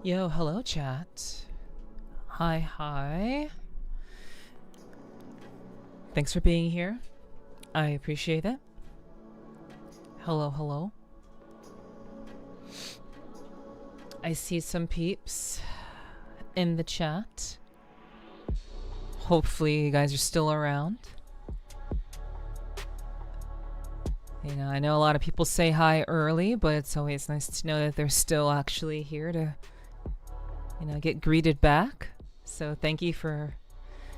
Yo, hello chat. Hi, hi. Thanks for being here. I appreciate it. Hello, hello. I see some peeps in the chat. Hopefully you guys are still around. You know, I know a lot of people say hi early, but it's always nice to know that they're still actually here to, you know, get greeted back. So thank you for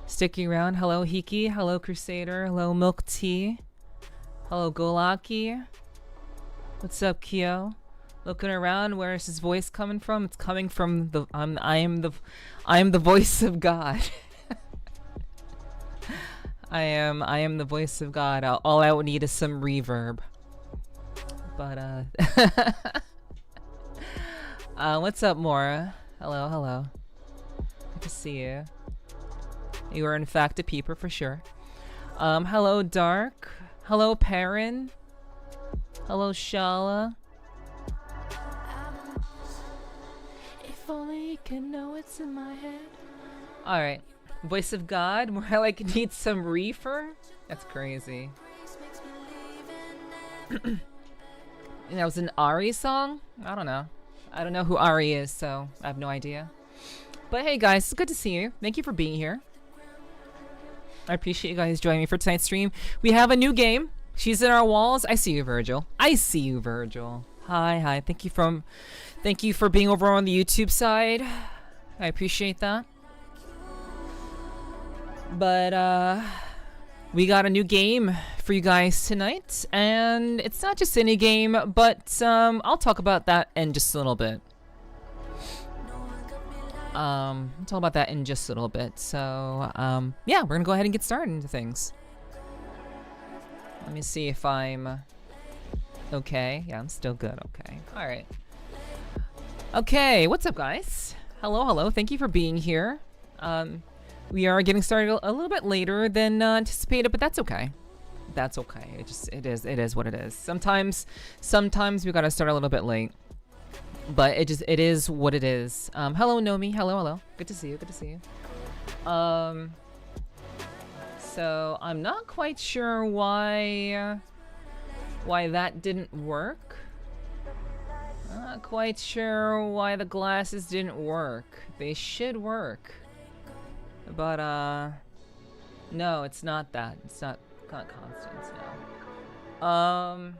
sticking around. Hello Hiki, hello Crusader, hello Milk Tea, hello Golaki. What's up, Kyo? Looking around, where is his voice coming from? It's coming from the I am the voice of God. I am the voice of God. All I would need is some reverb. But what's up, Mora? Hello, hello. Good to see you. You are in fact a peeper for sure. Hello, Dark. Hello, Perrin. Hello, Schala. If only you can know it's in my head. All right. Voice of God, more like need some reefer? That's crazy. And that was an Ari song? I don't know. I don't know who Ari is, so I have no idea. But hey guys, it's good to see you. Thank you for being here. I appreciate you guys joining me for tonight's stream. We have a new game. She's in our walls. I see you, Virgil. I see you, Virgil. Hi, hi. Thank you for being over on the YouTube side. I appreciate that. But we got a new game for you guys tonight, and it's not just any game, but I'll talk about that in just a little bit. I'll talk about that in just a little bit. So yeah, we're gonna go ahead and get started into things. Let me see if I'm okay. Yeah, I'm still good. Okay. All right. Okay, what's up, guys? Hello, hello. Thank you for being here. We are getting started a little bit later than anticipated, but that's okay. That's okay. It is what it is. Sometimes we gotta start a little bit late, but it is what it is. Hello, Nomi. Hello, hello. Good to see you. Good to see you. So I'm not quite sure why that didn't work. Not quite sure why the glasses didn't work. They should work. But no, it's not that. It's not Constance, no.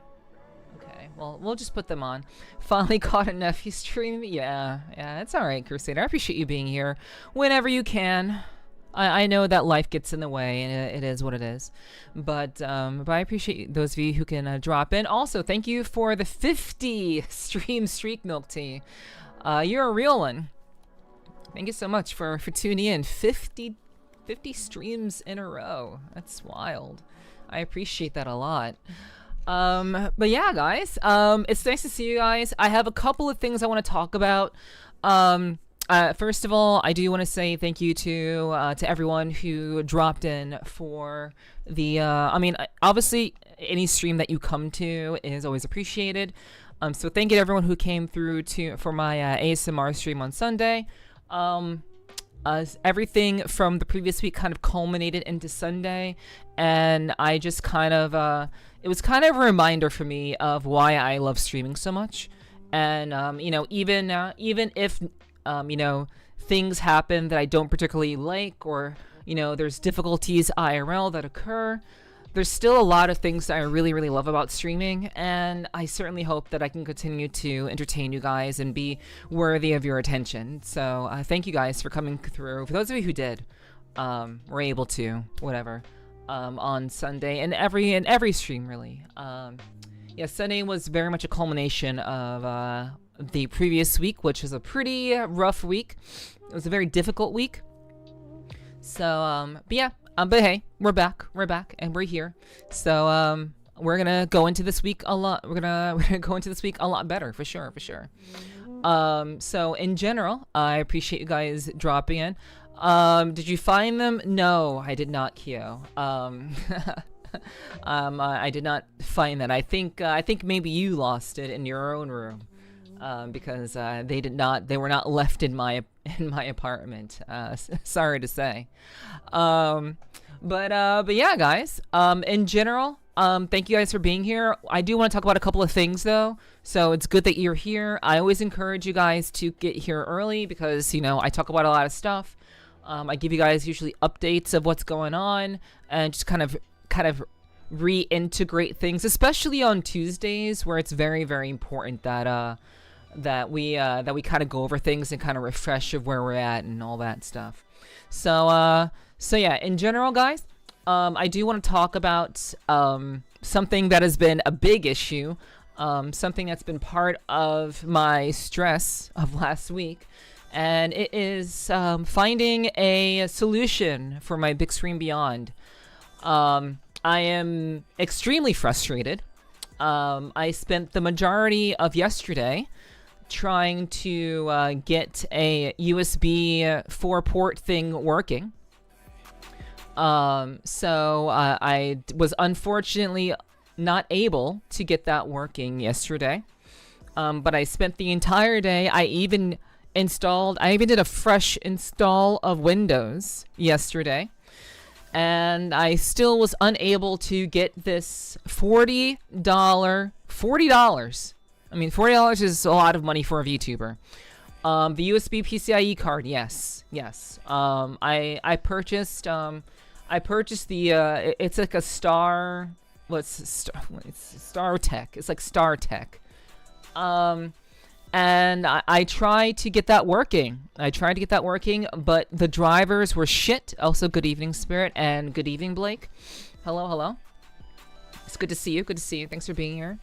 Okay, well, we'll just put them on. Finally caught a nephew stream. Yeah, it's alright, Crusader. I appreciate you being here whenever you can. I know that life gets in the way, and it is what it is. But I appreciate those of you who can drop in. Also, thank you for the 50 stream streak, Milk Tea. You're a real one. Thank you so much for tuning in. 50 streams in a row. That's wild. I appreciate that a lot. But yeah, guys, it's nice to see you guys. I have a couple of things I want to talk about. First of all, I do want to say thank you to everyone who dropped in for the, I mean, obviously any stream that you come to is always appreciated. So thank you to everyone who came through for my ASMR stream on Sunday. Everything from the previous week kind of culminated into Sunday, and I just kind of it was kind of a reminder for me of why I love streaming so much. And you know, even if you know, things happen that I don't particularly like, or you know, there's difficulties IRL that occur, there's still a lot of things that I really love about streaming, and I certainly hope that I can continue to entertain you guys and be worthy of your attention. So thank you guys for coming through. For those of you who did, were able to, whatever, on Sunday and every stream really. Yeah, Sunday was very much a culmination of the previous week, which was a pretty rough week. It was a very difficult week. So but yeah. But hey, we're back, and we're here. So we're gonna go into this week a lot. We're gonna go into this week a lot better, for sure. So in general, I appreciate you guys dropping in. Did you find them? No, I did not, Kyo. I did not find that. I think maybe you lost it in your own room. because they were not left in my apartment. Sorry to say. But yeah, guys. In general, thank you guys for being here. I do want to talk about a couple of things though. So it's good that you're here. I always encourage you guys to get here early because, I talk about a lot of stuff. I give you guys usually updates of what's going on and just kind of reintegrate things, especially on Tuesdays where it's very, very important that we kind of go over things and kind of refresh of where we're at and all that stuff. So yeah, in general, guys, I do want to talk about something that has been a big issue, something that's been part of my stress of last week, and it is finding a solution for my big screen beyond. I am extremely frustrated. I spent the majority of yesterday trying to get a USB 4 port thing working. So I was unfortunately not able to get that working yesterday. But I spent the entire day. I even did a fresh install of Windows yesterday. And I still was unable to get this $40. I mean, $40 is a lot of money for a VTuber. The USB PCIe card, yes. I purchased the it's like a Star. It's Star Tech. It's like Star Tech. And I tried to get that working. But the drivers were shit. Also, good evening, Spirit, and good evening, Blake. Hello. It's good to see you. Thanks for being here.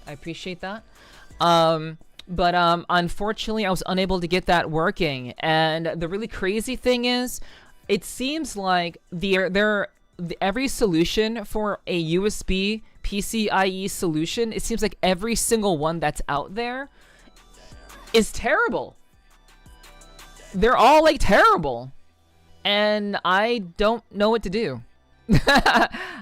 I appreciate that. But unfortunately, I was unable to get that working. And the really crazy thing is, it seems like every solution for a USB PCIe solution, it seems like every single one that's out there is terrible. They're all like terrible, and I don't know what to do.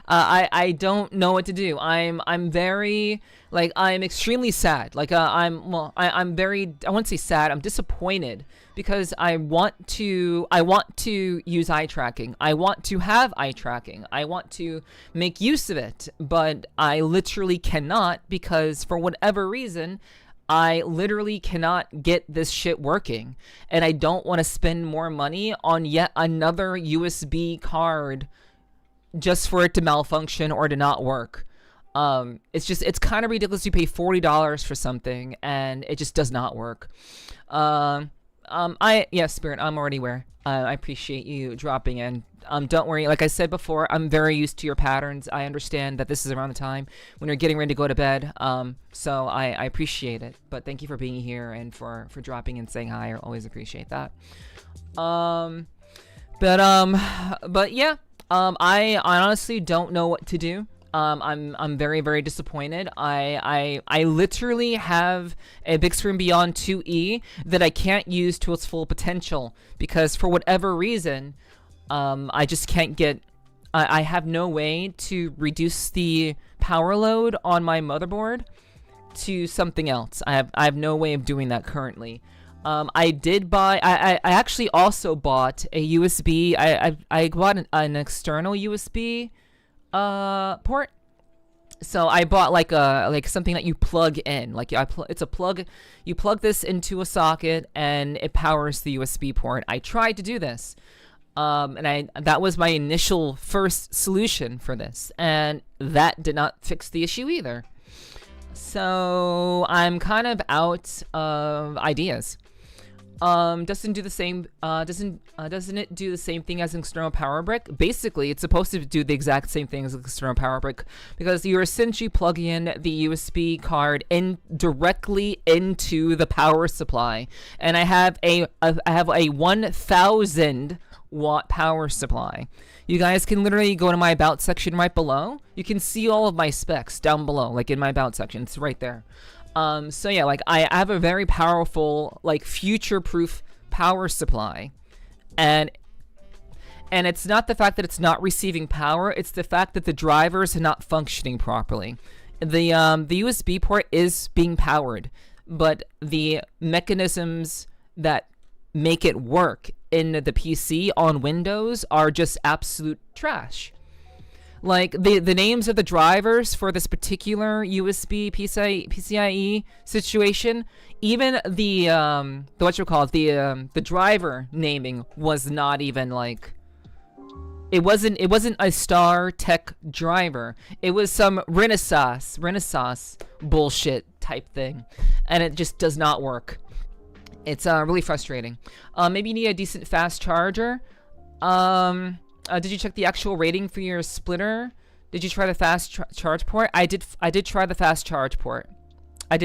I don't know what to do. I'm very I'm extremely sad. I wouldn't say sad. I'm disappointed because I want to use eye tracking. I want to have eye tracking. I want to make use of it, but I literally cannot because for whatever reason, I literally cannot get this shit working, and I don't want to spend more money on yet another USB card just for it to malfunction or to not work. It's kind of ridiculous to pay $40 for something and it just does not work. Spirit, I'm already aware. I appreciate you dropping in. Don't worry. Like I said before, I'm very used to your patterns. I understand that this is around the time when you're getting ready to go to bed. So I appreciate it. But thank you for being here and for dropping and saying hi. I always appreciate that. But yeah. I honestly don't know what to do. I'm very, very disappointed. I literally have a Big Screen Beyond 2E that I can't use to its full potential because for whatever reason, I just can't get. I have no way to reduce the power load on my motherboard to something else. I have no way of doing that currently. I did buy. I actually also bought a USB. I bought an external USB port. So I bought like something that you plug in. It's a plug. You plug this into a socket and it powers the USB port. I tried to do this, and that was my initial first solution for this, and that did not fix the issue either. So I'm kind of out of ideas. Doesn't it do the same thing as an external power brick? Basically, it's supposed to do the exact same thing as an external power brick because you're essentially plugging in the USB card directly into the power supply. And I have a 1,000 watt power supply. You guys can literally go to my about section right below. You can see all of my specs down below, like in my about section. It's right there. So yeah, I have a very powerful, future-proof power supply, and it's not the fact that it's not receiving power, it's the fact that the drivers are not functioning properly. The USB port is being powered, but the mechanisms that make it work in the PC on Windows are just absolute trash. Like the names of the drivers for this particular USB PCIe situation, even the driver naming was not even like, it wasn't a Star Tech driver. It was some Renaissance bullshit type thing, and it just does not work. It's really frustrating. Maybe you need a decent fast charger. Did you check the actual rating for your splitter? Did you try the fast charge port? I did try the fast charge port. That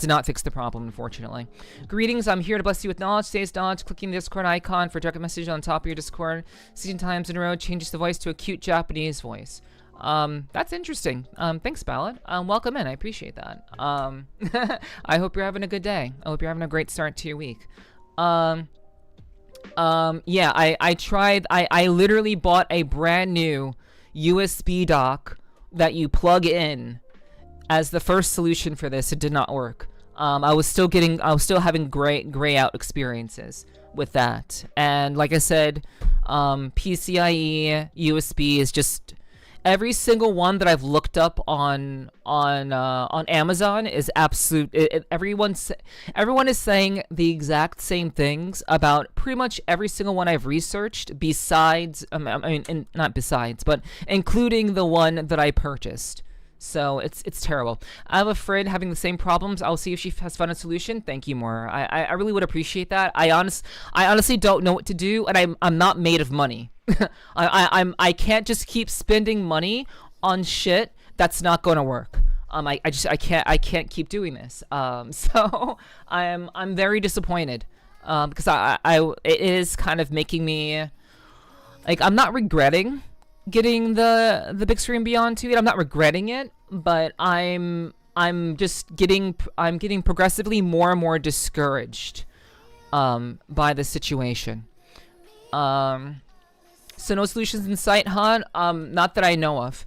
did not fix the problem, unfortunately. Greetings, I'm here to bless you with knowledge. Today's knowledge, clicking the Discord icon for direct message on top of your Discord 16 times in a row changes the voice to a cute Japanese voice. That's interesting. Thanks, Ballad. Welcome in. I appreciate that. I hope you're having a good day. I hope you're having a great start to your week. Yeah, I literally bought a brand new USB dock that you plug in as the first solution for this. It did not work. I was still having gray out experiences with that. And like I said, PCIe USB is just, every single one that I've looked up on Amazon is absolute. Everyone is saying the exact same things about pretty much every single one I've researched. Besides, not besides, but including the one that I purchased. So it's terrible. I have a friend having the same problems. I'll see if she has found a solution. Thank you, Maura. I really would appreciate that. I honestly don't know what to do, and I'm not made of money. I can't just keep spending money on shit that's not going to work. I can't keep doing this. So I'm very disappointed. Because it is kind of making me, like, I'm not regretting getting the big screen Beyond 2. I'm not regretting it, but I'm getting progressively more and more discouraged by the situation. So no solutions in sight, huh? Not that I know of.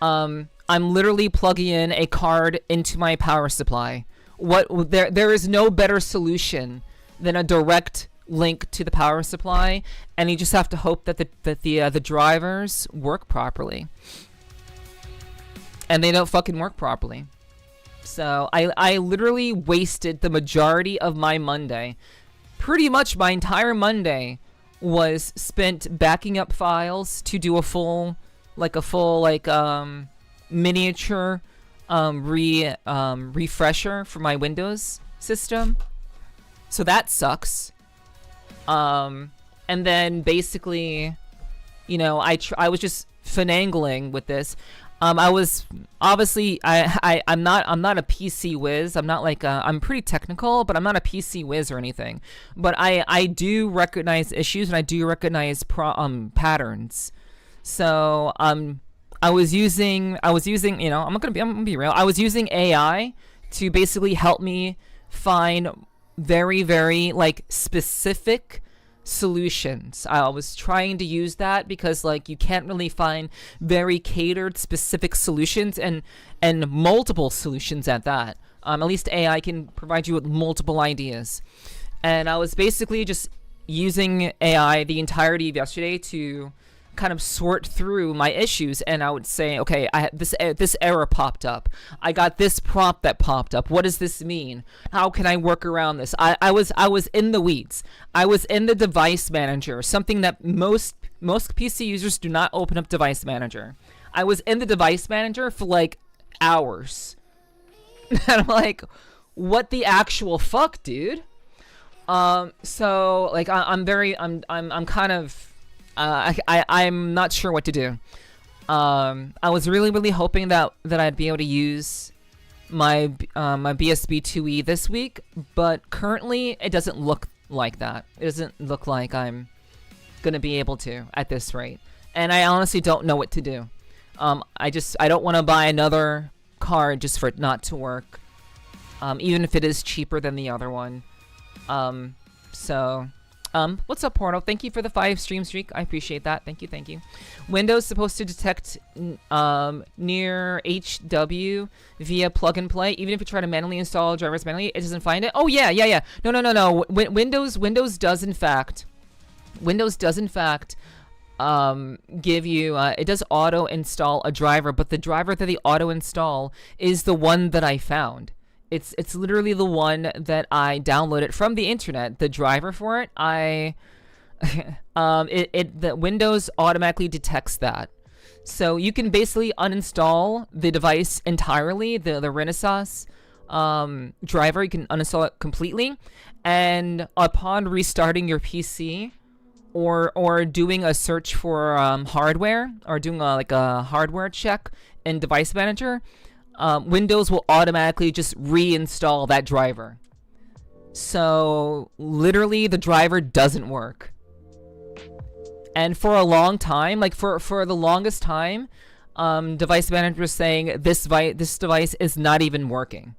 I'm literally plugging in a card into my power supply. There is no better solution than a direct link to the power supply, and you just have to hope that the drivers work properly. And they don't fucking work properly. So I literally wasted the majority of my Monday. Pretty much my entire Monday was spent backing up files to do a full miniature refresher for my Windows system. So that sucks. And then basically, you know, I was just finagling with this. I was obviously I'm not a PC whiz. I'm not like I'm pretty technical, but I'm not a PC whiz or anything. But I do recognize issues, and I do recognize patterns. So I was using, you know, I'm gonna be real. I was using AI to basically help me find very, very like specific solutions. I was trying to use that because like you can't really find very catered specific solutions and multiple solutions at that. At least AI can provide you with multiple ideas. And I was basically just using AI the entirety of yesterday to kind of sort through my issues, and I would say, okay, this error popped up. I got this prompt that popped up. What does this mean? How can I work around this? I was in the weeds. I was in the device manager, something that most PC users do not open up device manager. I was in the device manager for like hours. And I'm like, what the actual fuck, dude? So like I'm kind of I'm not sure what to do. I was really hoping that I'd be able to use my my BSB 2E this week, but currently it doesn't look like that. It doesn't look like I'm gonna be able to at this rate, and I honestly don't know what to do. I don't want to buy another card just for it not to work, even if it is cheaper than the other one. So What's up, Portal? Thank you for the 5 stream streak. I appreciate that. Thank you, thank you. Windows supposed to detect near HW via plug and play. Even if you try to manually install drivers manually, it doesn't find it. Oh yeah. No. Windows does in fact give you it does auto install a driver, but the driver that they auto install is the one that I found. It's literally the one that I downloaded from the internet. The driver for it, the Windows automatically detects that. So you can basically uninstall the device entirely, the Renaissance driver. You can uninstall it completely, and upon restarting your PC or doing a search for hardware, or doing a hardware check in Device Manager, Windows will automatically just reinstall that driver. So literally the driver doesn't work. And for a long time, like for the longest time, Device Manager was saying this device is not even working.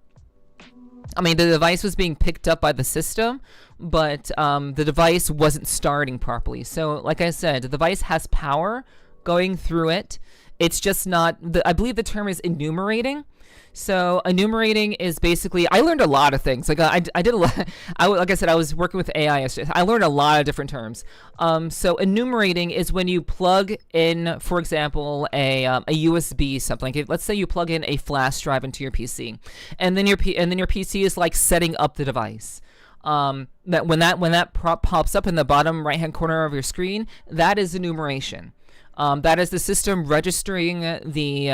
I mean, the device was being picked up by the system, but the device wasn't starting properly. So like I said, the device has power going through it. It's just not, I believe the term is enumerating. So enumerating is basically, I learned a lot of things. Like I did a lot, like I said, I was working with AI yesterday. I learned a lot of different terms. So enumerating is when you plug in, for example, a USB, something like, let's say you plug in a flash drive into your PC, and then your PC is like setting up the device. That when that pops up in the bottom right hand corner of your screen, that is enumeration. That is the system registering the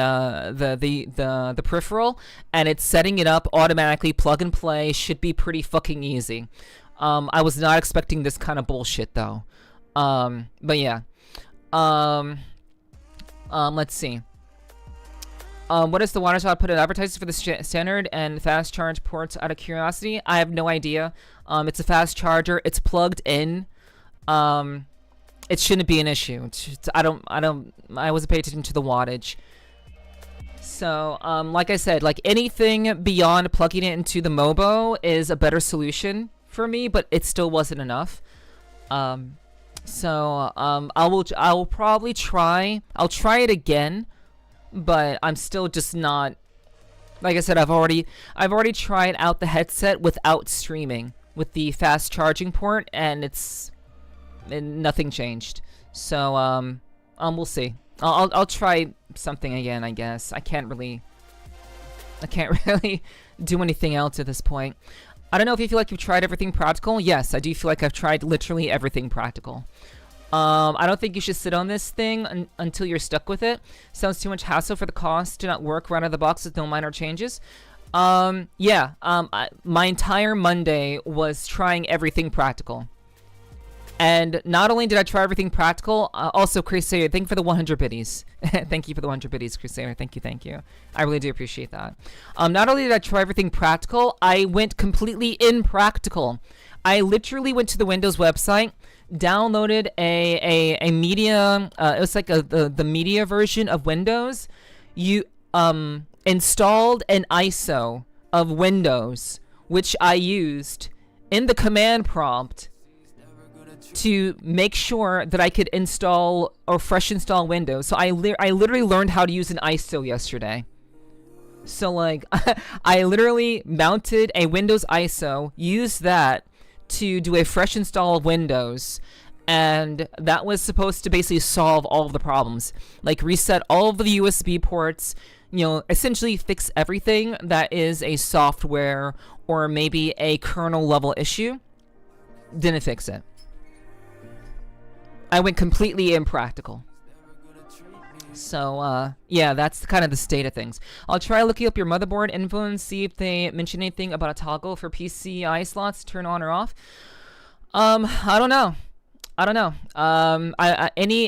peripheral, and it's setting it up automatically. Plug and play should be pretty fucking easy. I was not expecting this kind of bullshit though. But yeah. Let's see. What is the water output of advertising for the standard and fast charge ports? Out of curiosity, I have no idea. It's a fast charger. It's plugged in. It shouldn't be an issue. I wasn't paying attention to the wattage. So, like I said, like anything beyond plugging it into the Mobo is a better solution for me, but it still wasn't enough. I will probably try. I'll try it again, but I'm still just not. Like I said, I've already tried out the headset without streaming with the fast charging port, and nothing changed. So we'll see. I'll try something again, I guess. I can't really do anything else at this point. I don't know if you feel like you've tried everything practical. Yes, I do feel like I've tried literally everything practical. I don't think you should sit on this thing until you're stuck with it. Sounds too much hassle for the cost to not work right out of the box with no minor changes. My entire Monday was trying everything practical. And not only did I try everything practical, also Crusader, thank you for the 100 biddies. Thank you for the 100 biddies, Crusader. Thank you. I really do appreciate that. Not only did I try everything practical, I went completely impractical. I literally went to the Windows website, downloaded a media, it was like the media version of Windows. You installed an ISO of Windows, which I used in the command prompt to make sure that I could install or fresh install Windows. So I literally learned how to use an ISO yesterday. So like I literally mounted a Windows ISO, used that to do a fresh install of Windows, and that was supposed to basically solve all of the problems. Like reset all of the USB ports, essentially fix everything that is a software or maybe a kernel level issue. Didn't fix it. I went completely impractical. So, yeah, that's kind of the state of things. I'll try looking up your motherboard info and see if they mention anything about a toggle for PCI slots to turn on or off. I don't know.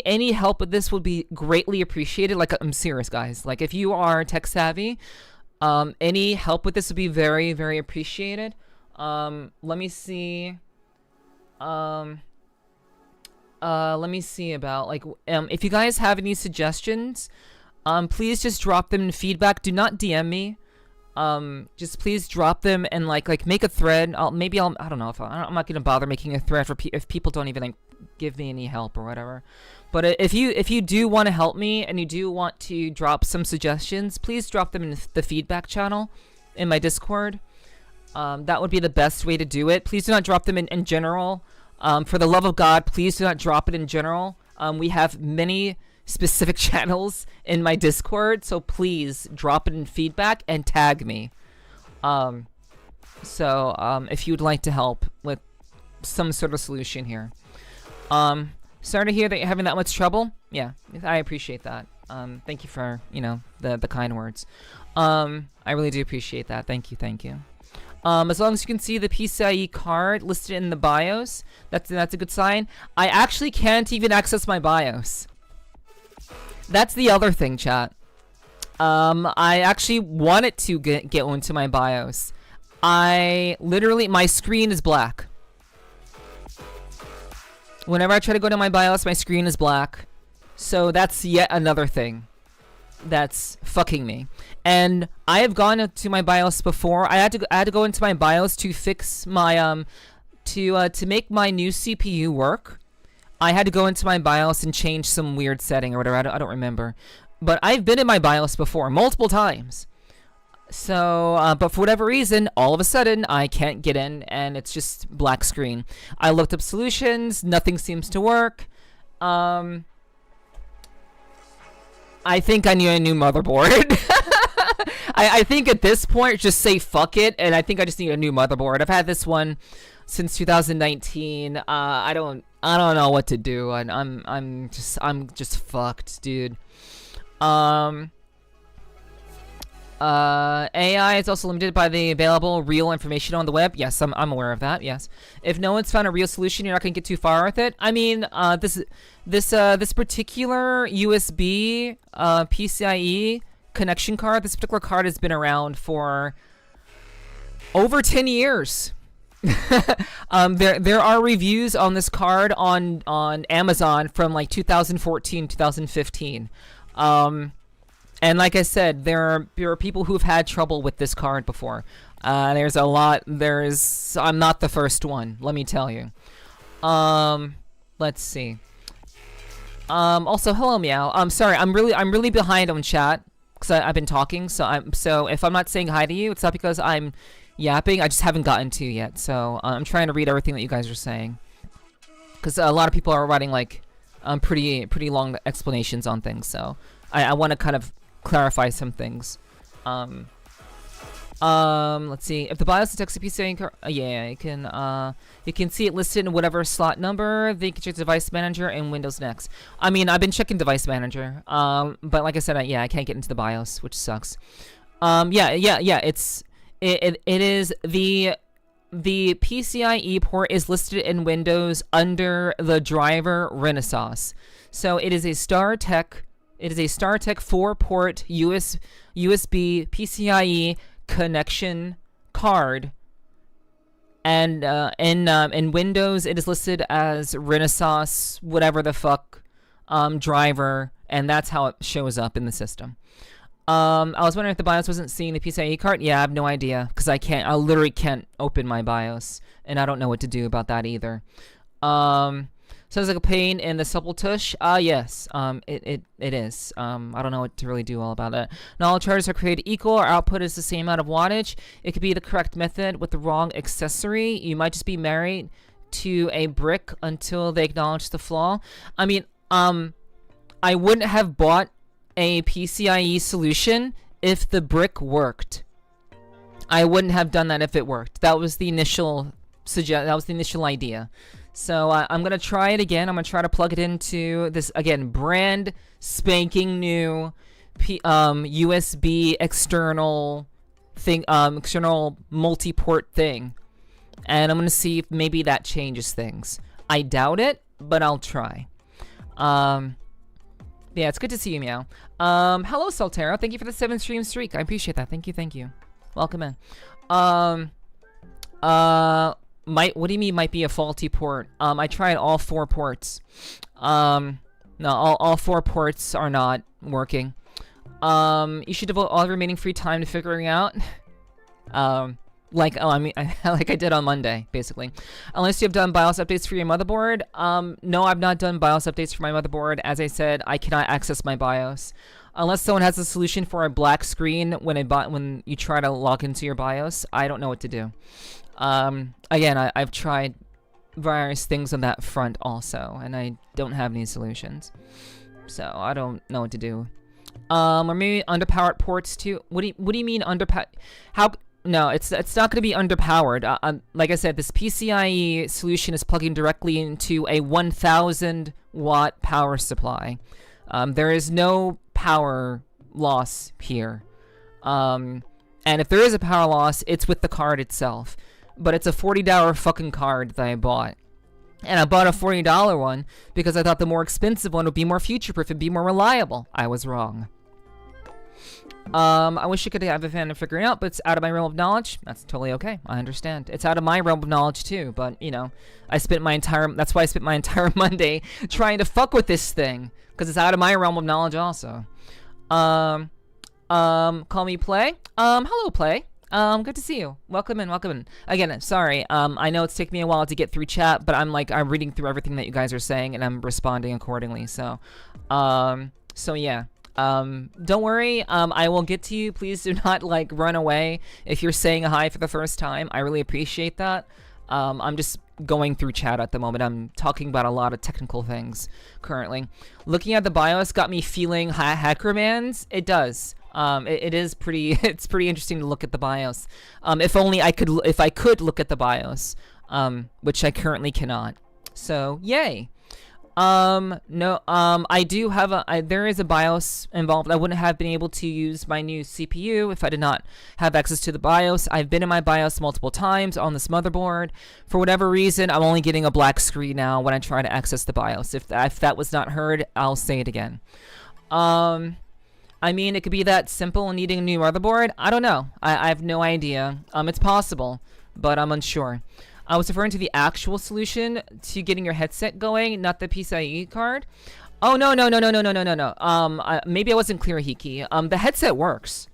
Any help with this would be greatly appreciated. Like, I'm serious, guys. Like, if you are tech savvy, any help with this would be very, very appreciated. Let me see. Let me see about, like, if you guys have any suggestions, please just drop them in feedback. Do not DM me. just please drop them and like make a thread. I don't know if I'm not gonna bother making a thread for if people don't even like give me any help or whatever. But if you do want to help me and you do want to drop some suggestions, please drop them in the feedback channel in my Discord. That would be the best way to do it. Please do not drop them in general. For the love of God, please do not drop it in general. We have many specific channels in my Discord, so please drop it in feedback and tag me. If you'd like to help with some sort of solution here. Sorry to hear that you're having that much trouble. Yeah, I appreciate that. Thank you for, the kind words. I really do appreciate that. Thank you. As long as you can see the PCIe card listed in the BIOS, that's a good sign. I actually can't even access my BIOS. That's the other thing, chat. I actually wanted to get into my BIOS. My screen is black. Whenever I try to go to my BIOS, my screen is black. So that's yet another thing that's fucking me. And I have gone to my BIOS before. I had to go into my BIOS to fix my to make my new CPU work. I had to go into my BIOS and change some weird setting or whatever. I don't remember. But I've been in my BIOS before multiple times. So, but for whatever reason, all of a sudden, I can't get in, and it's just black screen. I looked up solutions. Nothing seems to work. I think I need a new motherboard. I think at this point, just say fuck it, and I think I just need a new motherboard. I've had this one since 2019. I don't know what to do. I'm just fucked, dude. AI is also limited by the available real information on the web. Yes, I'm aware of that. Yes. If no one's found a real solution, you're not gonna get too far with it. I mean, this particular USB PCIe connection card, this particular card has been around for over 10 years. There are reviews on this card on Amazon from like 2014, 2015. And like I said, there are people who've had trouble with this card before. There's a lot. I'm not the first one, let me tell you. Let's see. Also, hello, Meow. I'm sorry. I'm really behind on chat because I've been talking. So if I'm not saying hi to you, it's not because I'm yapping. I just haven't gotten to you yet. So I'm trying to read everything that you guys are saying because a lot of people are writing like pretty long explanations on things. So I want to kind of clarify some things. Let's see. If the BIOS detects a PCIe card, yeah, you can see it listed in whatever slot number. Then you can check Device Manager and Windows Next. I mean, I've been checking Device Manager. But like I said, I can't get into the BIOS, which sucks. It is the PCIe port is listed in Windows under the driver Renaissance. So it is a StarTech 4-port USB PCIe connection card, and in Windows it is listed as Renaissance whatever the fuck driver, and that's how it shows up in the system. I was wondering if the BIOS wasn't seeing the PCIe card. Yeah, I have no idea because I literally can't open my BIOS, and I don't know what to do about that either. Sounds like a pain in the supple tush. Yes, it is. I don't know what to really do all about it. Not all chargers are created equal. Our output is the same amount of wattage. It could be the correct method with the wrong accessory. You might just be married to a brick until they acknowledge the flaw. I mean, I wouldn't have bought a PCIe solution if the brick worked. I wouldn't have done that if it worked. That was the initial idea. So I'm gonna try it again. I'm gonna try to plug it into this again, brand spanking new USB external thing, external multi-port thing, and I'm gonna see if maybe that changes things. I doubt it, but I'll try. Yeah, it's good to see you, Meow. Hello, Soltero. Thank you for the 7-stream streak. I appreciate that. Thank you. Welcome in. What do you mean might be a faulty port? I tried all 4 ports. No, all 4 ports are not working. You should devote all the remaining free time to figuring out. Like, oh, I mean, like I did on Monday, basically. Unless you have done BIOS updates for your motherboard. No, I've not done BIOS updates for my motherboard. As I said, I cannot access my BIOS. Unless someone has a solution for a black screen when you try to log into your BIOS, I don't know what to do. Again, I've tried various things on that front also, and I don't have any solutions. So, I don't know what to do. Or maybe underpowered ports too. What do you mean underpowered? How... No, it's not going to be underpowered. Like I said, this PCIe solution is plugging directly into a 1,000 watt power supply. There is no power loss here. And if there is a power loss, it's with the card itself. But it's a $40 fucking card that I bought. And I bought a $40 one because I thought the more expensive one would be more future-proof and be more reliable. I was wrong. I wish I could have a fan of figuring out, but it's out of my realm of knowledge. That's totally okay. I understand. It's out of my realm of knowledge too, but you know, that's why I spent my entire Monday trying to fuck with this thing, because it's out of my realm of knowledge also. Call me Play. Hello Play. Good to see you. Welcome in. Again, sorry. I know it's taken me a while to get through chat, but I'm reading through everything that you guys are saying and I'm responding accordingly. So yeah. Don't worry, I will get to you. Please do not, run away if you're saying a hi for the first time. I really appreciate that. I'm just going through chat at the moment. I'm talking about a lot of technical things currently. Looking at the BIOS got me feeling Hackerman's. It does. It is pretty, it's pretty interesting to look at the BIOS. If I could look at the BIOS, which I currently cannot. So, yay. No, I do have there is a BIOS involved. I wouldn't have been able to use my new CPU if I did not have access to the BIOS. I've been in my BIOS multiple times on this motherboard. For whatever reason, I'm only getting a black screen now when I try to access the BIOS. If that was not heard, I'll say it again. I mean, it could be that simple and needing a new motherboard. I don't know. I have no idea. It's possible, but I'm unsure. I was referring to the actual solution to getting your headset going, not the PCIe card. Oh, no. Maybe I wasn't clear, Hiki. The headset works.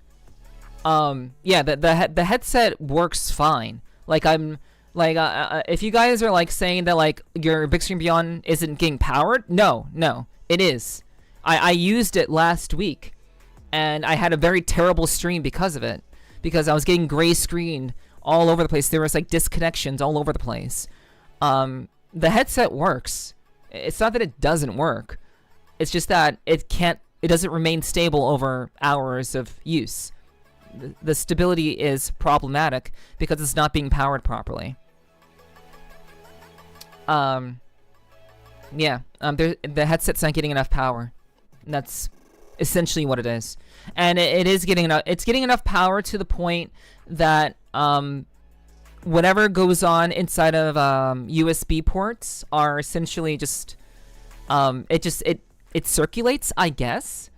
Yeah, the headset works fine. If you guys are, saying that, your Big Screen Beyond isn't getting powered, no, it is. I used it last week, and I had a very terrible stream because of it. Because I was getting gray screen all over the place. There was disconnections all over the place. The headset works. It's not that it doesn't work. It's just that it doesn't remain stable over hours of use. The stability is problematic because it's not being powered properly. Yeah. The headset's not getting enough power. That's essentially what it is. And it is getting enough. It's getting enough power to the point that whatever goes on inside of USB ports are essentially just it circulates, I guess.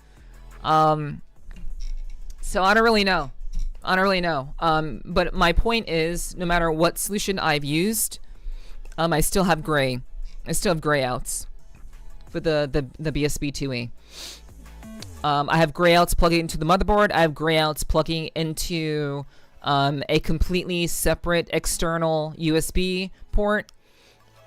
So I don't really know. But my point is, no matter what solution I've used, I still have gray. I still have gray outs for the BSB 2E. I have gray outs plugging into the motherboard. I have gray outs plugging into a completely separate external USB port.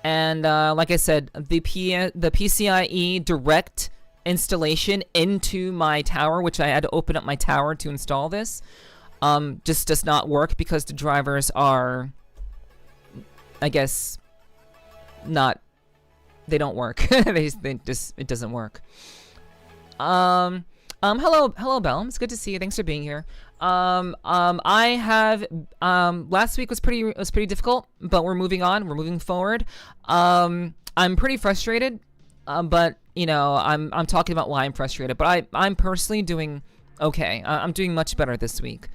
And like I said, the PCIe direct installation into my tower, which I had to open up my tower to install this, just does not work because the drivers are, I guess, not, they don't work. It doesn't work. Hello Belm. It's good to see you. Thanks for being here. I have, last week was pretty difficult, but we're moving on. We're moving forward. I'm pretty frustrated, but you know, I'm talking about why I'm frustrated, but I'm personally doing okay. I'm doing much better this week.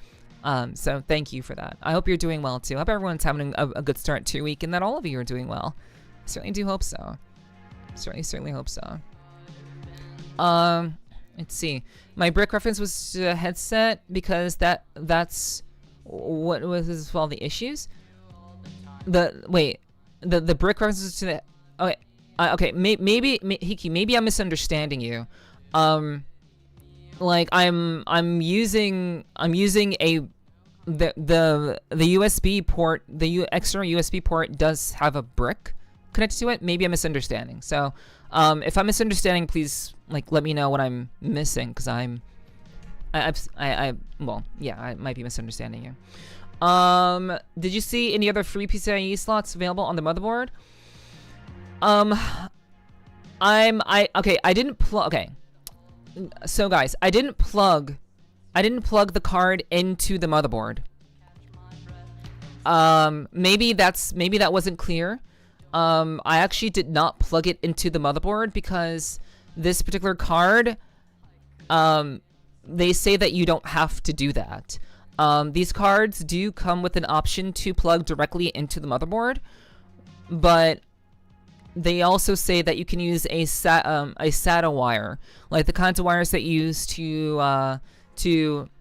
So thank you for that. I hope you're doing well too. I hope everyone's having a good start to your week and that all of you are doing well. Certainly do hope so. Certainly hope so. Let's see. My brick reference was to a headset because that's what was all the issues. The brick reference was to the okay. Maybe Hiki, maybe I'm misunderstanding you. Like I'm using a the USB port, the external USB port does have a brick connected to it. Maybe I'm misunderstanding. So if I'm misunderstanding, please like let me know what I'm missing, because well, yeah, I might be misunderstanding you. Did you see any other free PCIe slots available on the motherboard? I didn't plug. Okay, so guys, I didn't plug the card into the motherboard. Maybe that wasn't clear. I actually did not plug it into the motherboard because this particular card, they say that you don't have to do that. These cards do come with an option to plug directly into the motherboard, but they also say that you can use a SATA wire, like the kinds of wires that you use to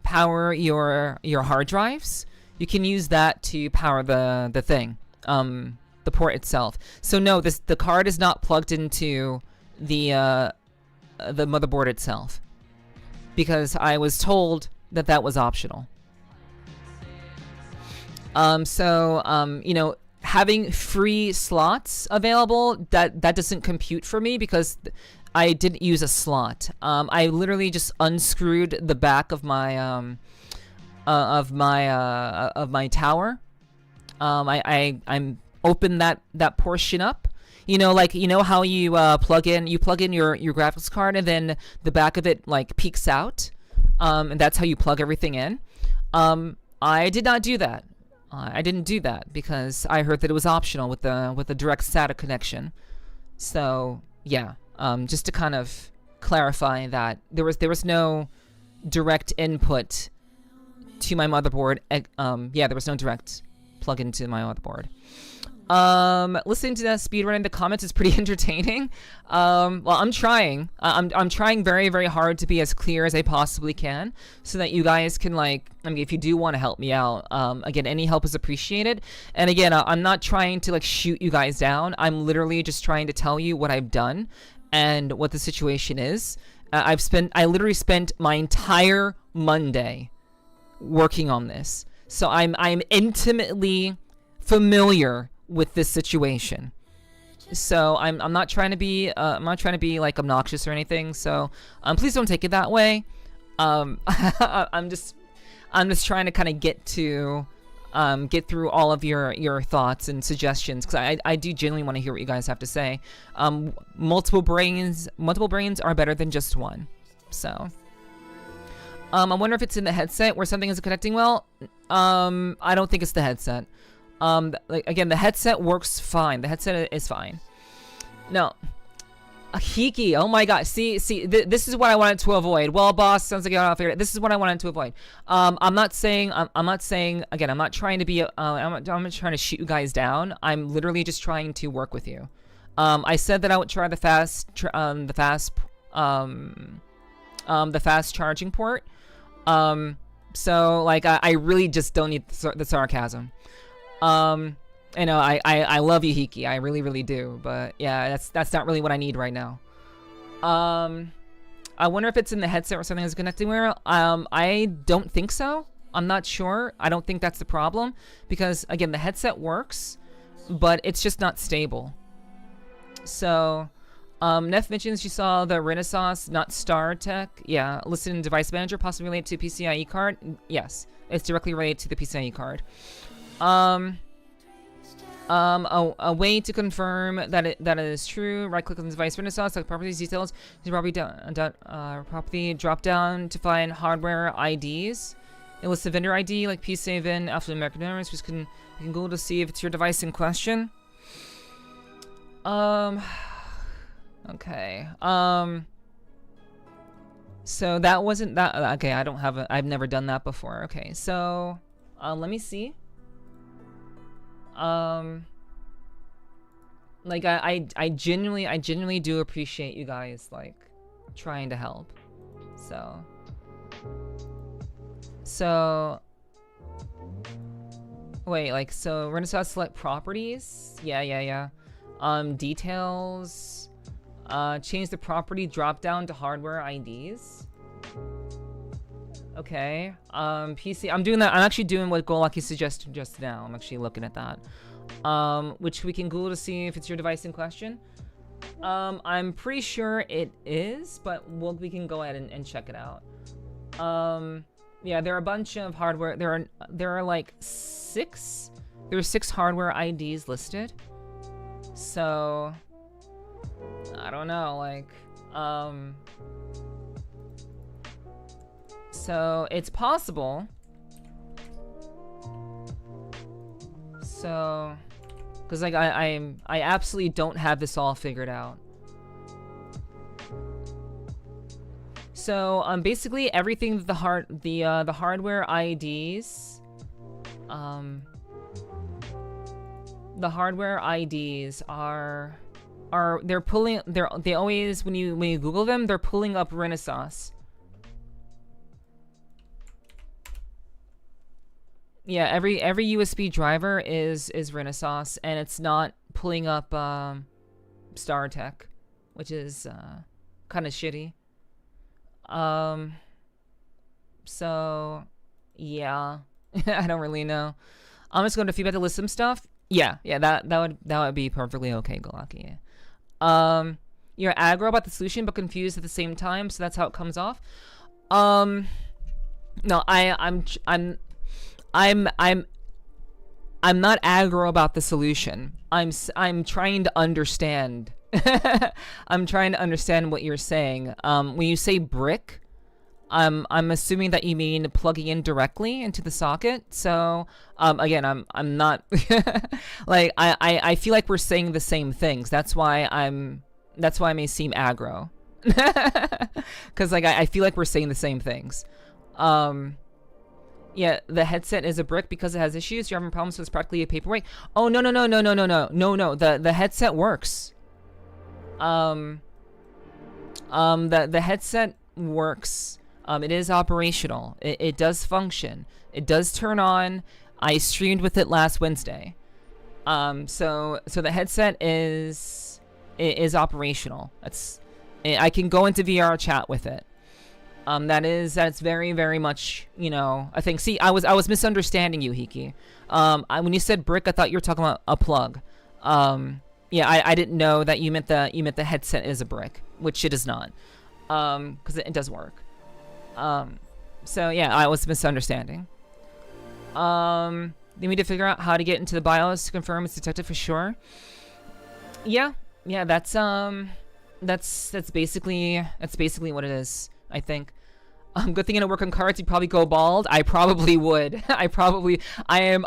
power your hard drives. You can use that to power the thing, the port itself. So no, the card is not plugged into the motherboard itself, because I was told that was optional. You know, having free slots available, that doesn't compute for me because I didn't use a slot. I literally just unscrewed the back of my tower. I'm open that portion up. You know, like, you know how you plug in your graphics card and then the back of it like peeks out, and that's how you plug everything in. I did not do that. I didn't do that because I heard that it was optional with the direct SATA connection. So yeah, just to kind of clarify that there was no direct input to my motherboard. Yeah, there was no direct plug into my motherboard. Listening to that speedrun in the comments is pretty entertaining. Well, I'm trying. I'm trying very, very hard to be as clear as I possibly can, so that you guys can, like, I mean, if you do want to help me out, again, any help is appreciated. And again, I'm not trying to like shoot you guys down. I'm literally just trying to tell you what I've done and what the situation is. I literally spent my entire Monday working on this, so I'm intimately familiar with this situation. So I'm not trying to be like obnoxious or anything. So please don't take it that way. I'm just trying to kind of get through all of your thoughts and suggestions, because I do genuinely want to hear what you guys have to say. Multiple brains are better than just one. So I wonder if it's in the headset where something isn't connecting well. I don't think it's the headset. Like, again, the headset works fine. The headset is fine. No. A Hiki. Oh my god. See, this is what I wanted to avoid. Well, boss, sounds like I figured it. This is what I wanted to avoid. I'm not saying, again, I'm not trying to be, I'm not trying to shoot you guys down. I'm literally just trying to work with you. I said that I would try the fast charging port. So, like, I really just don't need the sarcasm. You know, I love you, Hiki. I really, really do. But yeah, that's not really what I need right now. I wonder if it's in the headset or something that's connecting where. I don't think so. I'm not sure. I don't think that's the problem, because again, the headset works, but it's just not stable. So, Neff mentions she saw the Renaissance, not Star Tech. Yeah, listed device manager, possibly related to PCIe card. Yes, it's directly related to the PCIe card. A way to confirm that it is true. Right click on the device Renaissance, select properties details. You probably property drop down to find hardware IDs. It lists the vendor ID like PSAVIN, alphanumeric numbers, which you can Google to see if it's your device in question. Okay. So that wasn't that. Okay, I've never done that before. Okay, so let me see. Like I genuinely do appreciate you guys like trying to help. So wait, like, so Renaissance select properties? Yeah. Details. Change the property drop down to hardware IDs. Okay. PC. I'm doing that. I'm actually doing what Golaki suggested just now. I'm actually looking at that. Which we can Google to see if it's your device in question. I'm pretty sure it is, but we can go ahead and check it out. Yeah, there are a bunch of hardware. There are like 6. There are 6 hardware IDs listed. So I don't know, like, so it's possible. So, because like I absolutely don't have this all figured out. So basically everything that the hardware IDs, the hardware IDs are they always when you Google them, they're pulling up Renaissance. Yeah, every USB driver is Renaissance, and it's not pulling up StarTech, which is kind of shitty. So yeah, I don't really know. I'm just going to feedback to list some stuff. Yeah, that would be perfectly okay, Golaki. You're aggro about the solution but confused at the same time, so that's how it comes off. No, I'm not aggro about the solution. I'm trying to understand. I'm trying to understand what you're saying. When you say brick, I'm assuming that you mean plugging in directly into the socket. So again, I'm not like I feel like we're saying the same things. That's why I may seem aggro. Because like I feel like we're saying the same things. Yeah, the headset is a brick because it has issues. You're having problems, so it's practically a paperweight. Oh no. The headset works. The headset works. It is operational. It does function. It does turn on. I streamed with it last Wednesday. So the headset is operational. I can go into VR chat with it. That's very, very much, you know, I think. See, I was misunderstanding you, Hiki. When you said brick, I thought you were talking about a plug. Yeah, I didn't know that you meant the headset is a brick, which it is not. Because it does work. So yeah, I was misunderstanding. They need to figure out how to get into the BIOS to confirm it's detected for sure. Yeah, that's basically what it is, I think. Good thing I don't work on cards. You'd probably go bald. I probably would. I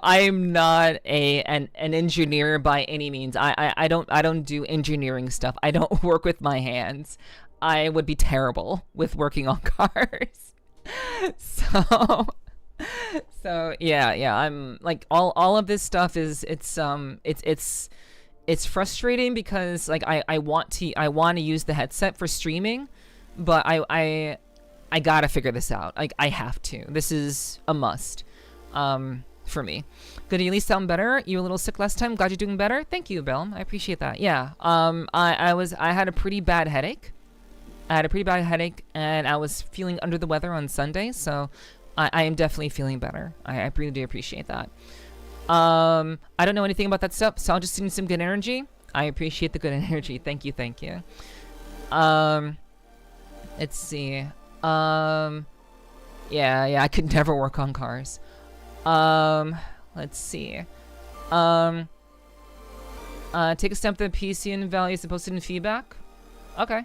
am not an engineer by any means. I don't do engineering stuff. I don't work with my hands. I would be terrible with working on cars. So yeah. I'm like all of this stuff is it's frustrating because like I want to use the headset for streaming, but I gotta figure this out. Like I have to. This is a must for me. Good, you at least sound better. You were a little sick last time. Glad you're doing better. Thank you, Bill. I appreciate that. Yeah. I had a pretty bad headache. And I was feeling under the weather on Sunday, so I am definitely feeling better. I really do appreciate that. I don't know anything about that stuff, so I'll just need some good energy. I appreciate the good energy. Thank you. Let's see. Yeah, I could never work on cars. Let's see. Take a stamp the PC and values and post it in feedback. Okay.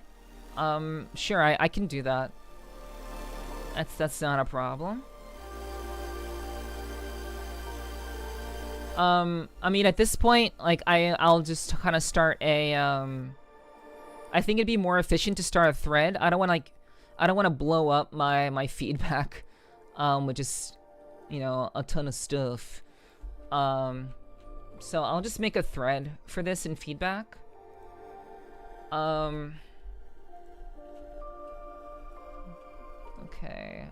Sure, I can do that. That's not a problem. I mean, at this point, like, I'll just kind of start a, I think it'd be more efficient to start a thread. I don't want to blow up my feedback, with just, you know, a ton of stuff. So I'll just make a thread for this in feedback. Okay.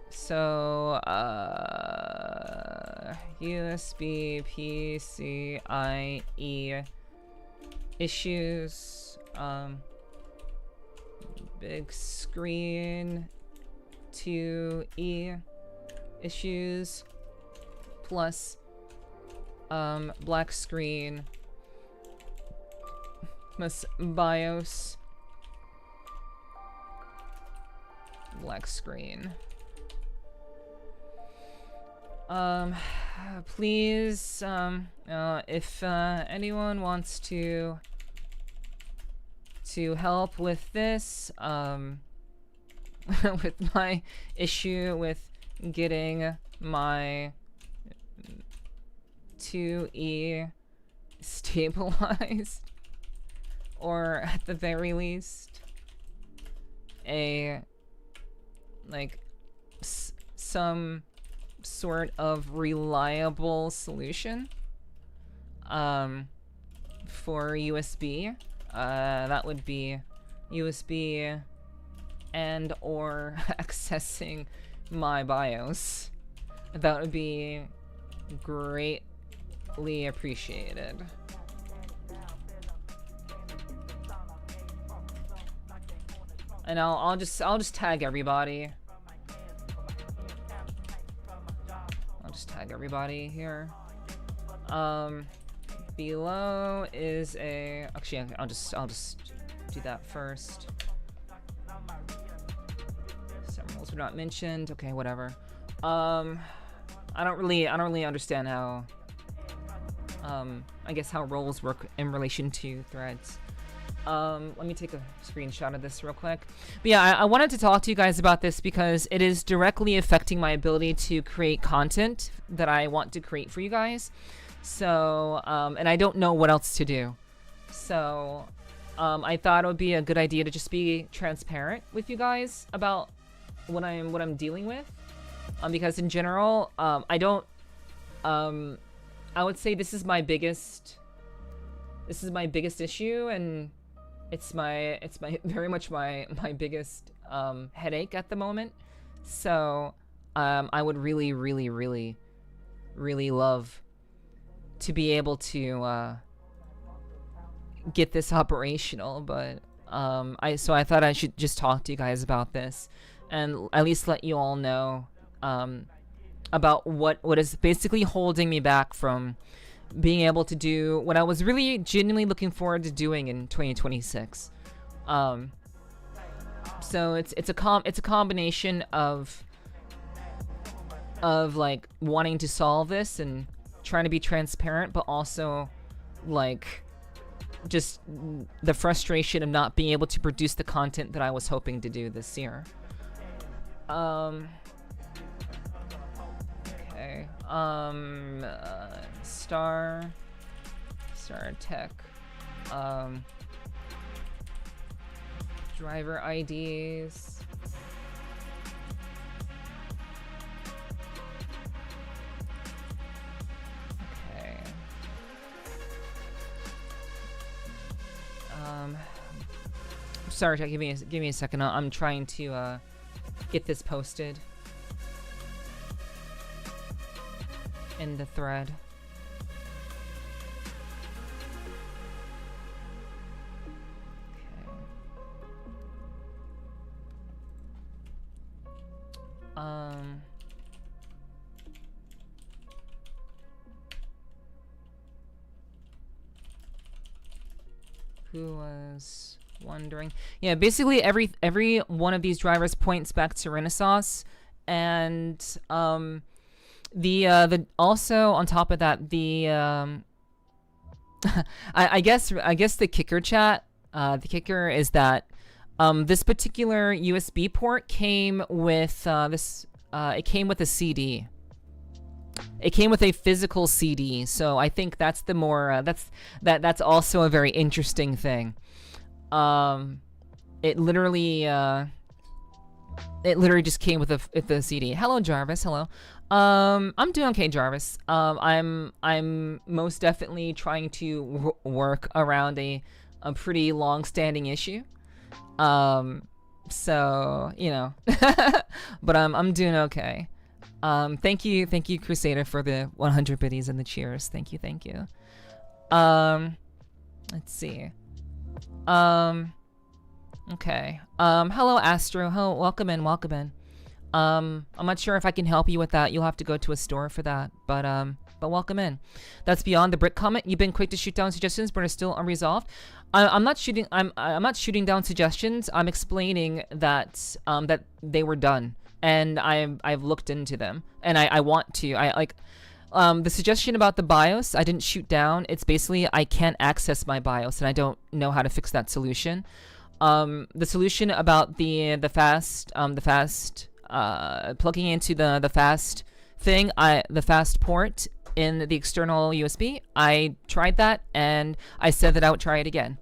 So, USB PCIe issues, big screen 2E issues plus black screen plus BIOS black screen. Please, if anyone wants to help with this, with my issue with getting my 2E stabilized, or at the very least, some sort of reliable solution for USB. That would be USB and or accessing my BIOS. That would be greatly appreciated. And I'll just tag everybody. I'll just tag everybody here. Below is a, actually I'll just do that first. Some rules were not mentioned. Okay, whatever. I don't really understand how I guess how roles work in relation to threads. Let me take a screenshot of this real quick. But yeah, I wanted to talk to you guys about this because it is directly affecting my ability to create content that I want to create for you guys. So, and I don't know what else to do. So, I thought it would be a good idea to just be transparent with you guys about what I'm dealing with. Because in general, I don't, I would say this is my biggest issue, and it's very much my biggest headache at the moment. So I would really love to be able to get this operational, but I thought I should just talk to you guys about this and at least let you all know about what is basically holding me back from being able to do what I was really genuinely looking forward to doing in 2026. So it's a combination of like wanting to solve this and trying to be transparent, but also like just the frustration of not being able to produce the content that I was hoping to do this year. Okay. Star Tech. Driver IDs. Okay. Sorry, give me a second. I'm trying to get this posted in the thread. Who was wondering? Yeah, basically every one of these drivers points back to Renaissance, and the also on top of that the I guess the kicker chat, the kicker is that this particular USB port came with it came with a CD. It came with a physical CD, so I think that's the more that's also a very interesting thing. It literally just came with a CD. Hello, Jarvis. Hello. I'm doing okay, Jarvis. I'm most definitely trying to work around a pretty long-standing issue. So you know, but I'm doing okay. Thank you, Crusader, for the 100 biddies and the cheers. Thank you. Let's see. Okay. Hello, Astro. Welcome in, welcome in. I'm not sure if I can help you with that. You'll have to go to a store for that. But welcome in. That's beyond the brick comment. You've been quick to shoot down suggestions, but are still unresolved. I'm not shooting. I'm not shooting down suggestions. I'm explaining that that they were done, and I've looked into them, and I want to. I like. The suggestion about the BIOS, I didn't shoot down. It's basically I can't access my BIOS, and I don't know how to fix that solution. The solution about the fast plugging into the fast thing, the fast port in the external USB, I tried that, and I said that I would try it again.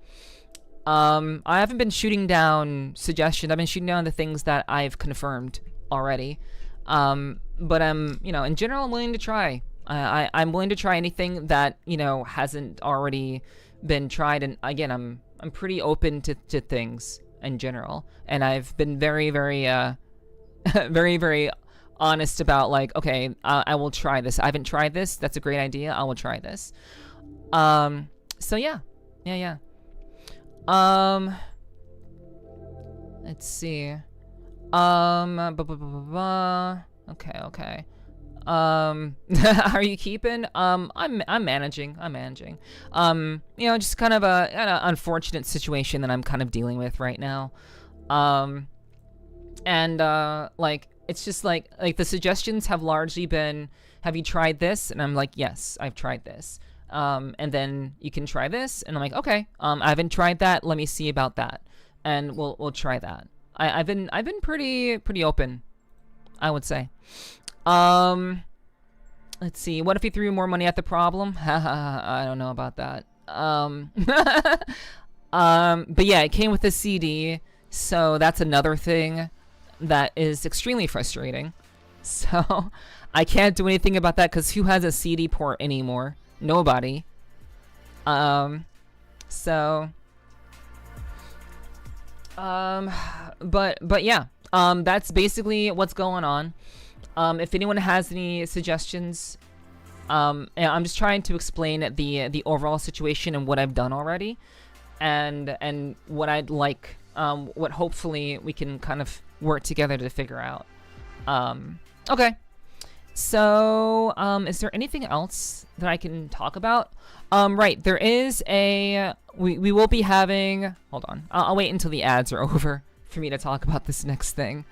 I haven't been shooting down suggestions. I've been shooting down the things that I've confirmed already. But in general, I'm willing to try. I'm willing to try anything that, hasn't already been tried. And again, I'm pretty open to things in general. And I've been very, very, very, very honest about like, okay, I will try this. I haven't tried this. That's a great idea. I will try this. So yeah. Let's see. Okay. Are you keeping? I'm managing. Just kind of an unfortunate situation that I'm kind of dealing with right now. Like it's just like the suggestions have largely been, have you tried this? And I'm like, yes, I've tried this. And then you can try this, and I'm like, okay, I haven't tried that. Let me see about that, and we'll try that. I've been pretty open, I would say. Let's see. What if he threw more money at the problem? I don't know about that. But yeah, it came with a CD, so that's another thing that is extremely frustrating. So I can't do anything about that because who has a CD port anymore? Nobody. But yeah, that's basically what's going on. If anyone has any suggestions, I'm just trying to explain the overall situation and what I've done already, and what I'd like, what hopefully we can kind of work together to figure out. Okay. So, is there anything else that I can talk about? Right, there is we will be having, hold on, I'll wait until the ads are over for me to talk about this next thing.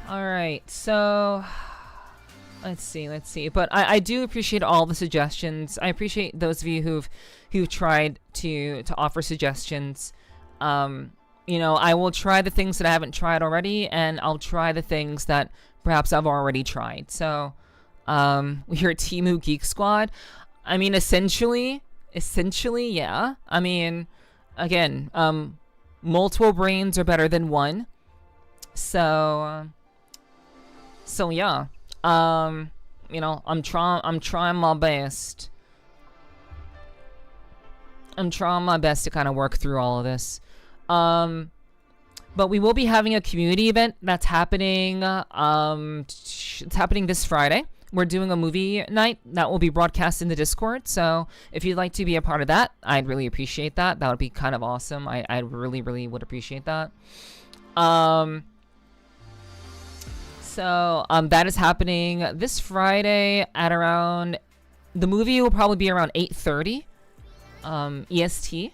Alright, so, let's see. But I do appreciate all the suggestions. I appreciate those of you who've tried to offer suggestions. I will try the things that I haven't tried already, and I'll try the things that perhaps I've already tried. So, we're a Temu Geek Squad. I mean, essentially, yeah. I mean, again, multiple brains are better than one. So yeah. I'm trying my best. I'm trying my best to kind of work through all of this. But we will be having a community event that's happening. It's happening this Friday. We're doing a movie night that will be broadcast in the Discord. So if you'd like to be a part of that, I'd really appreciate that. That would be kind of awesome. I really, really would appreciate that. So that is happening this Friday at around, the movie will probably be around 8:30 EST.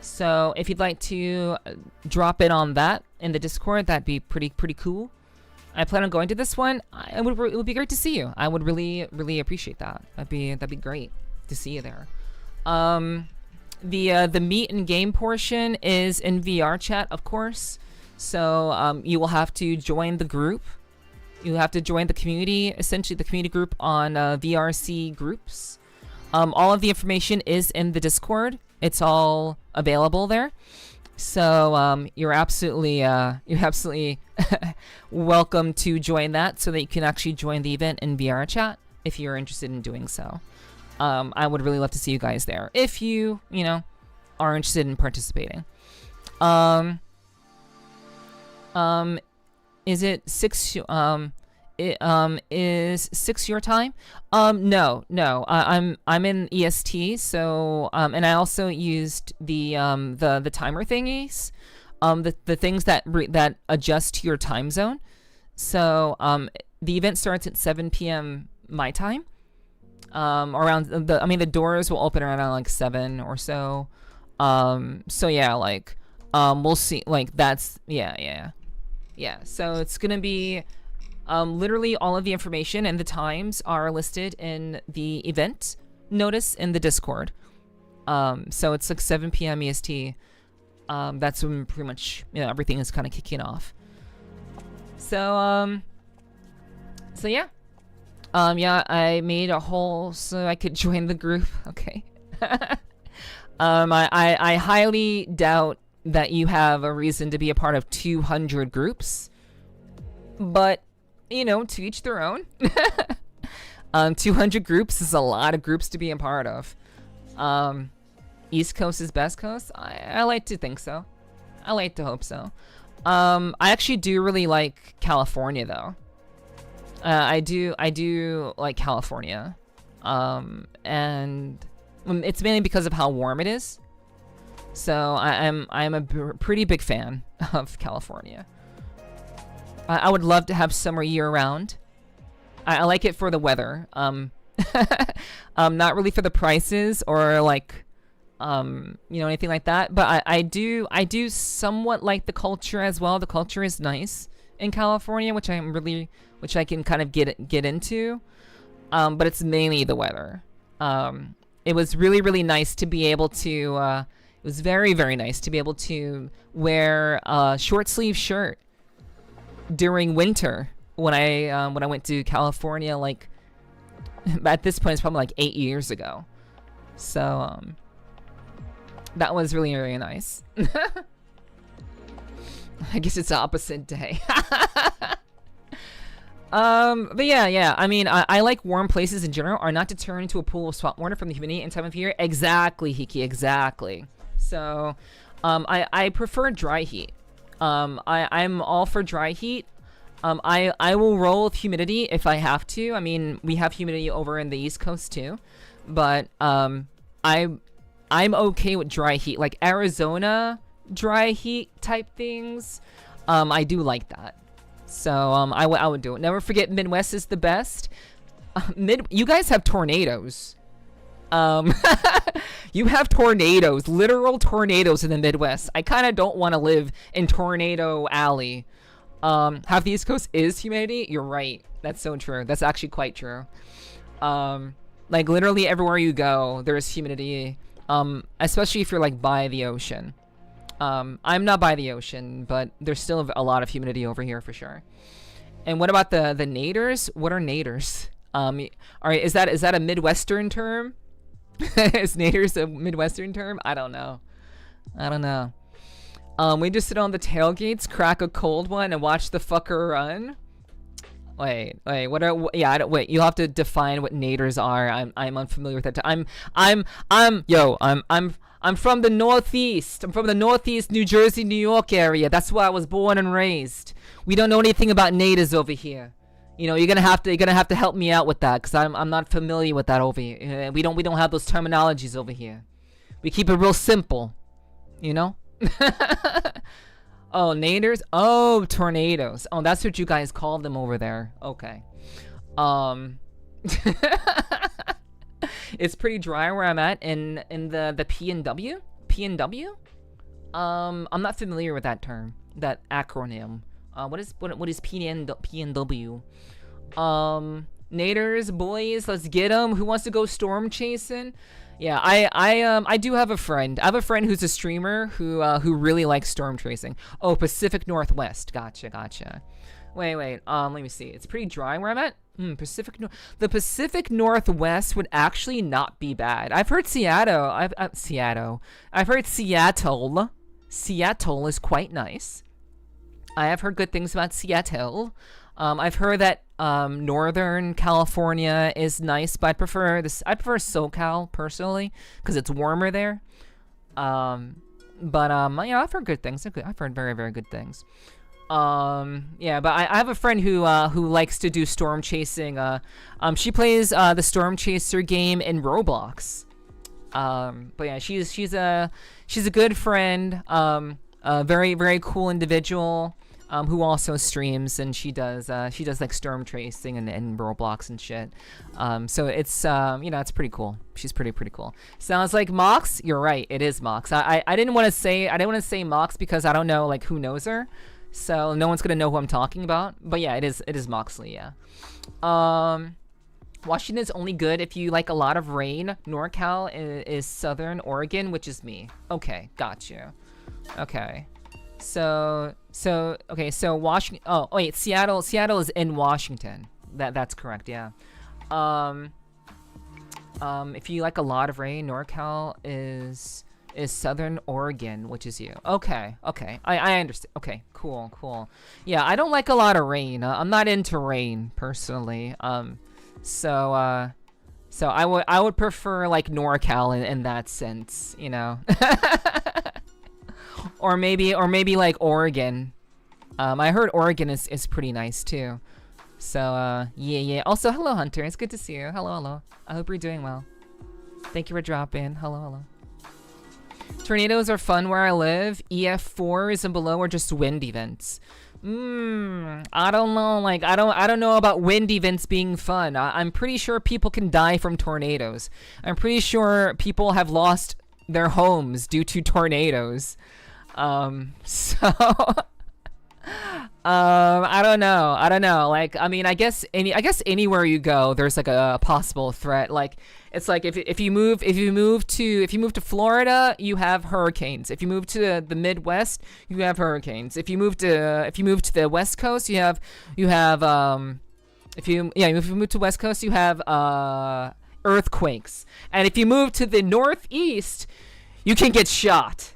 So if you'd like to drop in on that in the Discord, that'd be pretty cool. I plan on going to this one. It would be great to see you. I would really, really appreciate that. That'd be great to see you there. The meet and game portion is in VR chat, of course. So you will have to join the group. You have to join the community, essentially the community group on VRC groups. All of the information is in the Discord. It's all available there. So you're absolutely welcome to join that, so that you can actually join the event in VR chat if you're interested in doing so. I would really love to see you guys there if you are interested in participating. Is it it is 6 your time. No. I'm in EST, so and I also used the timer thingies, the things that adjust to your time zone. So the event starts at 7 p.m. my time. Around the doors will open around like 7 or so. So yeah, like we'll see. Like that's yeah. So it's gonna be literally all of the information and the times are listed in the event notice in the Discord. So it's like 7 p.m. EST. That's when pretty much everything is kind of kicking off. So yeah. I made a hole so I could join the group. Okay. I highly doubt that you have a reason to be a part of 200 groups, but to each their own. 200 groups is a lot of groups to be a part of. East Coast is best coast. I like to think so. I like to hope so. I actually do really like California though. I do like California, and it's mainly because of how warm it is. So I'm a pretty big fan of California. I would love to have summer year round. I like it for the weather. Not really for the prices or like anything like that. But I do somewhat like the culture as well. The culture is nice in California, which I can kind of get into. But it's mainly the weather. It was really nice to be able to. It was very nice to be able to wear a short sleeve shirt during winter when I went to California. Like at this point, it's probably like 8 years ago. So that was really nice. I guess it's the opposite day. But yeah. I mean, I like warm places in general are not to turn into a pool of swamp water from the humidity and time of year. Exactly, Hiki, exactly. So, I prefer dry heat. I'm all for dry heat. I will roll with humidity if I have to. I mean, we have humidity over in the East Coast too, but I'm okay with dry heat, like Arizona dry heat type things. I do like that. So I would do it. Never forget, Midwest is the best. You guys have tornadoes. You have tornadoes, literal tornadoes in the Midwest. I kind of don't want to live in Tornado Alley. Half the East Coast is humidity. You're right. That's so true. That's actually quite true. Like literally everywhere you go, there's humidity. Especially if you're like by the ocean. I'm not by the ocean, but there's still a lot of humidity over here for sure. And what about the naders? What are naders? Is that a Midwestern term? Is naders a Midwestern term? I don't know. We just sit on the tailgates, crack a cold one, and watch the fucker run. Wait. Wait. You'll have to define what naders are. I'm unfamiliar with that. I'm from the Northeast. I'm from the Northeast, New Jersey, New York area. That's where I was born and raised. We don't know anything about naders over here. You're gonna have to help me out with that, cause I'm not familiar with that over here. We don't have those terminologies over here. We keep it real simple, Oh, naders. Oh, tornadoes. Oh, that's what you guys call them over there. Okay. It's pretty dry where I'm at in the PNW. PNW. I'm not familiar with that term, that acronym. What is PNW? Naders, boys, let's get them. Who wants to go storm chasing? Yeah, I do have a friend. I have a friend who's a streamer who really likes storm chasing. Oh, Pacific Northwest. Gotcha. Wait. Let me see. It's pretty dry where I'm at. The Pacific Northwest would actually not be bad. I've heard Seattle. I've heard Seattle. Seattle is quite nice. I have heard good things about Seattle. I've heard that Northern California is nice, but I prefer SoCal personally because it's warmer there. I've heard good things. I've heard very, very good things. Yeah, but I have a friend who likes to do storm chasing. She plays the storm chaser game in Roblox. But yeah, she's a good friend. A very, very cool individual. Who also streams, and she does like storm tracing and Roblox and shit. So it's it's pretty cool. She's pretty cool. Sounds like Mox. You're right. It is Mox. I didn't want to say Mox because I don't know like who knows her, so no one's gonna know who I'm talking about. But yeah, it is Moxley. Yeah. Washington's only good if you like a lot of rain. NorCal is Southern Oregon, which is me. Okay, got you. Okay. So Washington. Oh wait, Seattle is in Washington. That's correct. Yeah. If you like a lot of rain, NorCal is Southern Oregon, which is you. Okay. I understand. Okay. Cool. Yeah, I don't like a lot of rain. I'm not into rain personally. So I would prefer like NorCal in that sense, you know. Or maybe like Oregon. I heard Oregon is pretty nice too. So yeah. Also, hello Hunter. It's good to see you. Hello. I hope you're doing well. Thank you for dropping. Hello. Tornadoes are fun where I live. EF4s and below are just wind events. I don't know. Like I don't know about wind events being fun. I'm pretty sure people can die from tornadoes. I'm pretty sure people have lost their homes due to tornadoes. I don't know. Like, I mean, I guess anywhere you go, there's like a possible threat. Like, it's like if you move to Florida, you have hurricanes. If you move to the Midwest, you have hurricanes. If you move to the West Coast, you have if you move to West Coast, you have earthquakes. And if you move to the Northeast, you can get shot.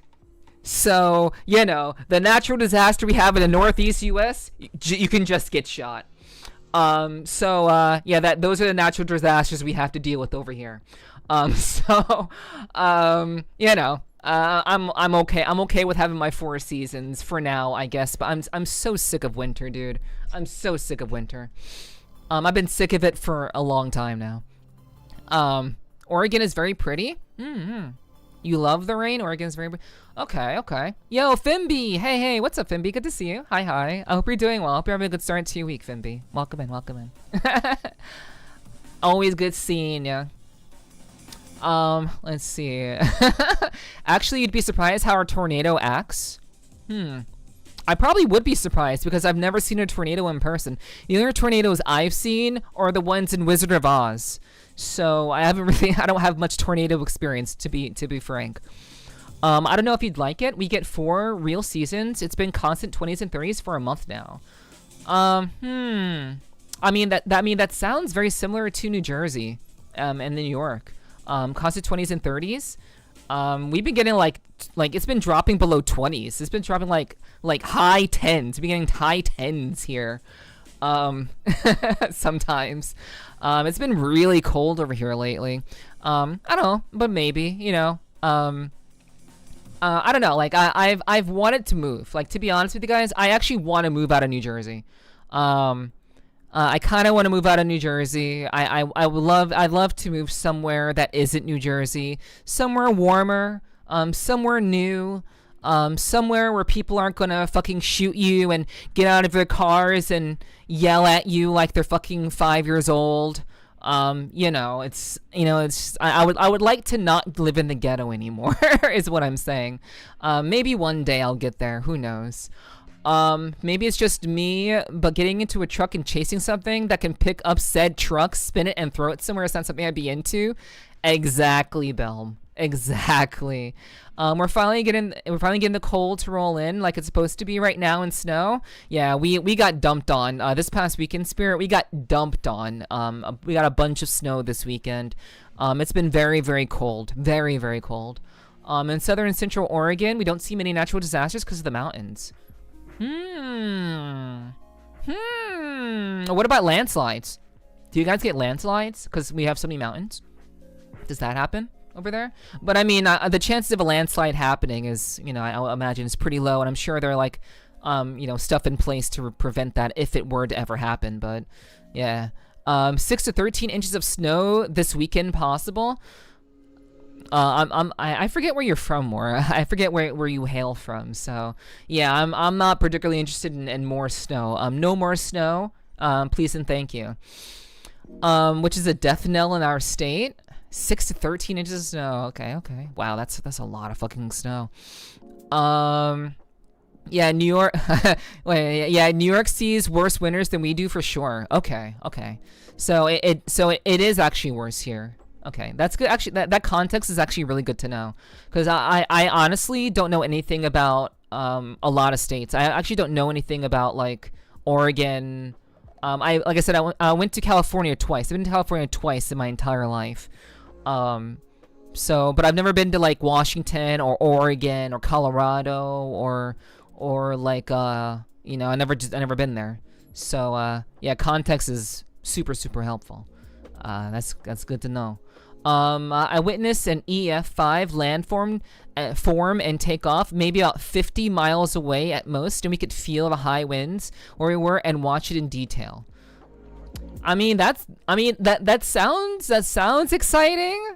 So, you know, the natural disaster we have in the Northeast U.S., you can just get shot. Those are the natural disasters we have to deal with over here. I'm okay. I'm okay with having my 4 seasons for now, I guess. But I'm so sick of winter, dude. I'm so sick of winter. I've been sick of it for a long time now. Oregon is very pretty. You love the rain? Oregon's very pretty. Okay. Yo, Fimby! Hey, what's up, Fimby? Good to see you. Hi. I hope you're doing well. I hope you're having a good start to your week, Fimby. Welcome in. Always good seeing ya. Let's see. Actually, you'd be surprised how a tornado acts. I probably would be surprised because I've never seen a tornado in person. The only tornadoes I've seen are the ones in Wizard of Oz. So I don't have much tornado experience, to be frank. I don't know if you'd like it. We get 4 real seasons. It's been constant 20s and 30s for a month now. I mean that sounds very similar to New Jersey, and New York. Constant 20s and 30s. We've been getting like it's been dropping below 20s. It's been dropping like high 10s. We've been getting high 10s here. Sometimes. It's been really cold over here lately. I don't know, but maybe, you know. I don't know. Like I've wanted to move. Like, to be honest with you guys, I actually want to move out of New Jersey. I kind of want to move out of New Jersey. I'd love to move somewhere that isn't New Jersey, somewhere warmer, somewhere new, somewhere where people aren't gonna fucking shoot you and get out of their cars and yell at you like they're fucking 5 years old. I would like to not live in the ghetto anymore, is what I'm saying. Maybe one day I'll get there. Who knows? Maybe it's just me, but getting into a truck and chasing something that can pick up said truck, spin it, and throw it somewhere is not something I'd be into. Exactly, Belm. Exactly. We're finally getting the cold to roll in like it's supposed to be right now in snow. Yeah, we got dumped on this past weekend, Spirit. We got dumped on. We got a bunch of snow this weekend. It's been very, very cold. Very, very cold. In southern and central Oregon, we don't see many natural disasters because of the mountains. What about landslides? Do you guys get landslides because we have so many mountains? Does that happen over there? But I mean, the chances of a landslide happening is, I imagine, is pretty low, and I'm sure they're like you know, stuff in place to prevent that if it were to ever happen. But yeah, 6 to 13 inches of snow this weekend possible. I forget where you're from, Maura. I forget where you hail from. So yeah, I'm not particularly interested in more snow. No more snow, please and thank you. Which is a death knell in our state. 6 to 13 inches of snow. Okay. Wow, that's a lot of fucking snow. Yeah, New York. Wait, yeah, New York sees worse winters than we do for sure. Okay. So it is actually worse here. Okay, that's good. Actually, that context is actually really good to know, because I honestly don't know anything about a lot of states. I actually don't know anything about like Oregon. Like I said, I went to California twice. I've been to California twice in my entire life. But I've never been to like Washington or Oregon or Colorado or like you know, I never been there. So yeah, context is super helpful. That's good to know. I witnessed an EF5 landform form and take off maybe about 50 miles away at most, and we could feel the high winds where we were and watch it in detail. That sounds exciting,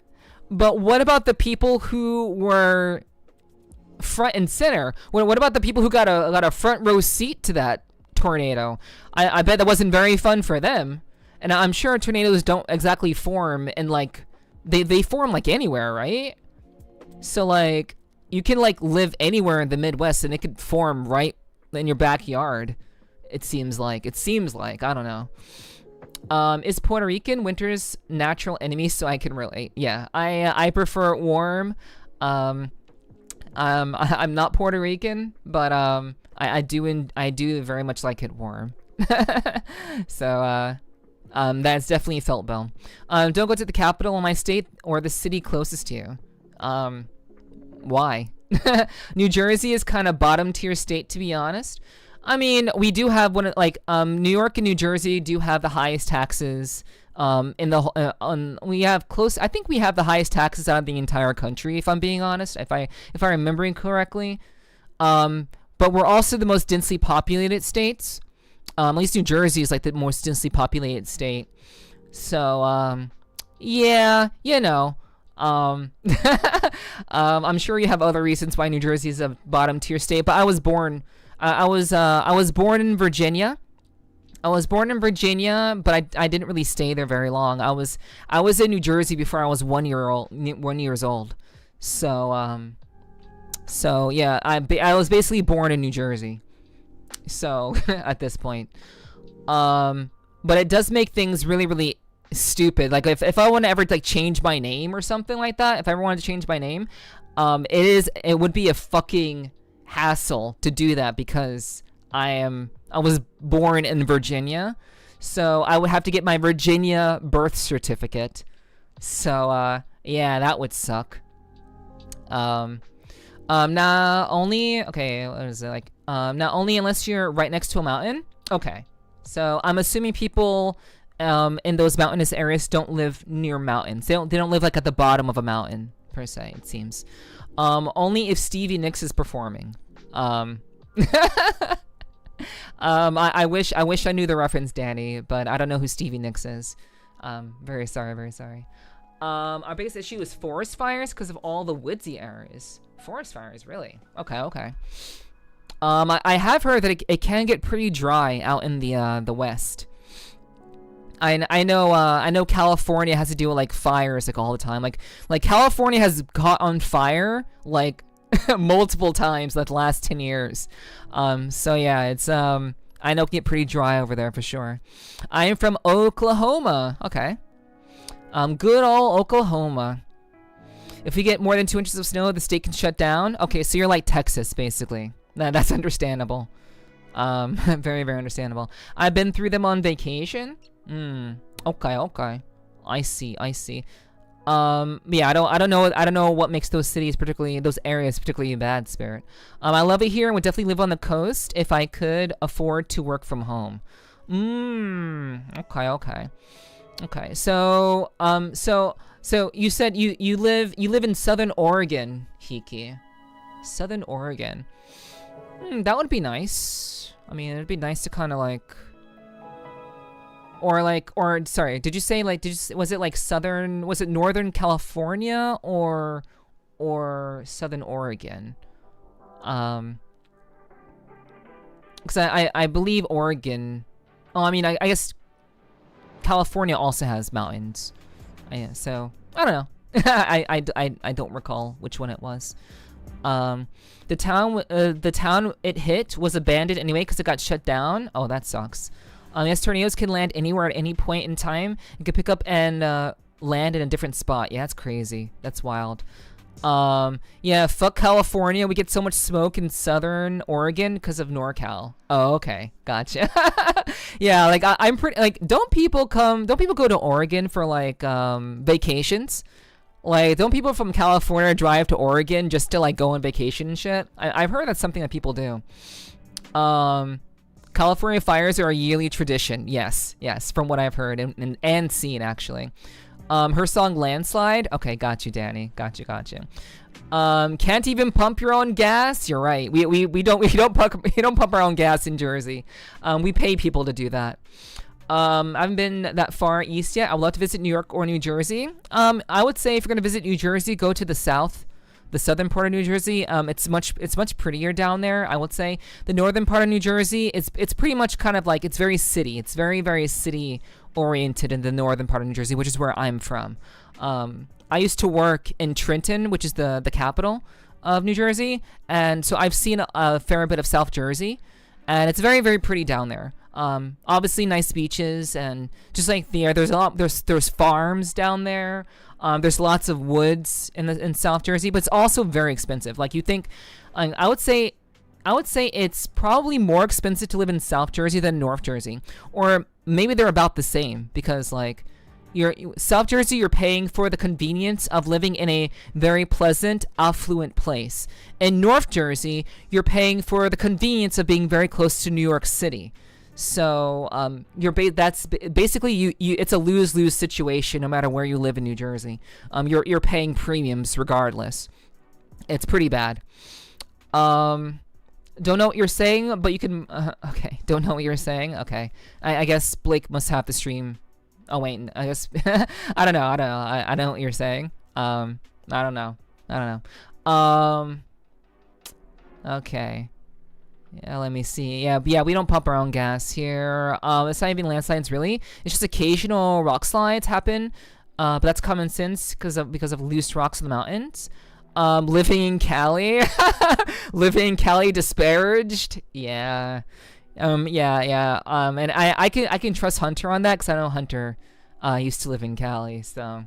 but what about the people who were front and center? What about the people who got a front row seat to that tornado? I bet that wasn't very fun for them. And I'm sure tornadoes don't exactly form in like they form like anywhere, right? So like you can like live anywhere in the Midwest and it could form right in your backyard. It seems like I don't know. Is Puerto Rican winter's natural enemy? So I can relate. Yeah, I prefer warm. I'm not Puerto Rican, but I do very much like it warm. So that's definitely felt Bell. Don't go to the capital of my state or the city closest to you. Why? New Jersey is kind of bottom tier state, to be honest. I mean, we do have New York and New Jersey do have the highest taxes. I think we have the highest taxes out of the entire country, if I'm being honest, if I'm remembering correctly. But we're also the most densely populated states. At least New Jersey is like the most densely populated state. So, yeah, you know, I'm sure you have other reasons why New Jersey is a bottom tier state, but I was born in Virginia. But I didn't really stay there very long. I was in New Jersey before I was 1 years old. So yeah, I was basically born in New Jersey. So at this point, but it does make things really stupid. Like if I want to ever like change my name or something like that, if I ever wanted to change my name, it would be a fucking hassle to do that, because I was born in Virginia, so I would have to get my Virginia birth certificate. So yeah, that would suck. Not only unless you're right next to a mountain. Okay, so I'm assuming people in those mountainous areas don't live near mountains. They don't live like at the bottom of a mountain per se, it seems. Only if Stevie Nicks is performing. I wish I knew the reference, Danny, but I don't know who Stevie Nicks is. Very sorry. Our biggest issue is forest fires because of all the woodsy areas. Forest fires, really? Okay. I have heard that it can get pretty dry out in the west. I know California has to deal with like fires like all the time. Like California has caught on fire like multiple times like the last 10 years. So yeah, it's I know it can get pretty dry over there for sure. I am from Oklahoma. Okay. Good old Oklahoma. If we get more than 2 inches of snow, the state can shut down. Okay, so you're like Texas, basically. That's understandable. Very understandable. I've been through them on vacation. Okay. I see. Yeah, I don't know what makes those areas particularly bad, Spirit. I love it here and would definitely live on the coast if I could afford to work from home. Okay. So you said you live in Southern Oregon, Hiki. Southern Oregon. That would be nice. I mean, it'd be nice to kind of like, or sorry, did you say like, was it like was it Northern California or Southern Oregon? Because I believe Oregon. Oh, I mean, I guess California also has mountains. So I don't know. I don't recall which one it was. The town it hit was abandoned anyway because it got shut down. Oh, that sucks. Yes, tornadoes can land anywhere at any point in time. You can pick up and land in a different spot. Yeah, that's crazy. That's wild. Yeah, fuck California. We get so much smoke in Southern Oregon because of NorCal. Oh, okay, gotcha. Yeah, like I'm pretty like. Don't people go to Oregon for like vacations? Like, don't people from California drive to Oregon just to like go on vacation and shit? I've heard that's something that people do. California fires are a yearly tradition. Yes, from what I've heard and seen actually. Her song Landslide. Okay, got you, Danny. Got you. Can't even pump your own gas. You're right. We don't pump our own gas in Jersey. We pay people to do that. I haven't been that far east yet. I would love to visit New York or New Jersey. I would say if you're gonna visit New Jersey, go to the southern part of New Jersey. It's much prettier down there. I would say the northern part of New Jersey, it's pretty much kind of like it's very city. It's very very city oriented in the northern part of New Jersey, which is where I'm from. I used to work in Trenton, which is the capital of New Jersey, and so I've seen a fair bit of South Jersey, and it's very very pretty down there. Obviously nice beaches and just like there's farms down there. There's lots of woods in South Jersey, but it's also very expensive. Like you think, I would say it's probably more expensive to live in South Jersey than North Jersey, or maybe they're about the same because like South Jersey, you're paying for the convenience of living in a very pleasant, affluent place. In North Jersey, you're paying for the convenience of being very close to New York City. So that's basically it's a lose-lose situation no matter where you live in New Jersey. You're paying premiums regardless. It's pretty bad. Don't know what you're saying, but you can okay. Don't know what you're saying. Okay. I guess Blake must have the stream. Oh wait, I guess I don't know. I know what you're saying. I don't know. Okay. Yeah, let me see. Yeah, we don't pump our own gas here. It's not even landslides, really. It's just occasional rock slides happen. But that's common sense because of loose rocks in the mountains. Living in Cali. Living in Cali disparaged. Yeah. Yeah. And I can trust Hunter on that because I know Hunter used to live in Cali, so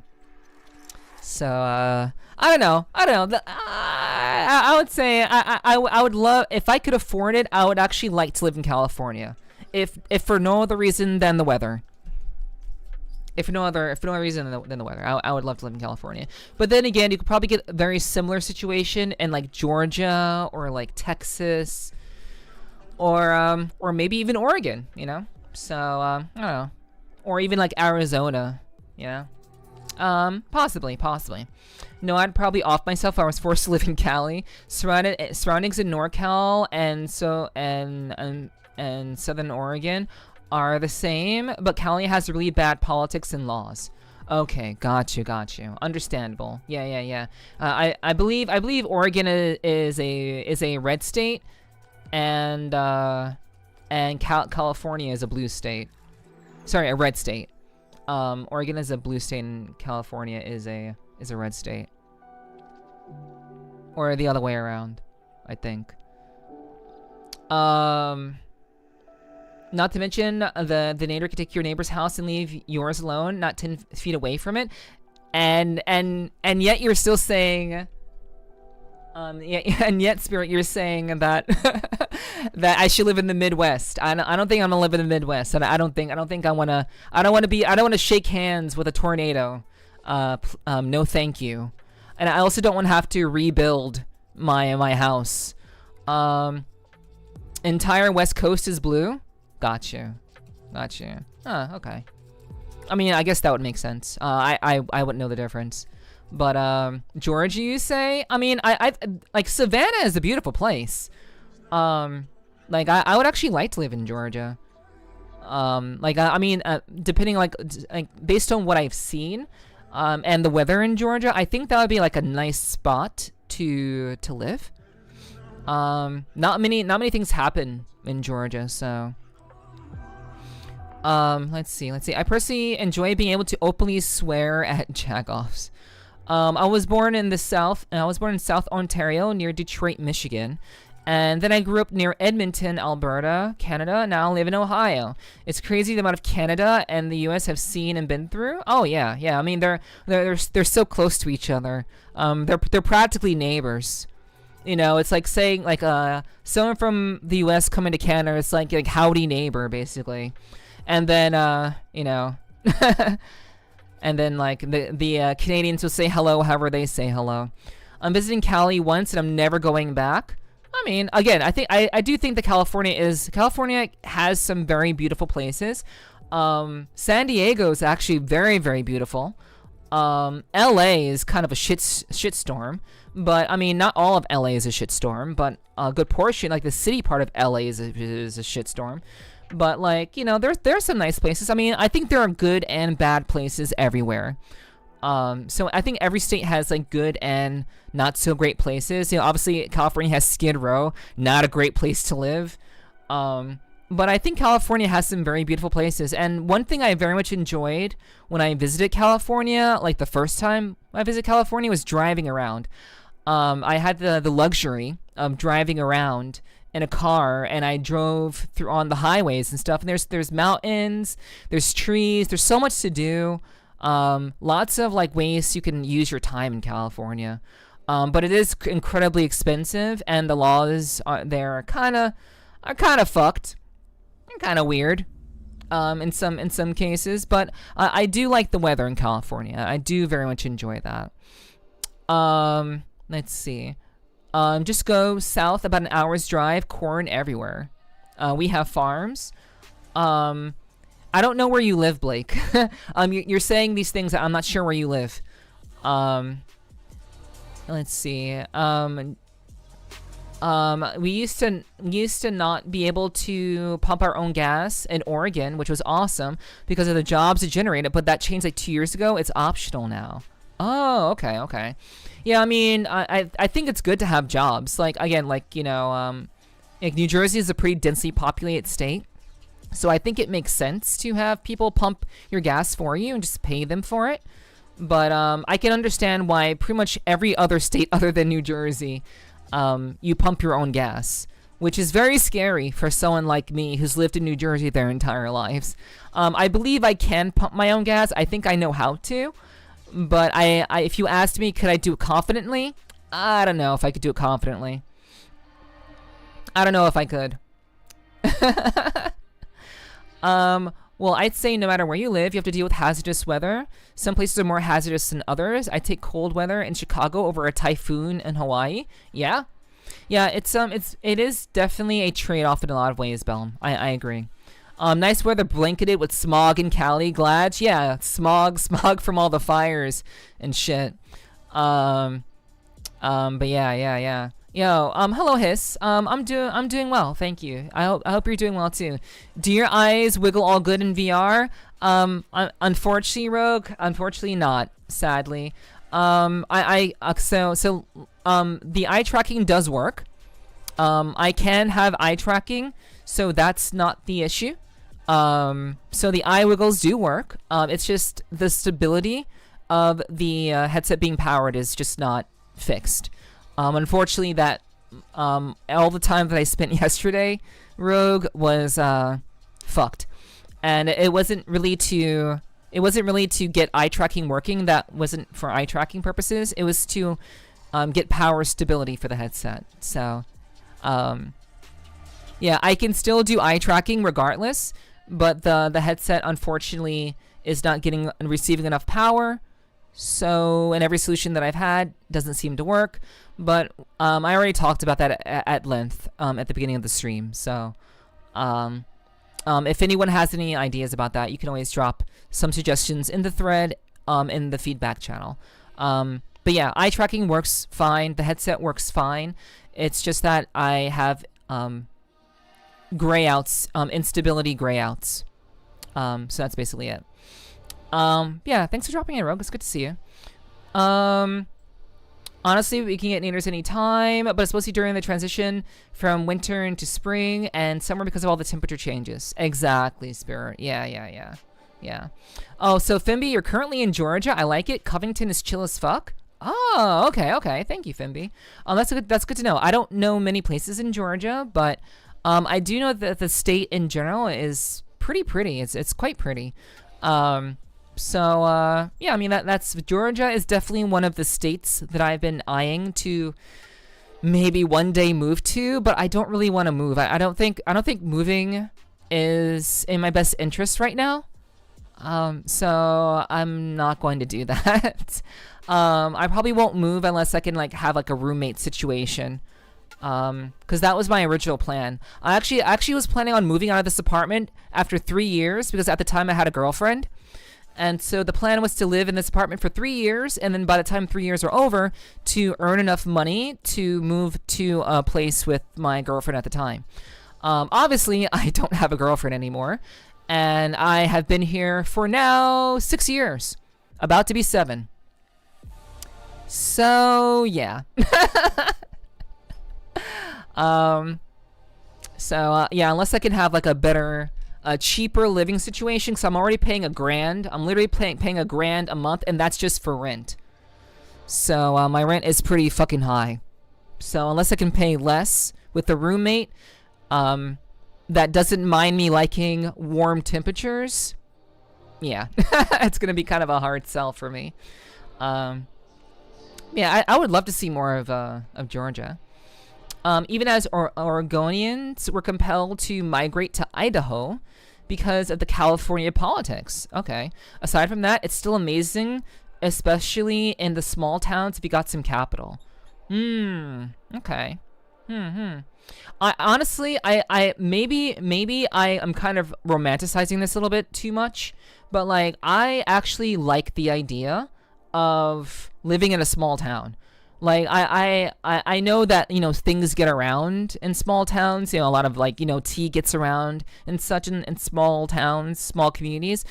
I don't know. I would say I would love, if I could afford it, I would actually like to live in California. If for no other reason than the weather. If for no other reason than the weather, I would love to live in California. But then again, you could probably get a very similar situation in like Georgia or like Texas or maybe even Oregon, you know? So I don't know. Or even like Arizona, you know? Possibly. No, I'd probably off myself if I was forced to live in Cali. Surroundings in NorCal and Southern Oregon are the same, but Cali has really bad politics and laws. Okay, got you. Understandable. Yeah. I believe Oregon is a red state, and California is a blue state. Sorry, a red state. Oregon is a blue state and California is a red state. Or the other way around, I think. Not to mention the neighbor can take your neighbor's house and leave yours alone, not 10 feet away from it. And yet you're still saying and yet Spirit, you're saying that that I should live in the Midwest. I don't think I'm gonna live in the Midwest. I don't want to shake hands with a tornado. No, thank you. And I also don't want to have to rebuild my house. Entire West Coast is blue. Got you. Okay. I mean, I guess that would make sense. I wouldn't know the difference. But Georgia, you say? I mean, I like Savannah is a beautiful place. Like I would actually like to live in Georgia. Like I mean, depending like based on what I've seen, and the weather in Georgia, I think that would be like a nice spot to live. Not many things happen in Georgia, so. Let's see. I personally enjoy being able to openly swear at jagoffs. I was born in the South, and I was born in South Ontario near Detroit, Michigan. And then I grew up near Edmonton, Alberta, Canada, and now I live in Ohio. It's crazy the amount of Canada and the US have seen and been through. Oh yeah. I mean, they're so close to each other. They're practically neighbors. You know, it's like saying like someone from the US coming to Canada. It's like howdy neighbor basically. And then you know, and then like the Canadians will say hello however they say hello. I'm visiting Cali once and I'm never going back. I mean, again, I do think that California has some very beautiful places. San Diego is actually very, very beautiful. LA is kind of a shitstorm, but I mean, not all of LA is a shitstorm, but a good portion, like the city part of LA is a shitstorm. But like, you know, there's some nice places. I mean, I think there are good and bad places everywhere. So I think every state has like good and not so great places. You know, obviously California has Skid Row, not a great place to live. But I think California has some very beautiful places. And one thing I very much enjoyed when I visited California, like the first time I visited California, was driving around. I had the luxury of driving around in a car, and I drove through on the highways and stuff. And there's mountains, there's trees, there's so much to do. Lots of like ways you can use your time in California, but it is incredibly expensive, and the laws are kind of fucked, kind of weird, in some cases. But I do like the weather in California. I do very much enjoy that. Let's see. Just go south about an hour's drive. Corn everywhere. We have farms. I don't know where you live, Blake. You're saying these things. I'm not sure where you live. Let's see. We used to not be able to pump our own gas in Oregon, which was awesome because of the jobs it generated. But that changed like 2 years ago. It's optional now. Oh, okay. Yeah, I mean, I think it's good to have jobs. Like again, like you know, like New Jersey is a pretty densely populated state. So I think it makes sense to have people pump your gas for you and just pay them for it. But I can understand why pretty much every other state other than New Jersey, you pump your own gas, which is very scary for someone like me who's lived in New Jersey their entire lives. I believe I can pump my own gas. I think I know how to. But if you asked me, could I do it confidently? I don't know if I could do it confidently. I don't know if I could. Well, I'd say no matter where you live, you have to deal with hazardous weather. Some places are more hazardous than others. I take cold weather in Chicago over a typhoon in Hawaii. Yeah, it is definitely a trade-off in a lot of ways, Bellum. I agree. Nice weather blanketed with smog in Cali. Glad, yeah, smog from all the fires and shit. But yeah. Yo, hello Hiss. I'm doing well, thank you. I hope you're doing well too. Do your eyes wiggle all good in VR? Unfortunately, Rogue, unfortunately not, sadly. The eye tracking does work. I can have eye tracking, so that's not the issue. So the eye wiggles do work. It's just the stability of the headset being powered is just not fixed. Unfortunately, that all the time that I spent yesterday, Rogue, was fucked, and it wasn't really to get eye tracking working. That wasn't for eye tracking purposes. It was to get power stability for the headset. So, yeah, I can still do eye tracking regardless, but the headset unfortunately is not receiving enough power. So, and every solution that I've had doesn't seem to work. But I already talked about that at length at the beginning of the stream. So, if anyone has any ideas about that, you can always drop some suggestions in the thread in the feedback channel. But yeah, eye tracking works fine. The headset works fine. It's just that I have grayouts, instability grayouts. So that's basically it. Yeah, thanks for dropping in, Rogue. It's good to see you. Honestly, we can get naders anytime, but it's mostly during the transition from winter into spring and summer because of all the temperature changes. Exactly, Spirit. Yeah. Oh, so Fimby, you're currently in Georgia. I like it. Covington is chill as fuck. Oh, okay. Thank you, Fimby. That's good to know. I don't know many places in Georgia, but I do know that the state in general is pretty. It's quite pretty. So yeah, I mean that's Georgia is definitely one of the states that I've been eyeing to maybe one day move to, but I don't really want to move. I don't think moving is in my best interest right now. So I'm not going to do that. I probably won't move unless I can like have like a roommate situation. Because that was my original plan. I actually was planning on moving out of this apartment after 3 years because at the time I had a girlfriend. And so the plan was to live in this apartment for 3 years, and then by the time 3 years were over, to earn enough money to move to a place with my girlfriend at the time. Obviously, I don't have a girlfriend anymore, and I have been here for now 6 years, about to be 7. So yeah. Yeah, unless I can have like a cheaper living situation, because I'm already paying $1,000. I'm literally paying $1,000 a month, and that's just for rent. So my rent is pretty fucking high. So unless I can pay less with a roommate that doesn't mind me liking warm temperatures, yeah, it's gonna be kind of a hard sell for me. Yeah, I would love to see more of Georgia. Even as Oregonians were compelled to migrate to Idaho because of the California politics. Okay. Aside from that, it's still amazing, especially in the small towns if you got some capital. Okay. I honestly, maybe I am kind of romanticizing this a little bit too much, but like I actually like the idea of living in a small town. Like I know that, you know, things get around in small towns, you know, a lot of like, you know, tea gets around and such in small towns, small communities.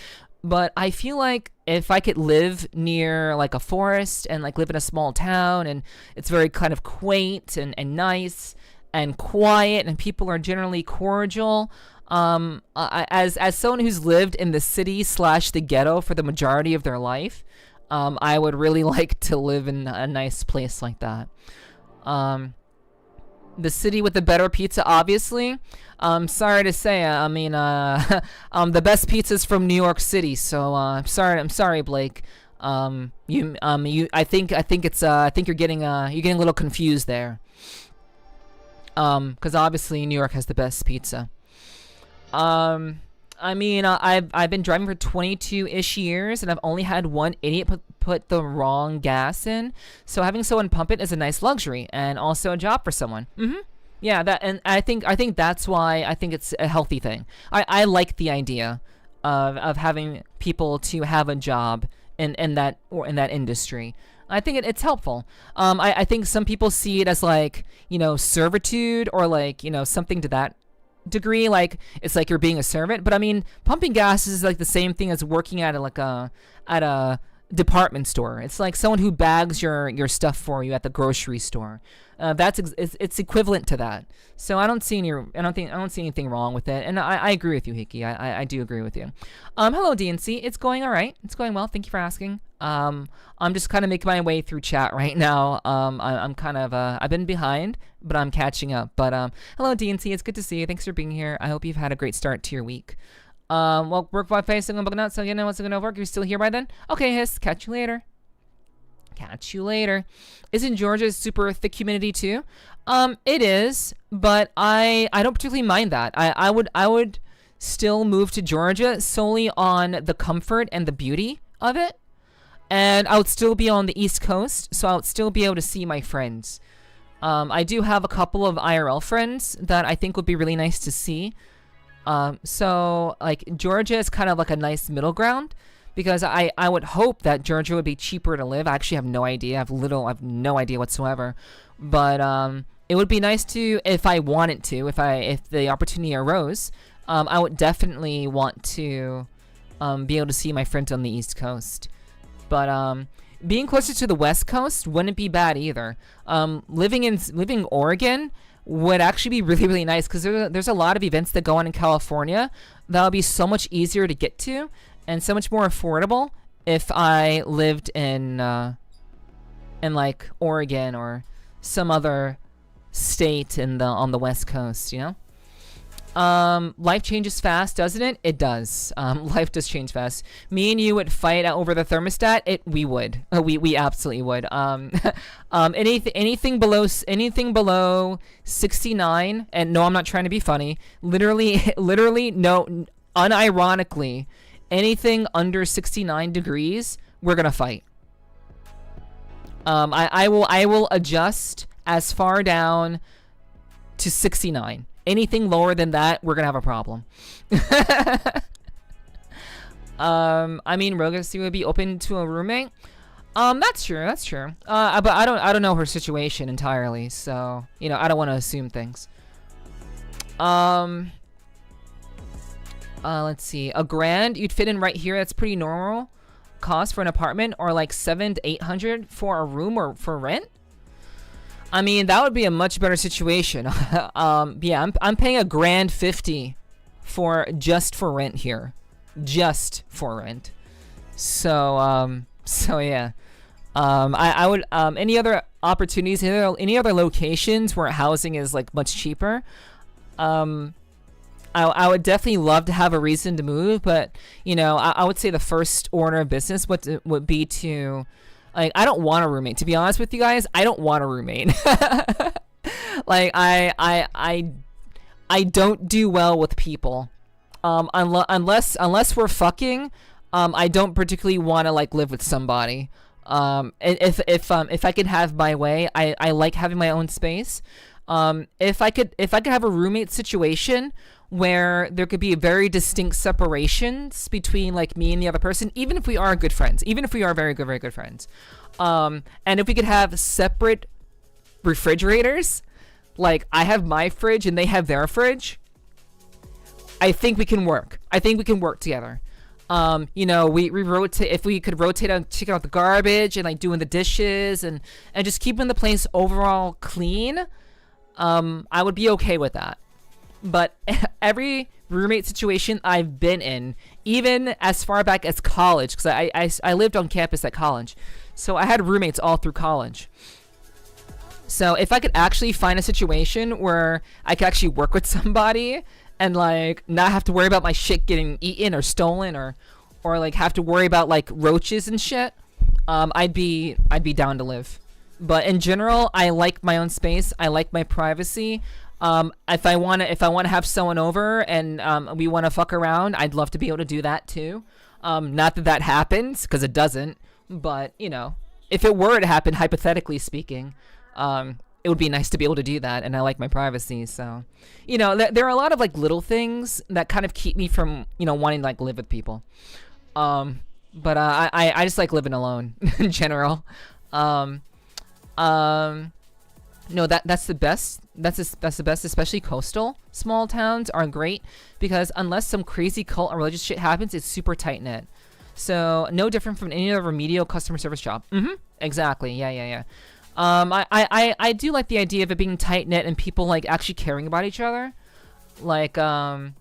But I feel like if I could live near like a forest and like live in a small town and it's very kind of quaint and nice and quiet and people are generally cordial, as someone who's lived in the city / the ghetto for the majority of their life, I would really like to live in a nice place like that. The city with the better pizza, obviously. Sorry to say, I mean, the best pizza's from New York City. So, I'm sorry, Blake. I think you're getting a little confused there. 'Cause obviously New York has the best pizza. I mean, I've been driving for 22-ish years, and I've only had one idiot put the wrong gas in. So having someone pump it is a nice luxury, and also a job for someone. Yeah, and I think that's why I think it's a healthy thing. I like the idea of having people to have a job in that industry. I think it's helpful. I think some people see it as like, you know, servitude or like, you know, something to that degree, like it's like you're being a servant. But I mean, pumping gas is like the same thing as working at a department store. It's like someone who bags your stuff for you at the grocery store. It's equivalent to that. So I don't see anything wrong with it, and I agree with you, Hiki. I do agree with you. Hello, DNC. It's going all right. It's going well. Thank you for asking. I'm just kind of making my way through chat right now. I'm kind of I've been behind, but I'm catching up. But hello, DNC. It's good to see you. Thanks for being here. I hope you've had a great start to your week. Well, work by face and bug out. So you know what's gonna work. You're still here by then. Okay, Hiss. Catch you later. Isn't Georgia super thick humidity too? It is, but I don't particularly mind that. I would still move to Georgia solely on the comfort and the beauty of it. And I would still be on the East Coast, so I would still be able to see my friends. I do have a couple of IRL friends that I think would be really nice to see. So like Georgia is kind of like a nice middle ground, because I would hope that Georgia would be cheaper to live. I actually have no idea. I have no idea whatsoever. But it would be nice to, if I wanted to, if the opportunity arose, I would definitely want to be able to see my friends on the East Coast. But being closer to the West Coast wouldn't be bad either. Living in Oregon would actually be really, really nice, because there's a lot of events that go on in California that would be so much easier to get to and so much more affordable if I lived in like Oregon or some other state on the West Coast, you know? Life changes fast, doesn't it? It does. Life does change fast. Me and you would fight over the thermostat. We would. We absolutely would. Anything below 69, and no, I'm not trying to be funny. Literally, no, unironically, anything under 69 degrees, we're gonna fight. I will adjust as far down to 69. Anything lower than that, we're gonna have a problem. I mean, Rogacy would be open to a roommate. That's true. But I don't know her situation entirely, so you know, I don't want to assume things. Let's see. $1,000 you'd fit in right here. That's pretty normal cost for an apartment, or like $700 to $800 for a room or for rent. I mean, that would be a much better situation. Yeah, I'm paying $1,050 for rent here, just for rent. So yeah. I would any other opportunities, any other locations where housing is like much cheaper. I would definitely love to have a reason to move, but you know, I would say the first order of business would be to, like, I don't want a roommate. To be honest with you guys, I don't want a roommate. Like, I don't do well with people. Unless we're fucking, I don't particularly want to like live with somebody. If I could have my way, I like having my own space. If I could have a roommate situation where there could be very distinct separations between like me and the other person, even if we are good friends, even if we are very good friends, and if we could have separate refrigerators, like I have my fridge and they have their fridge, I think we can work. I think we can work together. You know, we rotate, if we could rotate on taking out the garbage and like doing the dishes and just keeping the place overall clean, I would be okay with that. But every roommate situation I've been in, even as far back as college, because I lived on campus at college, so I had roommates all through college. So if I could actually find a situation where I could actually work with somebody and like not have to worry about my shit getting eaten or stolen or like have to worry about like roaches and shit, I'd be down to live. But in general, I like my own space. I like my privacy. If I wanna have someone over and we wanna fuck around, I'd love to be able to do that too. Not that happens, because it doesn't. But you know, if it were to happen, hypothetically speaking, it would be nice to be able to do that, and I like my privacy. So, you know, there are a lot of like little things that kind of keep me from, you know, wanting to like live with people. But I just like living alone in general. No, that's the best. That's the best, especially coastal. Small towns are great because unless some crazy cult or religious shit happens, it's super tight knit. So no different from any other remedial customer service job. Exactly. Yeah. I do like the idea of it being tight knit and people like actually caring about each other. Like I'm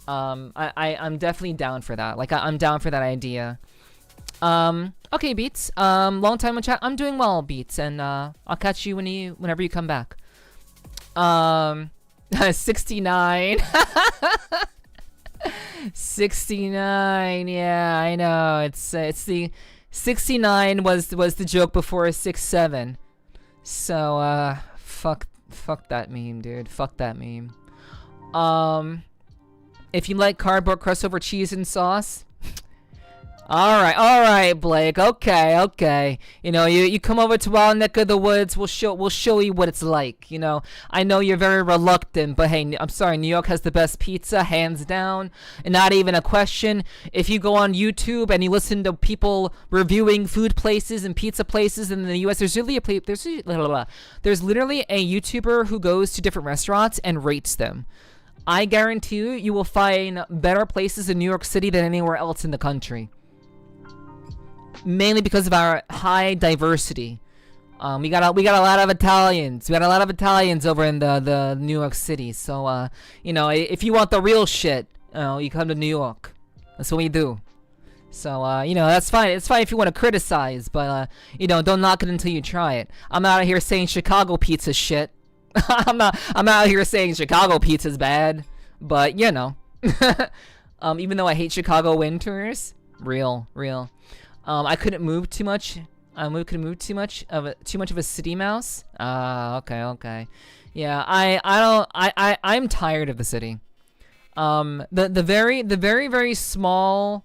definitely down for that. Like I'm down for that idea. Okay, Beats. Long time in chat. I'm doing well, Beats, and I'll catch you whenever you come back. 69. 69. Yeah, I know. It's the 69 was the joke before 67. So fuck that meme, dude. Fuck that meme. If you like cardboard crust over cheese and sauce, All right, Blake. Okay. You know, you come over to our neck of the woods. We'll show you what it's like. You know, I know you're very reluctant, but hey, I'm sorry. New York has the best pizza, hands down, and not even a question. If you go on YouTube and you listen to people reviewing food places and pizza places in the U.S., there's literally there's literally a YouTuber who goes to different restaurants and rates them. I guarantee you will find better places in New York City than anywhere else in the country. Mainly because of our high diversity. We got a lot of Italians. We got a lot of Italians over in the New York City. So you know, if you want the real shit, you come to New York. That's what we do. So you know, that's fine. It's fine if you want to criticize, but you know, don't knock it until you try it. I'm out here saying Chicago pizza shit. I'm out here saying Chicago pizza's bad, but you know, even though I hate Chicago winters, real. I couldn't move too much. Couldn't move too much of a city mouse. Okay. Yeah, I'm tired of the city. The very small.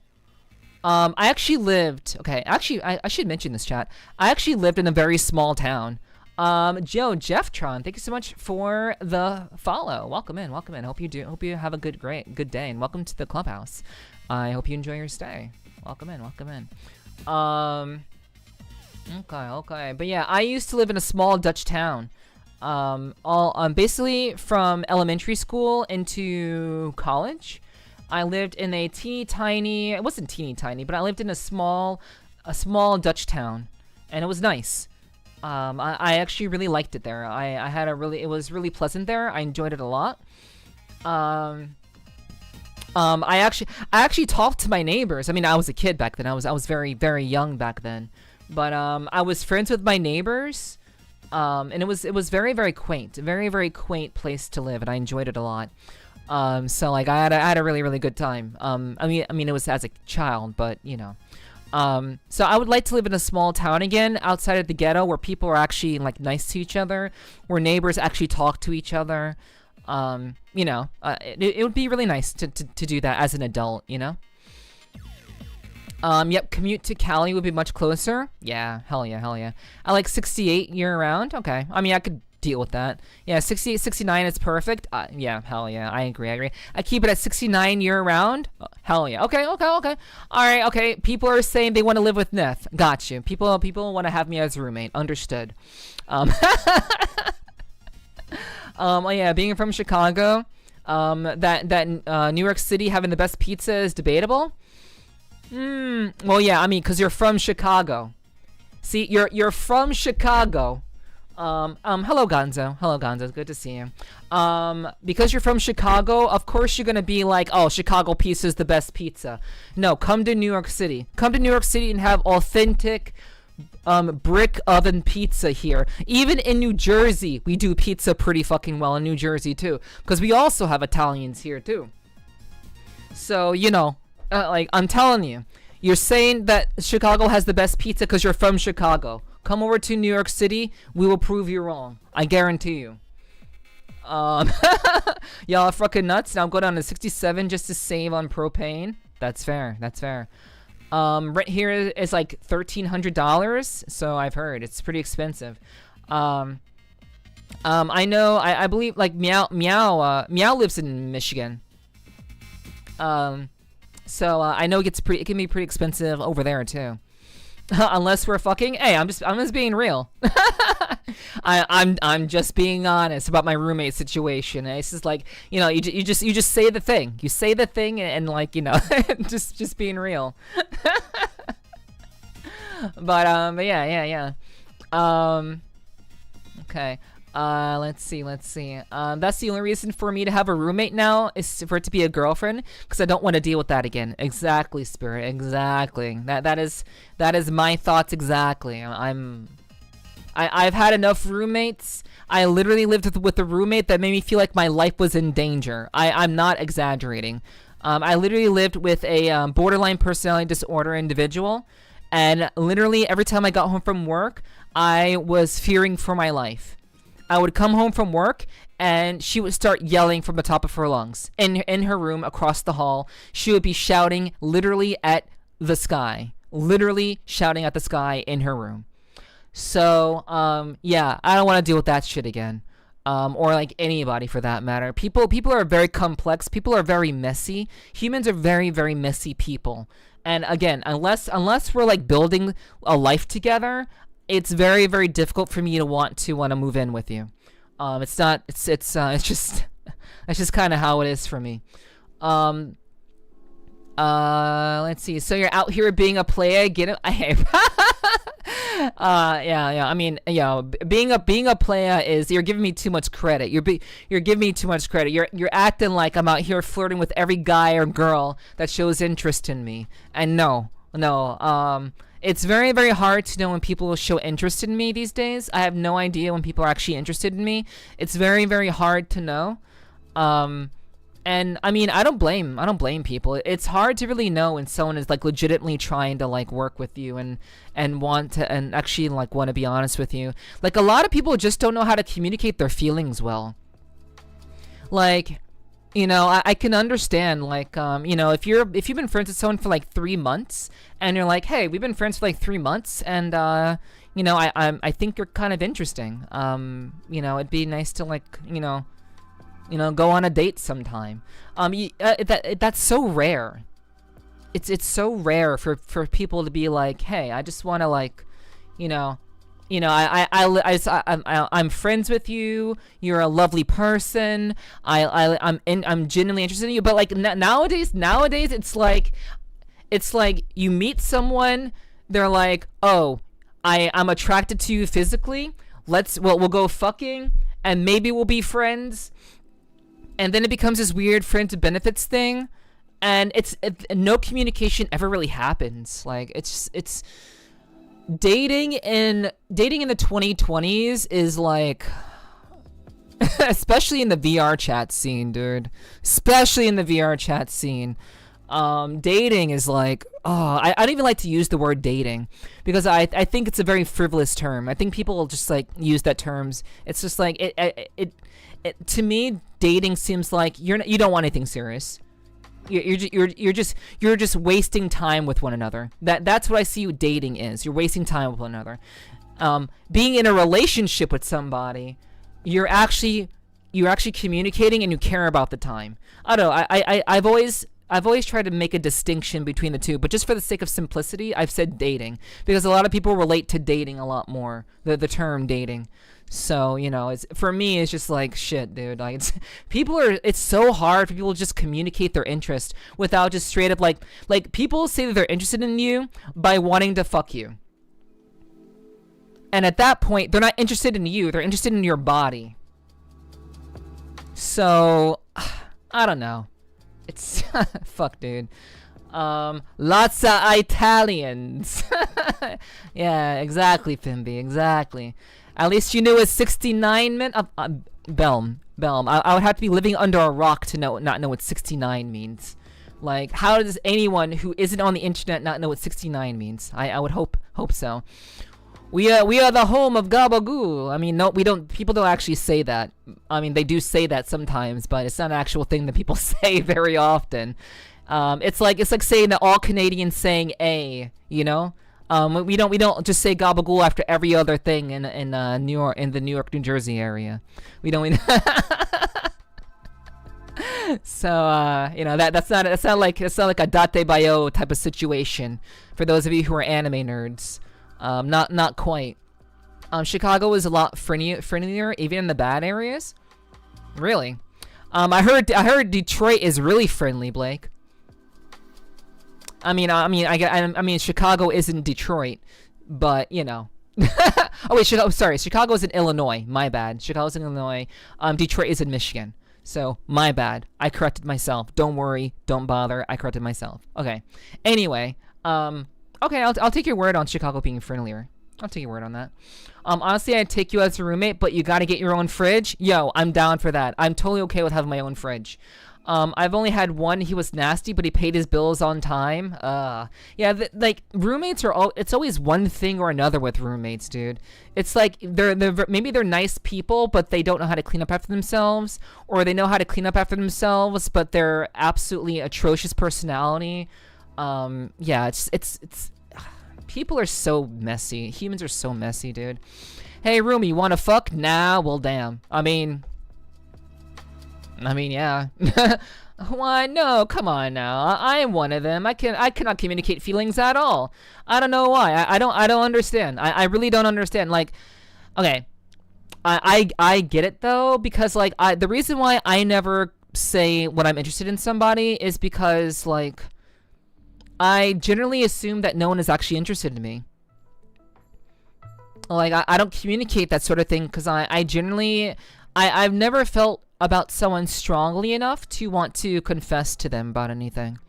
I actually lived. Okay, actually, I should mention this, chat. I actually lived in a very small town. Jefftron, thank you so much for the follow. Welcome in. Hope you have a good day, and welcome to the clubhouse. I hope you enjoy your stay. Welcome in. Okay. But yeah, I used to live in a small Dutch town. Basically from elementary school into college, I lived in a teeny tiny. It wasn't teeny tiny, but I lived in a small Dutch town, and it was nice. I actually really liked it there. It was really pleasant there. I enjoyed it a lot. I actually talked to my neighbors. I mean, I was a kid back then. I was very, very young back then. But I was friends with my neighbors. And it was very, very quaint. A very, very quaint place to live, and I enjoyed it a lot. So like I had a really, really good time. I mean it was as a child, but you know. So I would like to live in a small town again, outside of the ghetto, where people are actually like nice to each other, where neighbors actually talk to each other. You know, it would be really nice to do that as an adult, you know? Yep, commute to Cali would be much closer. Yeah, hell yeah. I like 68 year-round. Okay, I mean, I could deal with that. Yeah, 68, 69 is perfect. Yeah, hell yeah, I agree. I keep it at 69 year-round. Hell yeah. Okay. All right, okay. People are saying they want to live with Neth. Got you. People want to have me as a roommate. Understood. Oh yeah, being from Chicago, that New York City having the best pizza is debatable. Well, yeah, I mean, cause you're from Chicago. See, you're from Chicago. Hello Gonzo, good to see you. Because you're from Chicago, of course you're gonna be like, oh, Chicago pizza is the best pizza. No, come to New York City. Come to New York City and have authentic brick oven pizza here. Even in New Jersey, we do pizza pretty fucking well in New Jersey too, because we also have Italians here too. So, you know, like, I'm telling you, you're saying that Chicago has the best pizza because you're from Chicago. Come over to New York City, we will prove you wrong. I guarantee you. Y'all are fucking nuts. Now go down to 67 just to save on propane. That's fair. Rent here is like $1,300, so I've heard it's pretty expensive. I know. I believe like Meow lives in Michigan. So I know it can be pretty expensive over there too. Unless we're fucking. Hey, I'm just being real. I'm just being honest about my roommate situation. It's just like, you know, you just say the thing. You say the thing and like, you know, just being real. But yeah. Okay. Let's see. That's the only reason for me to have a roommate now is for it to be a girlfriend, because I don't want to deal with that again. Exactly, Spirit. Exactly. That is my thoughts exactly. I've had enough roommates. I literally lived with a roommate that made me feel like my life was in danger. I'm not exaggerating. I literally lived with a borderline personality disorder individual, and literally every time I got home from work, I was fearing for my life. I would come home from work and she would start yelling from the top of her lungs in her room across the hall. She would be shouting literally at the sky, literally shouting at the sky in her room. So yeah, I don't want to deal with that shit again. Or like anybody for that matter. People are very complex. People are very messy. Humans are very, very messy people. And again, unless we're like building a life together, it's very, very difficult for me to want to move in with you. It's just that's just kind of how it is for me. Let's see. So you're out here being a player, get it? Yeah. I mean, being a player is, you're giving me too much credit. You're giving me too much credit. You're acting like I'm out here flirting with every guy or girl that shows interest in me. And no. It's very, very hard to know when people will show interest in me these days. I have no idea when people are actually interested in me. It's very, very hard to know. And I mean, I don't blame people. It's hard to really know when someone is like legitimately trying to like work with you and want to, and actually like want to be honest with you. Like a lot of people just don't know how to communicate their feelings well. Like, I can understand, like, if you've been friends with someone for like 3 months and you're like, hey, we've been friends for like 3 months and I think you're kind of interesting. It'd be nice to like, go on a date sometime. That's so rare. It's so rare for people to be like, hey, I just want to like, I'm friends with you. You're a lovely person. I'm genuinely interested in you. But like nowadays, it's like you meet someone. They're like, oh, I'm attracted to you physically. We'll go fucking, and maybe we'll be friends. And then it becomes this weird friends with benefits thing, and no communication ever really happens. Like it's dating in the 2020s is like, especially in the VR chat scene, dude. Especially in the VR chat scene, dating is like, I don't even like to use the word dating because I think it's a very frivolous term. I think people will just like use that terms. It's just like it to me, dating seems like you don't want anything serious. You're just wasting time with one another. That's what I see dating is. You're wasting time with one another. Being in a relationship with somebody, you're actually communicating and you care about the time. I don't know. I've always tried to make a distinction between the two, but just for the sake of simplicity, I've said dating because a lot of people relate to dating a lot more. The term dating. So, it's for me, it's just like shit, dude. Like it's so hard for people to just communicate their interest without just straight up like people say that they're interested in you by wanting to fuck you. And at that point, they're not interested in you, they're interested in your body. So, I don't know. It's fuck, dude. Lots of Italians. Yeah, exactly, Fimby, exactly. At least you knew it's 69 min. Belm. I would have to be living under a rock to not know what 69 means. Like, how does anyone who isn't on the internet not know what 69 means? I would hope so. We are the home of Gabagool. I mean, no, we don't. People don't actually say that. I mean, they do say that sometimes, but it's not an actual thing that people say very often. It's like saying that all Canadians saying a. We don't just say gabagool after every other thing in New York, in the New York, New Jersey area. We don't. So that's not like a date bayo type of situation for those of you who are anime nerds. Not quite. Chicago is a lot friendlier even in the bad areas. Really? I heard Detroit is really friendly, Blake. I mean, Chicago isn't Detroit, but oh wait, Chicago is in Illinois. My bad. Chicago's in Illinois. Detroit is in Michigan. So my bad. I corrected myself. Don't worry. Don't bother. I corrected myself. Okay. Anyway, okay, I'll take your word on Chicago being friendlier. I'll take your word on that. Honestly, I'd take you as a roommate, but you gotta get your own fridge. Yo, I'm down for that. I'm totally okay with having my own fridge. I've only had one. He was nasty, but he paid his bills on time. Yeah, like roommates it's always one thing or another with roommates, dude. It's like maybe they're nice people, but they don't know how to clean up after themselves, or they know how to clean up after themselves, but they're absolutely atrocious personality. Yeah, it's people are so messy. Humans are so messy, dude. Hey, Rumi, you wanna fuck? Nah, well, damn. I mean, yeah. Why? No, come on now. I am one of them. I cannot communicate feelings at all. I don't know why. I don't understand. I really don't understand. Like, okay, I get it though, because like the reason why I never say when I'm interested in somebody is because like I generally assume that no one is actually interested in me. Like I don't communicate that sort of thing because I generally I've never felt about someone strongly enough to want to confess to them about anything.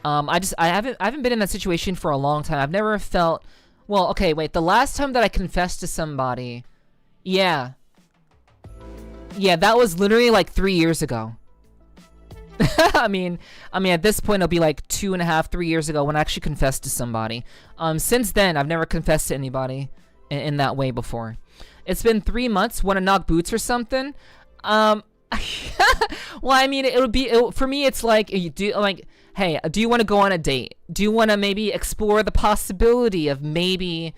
I haven't been in that situation for a long time. I've never felt, well, okay, wait, the last time that I confessed to somebody, yeah, that was literally like 3 years ago. I mean, at this point, it'll be like 2.5, 3 years ago when I actually confessed to somebody. Since then, I've never confessed to anybody in that way before. It's been 3 months. Want to knock boots or something? Well, I mean, for me, it's like, hey, do you want to go on a date? Do you want to maybe explore the possibility of maybe,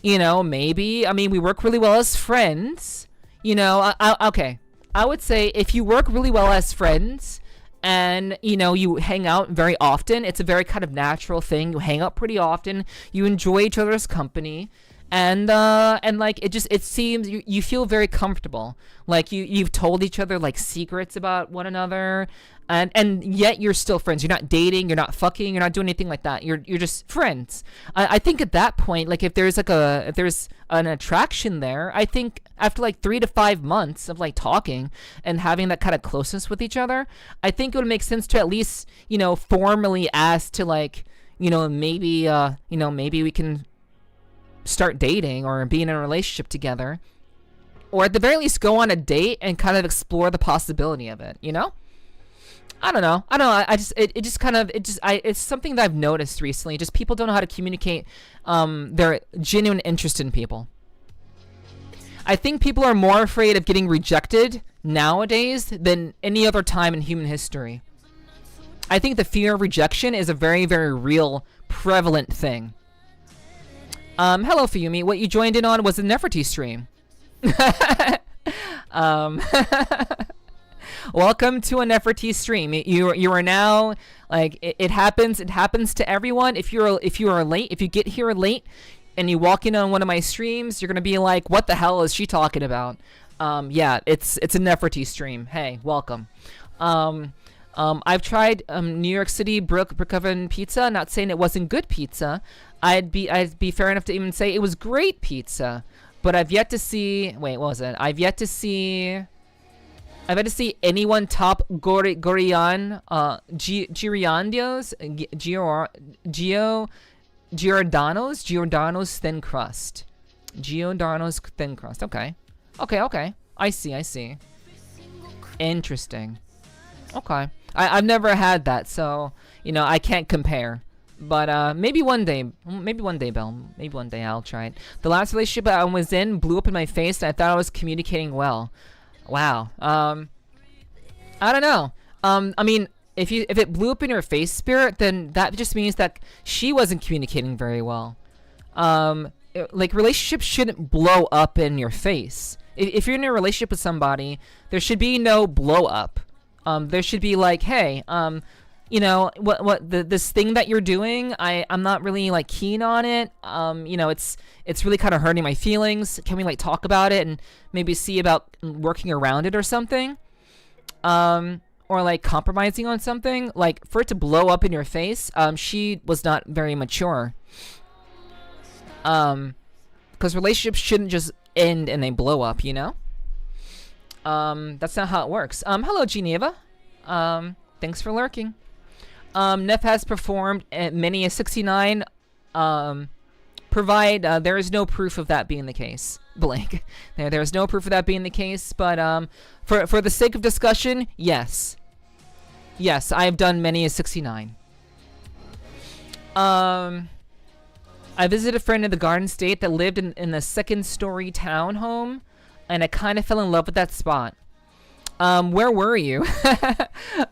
I mean, we work really well as friends, okay. I would say if you work really well as friends and, you hang out very often, it's a very kind of natural thing. You hang out pretty often. You enjoy each other's company. And like it seems you feel very comfortable, like you've told each other like secrets about one another, and yet you're still friends. You're not dating, you're not fucking, you're not doing anything like that. You're just friends. I think at that point, like if there's an attraction there, I think after like 3 to 5 months of like talking and having that kind of closeness with each other, I think it would make sense to at least formally ask to like maybe we can start dating or being in a relationship together, or at the very least go on a date and kind of explore the possibility of it. I don't know. It's something that I've noticed recently. Just people don't know how to communicate their genuine interest in people. I think people are more afraid of getting rejected nowadays than any other time in human history. I think the fear of rejection is a very, very real, prevalent thing. Hello, Fuyumi. What you joined in on was the Nepherti stream. Welcome to a Nepherti stream. You are now, like, it happens to everyone. If you are late, if you get here late and you walk in on one of my streams, you're gonna be like, what the hell is she talking about? Yeah, it's a Nepherti stream. Hey, welcome. I've tried New York City brick oven pizza. Not saying it wasn't good pizza. I'd be fair enough to even say it was great pizza, but I've yet to see. Wait, what was it? I've yet to see anyone top Giordano's thin crust. Giordano's thin crust. Okay. I see. Interesting. Okay. I've never had that, so I can't compare. But maybe one day, Belle. Maybe one day I'll try it. The last relationship I was in blew up in my face, and I thought I was communicating well. Wow. I don't know. I mean, if it blew up in your face, Spirit, then that just means that she wasn't communicating very well. Like, relationships shouldn't blow up in your face. If you're in a relationship with somebody, there should be no blow up. There should be like, hey, this thing that you're doing, I'm not really like keen on it. It's really kind of hurting my feelings. Can we like talk about it and maybe see about working around it or something? Or like compromising on something. Like, for it to blow up in your face, she was not very mature. Because relationships shouldn't just end and they blow up, That's not how it works. Hello, Geneva. Thanks for lurking. Neff has performed at many a 69. There is no proof of that being the case. Blank. There is no proof of that being the case, but for the sake of discussion, yes. Yes, I have done many a 69. I visited a friend in the Garden State that lived in a second-story townhome, and I kind of fell in love with that spot. Where were you?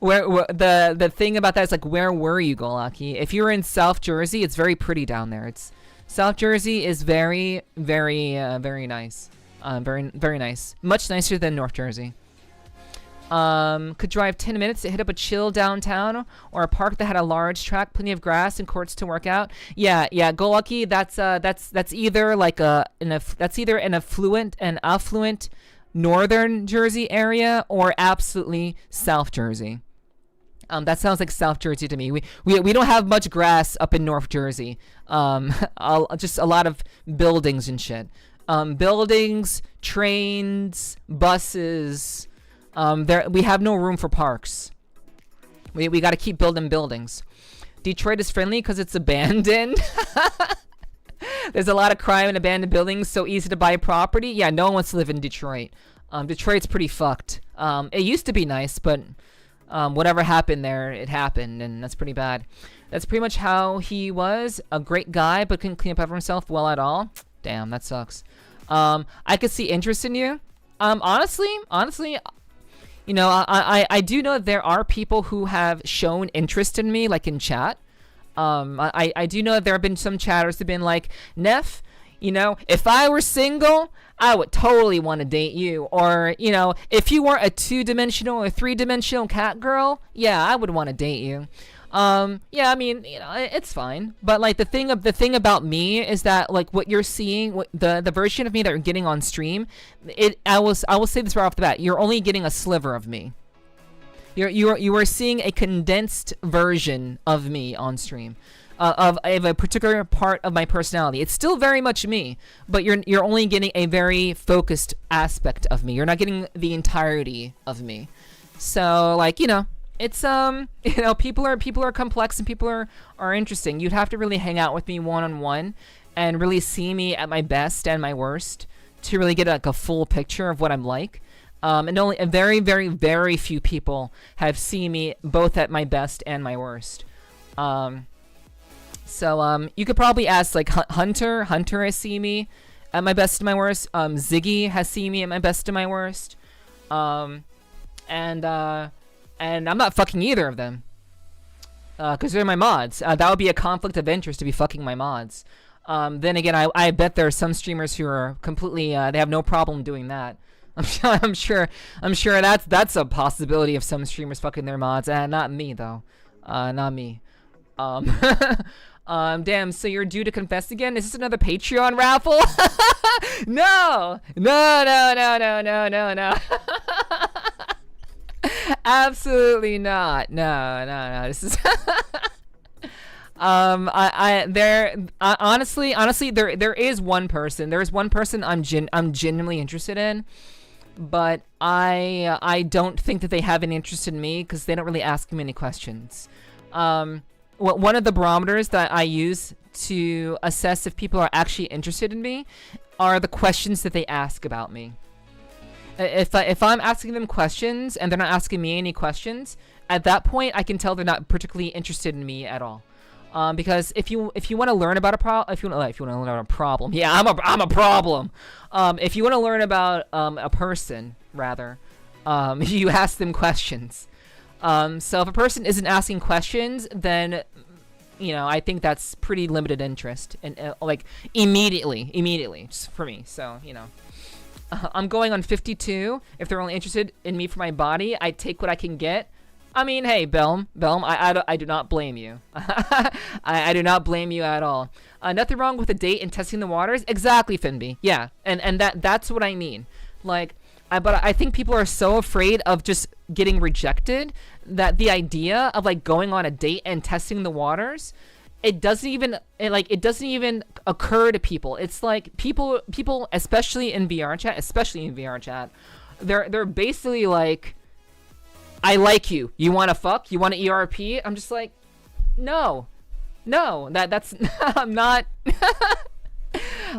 The thing about that is like, where were you, Golaki? If you were in South Jersey, it's very pretty down there. South Jersey is very, very, very nice. Very, very nice. Much nicer than North Jersey. Could drive 10 minutes to hit up a chill downtown or a park that had a large track, plenty of grass and courts to work out. Yeah, Golaki. That's either like an affluent Northern Jersey area or absolutely South Jersey. That sounds like South Jersey to me. We don't have much grass up in North Jersey. Just a lot of buildings and shit. Buildings, trains, buses. We have no room for parks. We got to keep building buildings. Detroit is friendly because it's abandoned. There's a lot of crime in abandoned buildings. So easy to buy property. Yeah, no one wants to live in Detroit. Detroit's pretty fucked. It used to be nice, but whatever happened there, it happened, and that's pretty bad. That's pretty much how he was. A great guy, but couldn't clean up after himself well at all. Damn, that sucks. I could see interest in you. Honestly, you know, I do know that there are people who have shown interest in me, like in chat. I do know that there have been some chatters that have been like, Neff, you know, if I were single, I would totally want to date you. Or, you know, if you weren't a 2-dimensional or 3-dimensional cat girl, yeah, I would want to date you. Yeah, I mean, you know, it's fine. But like the thing about me is that like what you're seeing, the version of me that you're getting on stream, I will say this right off the bat, you're only getting a sliver of me. You are seeing a condensed version of me on stream, of a particular part of my personality. It's still very much me, but you're only getting a very focused aspect of me. You're not getting the entirety of me. So like, you know, it's you know, people are complex and people are interesting. You'd have to really hang out with me one-on-one and really see me at my best and my worst to really get like a full picture of what I'm like. And only a very, very, very few people have seen me both at my best and my worst. So you could probably ask like Hunter has seen me at my best and my worst. Ziggy has seen me at my best and my worst. And I'm not fucking either of them. Because they're my mods. That would be a conflict of interest to be fucking my mods. Then again, I bet there are some streamers who are completely, they have no problem doing that. I'm sure that's a possibility of some streamers fucking their mods. Not me though. Not me. Damn, so you're due to confess again? Is this another Patreon raffle? No. Absolutely not. No. This is honestly there is one person. There is one person I'm genuinely interested in, but I don't think that they have any interest in me because they don't really ask me any questions. One of the barometers that I use to assess if people are actually interested in me are the questions that they ask about me. If I'm asking them questions and they're not asking me any questions, at that point I can tell they're not particularly interested in me at all. Because if you want to learn about a problem, if you want to learn about a problem, yeah, I'm a problem. If you want to learn about a person, rather, you ask them questions. So if a person isn't asking questions, then you know, I think that's pretty limited interest, and like immediately just for me. So you know. I'm going on 52. If they're only interested in me for my body, I take what I can get. I mean, hey, Belm, I do not blame you. I do not blame you at all. Nothing wrong with a date and testing the waters. Exactly, Finby. Yeah, and that's what I mean. Like, but I think people are so afraid of just getting rejected that the idea of like going on a date and testing the waters, it doesn't even occur to people. It's like people especially in VR chat, they're basically like, I like you. You want to fuck? You want to ERP? I'm just like, no. That's I'm not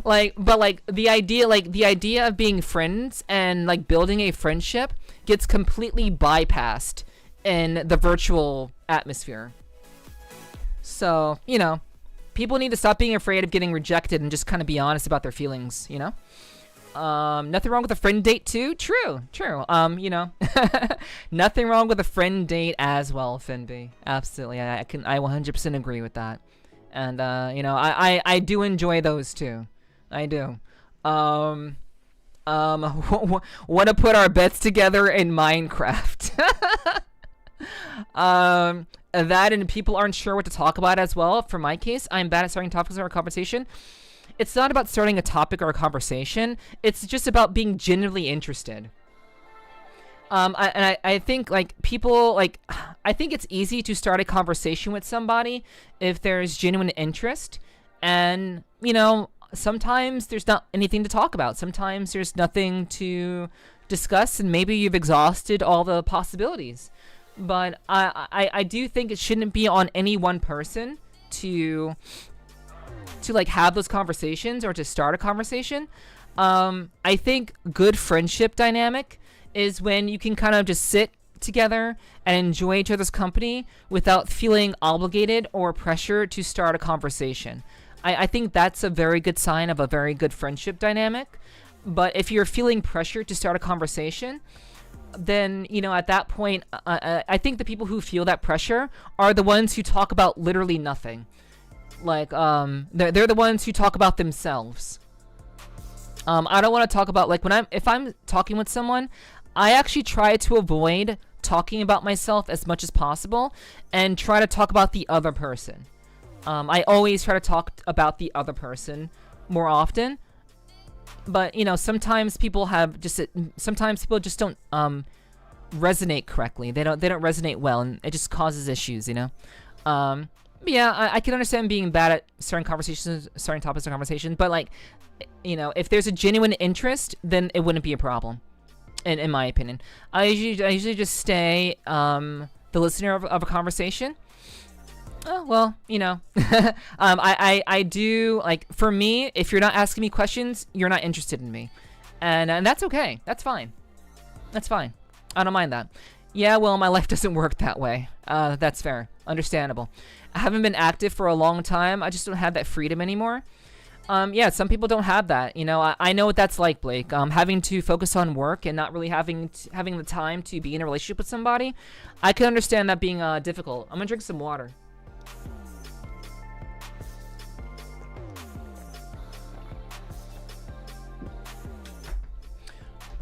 like, but like the idea of being friends and like building a friendship gets completely bypassed in the virtual atmosphere. So, you know, people need to stop being afraid of getting rejected and just kind of be honest about their feelings, you know? Nothing wrong with a friend date too. True. You know, nothing wrong with a friend date as well, Finby. Absolutely, I 100% agree with that. And you know, I do enjoy those too. I do. Want to put our bets together in Minecraft. That and people aren't sure what to talk about as well. For my case, I'm bad at starting topics or a conversation. It's not about starting a topic or a conversation. It's just about being genuinely interested. I think like people like I think it's easy to start a conversation with somebody if there's genuine interest, and you know, sometimes there's not anything to talk about. Sometimes there's nothing to discuss, and maybe you've exhausted all the possibilities. But I do think it shouldn't be on any one person to like have those conversations or to start a conversation. I think good friendship dynamic is when you can kind of just sit together and enjoy each other's company without feeling obligated or pressure to start a conversation. I think that's a very good sign of a very good friendship dynamic. But if you're feeling pressure to start a conversation, then, you know, at that point, I think the people who feel that pressure are the ones who talk about literally nothing. Like, they're the ones who talk about themselves. I don't want to talk about, like, if I'm talking with someone, I actually try to avoid talking about myself as much as possible and try to talk about the other person. I always try to talk about the other person more often. But, you know, sometimes people just don't resonate correctly. They don't resonate well, and it just causes issues, you know. But yeah, I can understand being bad at starting topics of conversation, but like, you know, if there's a genuine interest, then it wouldn't be a problem, in my opinion. I usually just stay the listener of a conversation. Oh, well, you know, I do, like, for me, if you're not asking me questions, you're not interested in me. And that's okay. That's fine. That's fine. I don't mind that. Yeah, well, my life doesn't work that way. That's fair. Understandable. I haven't been active for a long time. I just don't have that freedom anymore. Yeah, some people don't have that. You know, I know what that's like, Blake. Having to focus on work and not really having the time to be in a relationship with somebody. I can understand that being difficult. I'm gonna drink some water.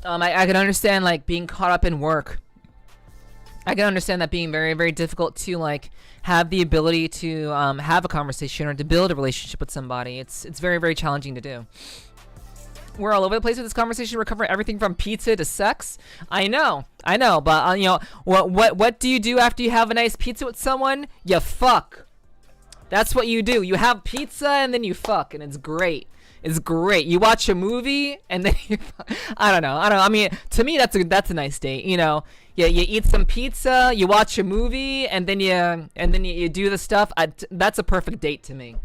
I can understand, like, being caught up in work. I can understand that being very, very difficult to, like, have the ability to have a conversation or to build a relationship with somebody. It's very, very challenging to do. We're all over the place with this conversation. We're covering everything from pizza to sex. I know, but you know, what do you do after you have a nice pizza with someone? You fuck. That's what you do. You have pizza and then you fuck, and it's great. It's great. You watch a movie and then you I don't know. I mean, to me that's a nice date, you know. Yeah, you eat some pizza, you watch a movie, and then you do the stuff. That's a perfect date to me.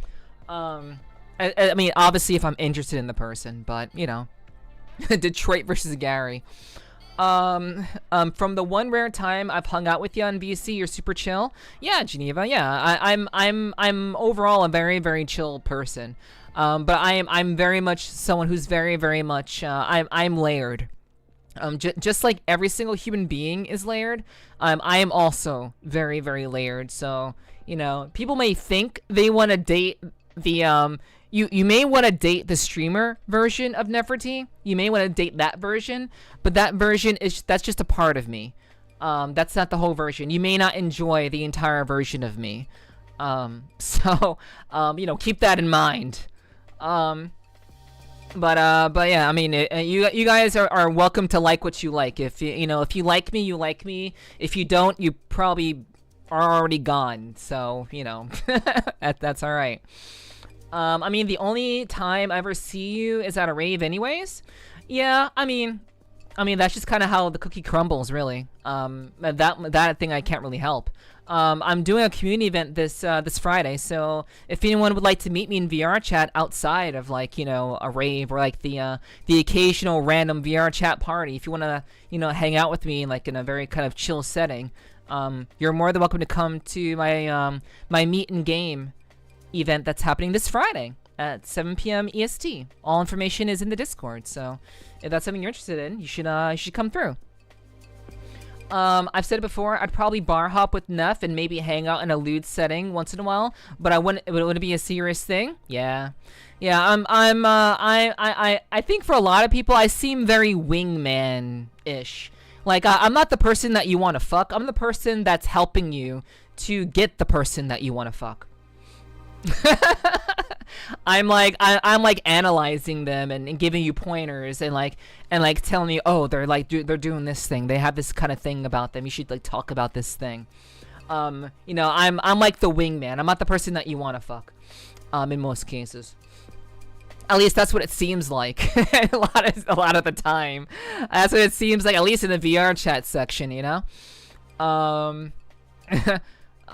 I mean, obviously if I'm interested in the person, but you know. Detroit versus Gary. From the one rare time I've hung out with you on VC, you're super chill. Yeah, Geneva. Yeah, I'm overall a very, very chill person. But I'm very much someone who's very, very much I'm layered. Just like every single human being is layered, I am also very, very layered. So, you know, people may think they want to date the you may want to date the streamer version of Nepherti. You may want to date that version, but that version that's just a part of me. That's not the whole version. You may not enjoy the entire version of me. So you know, keep that in mind. But yeah, I mean, you guys are welcome to like what you like. If you know, if you like me, you like me. If you don't, you probably are already gone. So, you know, that's all right. I mean, the only time I ever see you is at a rave anyways. Yeah, I mean, that's just kind of how the cookie crumbles, really. That thing I can't really help. I'm doing a community event this Friday, so if anyone would like to meet me in VR chat outside of, like, you know, a rave or like the occasional random VR chat party, if you want to, you know, hang out with me like in a very kind of chill setting, you're more than welcome to come to my my meet and game event that's happening this Friday at 7 p.m. EST. All information is in the Discord, so if that's something you're interested in, you should come through. I've said it before, I'd probably bar hop with Neff and maybe hang out in a lewd setting once in a while, but it wouldn't be a serious thing. Yeah. I think for a lot of people, I seem very wingman-ish. Like, I'm not the person that you want to fuck. I'm the person that's helping you to get the person that you want to fuck. I'm like analyzing them and giving you pointers and telling you, oh, they're doing this thing. They have this kind of thing about them. You should like talk about this thing. I'm like the wingman. I'm not the person that you want to fuck. In most cases. At least that's what it seems like a lot of the time. That's what it seems like, at least in the VR chat section, you know?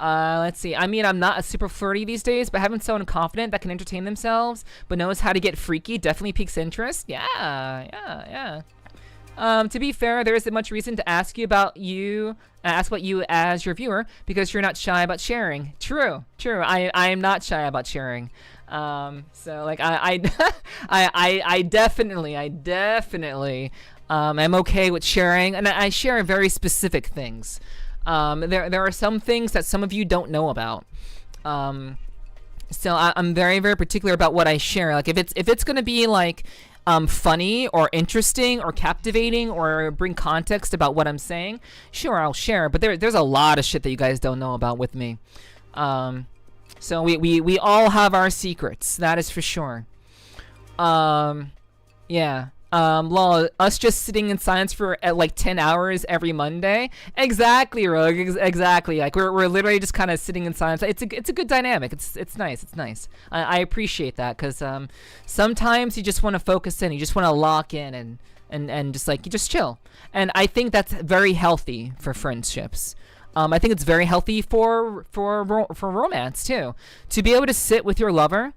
Let's see. I mean, I'm not super flirty these days, but having someone confident that can entertain themselves but knows how to get freaky definitely piques interest. Yeah. To be fair, there isn't much reason to ask about you as your viewer because you're not shy about sharing. True. I am not shy about sharing. So like I definitely I'm okay with sharing, and I share very specific things. There are some things that some of you don't know about. So I'm very, very particular about what I share. Like if it's gonna be like funny or interesting or captivating or bring context about what I'm saying, sure, I'll share. But there's a lot of shit that you guys don't know about with me. So we all have our secrets, that is for sure. Yeah. Lol, us just sitting in silence for like 10 hours every Monday. Exactly, Rogue. Exactly. Like we're literally just kind of sitting in silence. It's a good dynamic. It's nice. I appreciate that because sometimes you just want to focus in. You just want to lock in and just like you just chill. And I think that's very healthy for friendships. I think it's very healthy for romance too. To be able to sit with your lover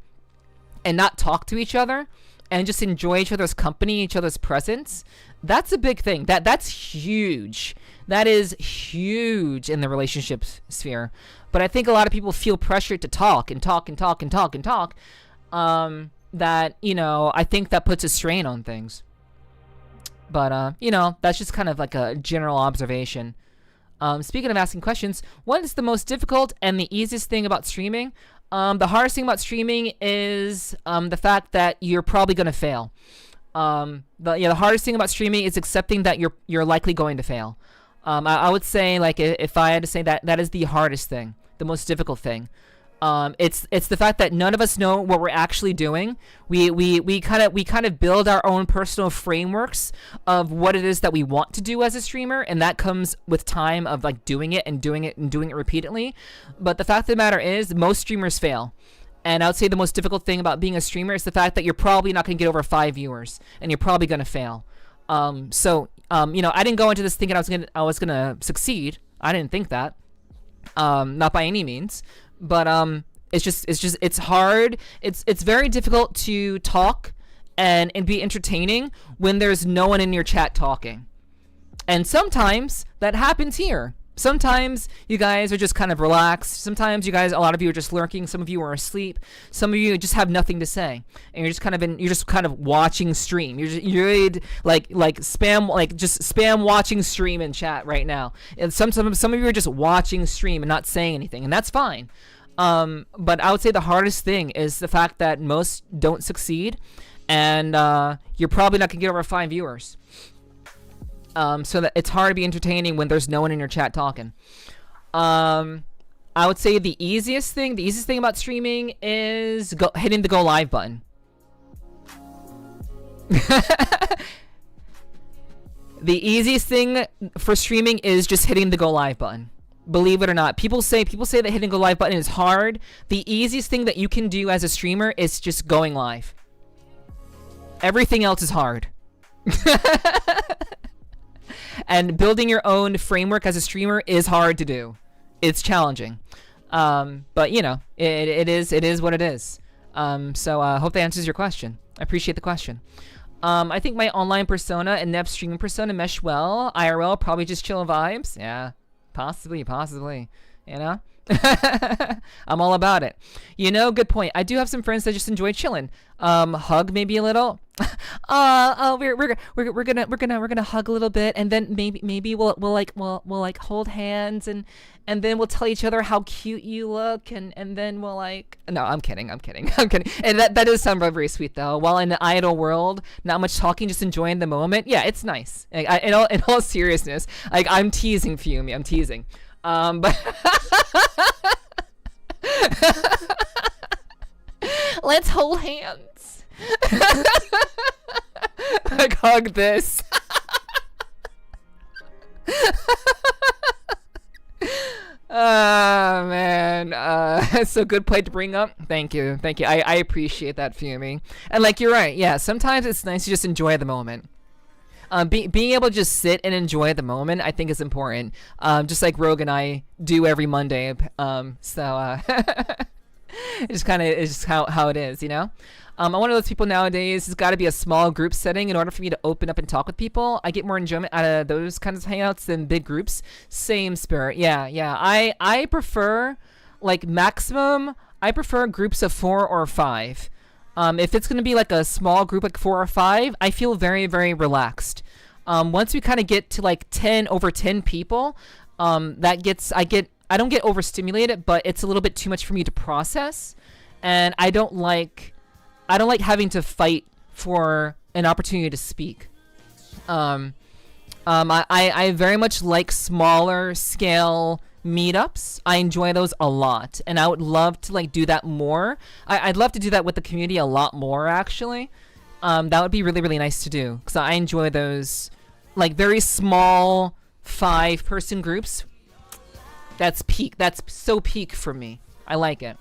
and not talk to each other and just enjoy each other's company, each other's presence. That's a big thing. That's huge. That is huge in the relationship sphere. But I think a lot of people feel pressured to talk. That, you know, I think that puts a strain on things. But, you know, that's just kind of like a general observation. Speaking of asking questions, what is the most difficult and the easiest thing about streaming? The hardest thing about streaming is the fact that you're probably going to fail. The hardest thing about streaming is accepting that you're likely going to fail. I would say, like, if I had to say that is the hardest thing, the most difficult thing. It's the fact that none of us know what we're actually doing. We kind of build our own personal frameworks of what it is that we want to do as a streamer, and that comes with time of like doing it repeatedly. But the fact of the matter is, most streamers fail. And I would say the most difficult thing about being a streamer is the fact that you're probably not going to get over 5 viewers, and you're probably going to fail. So I didn't go into this thinking I was gonna succeed. I didn't think that. Not by any means. But it's hard. It's very difficult to talk and be entertaining when there's no one in your chat talking. And sometimes that happens here. Sometimes you guys are just kind of relaxed. Sometimes a lot of you are just lurking. Some of you are asleep. Some of you just have nothing to say, and you're just kind of watching stream. You're like spam watching stream in chat right now. And some of you are just watching stream and not saying anything, and that's fine. But I would say the hardest thing is the fact that most don't succeed, and you're probably not gonna get over 5 viewers. So that it's hard to be entertaining when there's no one in your chat talking. I would say the easiest thing about streaming is hitting the go live button. The easiest thing for streaming is just hitting the go live button. Believe it or not, people say that hitting go live button is hard. The easiest thing that you can do as a streamer is just going live. Everything else is hard. And building your own framework as a streamer is hard to do. It's challenging. But you know, it is what it is. So hope that answers your question. I appreciate the question. I think my online persona and Neb streaming persona mesh well. IRL, probably just chill vibes. Yeah, possibly. You know, I'm all about it. You know, good point. I do have some friends that just enjoy chilling. Hug maybe a little. We're gonna hug a little bit, and then maybe we'll like hold hands, and then we'll tell each other how cute you look, and then we'll like. No, I'm kidding. And that does sound very sweet though. While in the idle world, not much talking, just enjoying the moment. Yeah, it's nice. Like, in all seriousness, like I'm teasing Fumi. I'm teasing. But let's hold hands. Like hug this. Oh man, it's a good point to bring up. Thank you. I appreciate that, Fumi. And like you're right. Yeah, sometimes it's nice to just enjoy the moment. Being able to just sit and enjoy the moment, I think, is important. Just like Rogue and I do every Monday. It's just how it is, you know. I'm one of those people nowadays. It's got to be a small group setting in order for me to open up and talk with people. I get more enjoyment out of those kinds of hangouts than big groups. Same spirit. Yeah. I prefer like maximum. I prefer groups of 4 or 5. If it's gonna be like a small group, like 4 or 5, I feel very, very relaxed. Once we kind of get to like 10 over 10 people, I don't get overstimulated, but it's a little bit too much for me to process, and I don't like having to fight for an opportunity to speak. I very much like smaller scale meetups. I enjoy those a lot, and I would love to like do that more. I'd love to do that with the community a lot more, actually. That would be really, really nice to do, because I enjoy those like very small 5-person groups. That's so peak for me. I like it.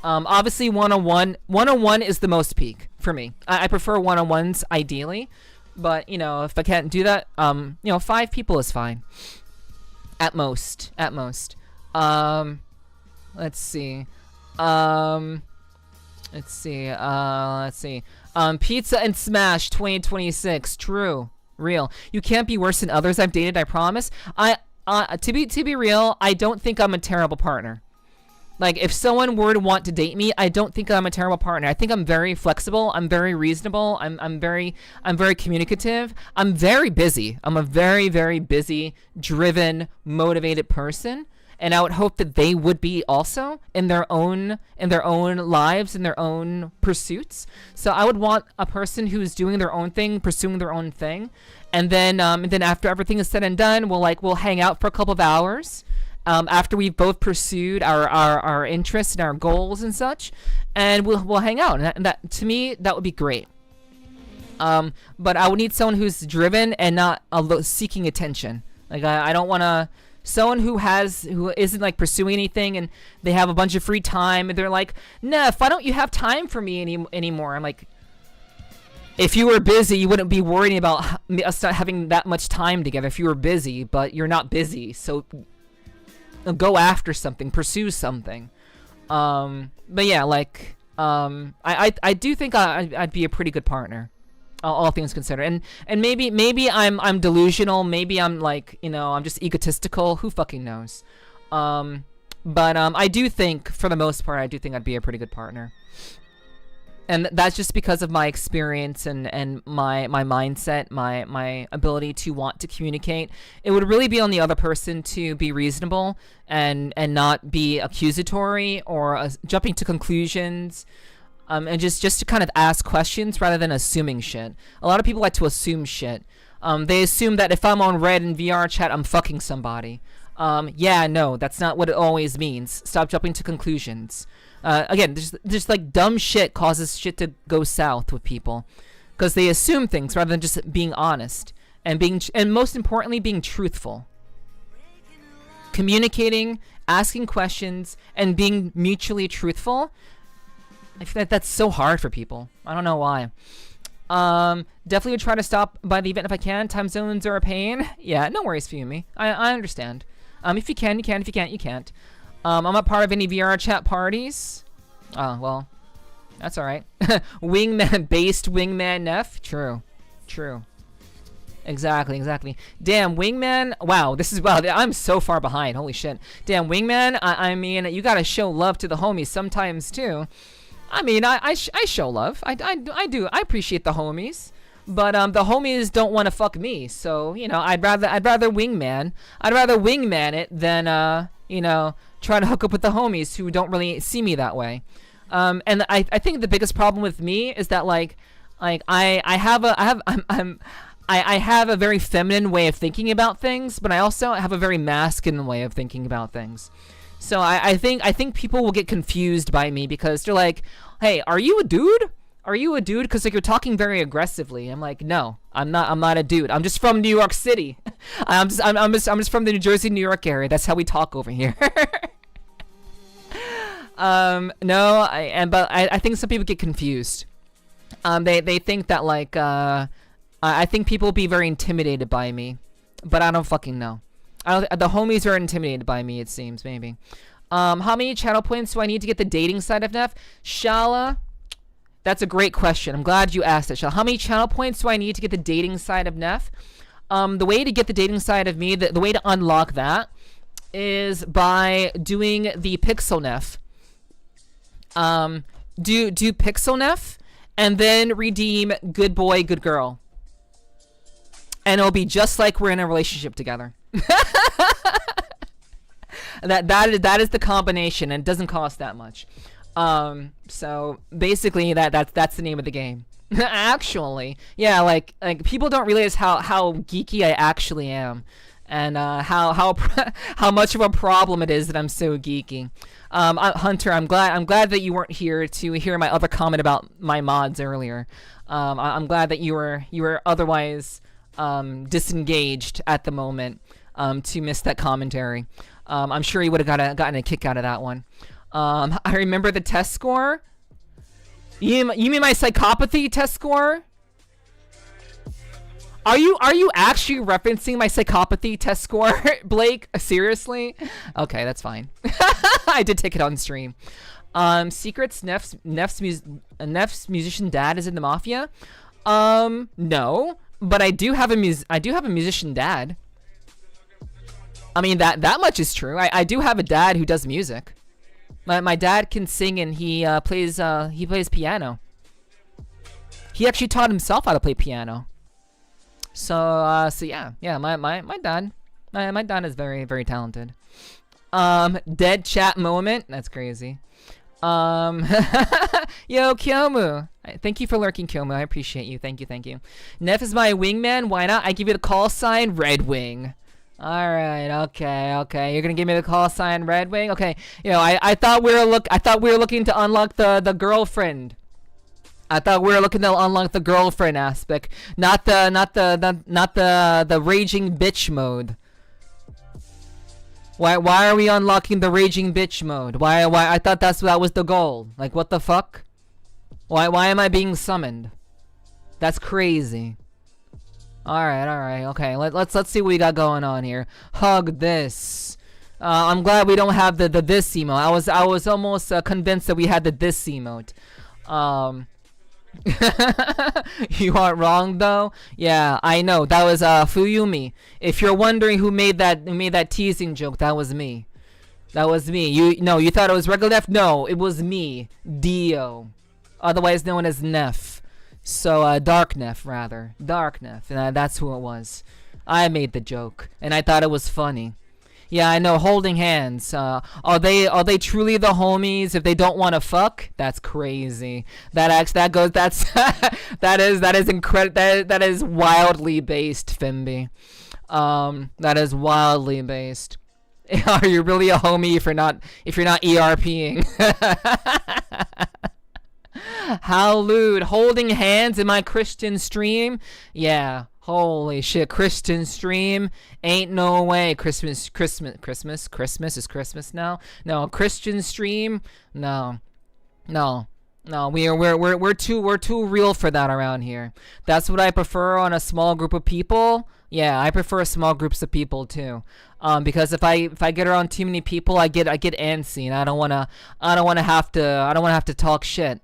Obviously one-on-one is the most peak for me. I prefer one-on-ones ideally, but you know, if I can't do that, 5 people is fine. At most. Let's see. Pizza and Smash 2026. True. Real. You can't be worse than others I've dated, I promise. To be real, I don't think I'm a terrible partner. Like, if someone were to want to date me, I don't think I'm a terrible partner. I think I'm very flexible. I'm very reasonable. I'm very communicative. I'm very busy. I'm a very, very busy, driven, motivated person. And I would hope that they would be also in their own lives, in their own pursuits. So I would want a person who's doing their own thing, pursuing their own thing. And then after everything is said and done, we'll hang out for a couple of hours. After we've both pursued our interests and our goals and such, and we'll hang out. And that to me, that would be great. But I would need someone who's driven and not seeking attention. Like I don't want to someone who isn't like pursuing anything, and they have a bunch of free time, and they're like, Neff, why don't you have time for me anymore? I'm like, if you were busy, you wouldn't be worrying about us not having that much time together. If you were busy, but you're not busy, so go after something, pursue something. But yeah, like, I do think I'd be a pretty good partner, all things considered. And maybe I'm delusional. Maybe I'm like, I'm just egotistical. Who fucking knows? But I do think, for the most part, I'd be a pretty good partner. And that's just because of my experience and my mindset, my ability to want to communicate. It would really be on the other person to be reasonable and not be accusatory or jumping to conclusions, and just to kind of ask questions rather than assuming shit. A lot of people like to assume shit. They assume that if I'm on Red in VR chat, I'm fucking somebody. Yeah, no, that's not what it always means. Stop jumping to conclusions. Again, just like dumb shit causes shit to go south with people, because they assume things rather than just being honest and most importantly, being truthful. Communicating, asking questions, and being mutually truthful. I feel like that's so hard for people. I don't know why. Definitely would try to stop by the event if I can. Time zones are a pain. Yeah, no worries, Fumi. I understand. If you can, you can. If you can't, you can't. I'm not part of any VR chat parties. Oh, well, that's alright. Based wingman Neff? True. Exactly. Damn, Wingman. Wow, I'm so far behind. Holy shit. Damn, Wingman. I mean, you gotta show love to the homies sometimes too. I mean, I show love. I do. I appreciate the homies. But the homies don't want to fuck me. So, you know, I'd rather wingman. I'd rather wingman it than you know, try to hook up with the homies who don't really see me that way. And I think the biggest problem with me is that like I have a very feminine way of thinking about things, but I also have a very masculine way of thinking about things. So I think people will get confused by me because they're like, "Hey, are you a dude? Are you a dude?" Because like you're talking very aggressively. I'm like, "No, I'm not a dude. I'm just from New York City. I'm just from the New Jersey, New York area. That's how we talk over here." No, I think some people get confused. They think that like I think people will be very intimidated by me, but I don't fucking know. The homies are intimidated by me, it seems, maybe. How many channel points do I need to get the dating side of Neph? Schala, that's a great question. I'm glad you asked it, Schala. How many channel points do I need to get the dating side of Neph? The way to get the dating side of me, the way to unlock that is by doing the pixel Neph. Do pixel Neph, and then redeem good boy, good girl. And it'll be just like we're in a relationship together. That is the combination, and it doesn't cost that much. So basically that's the name of the game. Actually, yeah, like people don't realize how geeky I actually am, and how much of a problem it is that I'm so geeky. Hunter, I'm glad that you weren't here to hear my other comment about my mods earlier. I'm glad that you were otherwise disengaged at the moment to miss that commentary. I'm sure you would have gotten a kick out of that one. I remember the test score. You mean my psychopathy test score? Are you actually referencing my psychopathy test score, Blake? Seriously? Okay, that's fine. I did take it on stream. Secrets. Neff's musician dad is in the mafia. No, but I do have a musician dad. I mean that much is true. I do have a dad who does music. My dad can sing and he plays piano. He actually taught himself how to play piano. So yeah, my dad is very, very talented. Dead chat moment. That's crazy. Yo, Kyomu. Thank you for lurking, Kyomu. I appreciate you. Thank you. Neff is my wingman. Why not? I give you the call sign Red Wing. Alright, okay. You're gonna give me the call sign Red Wing? Okay. You know, I thought we were looking to unlock the girlfriend. I thought we were looking to unlock the girlfriend aspect, not the raging bitch mode. Why are we unlocking the raging bitch mode? Why I thought that was the goal. Like what the fuck? Why am I being summoned? That's crazy. Alright, okay. Let's see what we got going on here. Hug this. I'm glad we don't have the this emote. I was almost convinced that we had the this emote. You aren't wrong though. Yeah, I know. That was Fuyumi. If you're wondering who made that teasing joke, that was me. That was me. You thought it was regular Neff? No, it was me, Dio, otherwise known as Neff. So Dark Neff rather. Dark Neff. That's who it was. I made the joke and I thought it was funny. Yeah, I know. Holding hands. Are they truly the homies if they don't want to fuck? That's crazy. That is incredible. That is wildly based, Fimby. That is wildly based. Are you really a homie if you're not ERPing? How lewd. Holding hands in my Christian stream? Yeah. Holy shit, Christian stream? Ain't no way. Christmas is Christmas now? No, Christian stream? No. We're too real for that around here. That's what I prefer on a small group of people. Yeah, I prefer small groups of people too. Because if I get around too many people, I get antsy and I don't wanna have to talk shit.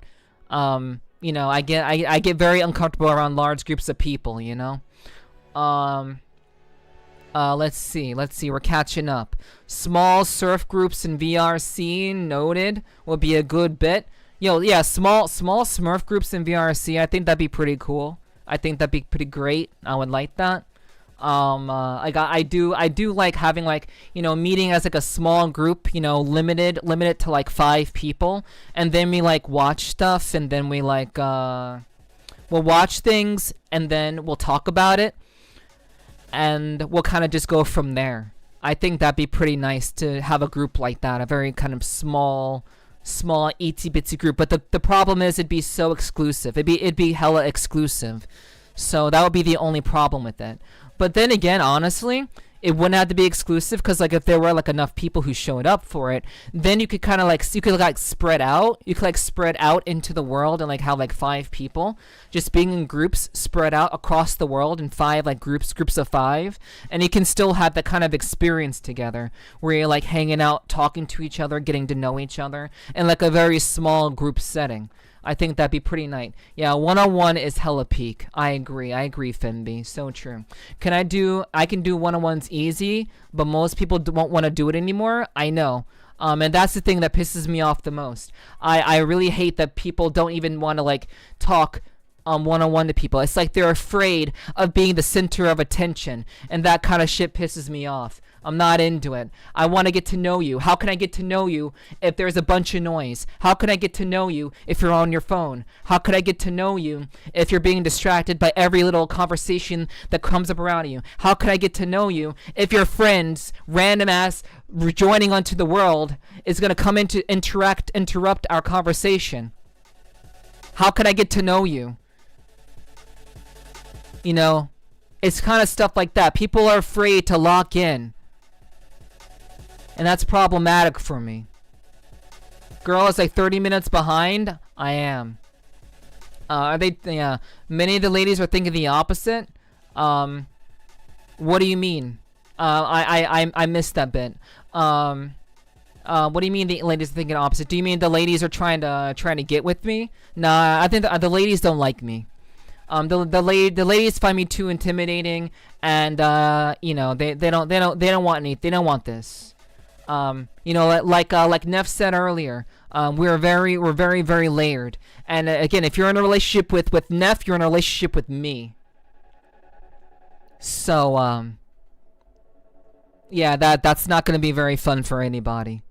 You know, I get very uncomfortable around large groups of people, you know? Let's see, we're catching up. Small surf groups in VRC, noted, would be a good bit. Yo, yeah, small Smurf groups in VRC, I think that'd be pretty cool. I think that'd be pretty great. I would like that. I do like having, like, you know, meeting as like a small group, you know, limited to like 5 people, and then we like watch stuff, and then we like we'll watch things, and then we'll talk about it, and we'll kind of just go from there. I think that'd be pretty nice to have a group like that, a very kind of small itsy bitsy group. But the problem is it'd be so exclusive. It'd be hella exclusive. So that would be the only problem with it. But then again, honestly, it wouldn't have to be exclusive, because like if there were like enough people who showed up for it, then you could kind of like spread out. You could like spread out into the world and like have like 5 people just being in groups spread out across the world in 5 like groups of 5, and you can still have that kind of experience together where you're like hanging out, talking to each other, getting to know each other in like a very small group setting. I think that'd be pretty nice. Yeah, 101 is hella peak. I agree, Finby. So true. I can do 101s easy, but most people won't want to do it anymore. I know. And that's the thing that pisses me off the most. I really hate that people don't even want to like talk one-on-one to people. It's like they're afraid of being the center of attention, and that kind of shit pisses me off. I'm not into it. I want to get to know you. How can I get to know you if there's a bunch of noise? How can I get to know you if you're on your phone? How could I get to know you if you're being distracted by every little conversation that comes up around you? How could I get to know you if your friends, random ass rejoining onto the world, is going to come in to interrupt our conversation? How can I get to know you? You know, it's kind of stuff like that. People are afraid to lock in. And that's problematic for me. Girl is like 30 minutes behind. I am. Are they? Yeah. Many of the ladies are thinking the opposite. What do you mean? I missed that bit. What do you mean the ladies are thinking opposite? Do you mean the ladies are trying to get with me? Nah, I think the ladies don't like me. The ladies find me too intimidating, and you know, they don't want any, they don't want this. You know, like Neff said earlier, we're very layered. And again, if you're in a relationship with Neff, you're in a relationship with me. So yeah, that's not going to be very fun for anybody.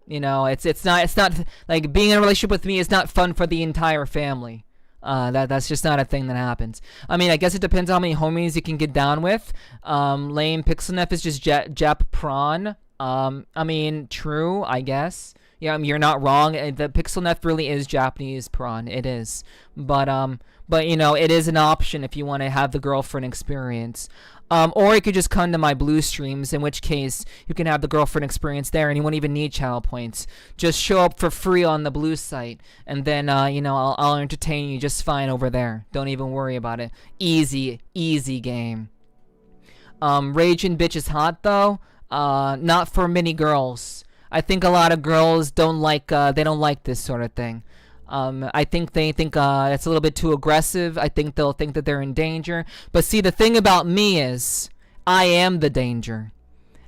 You know, it's not like being in a relationship with me is not fun for the entire family. That's just not a thing that happens. I mean, I guess it depends on how many homies you can get down with. Lame Pixelneff is just Jap prawn. I mean, true, I guess. Yeah, you're not wrong. The Pixelneff really is Japanese prawn. It is. But you know, it is an option if you want to have the girlfriend experience. Or you could just come to my blue streams, in which case you can have the girlfriend experience there, and you won't even need channel points. Just show up for free on the blue site, and then you know, I'll entertain you just fine over there. Don't even worry about it. Easy game. Raging bitch is hot though. Not for many girls. I think a lot of girls don't like this sort of thing. I think they think it's a little bit too aggressive. I think they'll think that they're in danger. But see, the thing about me is I am the danger.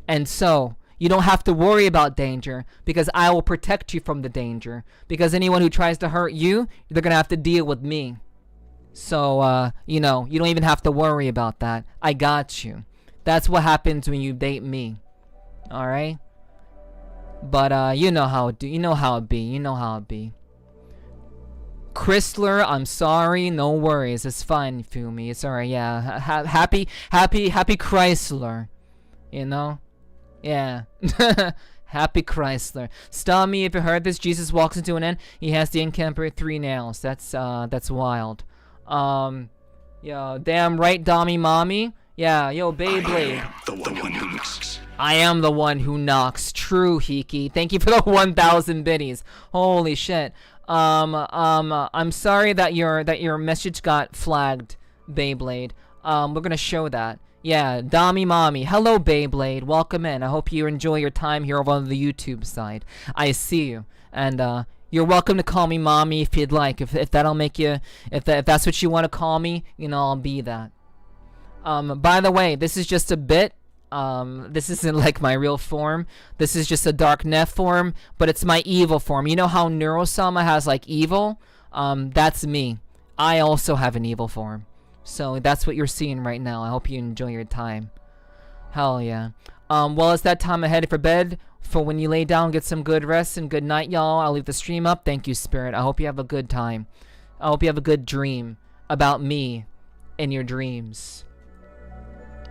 And so you don't have to worry about danger, because I will protect you from the danger. Because anyone who tries to hurt you, they're going to have to deal with me. So, you know, you don't even have to worry about that. I got you. That's what happens when you date me. Alright? But, you know how it be. Chrysler, I'm sorry, no worries, it's fine, you feel me, it's alright, yeah, happy Chrysler, you know, yeah, happy Chrysler. Stop me if you heard this. Jesus walks into an end, he has the incomparable 3 nails, that's wild. Yo, damn right, Dommy Mommy, yeah, yo, Beyblade. I am the one who knocks, true, Hiki, thank you for the 1,000 biddies, holy shit. I'm sorry that your message got flagged, Beyblade. We're gonna show that. Yeah, Dommy Mommy. Hello, Beyblade. Welcome in. I hope you enjoy your time here over on the YouTube side. I see you. And, you're welcome to call me Mommy if you'd like. If that'll make you, if that's what you want to call me, you know, I'll be that. By the way, this is just a bit. This isn't like my real form. This is just a dark Neph form, but it's my evil form. You know how Neurosama has like evil? That's me. I also have an evil form. So that's what you're seeing right now. I hope you enjoy your time. Hell yeah. Well, it's that time I'm headed for bed. For when you lay down, get some good rest and good night, y'all. I'll leave the stream up. Thank you, Spirit. I hope you have a good time. I hope you have a good dream about me in your dreams.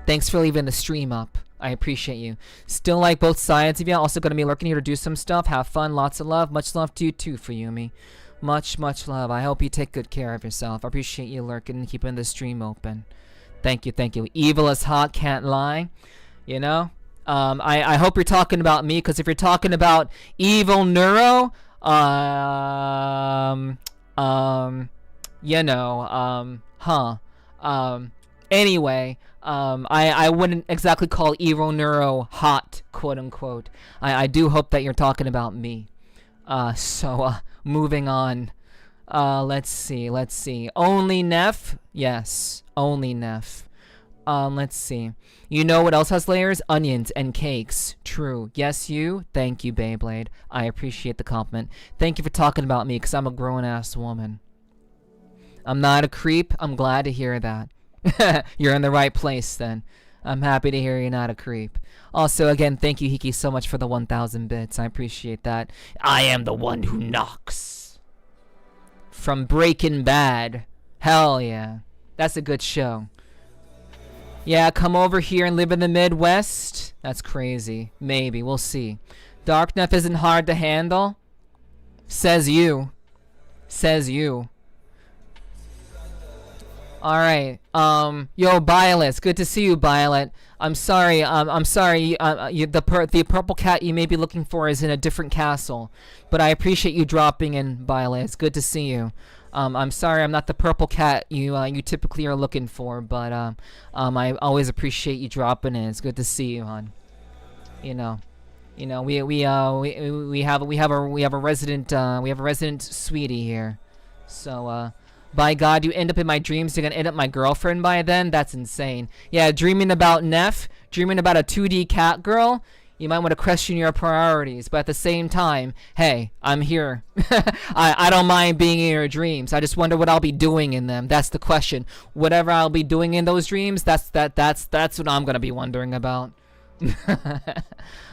Thanks for leaving the stream up. I appreciate you. Still like both sides of you. Also going to be lurking here to do some stuff. Have fun. Lots of love. Much love to you too, for Yumi. Much, much love. I hope you take good care of yourself. I appreciate you lurking and keeping the stream open. Thank you, thank you. Evil is hot, can't lie. You know? I hope you're talking about me, because if you're talking about evil Neuro, you know, anyway, I wouldn't exactly call evil Neuro hot, quote unquote. I do hope that you're talking about me. Moving on. Let's see. Only Neph? Yes, only Neph. Let's see. You know what else has layers? Onions and cakes. True. Yes, you? Thank you, Beyblade. I appreciate the compliment. Thank you for talking about me, because I'm a grown-ass woman. I'm not a creep. I'm glad to hear that. You're in the right place, then. I'm happy to hear you're not a creep. Also, again, thank you, Hiki, so much for the 1,000 bits. I appreciate that. I am the one who knocks. From Breaking Bad. Hell yeah. That's a good show. Yeah, come over here and live in the Midwest? That's crazy. Maybe. We'll see. Dark Neph isn't hard to handle? Says you. Says you. Alright. Yo, Violet. It's good to see you, Violet. I'm sorry. I'm sorry. The purple cat you may be looking for is in a different castle. But I appreciate you dropping in, Violet. It's good to see you. I'm sorry I'm not the purple cat you typically are looking for, but I always appreciate you dropping in. It's good to see you, hon. You know, we have a resident sweetie here. So by God, you end up in my dreams, you're gonna end up my girlfriend by then? That's insane. Yeah, dreaming about Neph, dreaming about a 2D cat girl. You might want to question your priorities, but at the same time, hey, I'm here. I don't mind being in your dreams. I just wonder what I'll be doing in them. That's the question. Whatever I'll be doing in those dreams, that's what I'm gonna be wondering about.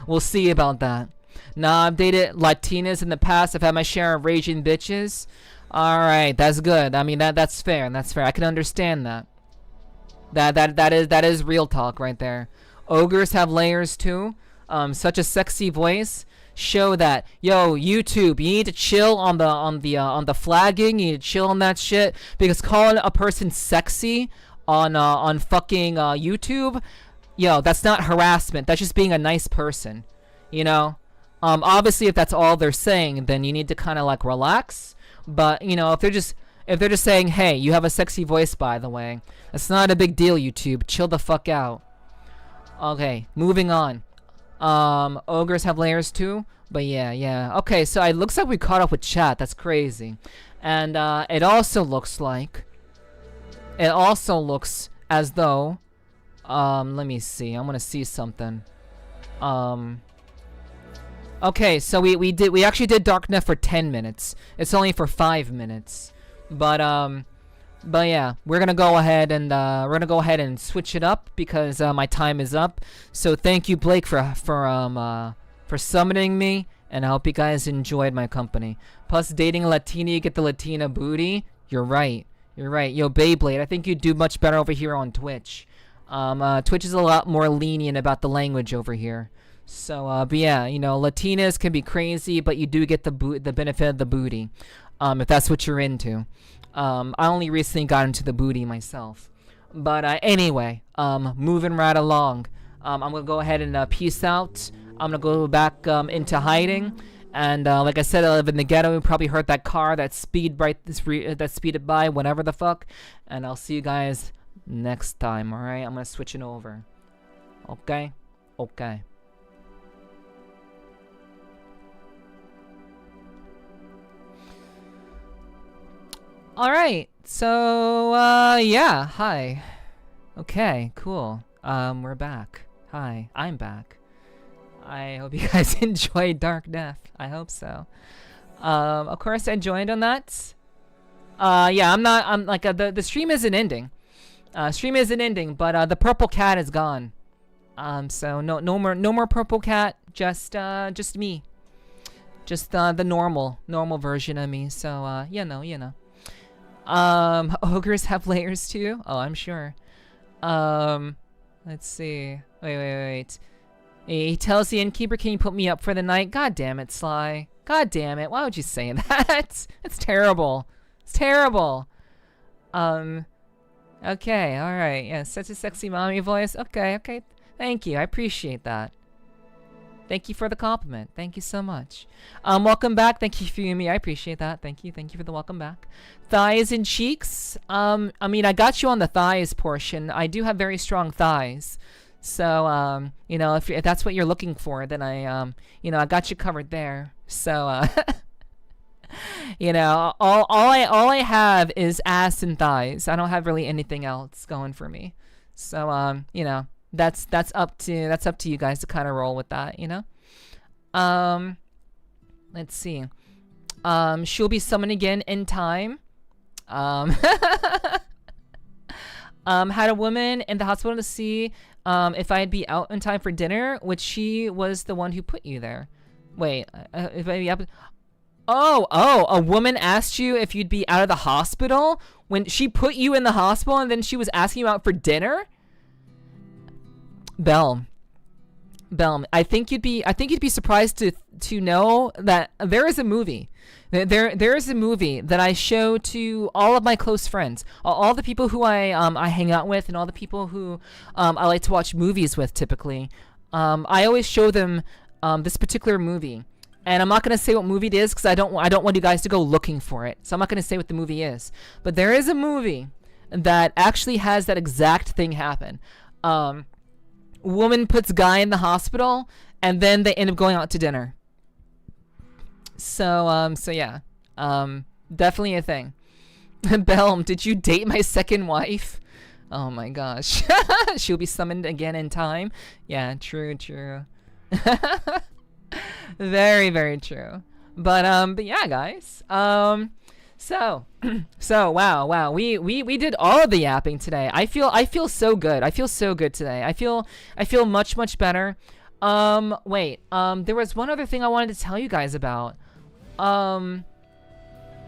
We'll see about that. Nah, I've dated Latinas in the past. I've had my share of raging bitches. All right, that's good. I mean that's fair. That's fair. I can understand that. That is real talk right there. Ogres have layers too. Such a sexy voice. Show that. Yo, YouTube, you need to chill on the flagging. You need to chill on that shit, because calling a person sexy on fucking YouTube, yo, that's not harassment. That's just being a nice person. You know. Obviously, if that's all they're saying, then you need to kind of like relax. But you know, if they're just saying, hey, you have a sexy voice, by the way, that's not a big deal. YouTube, chill the fuck out. Okay, moving on. Ogres have layers too, but yeah. Okay, so it looks like we caught up with chat. That's crazy. And it also looks as though let me see. I want to see something. Okay, so we actually did Dark Neph for 10 minutes. It's only for 5 minutes. But yeah, we're gonna go ahead and switch it up, because my time is up. So thank you, Blake, for summoning me, and I hope you guys enjoyed my company. Plus, dating a Latina, you get the Latina booty. You're right. Yo, Beyblade, I think you'd do much better over here on Twitch. Twitch is a lot more lenient about the language over here. So, but yeah, you know, Latinas can be crazy, but you do get the benefit of the booty, if that's what you're into. I only recently got into the booty myself. But anyway, moving right along. I'm gonna go ahead and peace out. I'm gonna go back into hiding. And like I said, I live in the ghetto. You probably heard that car that speeded by, whatever the fuck. And I'll see you guys next time, alright? I'm gonna switch it over. Okay? Okay. Alright, so, yeah, hi. Okay, cool. We're back. Hi, I'm back. I hope you guys enjoyed Dark Death. I hope so. Of course I joined on that. Yeah, I'm like, the stream isn't ending. Stream isn't ending, but the purple cat is gone. So no more purple cat, just me. Just the normal version of me. So you know. Ogres have layers too? Oh, I'm sure. Let's see. Wait. He tells the innkeeper, "Can you put me up for the night?" God damn it, Sly. God damn it. Why would you say that? It's terrible. It's terrible. Okay, alright. Yeah, such a sexy mommy voice. Okay. Thank you. I appreciate that. Thank you for the compliment. Thank you so much. Welcome back. Thank you for me. I appreciate that. Thank you for the welcome back. Thighs and cheeks. I mean, I got you on the thighs portion. I do have very strong thighs. So, you know, if that's what you're looking for, then I got you covered there. So, you know, all I have is ass and thighs. I don't have really anything else going for me. So, you know, that's up to you guys to kind of roll with that, you know. Let's see. She'll be summoned again in time. Had a woman in the hospital to see if I'd be out in time for dinner, which she was the one who put you there. Wait, if I'd be up. Oh, a woman asked you if you'd be out of the hospital when she put you in the hospital, and then she was asking you out for dinner? Bell, I think you'd be surprised to know that there is a movie. There is a movie that I show to all of my close friends, all the people who I hang out with, and all the people who I like to watch movies with. Typically, I always show them this particular movie, and I'm not gonna say what movie it is because I don't want you guys to go looking for it. So I'm not gonna say what the movie is. But there is a movie that actually has that exact thing happen. Woman puts guy in the hospital, and then they end up going out to dinner. So yeah, definitely a thing. Belm, did you date my second wife? Oh my gosh. She'll be summoned again in time. Yeah, true. Very, very true. But yeah, guys. So wow. We did all of the yapping today. I feel so good. I feel so good today. I feel much better. Wait. There was one other thing I wanted to tell you guys about.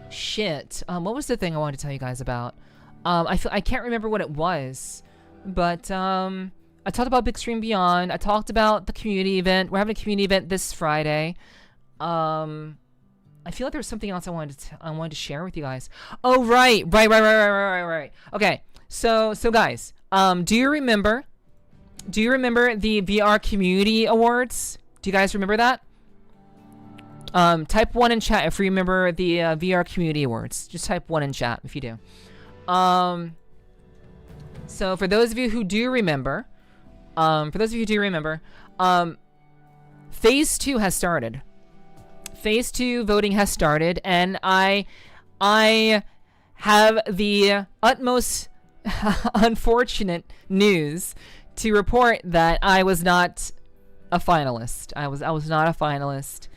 Shit. What was the thing I wanted to tell you guys about? I can't remember what it was. But I talked about Big Stream Beyond. I talked about the community event. We're having a community event this Friday. I feel like there was something else I wanted to share with you guys. Oh, right. Okay, so guys, do you remember the VR Community Awards? Do you guys remember that? Type 1 in chat if you remember the VR Community Awards. Just type 1 in chat if you do. So for those of you who do remember, Phase 2 has started. Phase 2 voting has started, and I have the utmost unfortunate news to report that I was not a finalist. I was not a finalist.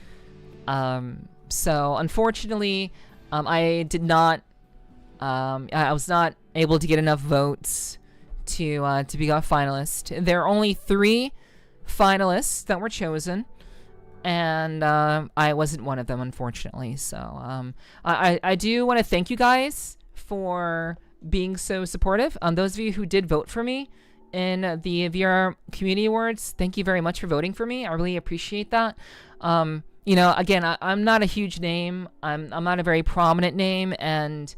So unfortunately, I did not. I was not able to get enough votes to be a finalist. There are only 3 finalists that were chosen. And I wasn't one of them, unfortunately. So I do want to thank you guys for being so supportive. Those of you who did vote for me in the VR Community Awards, thank you very much for voting for me. I really appreciate that. You know, again, I'm not a huge name. I'm not a very prominent name, and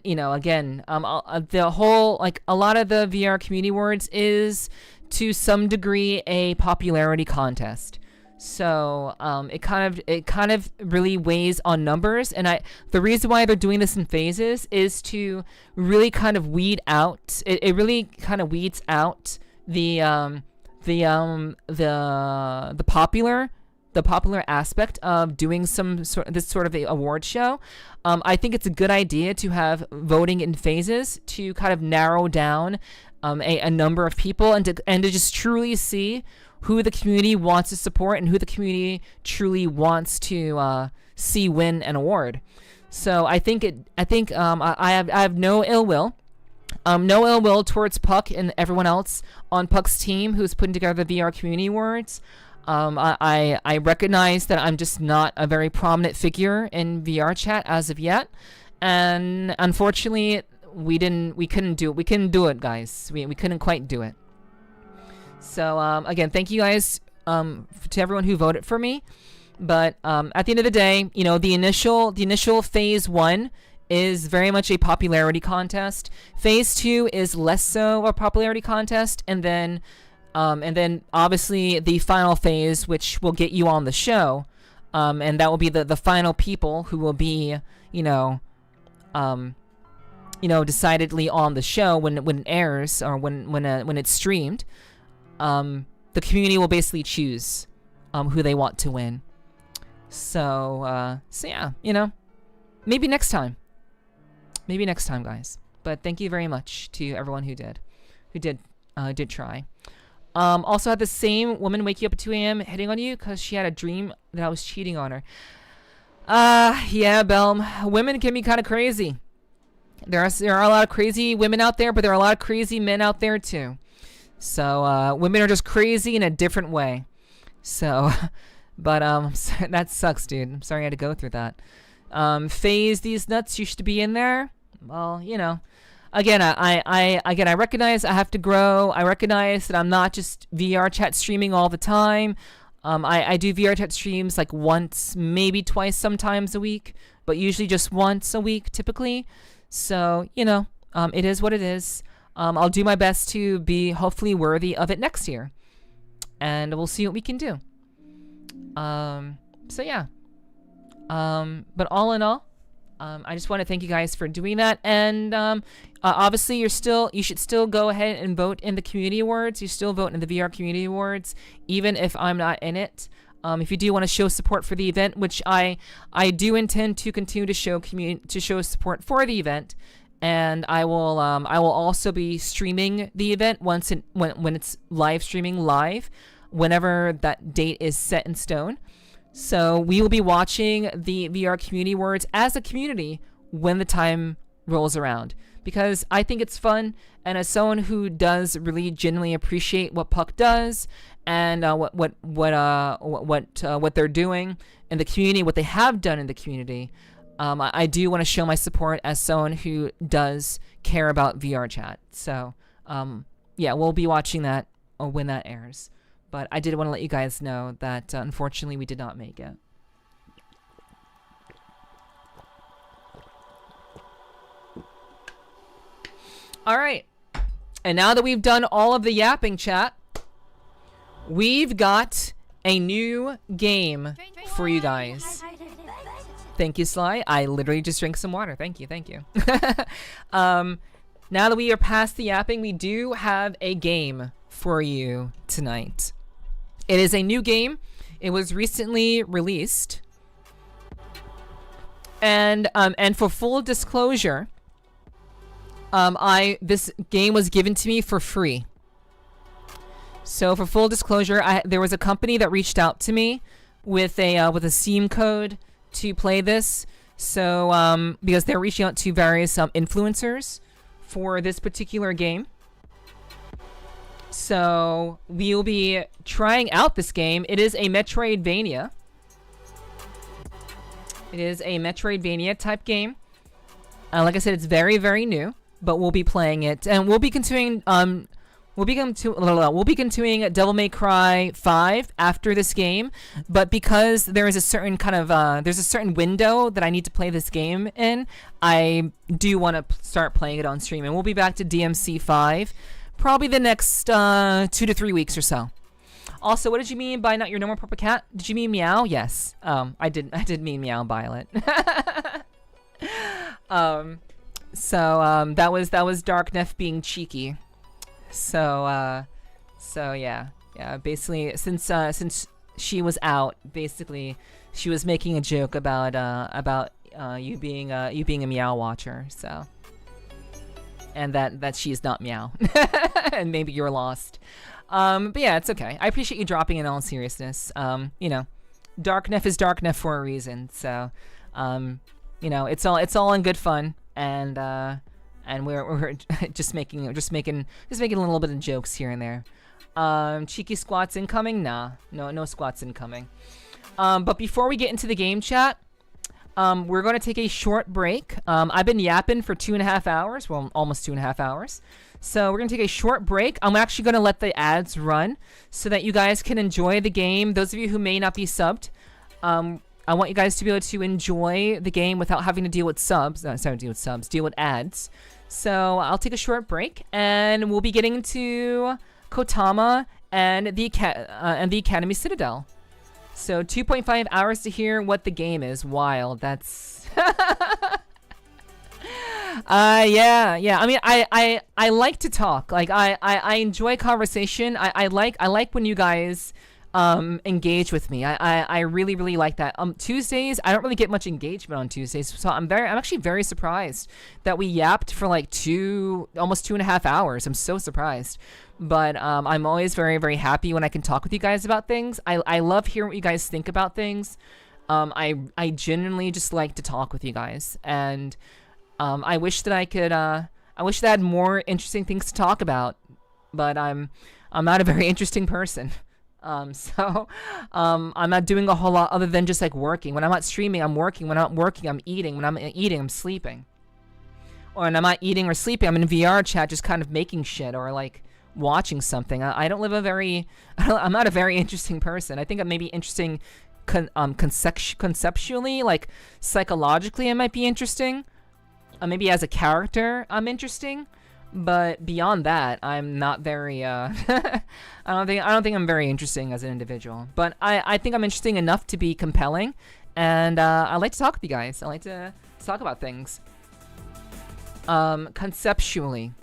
you know, again, the whole, like, a lot of the VR Community Awards is to some degree a popularity contest. So it kind of really weighs on numbers, and the reason why they're doing this in phases is to really kind of weed out. It really kind of weeds out the popular aspect of doing this sort of a award show. I think it's a good idea to have voting in phases to kind of narrow down a number of people, and to just truly see who the community wants to support and who the community truly wants to see win an award. So I have no ill will. No ill will towards Puck and everyone else on Puck's team who's putting together the VR Community Awards. I recognize that I'm just not a very prominent figure in VR chat as of yet, and unfortunately, we couldn't do it, guys. We couldn't quite do it. So again, thank you guys to everyone who voted for me. But at the end of the day, you know, the initial phase 1 is very much a popularity contest. Phase 2 is less so a popularity contest, and then obviously the final phase, which will get you on the show, and that will be the final people who will be, decidedly on the show when it airs or when it's streamed. The community will basically choose who they want to win. So yeah, maybe next time. Maybe next time, guys. But thank you very much to everyone who did try. Also had the same woman wake you up at 2 a.m. hitting on you because she had a dream that I was cheating on her. Yeah, Belm. Women can be kind of crazy. There are a lot of crazy women out there, but there are a lot of crazy men out there too. So women are just crazy in a different way. So, but that sucks, dude. I'm sorry I had to go through that. Phase these nuts used to be in there. Well, again, I recognize I have to grow. I recognize that I'm not just VR chat streaming all the time. I do VR chat streams like once, maybe twice, sometimes a week, but usually just once a week, typically. So, it is what it is. I'll do my best to be hopefully worthy of it next year, and we'll see what we can do. So yeah. But all in all, I just want to thank you guys for doing that. And obviously, you should still go ahead and vote in the community awards. You still vote in the VR community awards, even if I'm not in it. If you do want to show support for the event, which I do intend to continue to show support for the event, and I will also be streaming the event when it's live streaming live, whenever that date is set in stone. So we will be watching the VR community awards as a community when the time rolls around, because I think it's fun, and as someone who does really genuinely appreciate what Puck does and what they're doing in the community, what they have done in the community, I do want to show my support as someone who does care about VR chat. So yeah, we'll be watching that when that airs. But I did want to let you guys know that unfortunately we did not make it. All right. And now that we've done all of the yapping chat, we've got a new game for you guys. Thank you, Sly. I literally just drank some water. Thank you. Thank you. Now that we are past the yapping, we do have a game for you tonight. It is a new game. It was recently released. And for full disclosure, this game was given to me for free. So for full disclosure, there was a company that reached out to me with a Steam code to play this. So because they're reaching out to various influencers for this particular game. So we will be trying out this game. It is a Metroidvania. It is a Metroidvania type game. Like I said, it's very, very new, but we'll be playing it, and we'll be continuing. We'll be continuing Devil May Cry 5 after this game. But because there is a certain kind of there's a certain window that I need to play this game in, I do want to start playing it on stream, and we'll be back to DMC 5. Probably the next 2 to 3 weeks or so. Also, what did you mean by not your normal purple cat? Did you mean meow? Yes. I did mean meow, Violet. So that was Dark Neff being cheeky. So yeah. Basically, since she was out, basically she was making a joke about you being a meow watcher. So and that she is not Meow, and maybe you're lost. But yeah, it's okay. I appreciate you dropping in all seriousness. You know, Darknef is Darknef for a reason. So, you know, it's all in good fun, and we're just making a little bit of jokes here and there. Cheeky squats incoming? Nah, no squats incoming. But before we get into the game chat, we're going to take a short break. I've been yapping for 2.5 hours, well, almost 2.5 hours. So we're going to take a short break. I'm actually going to let the ads run so that you guys can enjoy the game. Those of you who may not be subbed, I want you guys to be able to enjoy the game without having to deal with deal with ads. So I'll take a short break, and we'll be getting to KOTAMA and the Academy Citadel. So 2.5 hours to hear what the game is. Wild. That's yeah. I mean, I like to talk. Like I enjoy conversation. I like when you guys engage with me. I really like that. Tuesdays, I don't really get much engagement on Tuesdays, so I'm actually very surprised that we yapped for like almost 2.5 hours. I'm so surprised. But I'm always very happy when I can talk with you guys about things. I love hearing what you guys think about things. I genuinely just like to talk with you guys, and I wish that I could. I wish that I had more interesting things to talk about, but I'm not a very interesting person. So I'm not doing a whole lot other than just like working. When I'm not streaming, I'm working. When I'm not working, I'm eating. When I'm eating, I'm sleeping. Or when I'm not eating or sleeping, I'm in VR chat just kind of making shit or like watching something. I don't live I'm not a very interesting person. I think I'm maybe interesting conceptually, like psychologically I might be interesting. Maybe as a character I'm interesting. But beyond that, I'm not very, I don't think I'm very interesting as an individual. But I think I'm interesting enough to be compelling. And I like to talk with you guys. I like to talk about things. Conceptually.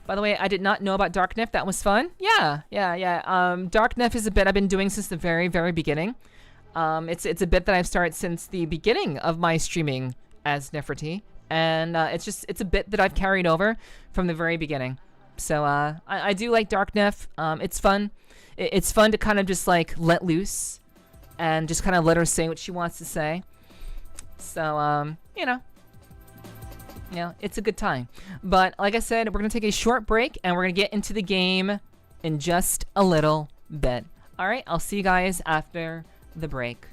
By the way, I did not know about Darknef. That was fun. Yeah. Darknef is a bit I've been doing since the very beginning. It's a bit that I've started since the beginning of my streaming as Nepherti. And it's a bit that I've carried over from the very beginning. So I do like Darknef. It's fun. It's fun to kind of just like let loose and just kind of let her say what she wants to say. So you know, it's a good time. But like I said, we're gonna take a short break and we're gonna get into the game in just a little bit. All right, I'll see you guys after the break.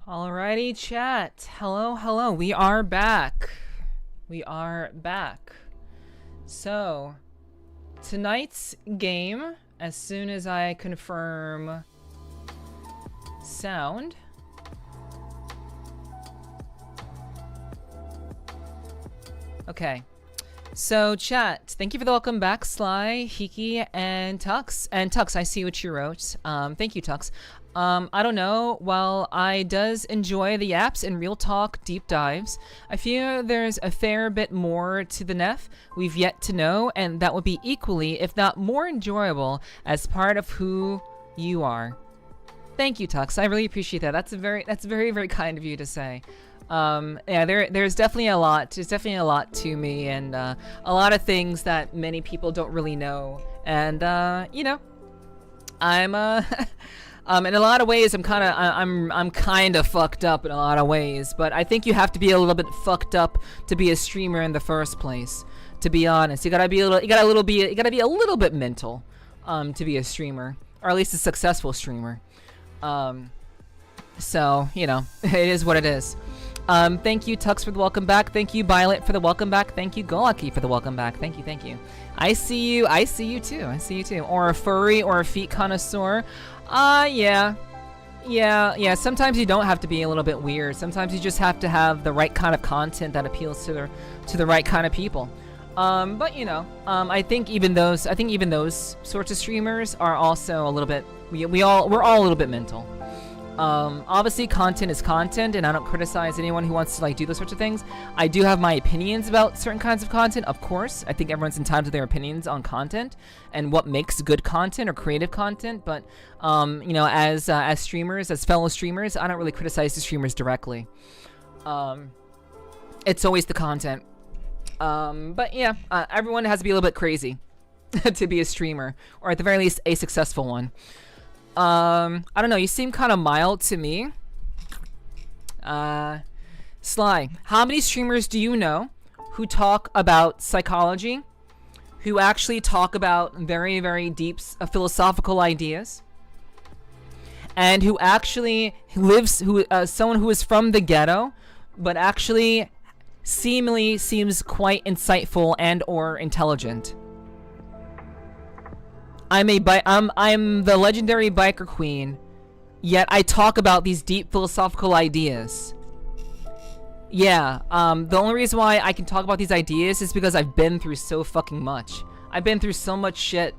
Alrighty, chat. Hello. We are back. So, tonight's game, as soon as I confirm sound. Okay. So, chat, thank you for the welcome back, Sly, Hiki, and Tux. And Tux, I see what you wrote. Thank you, Tux. I don't know, while I does enjoy the yaps and real talk deep dives, I feel there's a fair bit more to the Neph we've yet to know, and that would be equally, if not more enjoyable, as part of who you are. Thank you, Tux. I really appreciate that. That's very, very kind of you to say. Yeah, there's definitely a lot. There's definitely a lot to me, and a lot of things that many people don't really know. And you know, I'm in a lot of ways, I'm kind of fucked up in a lot of ways. But I think you have to be a little bit fucked up to be a streamer in the first place. To be honest, you gotta be a little bit mental, to be a streamer, or at least a successful streamer. So you know, it is what it is. Thank you, Tux, for the welcome back. Thank you, Violet, for the welcome back. Thank you, Golaki, for the welcome back. Thank you. I see you too. Or a furry or a feet connoisseur. Yeah. Sometimes you don't have to be a little bit weird. Sometimes you just have to have the right kind of content that appeals to the right kind of people. But you know, I think even those sorts of streamers are also a little bit. We're all a little bit mental. Obviously content is content, and I don't criticize anyone who wants to like do those sorts of things. I do have my opinions about certain kinds of content, of course. I think everyone's entitled to their opinions on content and what makes good content or creative content, but you know, as streamers, as fellow streamers, I don't really criticize the streamers directly. It's always the content. But yeah, everyone has to be a little bit crazy to be a streamer, or at the very least a successful one. I don't know, you seem kind of mild to me. Sly, how many streamers do you know who talk about psychology, who actually talk about very, very deep philosophical ideas, and who actually someone who is from the ghetto, but actually seemingly seems quite insightful and or intelligent? I'm the legendary biker queen, yet I talk about these deep philosophical ideas. Yeah, the only reason why I can talk about these ideas is because I've been through so fucking much. I've been through so much shit.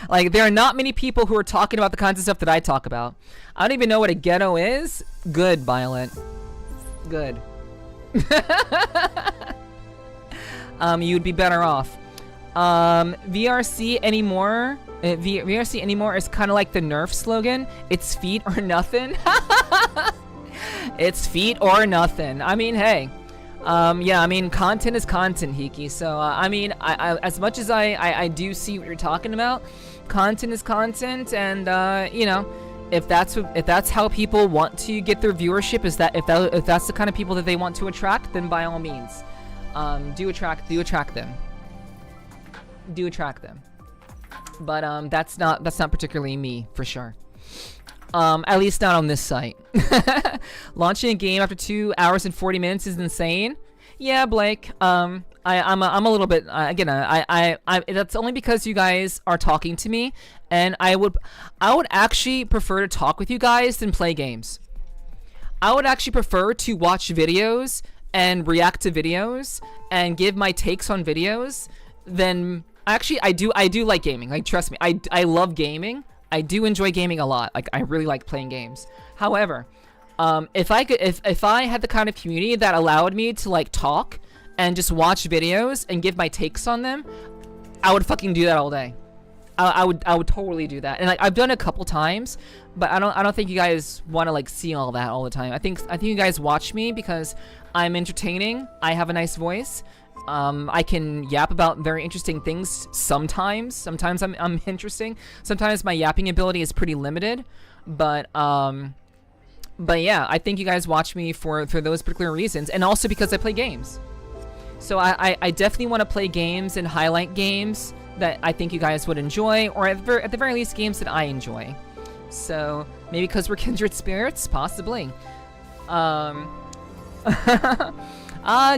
Like, there are not many people who are talking about the kinds of stuff that I talk about. I don't even know what a ghetto is. Good, Violet. Good. You'd be better off. VRC anymore. VRC anymore is kind of like the Nerf slogan. It's feet or nothing. It's feet or nothing. I mean, hey. Yeah, I mean, content is content, Hiki. So, I mean, I as much as I do see what you're talking about, content is content, and you know, if that's how people want to get their viewership, if that's the kind of people that they want to attract, then by all means, do attract them. Do attract them, but that's not particularly me, for sure. At least not on this site. Launching a game after 2 hours and 40 minutes is insane. Yeah, Blake. I'm a little bit again. I that's only because you guys are talking to me, and I would actually prefer to talk with you guys than play games. I would actually prefer to watch videos and react to videos and give my takes on videos than. Actually, I do like gaming. Like, trust me, I love gaming. I do enjoy gaming a lot. Like, I really like playing games. However, if I had the kind of community that allowed me to like talk and just watch videos and give my takes on them, I would fucking do that all day. I would totally do that. And like, I've done it a couple times, but I don't think you guys want to like see all that all the time. I think you guys watch me because I'm entertaining. I have a nice voice. I can yap about very interesting things sometimes. Sometimes I'm interesting. Sometimes my yapping ability is pretty limited, but yeah, I think you guys watch me for those particular reasons, and also because I play games. So I definitely want to play games and highlight games that I think you guys would enjoy, or at the very least games that I enjoy. So Maybe because we're kindred spirits? Possibly.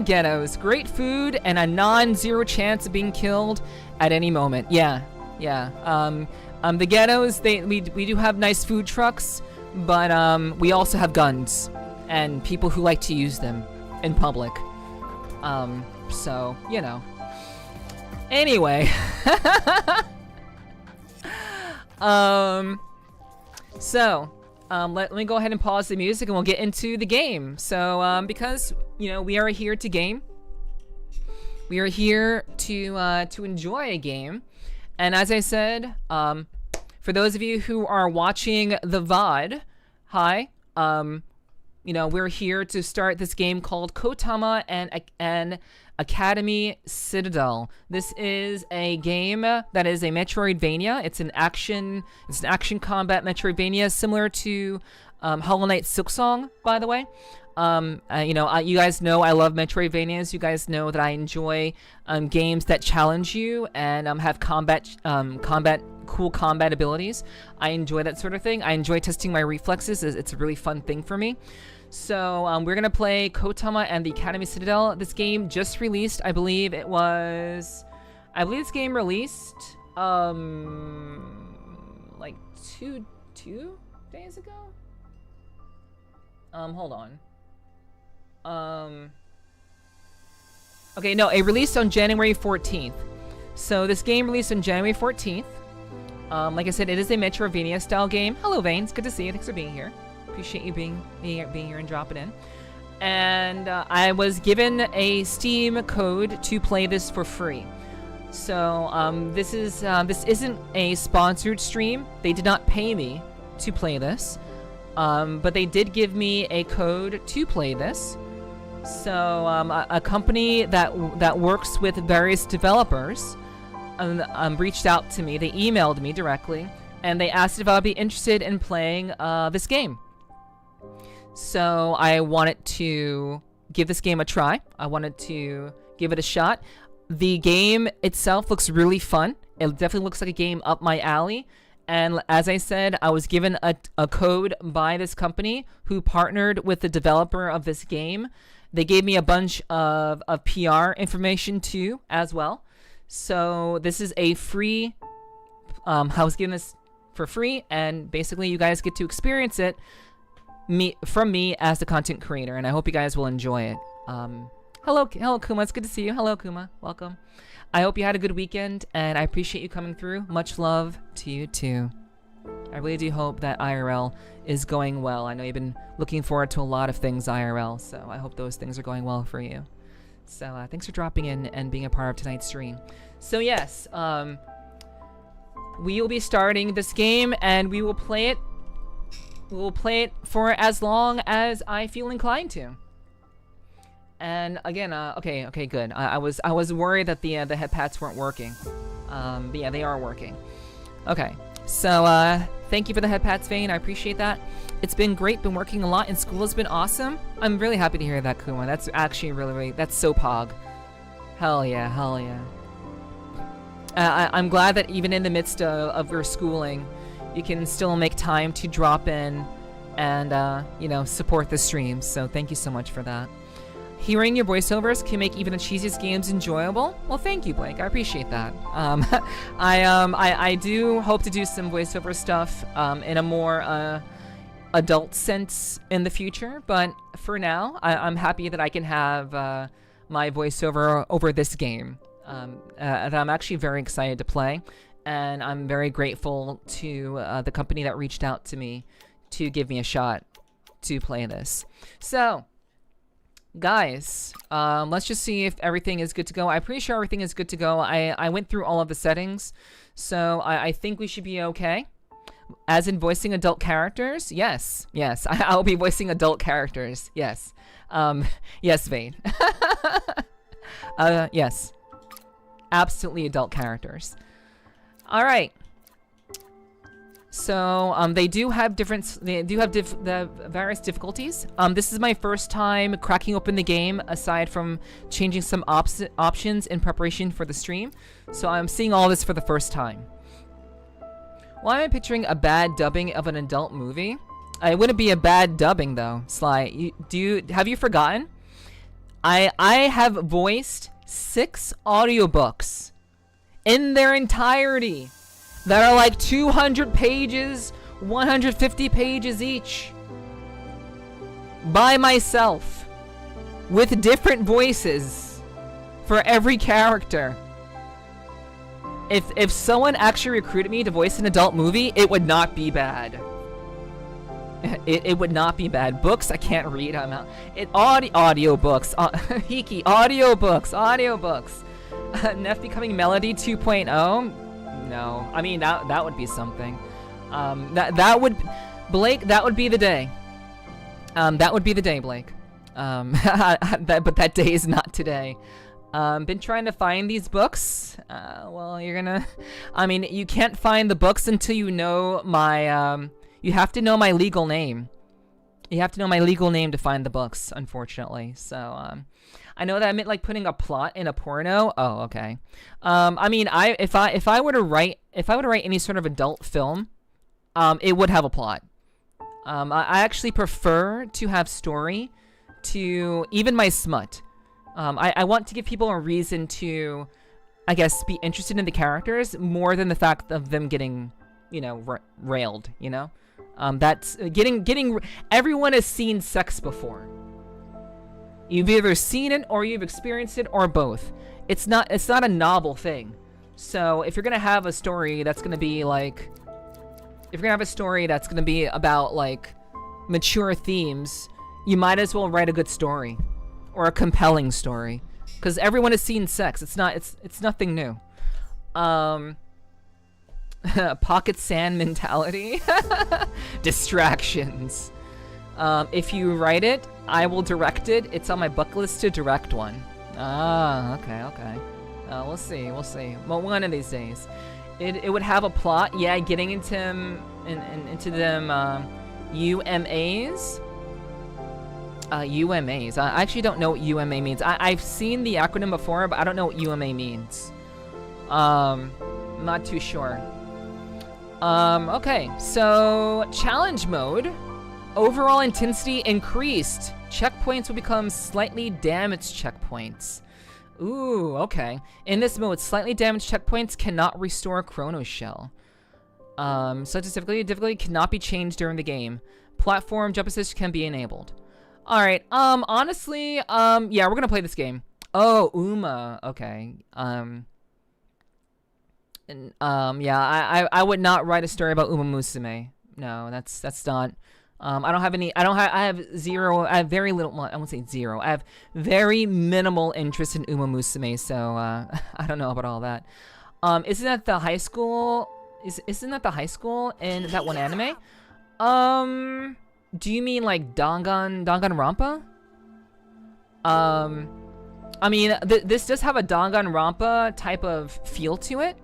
Ghettos. Great food and a non-zero chance of being killed at any moment. Yeah. The ghettos, we do have nice food trucks, but we also have guns and people who like to use them in public. So, you know. Anyway. Let me go ahead and pause the music and we'll get into the game. So, because, you know, we are here to game. We are here to enjoy a game. And as I said, for those of you who are watching the VOD, hi. You know, we're here to start this game called KOTAMA and Academy Citadel. This is a game that is a Metroidvania. It's an action combat Metroidvania similar to Hollow Knight Silksong, by the way. You know, you guys know I love Metroidvanias. You guys know that I enjoy games that challenge you and have cool combat abilities. I enjoy that sort of thing. I enjoy testing my reflexes. It's a really fun thing for me. So we're gonna play KOTAMA and the Academy Citadel. This game just released. I believe this game released like two days ago. Hold on. Okay, no, it released on January 14th. So this game released on January 14th. Like I said, it is a Metroidvania style game. Hello, Vane. It's good to see you. Thanks for being here. Appreciate you being here and dropping in. And I was given a Steam code to play this for free. So this isn't a sponsored stream. They did not pay me to play this, but they did give me a code to play this. So a company that works with various developers reached out to me. They emailed me directly, and they asked if I'd be interested in playing this game. So I wanted to give this game a try. I wanted to give it a shot. The game itself looks really fun. It definitely looks like a game up my alley. And as I said, I was given a code by this company who partnered with the developer of this game. They gave me a bunch of PR information too, as well. So this is a free, I was given this for free, and basically you guys get to experience it from me as the content creator, and I hope you guys will enjoy it. Hello Kuma, it's good to see you. Hello Kuma, welcome. I hope you had a good weekend, and I appreciate you coming through. Much love to you too. I really do hope that IRL is going well. I know you've been looking forward to a lot of things IRL, so I hope those things are going well for you. So thanks for dropping in and being a part of tonight's stream. So yes, we will be starting this game, and we will play it. We will play it for as long as I feel inclined to. And again, okay, good. I was worried that the head pads weren't working. But yeah, they are working. Okay, so thank you for the head pads, Vane. I appreciate that. It's been great. Been working a lot, and school has been awesome. I'm really happy to hear that, Kuma. That's actually really that's so pog. Hell yeah, hell yeah. I'm glad that even in the midst of your schooling, you can still make time to drop in and, you know, support the stream. So thank you so much for that. Hearing your voiceovers can make even the cheesiest games enjoyable. Well, thank you, Blake. I appreciate that. I do hope to do some voiceover stuff in a more adult sense in the future. But for now, I'm happy that I can have my voiceover over this game that I'm actually very excited to play. And I'm very grateful to the company that reached out to me to give me a shot to play this. So, guys, let's just see if everything is good to go. I'm pretty sure everything is good to go. I went through all of the settings, so I think we should be okay. As in voicing adult characters? Yes, I'll be voicing adult characters. Yes. Yes, Vane. Yes. Absolutely adult characters. All right. So they do have the various difficulties. This is my first time cracking open the game, aside from changing some options in preparation for the stream. So I'm seeing all this for the first time. Why am I picturing a bad dubbing of an adult movie? It wouldn't be a bad dubbing though, Sly. Have you forgotten? I have voiced 6 audiobooks in their entirety that are like 200 pages, 150 pages each, by myself, with different voices for every character. If someone actually recruited me to voice an adult movie, it would not be bad. It would not be bad. Books, I can't read. I'm out. Audiobooks. Hiki, audiobooks. Neff becoming Melody 2.0? No. I mean, that would be something. That would... Blake, that would be the day. That would be the day, Blake. But that day is not today. Been trying to find these books. Well, you're gonna... I mean, you can't find the books until you know my, you have to know my legal name. You have to know my legal name to find the books, unfortunately. So, I know that I meant like putting a plot in a porno. Oh, okay. I mean, if I were to write any sort of adult film, it would have a plot. I actually prefer to have story to even my smut. I want to give people a reason to, I guess, be interested in the characters more than the fact of them getting, you know, railed, you know? That's getting everyone has seen sex before. You've either seen it or you've experienced it or both. It's not a novel thing. So if you're gonna have a story that's gonna be like, if you're gonna have a story that's gonna be about like mature themes, you might as well write a good story or a compelling story, because everyone has seen sex. It's nothing new. Pocket sand mentality. Distractions. If you write it, I will direct it. It's on my bucket list to direct one. Ah, okay. We'll see. Well, one of these days. It would have a plot. Yeah, getting into them UMAs. UMAs. I actually don't know what UMA means. I've seen the acronym before, but I don't know what UMA means. Not too sure. Okay, so challenge mode. Overall intensity increased. Checkpoints will become slightly damaged checkpoints. Ooh, okay. In this mode, slightly damaged checkpoints cannot restore Chrono Shell. Such as difficulty cannot be changed during the game. Platform jump assist can be enabled. Alright, honestly, yeah, we're gonna play this game. Oh, Uma, okay. Yeah, I would not write a story about Uma Musume. No, that's not, I have very little, well, I won't say zero. I have very minimal interest in Uma Musume, so, I don't know about all that. Isn't that the high school, isn't that the high school in that one anime? Do you mean like Danganronpa? I mean, this does have a Danganronpa type of feel to it.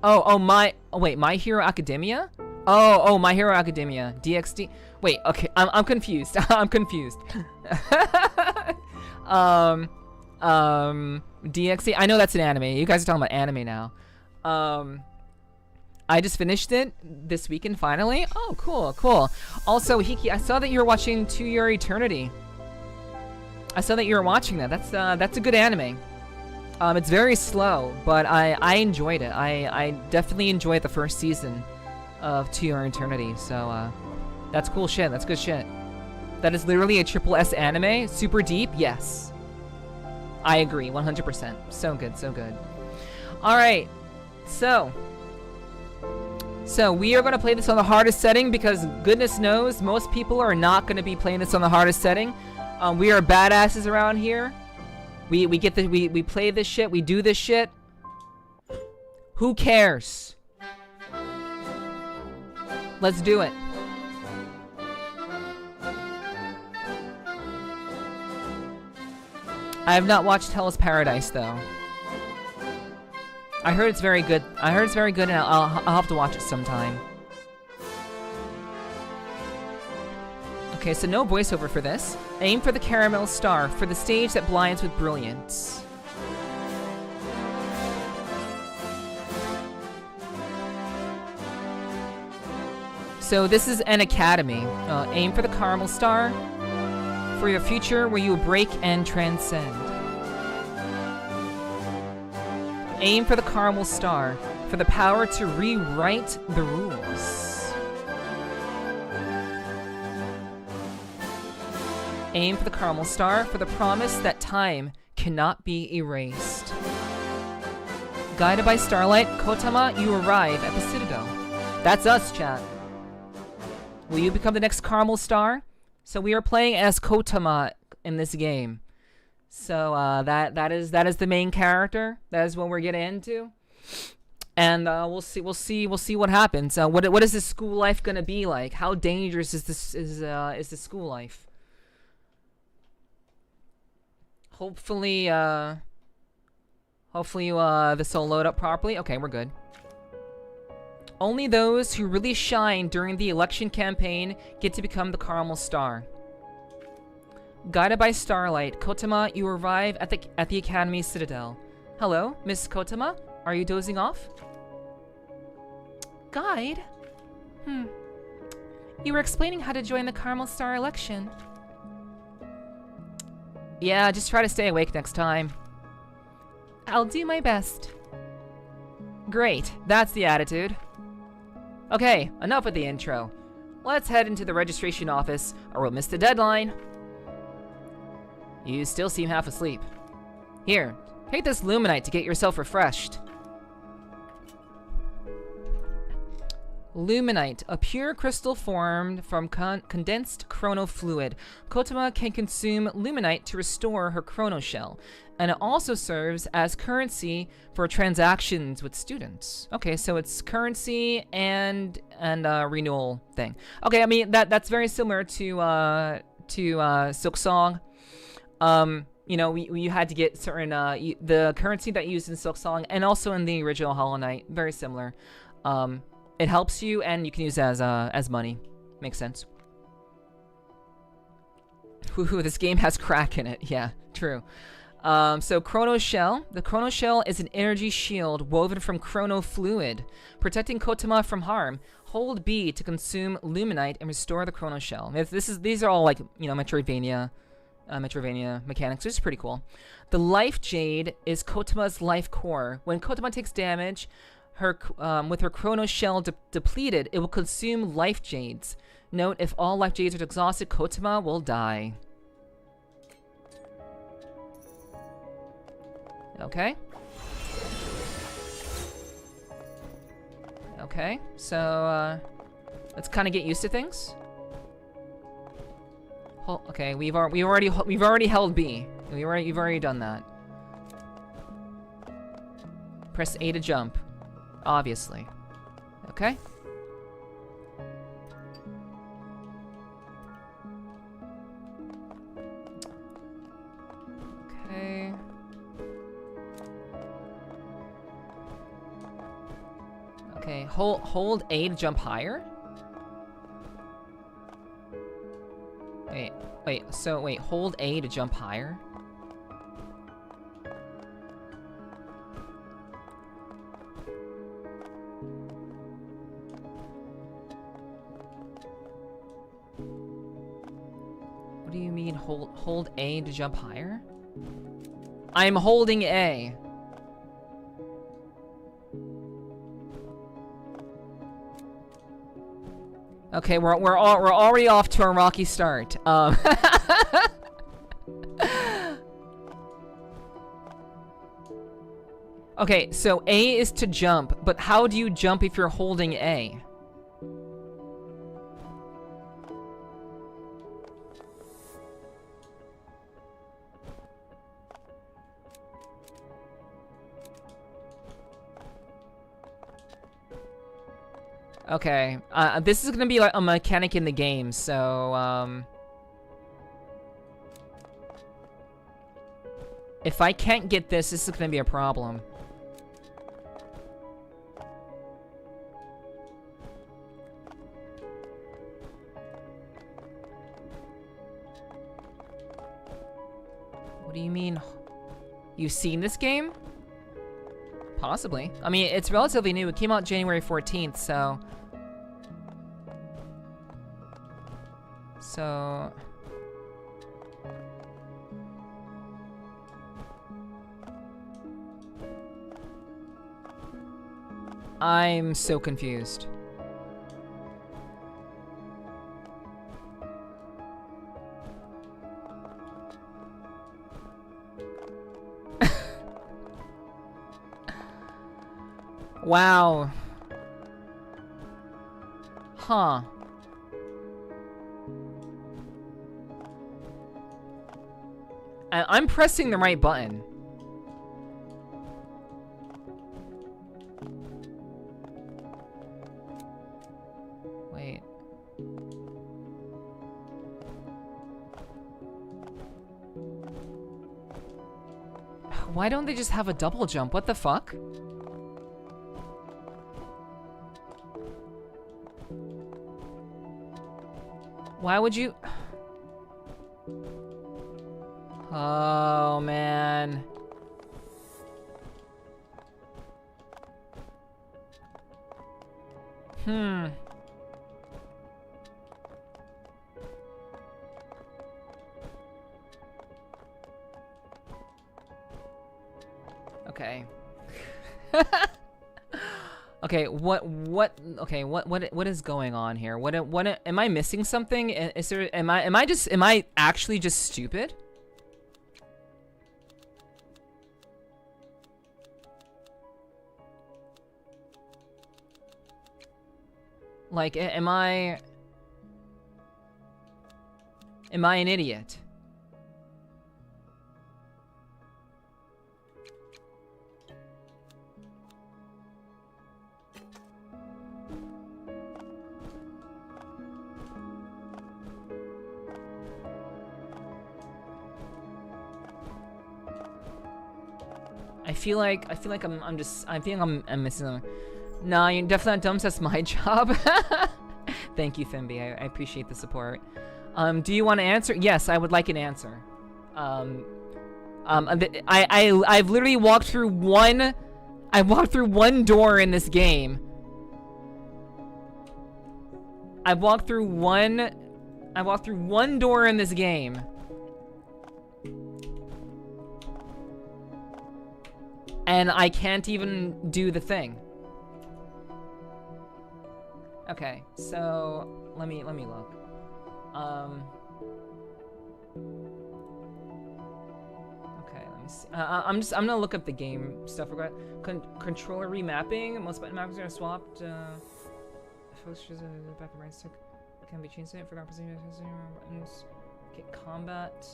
Wait, My Hero Academia? Oh, My Hero Academia. DxD. Wait, okay, I'm confused. I'm confused. DxD. I know that's an anime. You guys are talking about anime now. I just finished it this weekend finally. Oh, cool. Also, Hiki, I saw that you were watching To Your Eternity. I saw that you were watching that. That's a good anime. It's very slow, but I enjoyed it. I definitely enjoyed the first season of To Your Eternity. So that's cool shit. That's good shit. That is literally a triple S anime. Super deep. Yes. I agree. 100%. So good. All right. So we are going to play this on the hardest setting because goodness knows most people are not going to be playing this on the hardest setting. We are badasses around here. We play this shit. We do this shit. Who cares? Let's do it. I have not watched Hell's Paradise though. I heard it's very good. And I'll have to watch it sometime. Okay, so no voiceover for this. Aim for the caramel star for the stage that blinds with brilliance. So this is an academy. Aim for the caramel star for your future where you will break and transcend. Aim for the caramel star for the power to rewrite the rules. Aim for the caramel star for the promise that time cannot be erased. Guided by starlight, KOTAMA, you arrive at the Citadel. That's us, chat. Will you become the next caramel star? So we are playing as KOTAMA in this game. So that is the main character. That is what we're getting into, and we'll see what happens. What is this school life gonna be like? How dangerous is the school life? Hopefully this will load up properly. Okay, we're good. Only those who really shine during the election campaign get to become the caramel star. Guided by starlight, KOTAMA, you arrive at the Academy Citadel. Hello, Miss KOTAMA? Are you dozing off? Guide? You were explaining how to join the Caramel Star election. Yeah, just try to stay awake next time. I'll do my best. Great, that's the attitude. Okay, enough with the intro. Let's head into the registration office, or we'll miss the deadline. You still seem half asleep. Here, take this luminite to get yourself refreshed. Luminite, a pure crystal formed from condensed chrono fluid. KOTAMA can consume luminite to restore her chrono shell, and it also serves as currency for transactions with students. Okay, so it's currency and renewal thing. Okay, I mean that's very similar to Silksong. You know, you had to get certain the currency that you used in Silksong and also in the original Hollow Knight. Very similar. It helps you, and you can use it as money. Makes sense. Woohoo! This game has crack in it. Yeah, true. So Chrono Shell. The Chrono Shell is an energy shield woven from chrono fluid, protecting KOTAMA from harm. Hold B to consume luminite and restore the Chrono Shell. These are all like, you know, Metroidvania mechanics, which is pretty cool. The Life Jade is KOTAMA's life core. When KOTAMA takes damage, with her Chrono Shell depleted, it will consume Life Jades. Note, if all Life Jades are exhausted, KOTAMA will die. Okay. Okay, so let's kind of get used to things. Okay, we've already held B. You've already done that. Press A to jump, obviously. Okay. Okay. Okay, hold A to jump higher? Wait, hold A to jump higher? What do you mean hold A to jump higher? I'm holding A. Okay, we're already off to a rocky start. Okay, so A is to jump, but how do you jump if you're holding A? Okay, this is gonna be like a mechanic in the game, so, if I can't get this is gonna be a problem. What do you mean? You've seen this game? Possibly. I mean, it's relatively new. It came out January 14th, so... So... I'm so confused. Wow. Huh. I'm pressing the right button. Wait. Why don't they just have a double jump? What the fuck? Why would you... Oh, man. Okay. Okay, what is going on here? What am I missing something? Is there am I actually just stupid? Like, am I an idiot? I feel like I'm missing something. Nah, you're definitely not dumb, so that's my job. Thank you, Thimby. I appreciate the support. Do you want to answer? Yes, I would like an answer. I've literally walked through one door in this game. I walked through one door in this game. And I can't even do the thing. Okay, so let me look. Okay, let me see. I'm gonna look up the game stuff. Controller remapping. Most button mappings are swapped. Features back and right stick can be changed. Forgot position buttons. Okay, combat.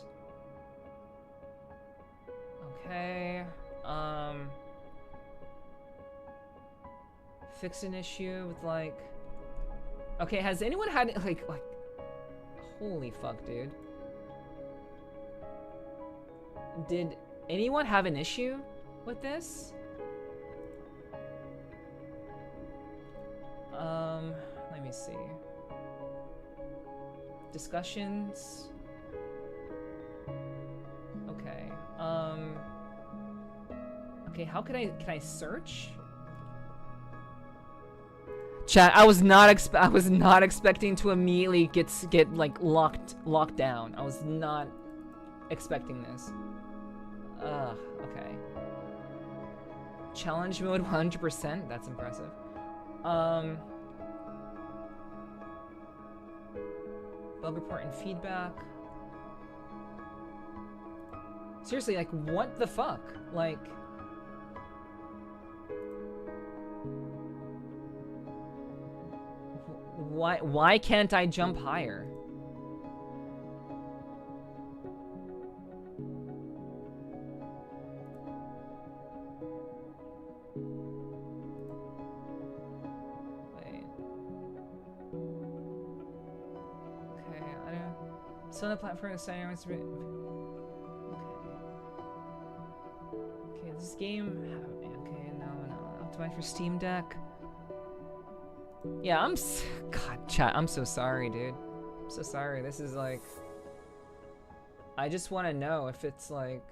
Okay. Fix an issue with like. Okay, has anyone had like holy fuck, dude. Did anyone have an issue with this? Let me see. Discussions. Okay. Okay, how can I search? Chat, I was not expecting to immediately get like locked down. I was not expecting this. Okay. Challenge mode 100%. That's impressive. Bug report and feedback. Seriously, like what the fuck? Like why can't I jump higher? Wait. Okay, I don't. So the platform is saying it's. Okay. Okay, this game. Okay, no. Optimize for Steam Deck. Yeah, God, chat, I'm so sorry, dude. I'm so sorry. This is like... I just want to know if it's like...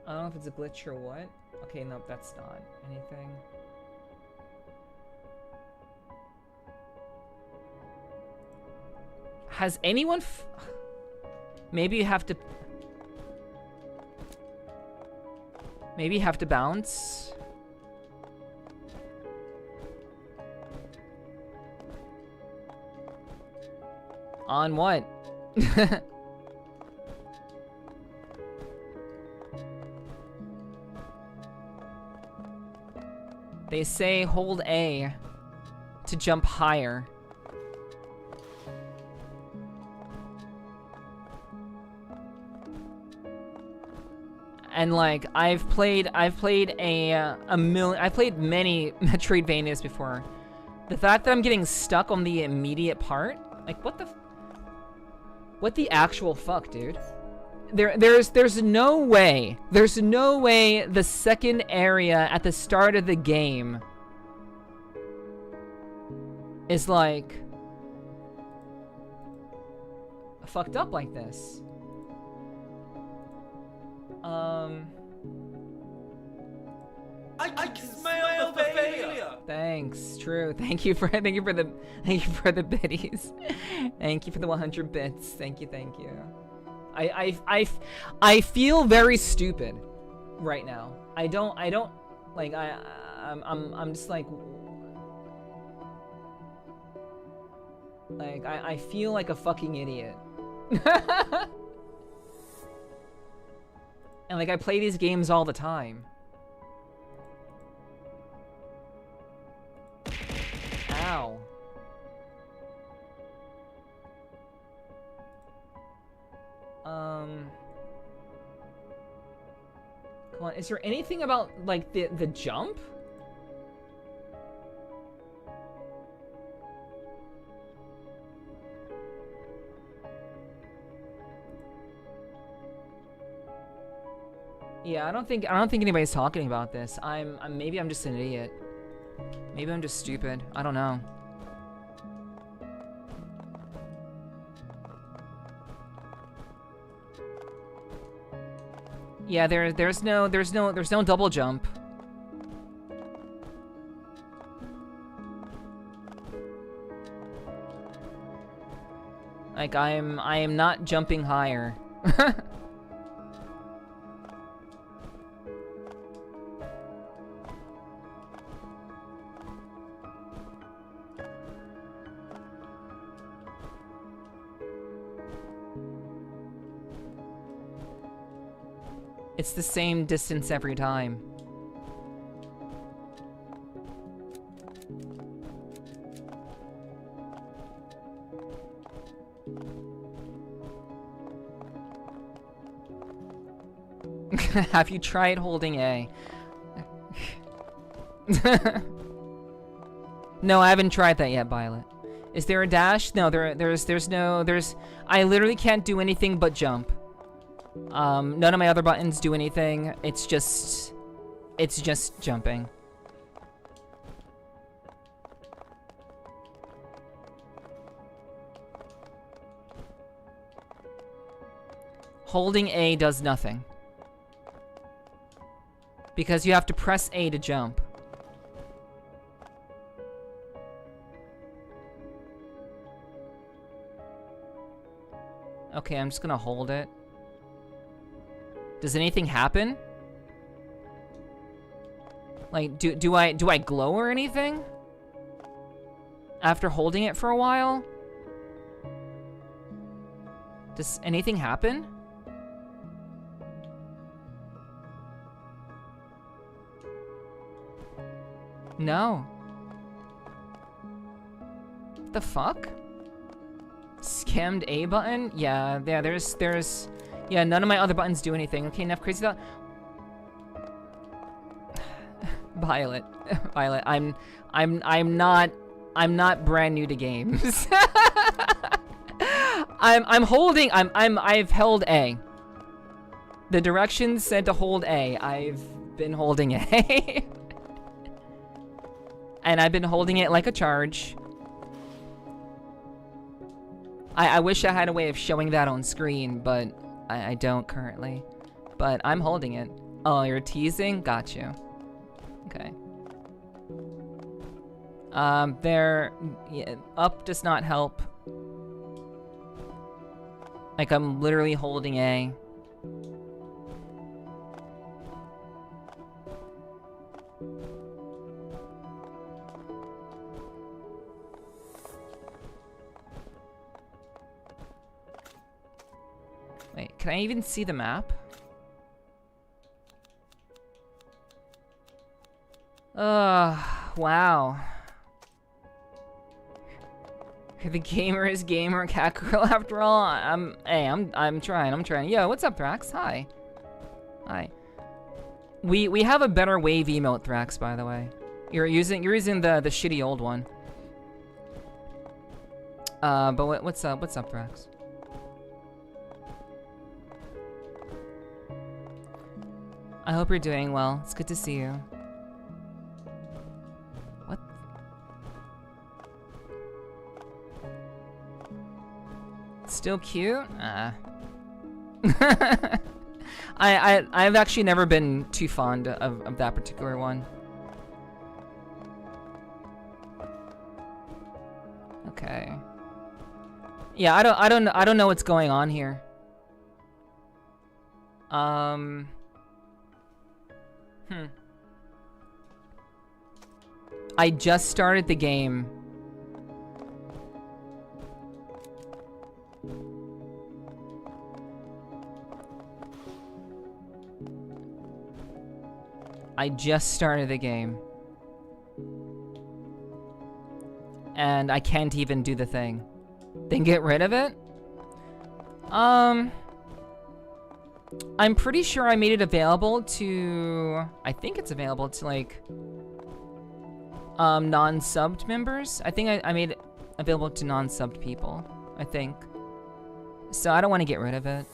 I don't know if it's a glitch or what. Okay, nope, that's not anything. Has anyone maybe you have to... Maybe you have to bounce? On what? They say hold A to jump higher. And like I've played many Metroidvanias before. The fact that I'm getting stuck on the immediate part, like what the actual fuck, dude? There's no way the second area at the start of the game is like fucked up like this. I can smell the failure. Thanks. True. Thank you for the biddies. Thank you for the 100 bits. Thank you. I feel very stupid right now. I don't like I'm just like I feel like a fucking idiot. And like I play these games all the time. Ow. Come on, is there anything about like the jump? Yeah, I don't think anybody's talking about this. Maybe I'm just an idiot. Maybe I'm just stupid. I don't know. Yeah, there's no double jump. Like I am not jumping higher. It's the same distance every time. Have you tried holding A? No, I haven't tried that yet, Violet. Is there a dash? No, there's no, I literally can't do anything but jump. None of my other buttons do anything. It's just jumping. Holding A does nothing. Because you have to press A to jump. Okay, I'm just gonna hold it. Does anything happen? Like, do I glow or anything? After holding it for a while? Does anything happen? No. The fuck? Scammed A button? Yeah, there's yeah, none of my other buttons do anything. Okay, enough crazy thought. Violet, I'm not brand new to games. I've held A. The directions said to hold A. I've been holding A. And I've been holding it like a charge. I wish I had a way of showing that on screen, but I don't currently. But I'm holding it. Oh, you're teasing? Got you. Okay. Yeah, up does not help. Like, I'm literally holding A. Wait, can I even see the map? Wow. The gamer is gamer, cat girl after all. I'm trying. Yo, what's up, Thrax? Hi. Hi. We have a better wave emote, Thrax, by the way. You're using the shitty old one. But what's up, Thrax? I hope you're doing well. It's good to see you. What? Still cute? I've actually never been too fond of that particular one. Okay. Yeah, I don't know what's going on here. I just started the game. And I can't even do the thing. Then get rid of it? I'm pretty sure I made it available to... I think it's available to, like... non-subbed members? I think I made it available to non-subbed people. I think. So I don't want to get rid of it.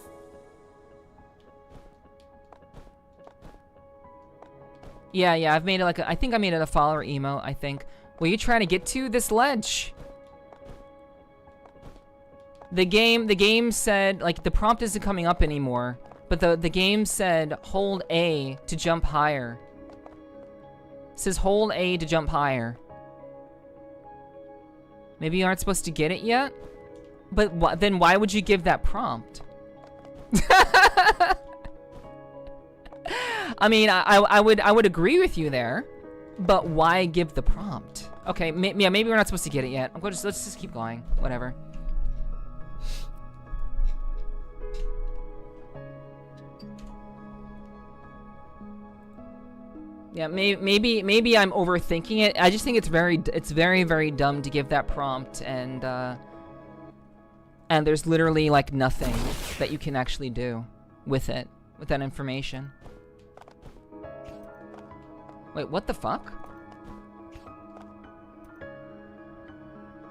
Yeah, I've made it like I think I made it a follower emote, I think. What are you trying to get to? This ledge. The game said, like, the prompt isn't coming up anymore, but the game said hold A to jump higher. It says hold A to jump higher. Maybe you aren't supposed to get it yet? But then why would you give that prompt? I mean, I would agree with you there, but why give the prompt? Okay, yeah, maybe we're not supposed to get it yet. Let's just keep going. Whatever. Yeah, maybe I'm overthinking it. I just think it's very dumb to give that prompt, and there's literally like nothing that you can actually do with it, with that information. Wait, what the fuck?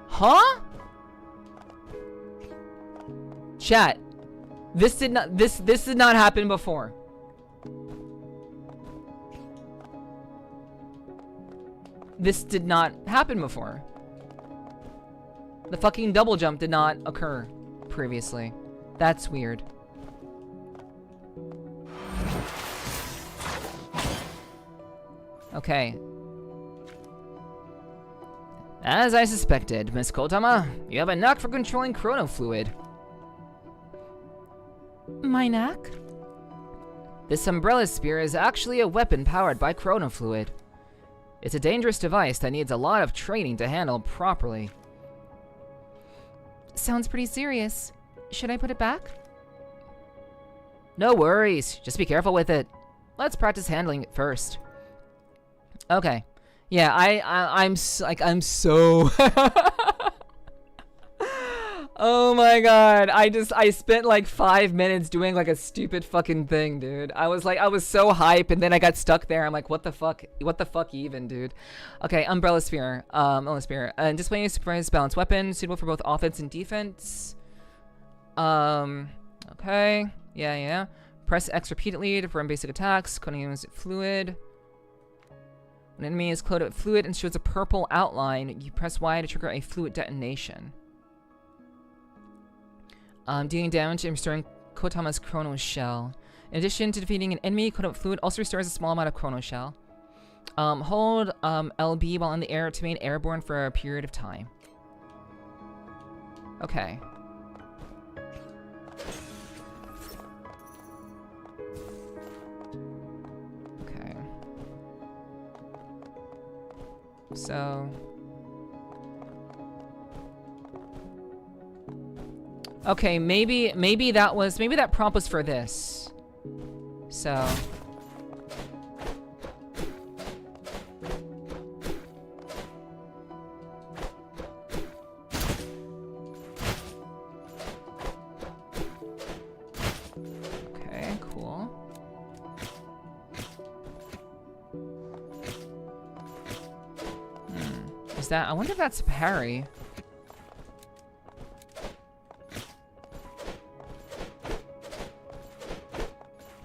Huh? Chat. This did not happen before. This did not happen before. The fucking double jump did not occur previously. That's weird. Okay. As I suspected, Miss KOTAMA, you have a knack for controlling chrono fluid. My knack? This umbrella spear is actually a weapon powered by chrono fluid. It's a dangerous device that needs a lot of training to handle properly. Sounds pretty serious. Should I put it back? No worries. Just be careful with it. Let's practice handling it first. Okay. Yeah, I'm so Oh my god. I spent like 5 minutes doing like a stupid fucking thing, dude. I was so hype, and then I got stuck there. I'm like, what the fuck? What the fuck even, dude? Okay, umbrella spear. And displaying a surprise balanced weapon suitable for both offense and defense. Okay. Yeah. Press X repeatedly to perform basic attacks. Coating with fluid. When an enemy is coated with fluid and shows a purple outline, you press Y to trigger a fluid detonation. Dealing damage and restoring KOTAMA's chrono shell. In addition to defeating an enemy, coated with fluid also restores a small amount of chrono shell. Hold LB while in the air to remain airborne for a period of time. Okay. So... Okay, maybe that prompt was for this. So... Okay, cool. Is that... I wonder if that's parry.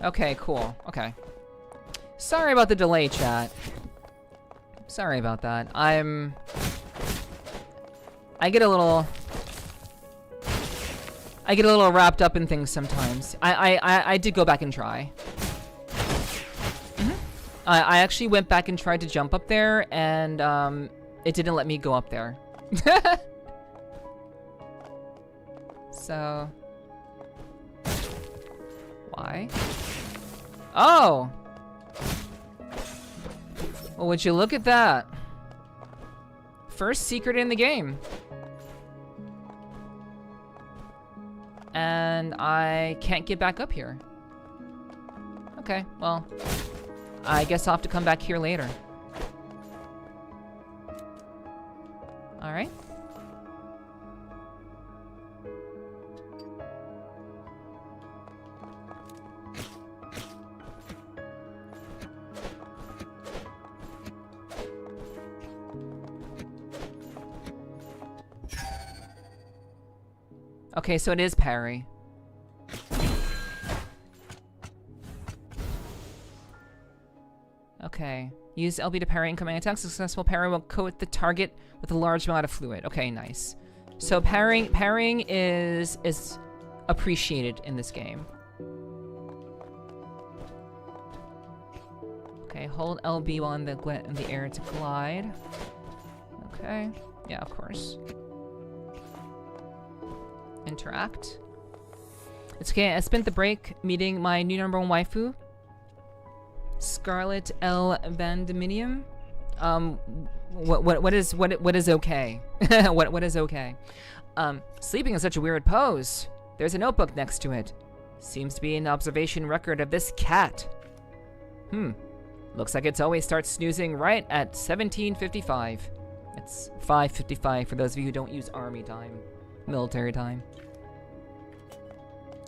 Okay, cool. Okay. Sorry about the delay, chat. Sorry about that. I get a little wrapped up in things sometimes. I did go back and try. I actually went back and tried to jump up there, and it didn't let me go up there. So... Why? Oh! Well, would you look at that? First secret in the game. And I can't get back up here. Okay, well, I guess I'll have to come back here later. Alright. Okay, so it is parry. Okay. Use LB to parry incoming attack. Successful parry will coat the target with a large amount of fluid. Okay, nice. So parrying is appreciated in this game. Okay, hold LB while in the air to glide. Okay. Yeah, of course. Interact. It's okay. I spent the break meeting my new #1 waifu, Scarlet L. Vandeminium. What is okay? what is okay? Sleeping in such a weird pose. There's a notebook next to it. Seems to be an observation record of this cat. Looks like it's always starts snoozing right at 17:55. It's 5:55 for those of you who don't use army time. Military time.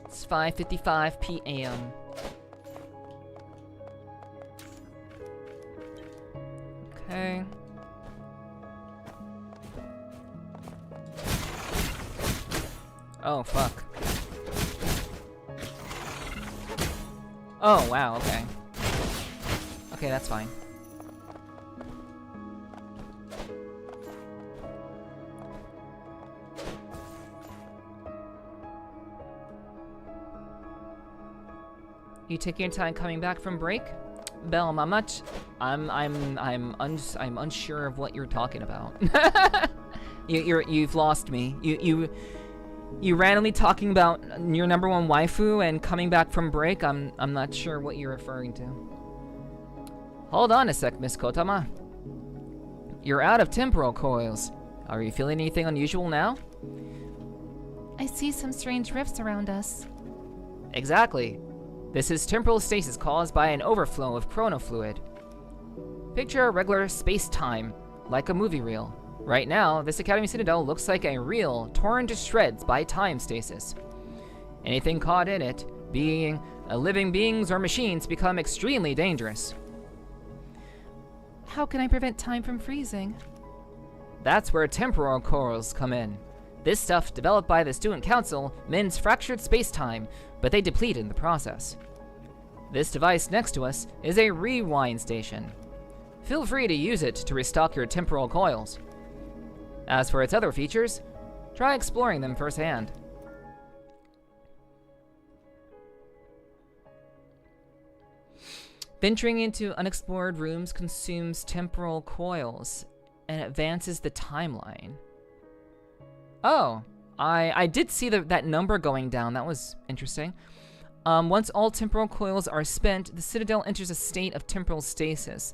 It's 5:55 p.m. Okay. Oh, fuck. Oh, wow, okay. Okay, that's fine. You taking your time coming back from break? Bell, I'm unsure of what you're talking about. You've lost me. You randomly talking about your #1 waifu and coming back from break. I'm not sure what you're referring to. Hold on a sec, Miss KOTAMA. You're out of temporal coils. Are you feeling anything unusual now? I see some strange rifts around us. Exactly. This is temporal stasis caused by an overflow of chronofluid. Picture a regular space-time, like a movie reel. Right now, this Academy Citadel looks like a reel torn to shreds by time stasis. Anything caught in it, being living beings or machines, become extremely dangerous. How can I prevent time from freezing? That's where temporal coils come in. This stuff, developed by the Student Council, mends fractured space-time, but they deplete in the process. This device next to us is a rewind station. Feel free to use it to restock your temporal coils. As for its other features, try exploring them firsthand. Venturing into unexplored rooms consumes temporal coils and advances the timeline. Oh, I did see that number going down. That was interesting. Once all temporal coils are spent, the Citadel enters a state of temporal stasis.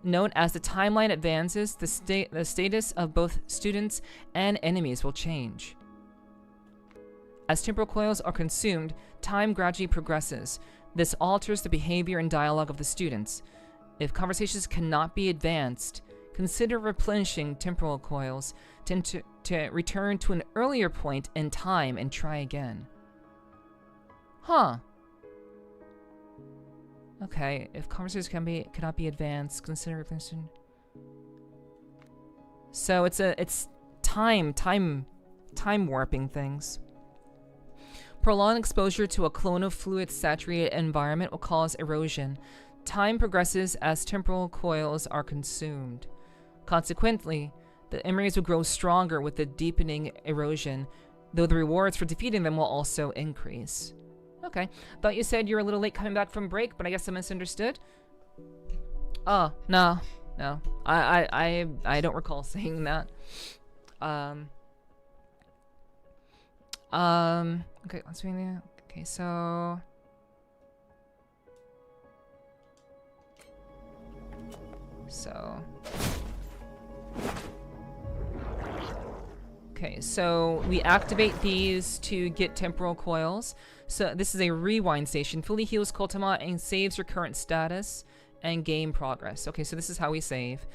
Note, as the timeline advances, the status of both students and enemies will change. As temporal coils are consumed, time gradually progresses. This alters the behavior and dialogue of the students. If conversations cannot be advanced, consider replenishing temporal coils to return to an earlier point in time and try again. Huh. Okay, if conversations cannot be advanced, consider replenishing. So it's time warping things. Prolonged exposure to a colloidal fluid saturated environment will cause erosion. Time progresses as temporal coils are consumed. Consequently, the enemies will grow stronger with the deepening erosion, though the rewards for defeating them will also increase. Okay, thought you said you were a little late coming back from break, but I guess I misunderstood. Oh, no. I don't recall saying that. Okay, let's read that. Okay, so okay, so we activate these to get temporal coils. So this is a rewind station. Fully heals KOTAMA and saves your current status and game progress. Okay, so this is how we save.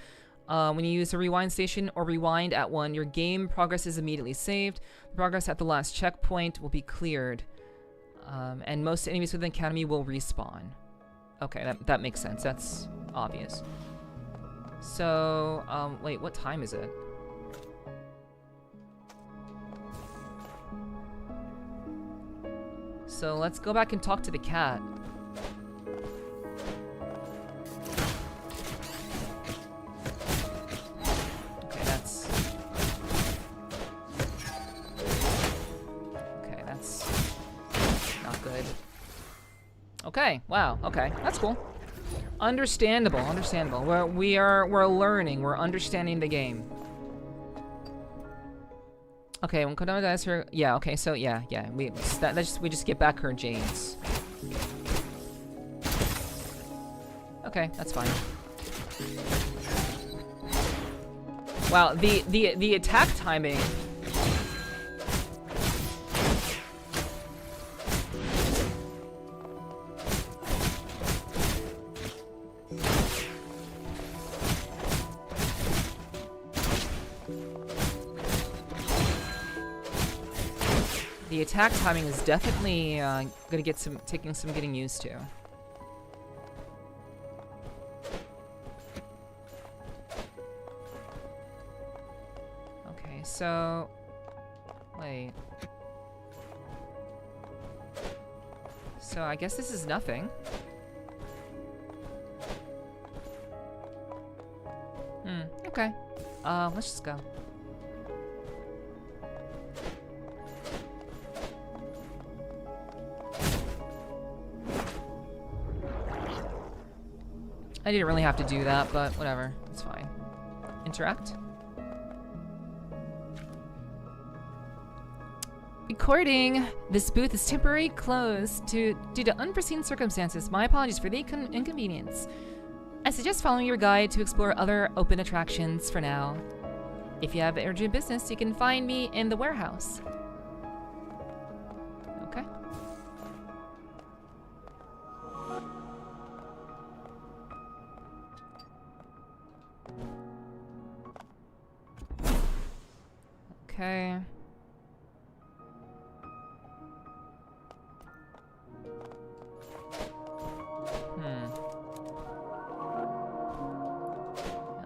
When you use a rewind station or rewind at one, your game progress is immediately saved. Progress at the last checkpoint will be cleared. And most enemies within the academy will respawn. Okay, that makes sense. That's obvious. So, wait, what time is it? So let's go back and talk to the cat. Okay, that's not good. Okay, wow, okay, that's cool. Understandable. We're learning, we're understanding the game. Okay, when KOTAMA dies her, yeah, okay, so yeah, we just get back her jades. Okay, that's fine. Wow, the attack timing. The attack timing is definitely gonna get taking some getting used to. Okay, so wait. So I guess this is nothing. Okay. Let's just go. I didn't really have to do that, but whatever. It's fine. Interact. Recording. This booth is temporarily closed due to unforeseen circumstances. My apologies for the inconvenience. I suggest following your guide to explore other open attractions for now. If you have urgent business, you can find me in the warehouse. Okay. Okay.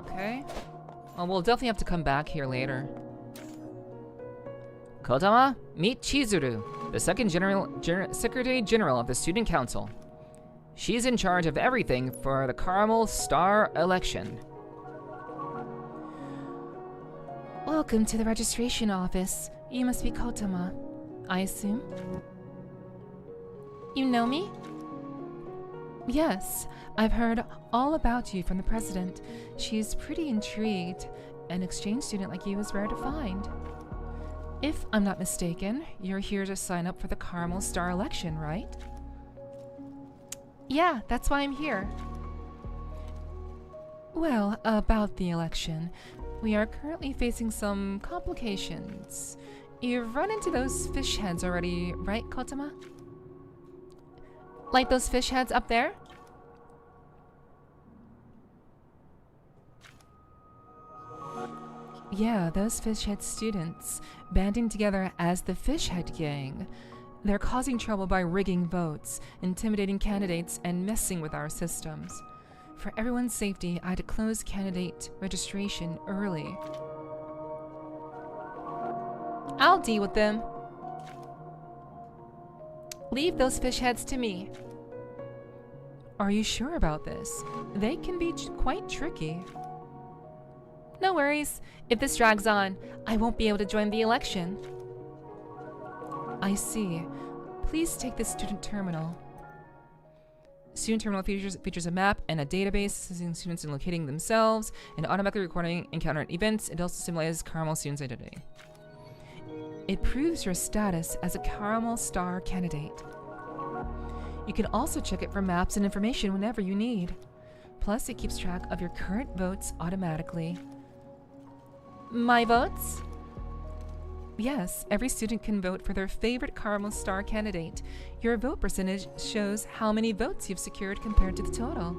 Okay. Well, we'll definitely have to come back here later. KOTAMA, meet Chizuru, the second Secretary General of the Student Council. She's in charge of everything for the Caramel Star election. Welcome to the registration office. You must be KOTAMA, I assume? You know me? Yes, I've heard all about you from the president. She's pretty intrigued. An exchange student like you is rare to find. If I'm not mistaken, you're here to sign up for the Caramel Star election, right? Yeah, that's why I'm here. Well, about the election. We are currently facing some complications. You've run into those fish heads already, right, KOTAMA? Like those fish heads up there? Yeah, those fish head students, banding together as the Fish Head Gang. They're causing trouble by rigging votes, intimidating candidates, and messing with our systems. For everyone's safety, I had to close candidate registration early. I'll deal with them. Leave those fish heads to me. Are you sure about this? They can be quite tricky. No worries. If this drags on, I won't be able to join the election. I see. Please take this student terminal. Student terminal features a map and a database assisting students in locating themselves and automatically recording encountered events. It also symbolizes Caramel students' identity. It proves your status as a Caramel Star candidate. You can also check it for maps and information whenever you need. Plus, it keeps track of your current votes automatically. My votes? Yes, every student can vote for their favorite Caramel Star candidate. Your vote percentage shows how many votes you've secured compared to the total.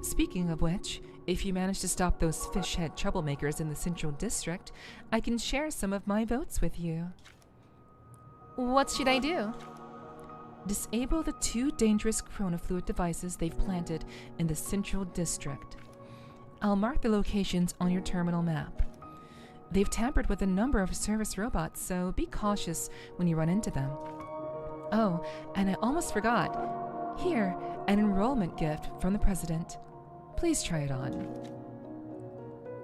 Speaking of which, if you manage to stop those fish head troublemakers in the Central District, I can share some of my votes with you. What should I do? Disable the 2 dangerous chronofluid devices they've planted in the Central District. I'll mark the locations on your terminal map. They've tampered with a number of service robots, so be cautious when you run into them. Oh, and I almost forgot. Here, an enrollment gift from the president. Please try it on.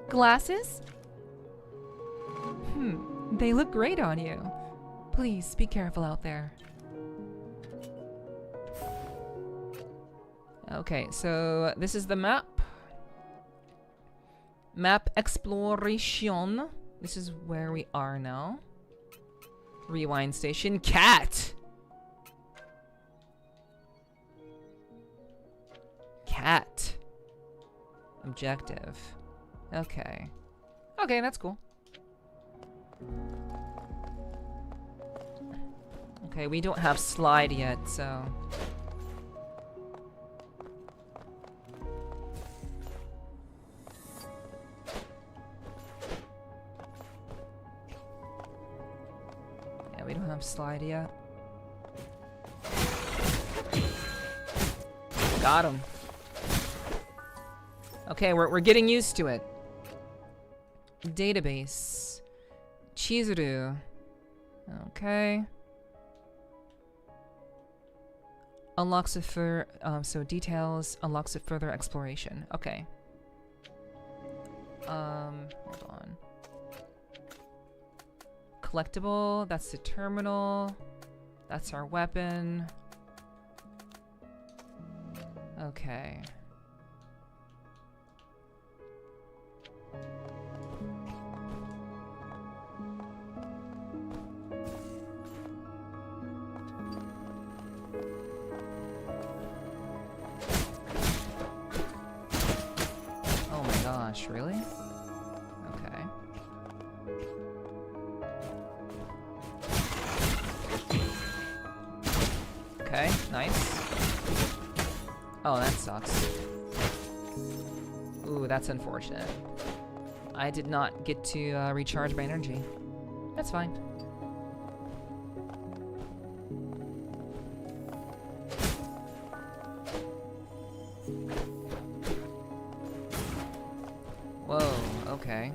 Glasses? They look great on you. Please be careful out there. Okay, so this is the map. Map exploration. This is where we are now. Rewind station. Cat! Cat. Objective. Okay. Okay, that's cool. Okay, we don't have slide yet, so... Yeah, we don't have slide yet. Got him. Okay, we're getting used to it. Database. Chizuru. Okay. Unlocks it for so details unlocks it further exploration. Okay. Hold on. Collectible, that's the terminal. That's our weapon. Okay. Oh my gosh, really? Okay. Okay, nice. Oh, that sucks. Ooh, that's unfortunate. I did not get to recharge my energy. That's fine. Whoa, okay.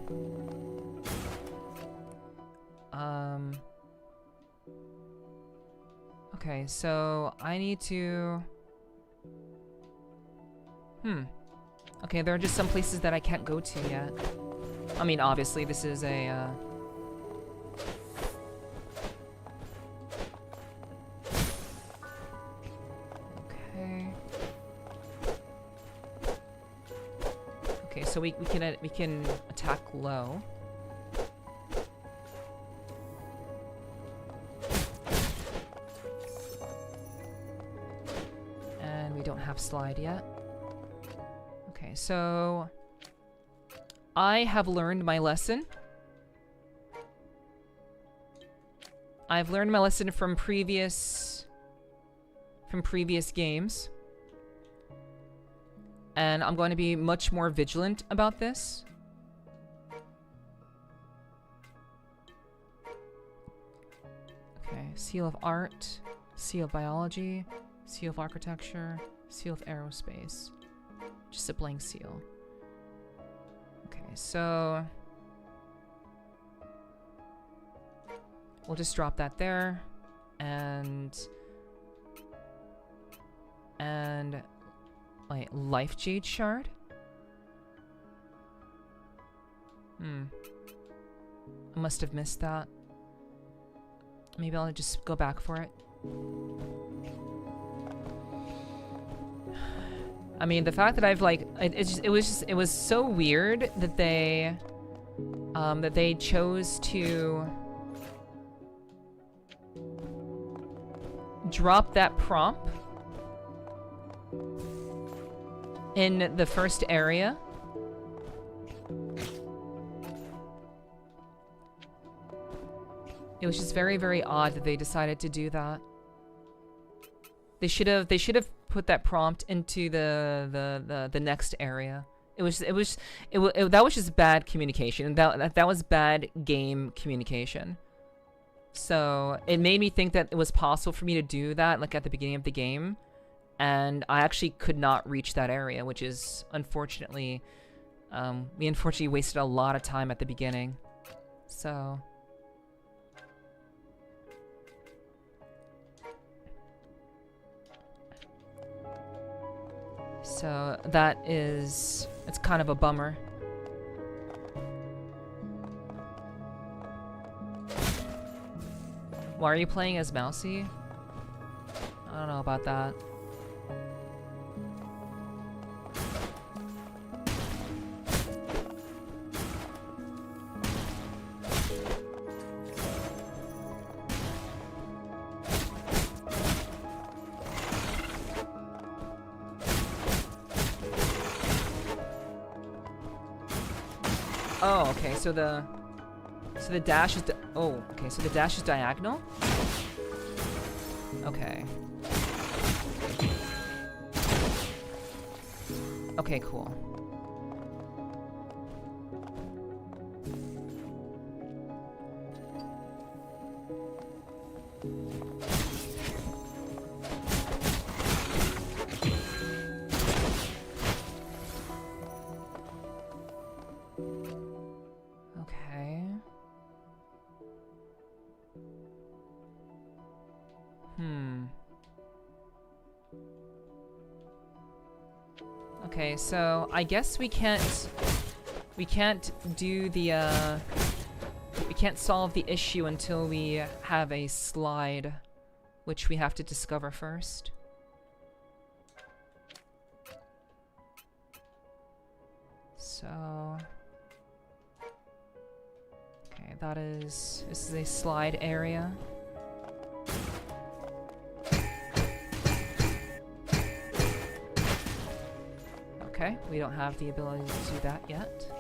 Okay, so I need to... Okay, there are just some places that I can't go to yet. I mean, obviously, this is a, Okay. Okay, so we can attack low. And we don't have slide yet. Okay, Okay, so I have learned my lesson. I've learned my lesson from previous games. And I'm going to be much more vigilant about this. Okay, seal of art, seal of biology, seal of architecture, seal of aerospace. Just a blank seal. Okay, so we'll just drop that there. And wait, life jade shard? I must have missed that. Maybe I'll just go back for it. I mean, the fact that I've like, it was so weird that they chose to drop that prompt in the first area. It was just very, very odd that they decided to do that. They should have put that prompt into the next area. That was just bad communication. That was bad game communication. So it made me think that it was possible for me to do that like at the beginning of the game, and I actually could not reach that area, which is unfortunately we unfortunately wasted a lot of time at the beginning. So it's kind of a bummer. Why are you playing as Mousy? I don't know about that. Oh, okay, so the dash is so the dash is diagonal? Okay. Okay, cool. Okay, so I guess we can't do the we can't solve the issue until we have a slide, which we have to discover first. So okay, this is a slide area. Okay, we don't have the ability to do that yet.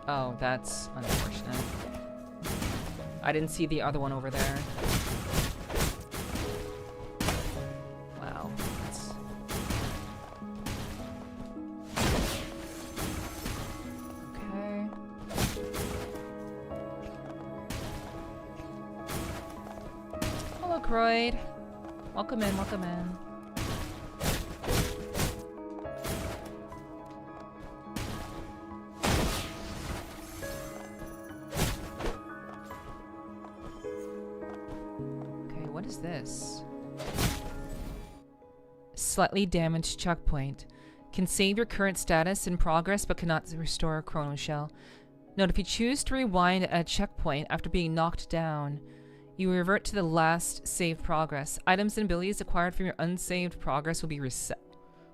Oh, that's unfortunate. I didn't see the other one over there. Wow. That's... Okay. Hello, Croyd. Welcome in, welcome in. Okay, what is this? Slightly damaged checkpoint. Can save your current status in progress but cannot restore a chrono shell. Note, if you choose to rewind at a checkpoint after being knocked down, you revert to the last saved progress. Items and abilities acquired from your unsaved progress will be reset.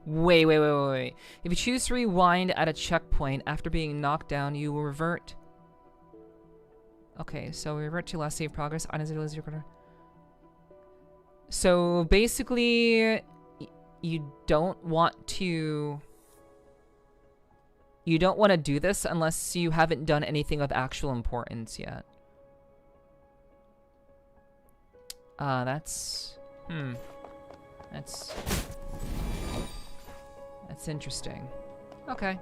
Wait. If you choose to rewind at a checkpoint after being knocked down, you will revert. Okay, so we revert to last saved progress. Items and abilities acquired. So basically, you don't want to do this unless you haven't done anything of actual importance yet. That's interesting. Okay.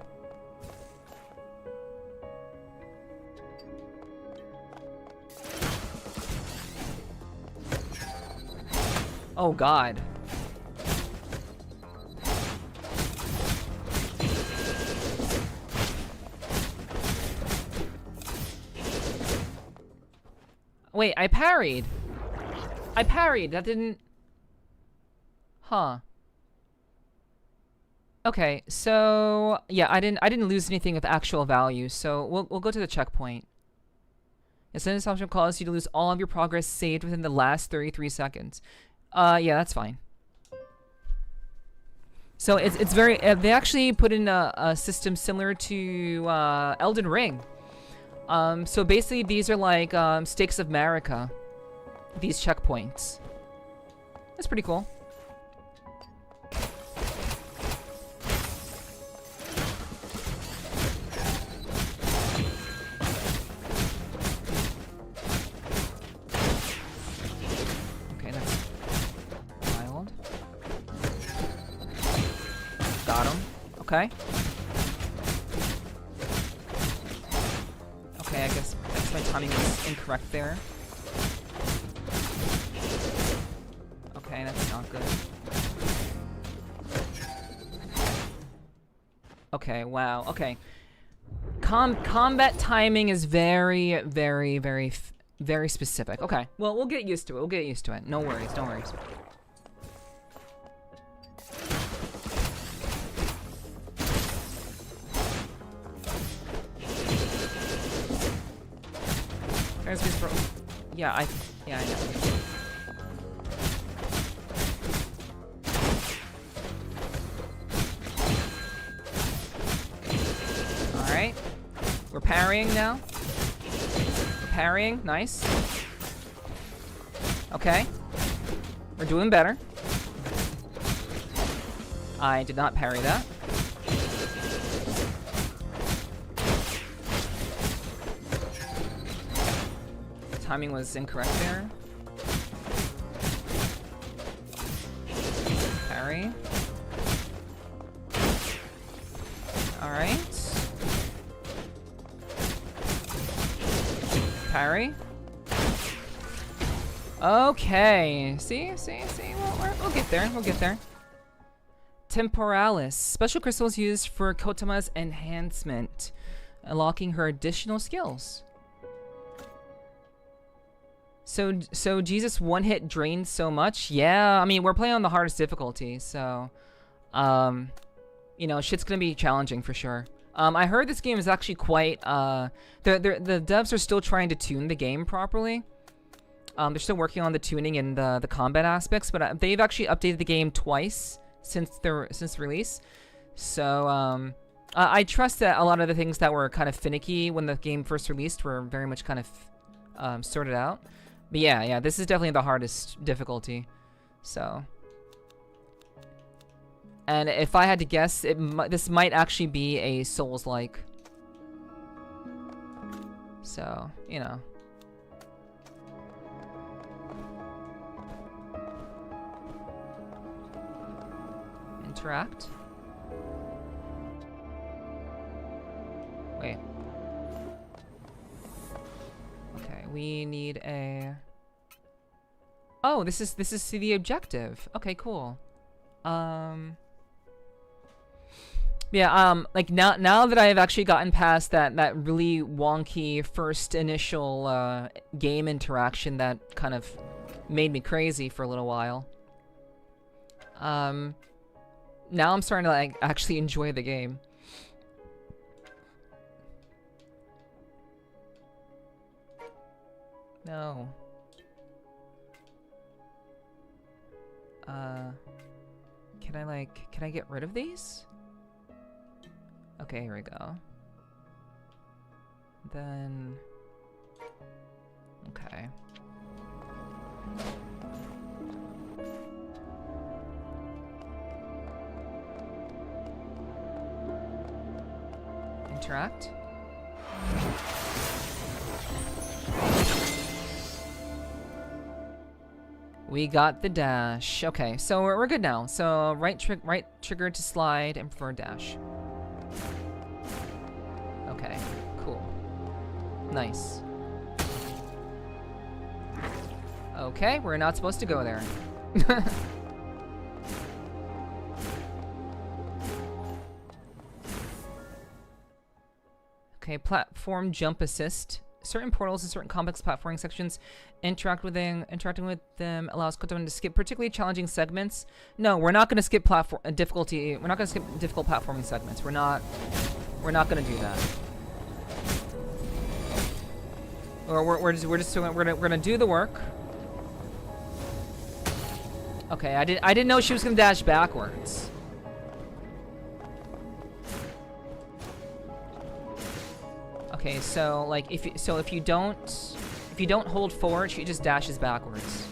Oh God. Wait, I parried. That didn't... Huh. Okay, so yeah, I didn't lose anything of actual value, so we'll go to the checkpoint. Yes, this option causes you to lose all of your progress saved within the last 33 seconds. Yeah, that's fine. So it's very they actually put in a system similar to Elden Ring. So basically these are like Stakes of Marika. These checkpoints. That's pretty cool. Okay, that's wild. Got him. Okay. Okay, I guess my timing was incorrect there. Okay, that's not good. Okay, wow. Okay. Combat timing is very, very, very, very specific. Okay, well, we'll get used to it. We'll get used to it. No worries, no worries. Yeah, I know. Alright. We're parrying now. We're parrying. Nice. Okay. We're doing better. I did not parry that. Timing was incorrect there. Parry. Alright. Parry. Okay. See? We'll get there. We'll get there. Temporalis. Special crystals used for KOTAMA's enhancement, unlocking her additional skills. So Jesus one-hit drained so much? Yeah, I mean, we're playing on the hardest difficulty, so... you know, shit's gonna be challenging for sure. I heard this game is actually quite... the devs are still trying to tune the game properly. They're still working on the tuning and the combat aspects, but they've actually updated the game twice since release. So, I trust that a lot of the things that were kind of finicky when the game first released were very much kind of sorted out. But yeah, this is definitely the hardest difficulty. So, and if I had to guess, this might actually be a Souls-like. So, you know. Interact. Wait. Okay, we need a... Oh, this is the objective. Okay, cool. Yeah, like now that I have actually gotten past that really wonky first initial game interaction that kind of made me crazy for a little while. Now I'm starting to like actually enjoy the game. No. Can I get rid of these? Okay, here we go. Then... Okay. interact. We got the dash. Okay, so we're good now. So right trigger to slide and forward dash. Okay, cool. Nice. Okay, we're not supposed to go there. Okay, platform jump assist. Certain portals and certain complex platforming sections interacting with them allows KOTAMA to skip particularly challenging segments. No, we're not going to skip difficulty. We're not going to skip difficult platforming segments. We're not going to do that. Or we're gonna do the work. Okay, I didn't know she was gonna dash backwards. Okay, so like if you don't hold forward, she just dashes backwards.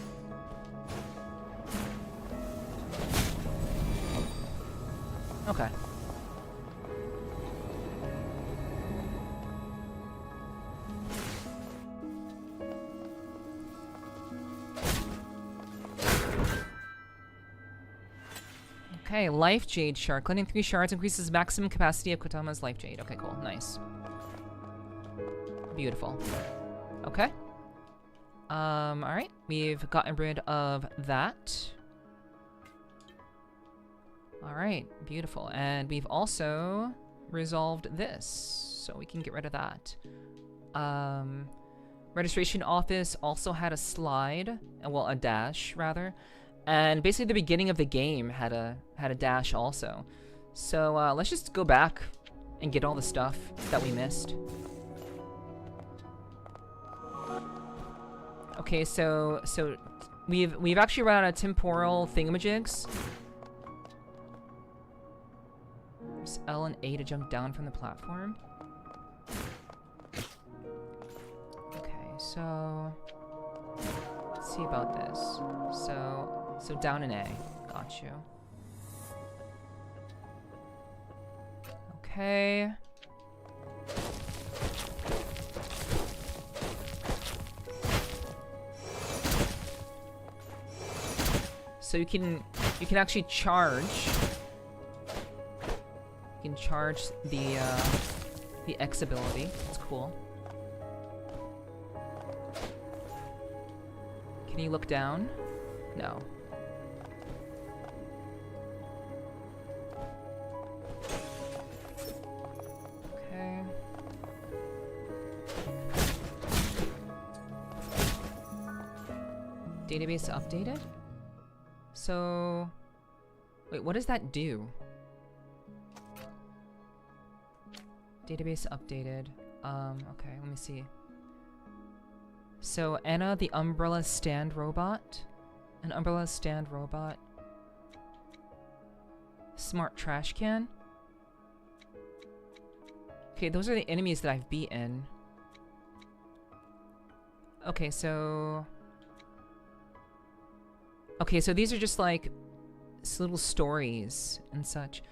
Okay. Okay, Life Jade Shard. Collecting 3 shards increases maximum capacity of KOTAMA's Life Jade. Okay, cool. Nice. Beautiful. Okay. Alright. We've gotten rid of that. Alright, beautiful. And we've also resolved this, so we can get rid of that. Registration office also had a slide, well, a dash, rather. And basically the beginning of the game had a dash also. So let's just go back and get all the stuff that we missed. Okay, so we've actually run out of temporal thingamajigs. There's L and A to jump down from the platform. Okay, so let's see about this. So down an A. Got you. Okay. So you can actually charge. You can charge the X ability. That's cool. Can you look down? No. Okay. Database updated? So, wait, what does that do? Database updated. Okay, let me see. So, Anna, the umbrella stand robot. An umbrella stand robot. Smart trash can. Okay, those are the enemies that I've beaten. Okay, so... Okay, so these are just like little stories and such.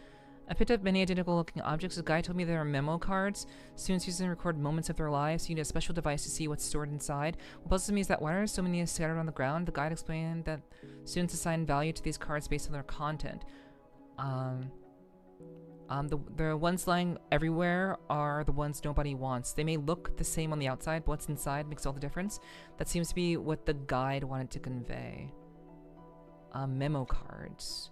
I picked up many identical looking objects. The guy told me there are memo cards. Students use them to record moments of their lives. You need a special device to see what's stored inside. What puzzles me is that why are so many scattered on the ground? The guide explained that students assign value to these cards based on their content. The ones lying everywhere are the ones nobody wants. They may look the same on the outside, but what's inside makes all the difference. That seems to be what the guide wanted to convey. Memo cards.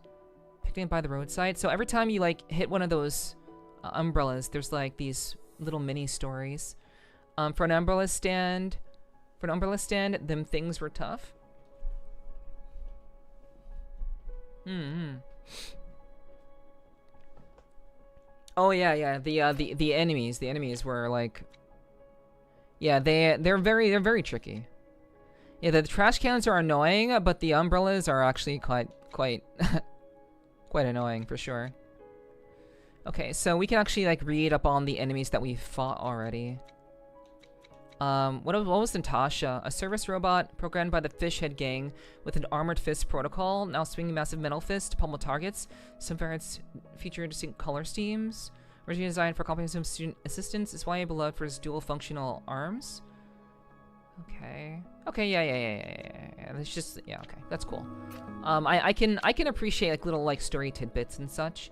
Picking it by the roadside. So every time you like hit one of those umbrellas, there's like these little mini stories. For an umbrella stand, them things were tough. Oh yeah. The enemies were like, yeah, they're very tricky. Yeah, the trash cans are annoying, but the umbrellas are actually quite quite annoying for sure. Okay, so we can actually like read up on the enemies that we fought already. What was Natasha? A service robot programmed by the Fish Head Gang with an armored fist protocol, now swinging massive metal fist to pummel targets. Some variants feature distinct color schemes. Originally designed for comprehensive student assistance, is widely beloved for its dual functional arms. Okay. Okay, yeah. That's just, yeah, okay. That's cool. I can appreciate like little like story tidbits and such.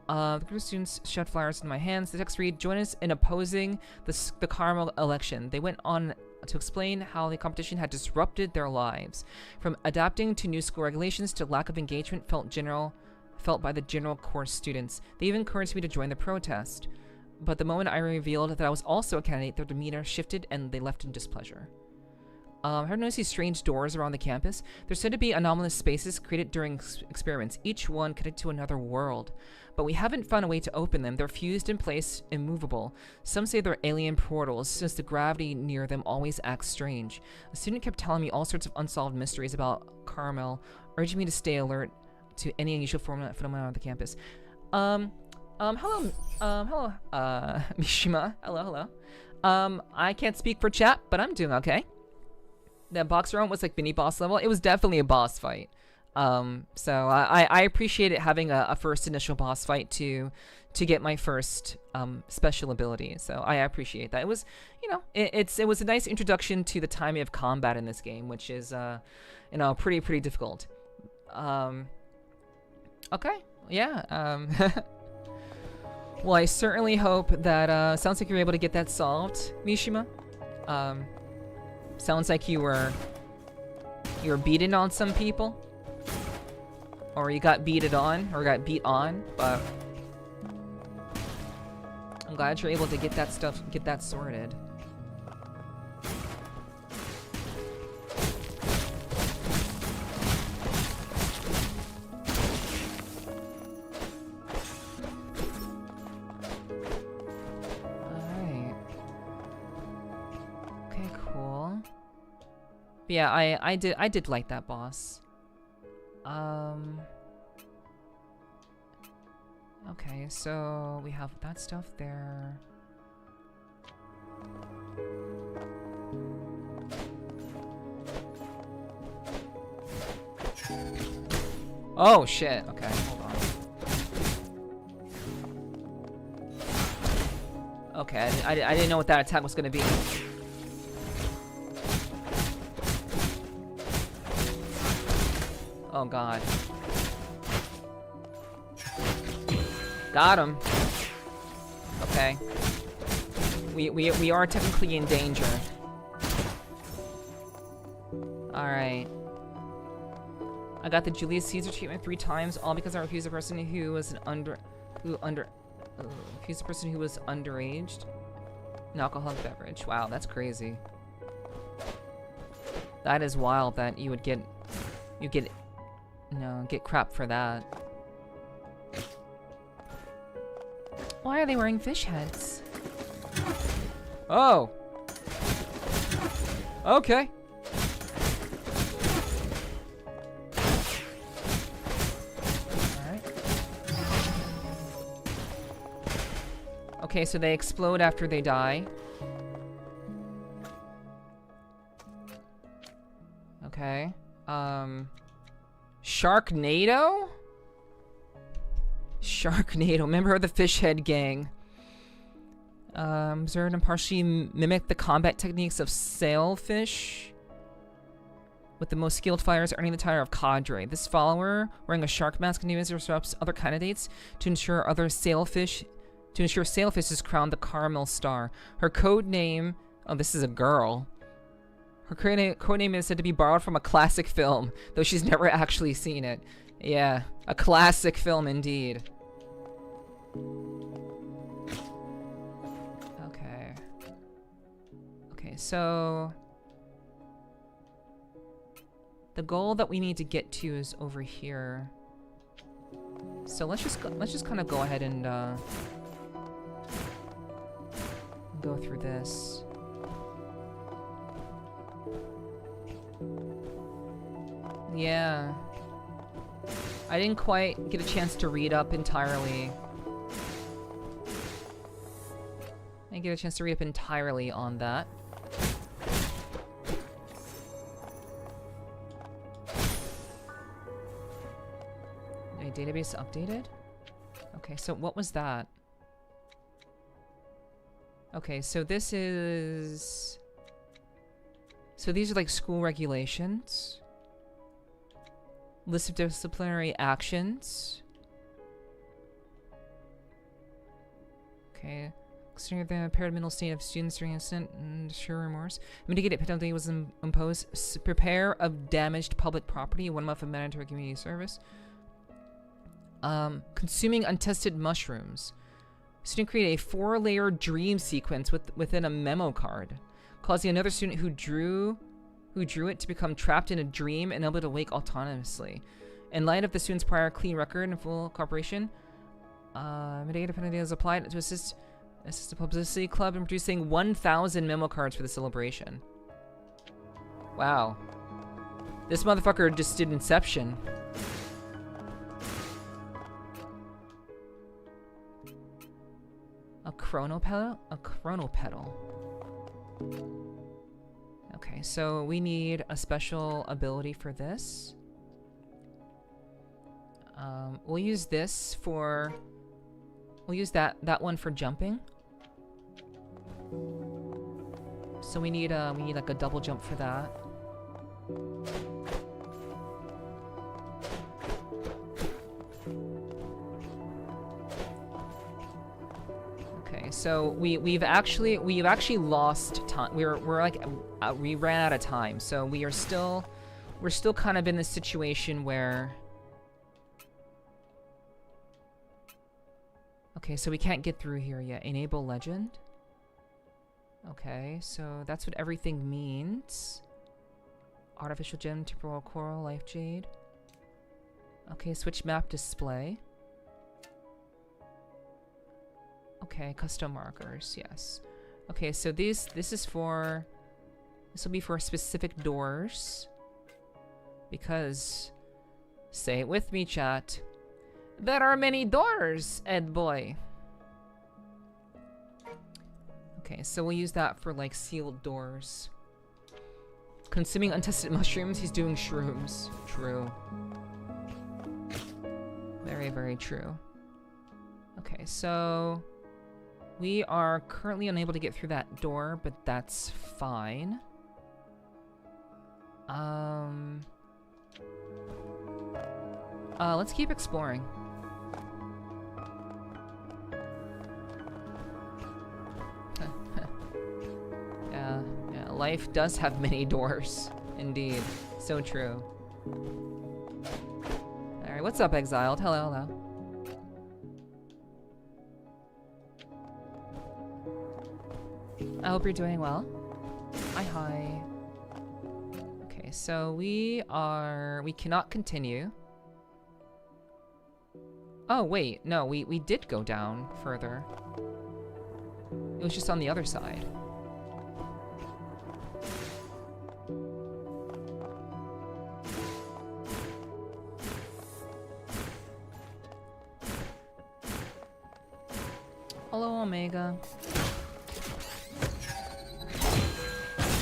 The group of students shoved flowers in my hands. The text read, "Join us in opposing the caramel election." They went on to explain how the competition had disrupted their lives. From adapting to new school regulations to lack of engagement felt by the general course students. They even encouraged me to join the protest. But the moment I revealed that I was also a candidate, their demeanor shifted and they left in displeasure. Have you noticed these strange doors around the campus? They're said to be anomalous spaces created during experiments, each one connected to another world. But we haven't found a way to open them. They're fused in place, immovable. Some say they're alien portals, since the gravity near them always acts strange. A student kept telling me all sorts of unsolved mysteries about Carmel, urging me to stay alert to any unusual phenomena on the campus. Hello, Mishima. Hello. I can't speak for chat, but I'm doing okay. That box round was like mini boss level. It was definitely a boss fight. So I appreciate it having a first initial boss fight to get my first special ability. So I appreciate that. It was, you know, it was a nice introduction to the timing of combat in this game, which is you know, pretty difficult. Okay, yeah. Well, I certainly hope that sounds like you're able to get that solved, Mishima. Sounds like you were beating on some people, or you got beat on, but I'm glad you're able to get that sorted. But yeah, I did like that boss. Okay, so we have that stuff there. Oh shit, okay, hold on. Okay, I didn't know what that attack was gonna be. Oh god. Got him. Okay. We are technically in danger. Alright. I got the Julius Caesar treatment 3 times, all because I refused a person who was refused a person who was underaged. An alcoholic beverage. Wow, that's crazy. That is wild that you get crap for that. Why are they wearing fish heads? Oh. Okay. Alright. Okay, so they explode after they die. Okay. Sharknado? Sharknado, member of the Fish Head Gang. Observed and partially mimic the combat techniques of sailfish, with the most skilled fighters earning the title of cadre. This follower, wearing a shark mask, continues to disrupt other candidates to ensure sailfish is crowned the Caramel Star. Her code name, oh, this is a girl. Her code name is said to be borrowed from a classic film, though she's never actually seen it. Yeah, a classic film indeed. Okay. Okay, so the goal that we need to get to is over here. So let's just kind of go ahead and go through this. Yeah. I didn't quite get a chance to read up entirely. I didn't get a chance to read up entirely on that. A database updated? Okay, so what was that? Okay, so this is... So these are like school regulations. List of disciplinary actions. Okay. Considering the impaired mental state of students during incident and sure remorse. Mitigated penalty was imposed. Prepare of damaged public property. 1 month of mandatory community service. Consuming untested mushrooms. Student create a 4-layer dream sequence within a memo card, causing another student who drew it to become trapped in a dream and able to wake autonomously. In light of the student's prior clean record and full cooperation, mitigated penalty is applied to assist the publicity club in producing 1,000 memo cards for the celebration. Wow. This motherfucker just did Inception. A chronopedal? A chronopedal. Okay, so we need a special ability for this. We'll use this for... We'll use that one for jumping. So we need like a double jump for that. Okay, so we've actually lost time. We ran out of time. So we're still kind of in this situation where. Okay, so we can't get through here yet. Enable legend. Okay, so that's what everything means. Artificial gem, temporal coral, life jade. Okay, switch map display. Okay, custom markers, yes. Okay, so this will be for specific doors. Because, say it with me, chat. There are many doors, Ed boy. Okay, so we'll use that for like sealed doors. Consuming untested mushrooms, he's doing shrooms. True. Very, very true. Okay, so we are currently unable to get through that door, but that's fine. Let's keep exploring. Yeah, life does have many doors. Indeed. So true. Alright, what's up, Exiled? Hello, hello. I hope you're doing well. Hi. Okay, so we cannot continue. Oh, wait, no, we did go down further. It was just on the other side. Hello, Omega.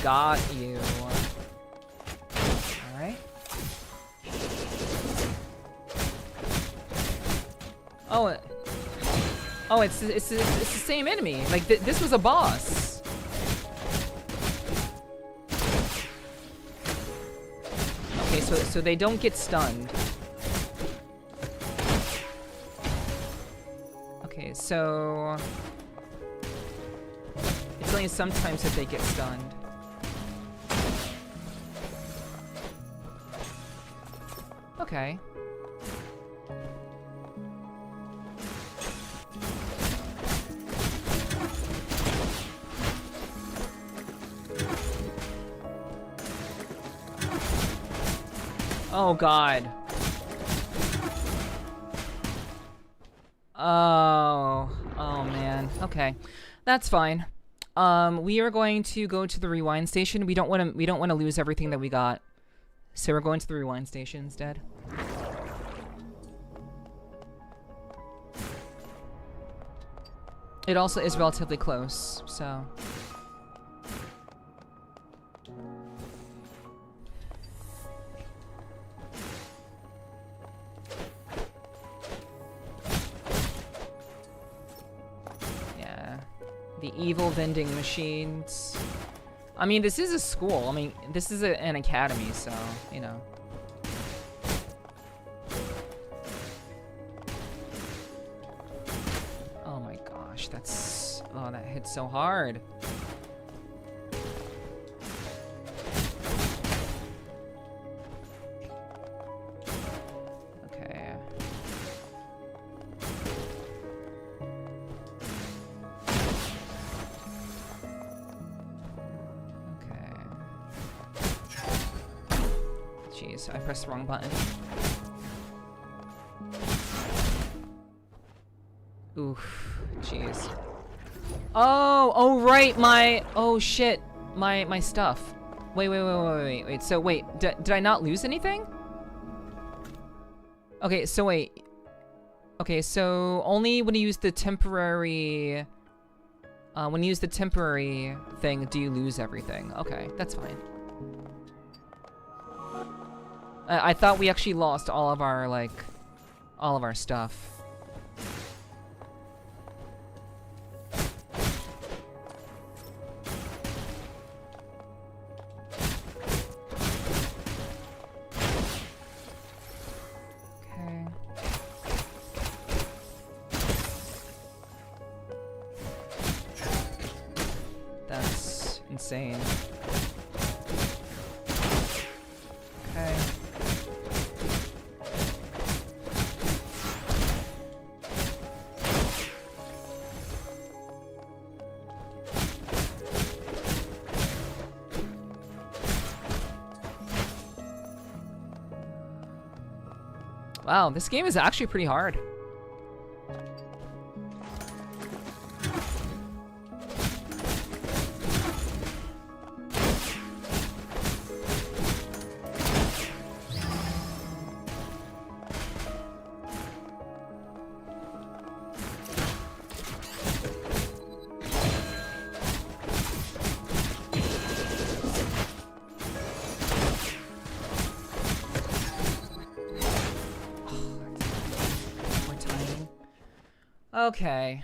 Got you. Alright. Oh, it's the same enemy. Like, this was a boss. Okay, so they don't get stunned. Okay, so it's only sometimes that they get stunned. Okay. Oh god. Oh man. Okay. That's fine. We are going to go to the rewind station. We don't want to lose everything that we got. So we're going to the rewind station instead. It also is relatively close, so. Yeah, the evil vending machines. I mean, this is a school. I mean, this is an academy, so, you know. Oh my gosh, that's... Oh, that hit so hard. Okay. Jeez, I pressed the wrong button. Oof, jeez. Oh, right, oh shit, my stuff. Wait. So wait, did I not lose anything? Okay, so wait. Okay, so only when you use the temporary, thing do you lose everything. Okay, that's fine. I thought we actually lost all of our, like, all of our stuff. Okay. That's insane. Okay. Wow, this game is actually pretty hard. Okay.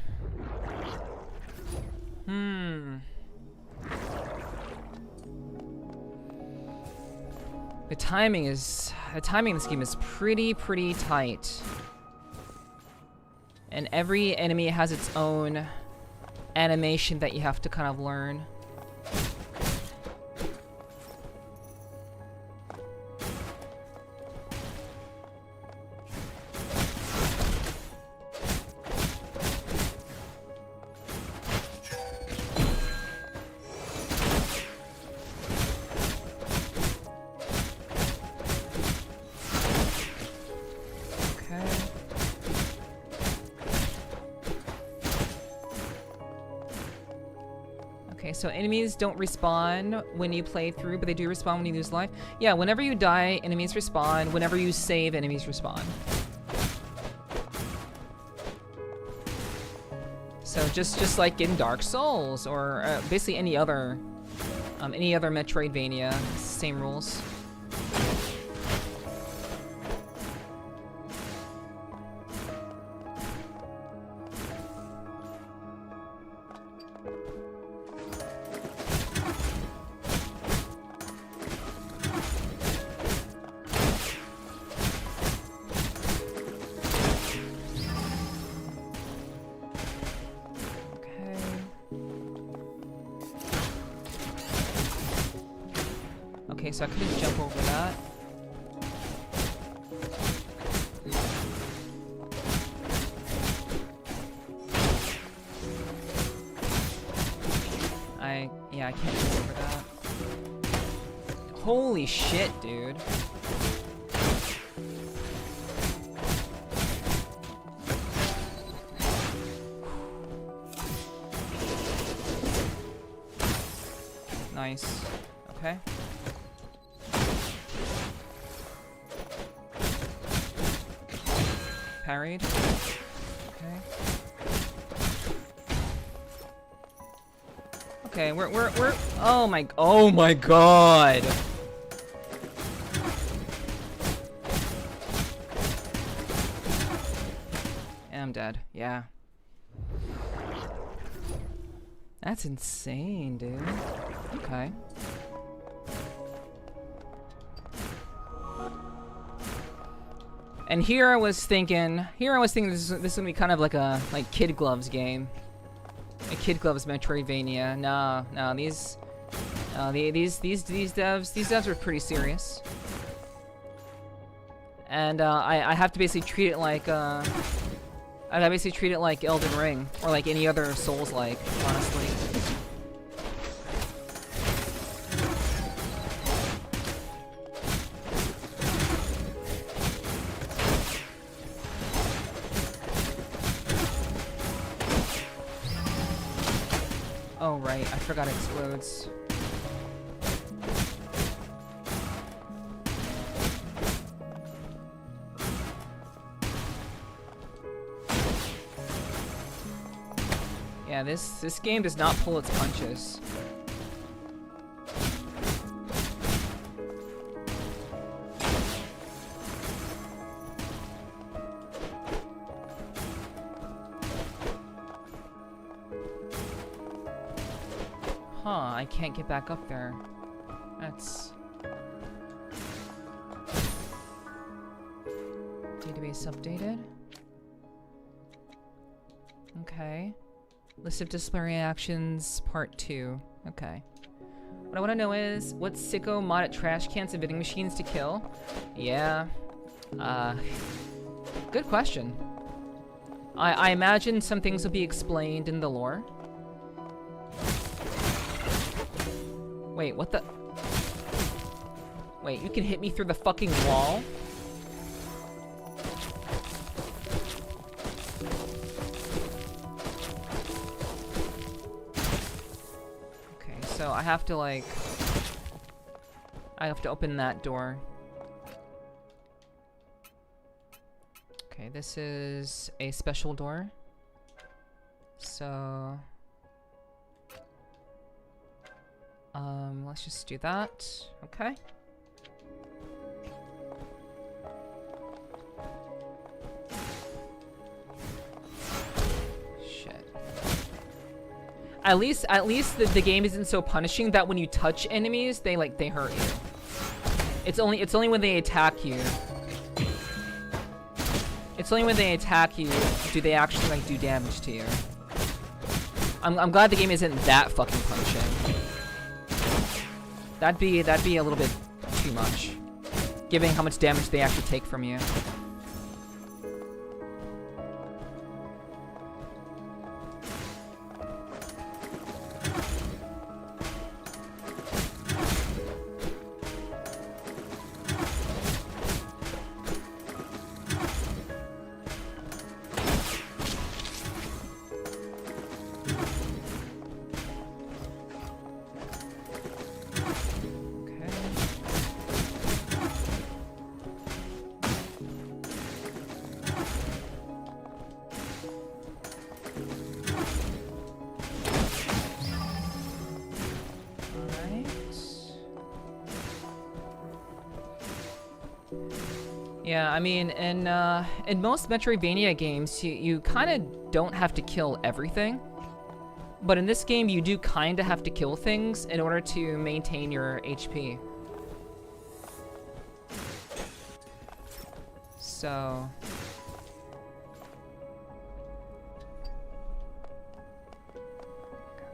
The timing in this game is pretty tight. And every enemy has its own animation that you have to kind of learn. So enemies don't respawn when you play through, but they do respawn when you lose life. Yeah, whenever you die, enemies respawn. Whenever you save, enemies respawn. So just like in Dark Souls or basically any other Metroidvania, same rules. Okay, so I couldn't jump over that. Yeah, I can't jump over that. Holy shit, dude. Nice. Okay. Parried. Okay. Okay, we're oh my god. I'm dead. Yeah. That's insane, dude. Okay. And here I was thinking this is gonna be kind of like a Kid Gloves game, a Kid Gloves Metroidvania. No, these devs are pretty serious, and I have to basically treat it like Elden Ring or like any other Souls-like, honestly. Oh right, I forgot it explodes. Yeah, this game does not pull its punches. Huh, I can't get back up there. That's... Database updated. Okay. List of disciplinary actions, part 2. Okay. What I want to know is, what sicko modded trash cans and vending machines to kill? Yeah. Good question. I imagine some things will be explained in the lore. Wait, what the? Wait, you can hit me through the fucking wall? Okay, so I have to open that door. Okay, this is a special door. So... let's just do that. Okay. Shit. At least the game isn't so punishing that when you touch enemies, they hurt you. It's only when they attack you. It's only when they attack you do they actually do damage to you. I'm glad the game isn't that fucking punishing. That'd be a little bit too much, given how much damage they actually take from you. Yeah, I mean, in most Metroidvania games, you kind of don't have to kill everything. But in this game, you do kind of have to kill things in order to maintain your HP. So...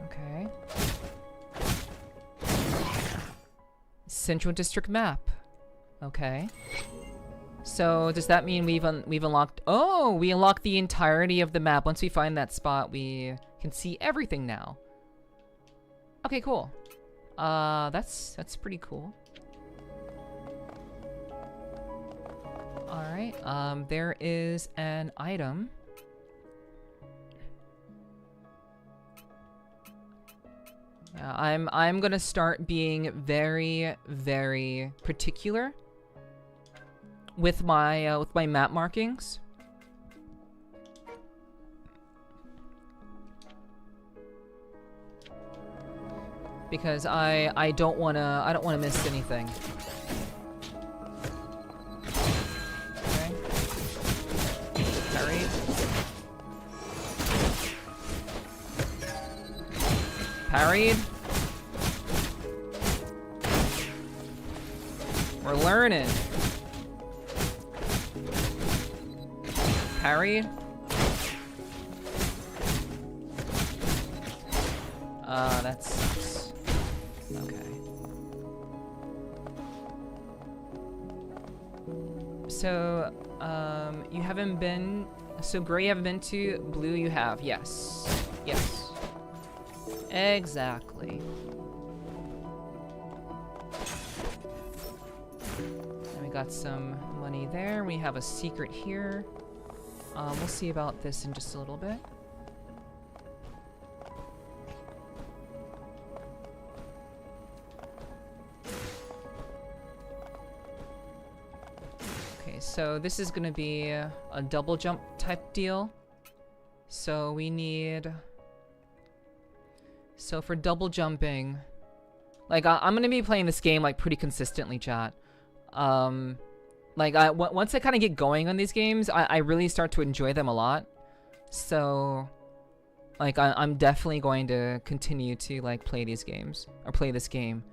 Okay. Central District map. Okay. So does that mean we've unlocked? Oh, we unlocked the entirety of the map. Once we find that spot, we can see everything now. Okay, cool. That's pretty cool. All right. There is an item. Yeah, I'm gonna start being very, very particular with my map markings. Because I don't wanna miss anything. Okay. Parry. Parried. We're learning. Parried. That sucks. Okay. So, you haven't been... So, gray you haven't been to, blue you have. Yes. Yes. Exactly. And we got some money there. We have a secret here. We'll see about this in just a little bit. So this is gonna be a double jump type deal. So we need... So for double jumping... Like, I'm gonna be playing this game, like, pretty consistently, chat. Like, once I kind of get going on these games, I really start to enjoy them a lot. So... Like, I'm definitely going to continue to, like, play these games. Or play this game.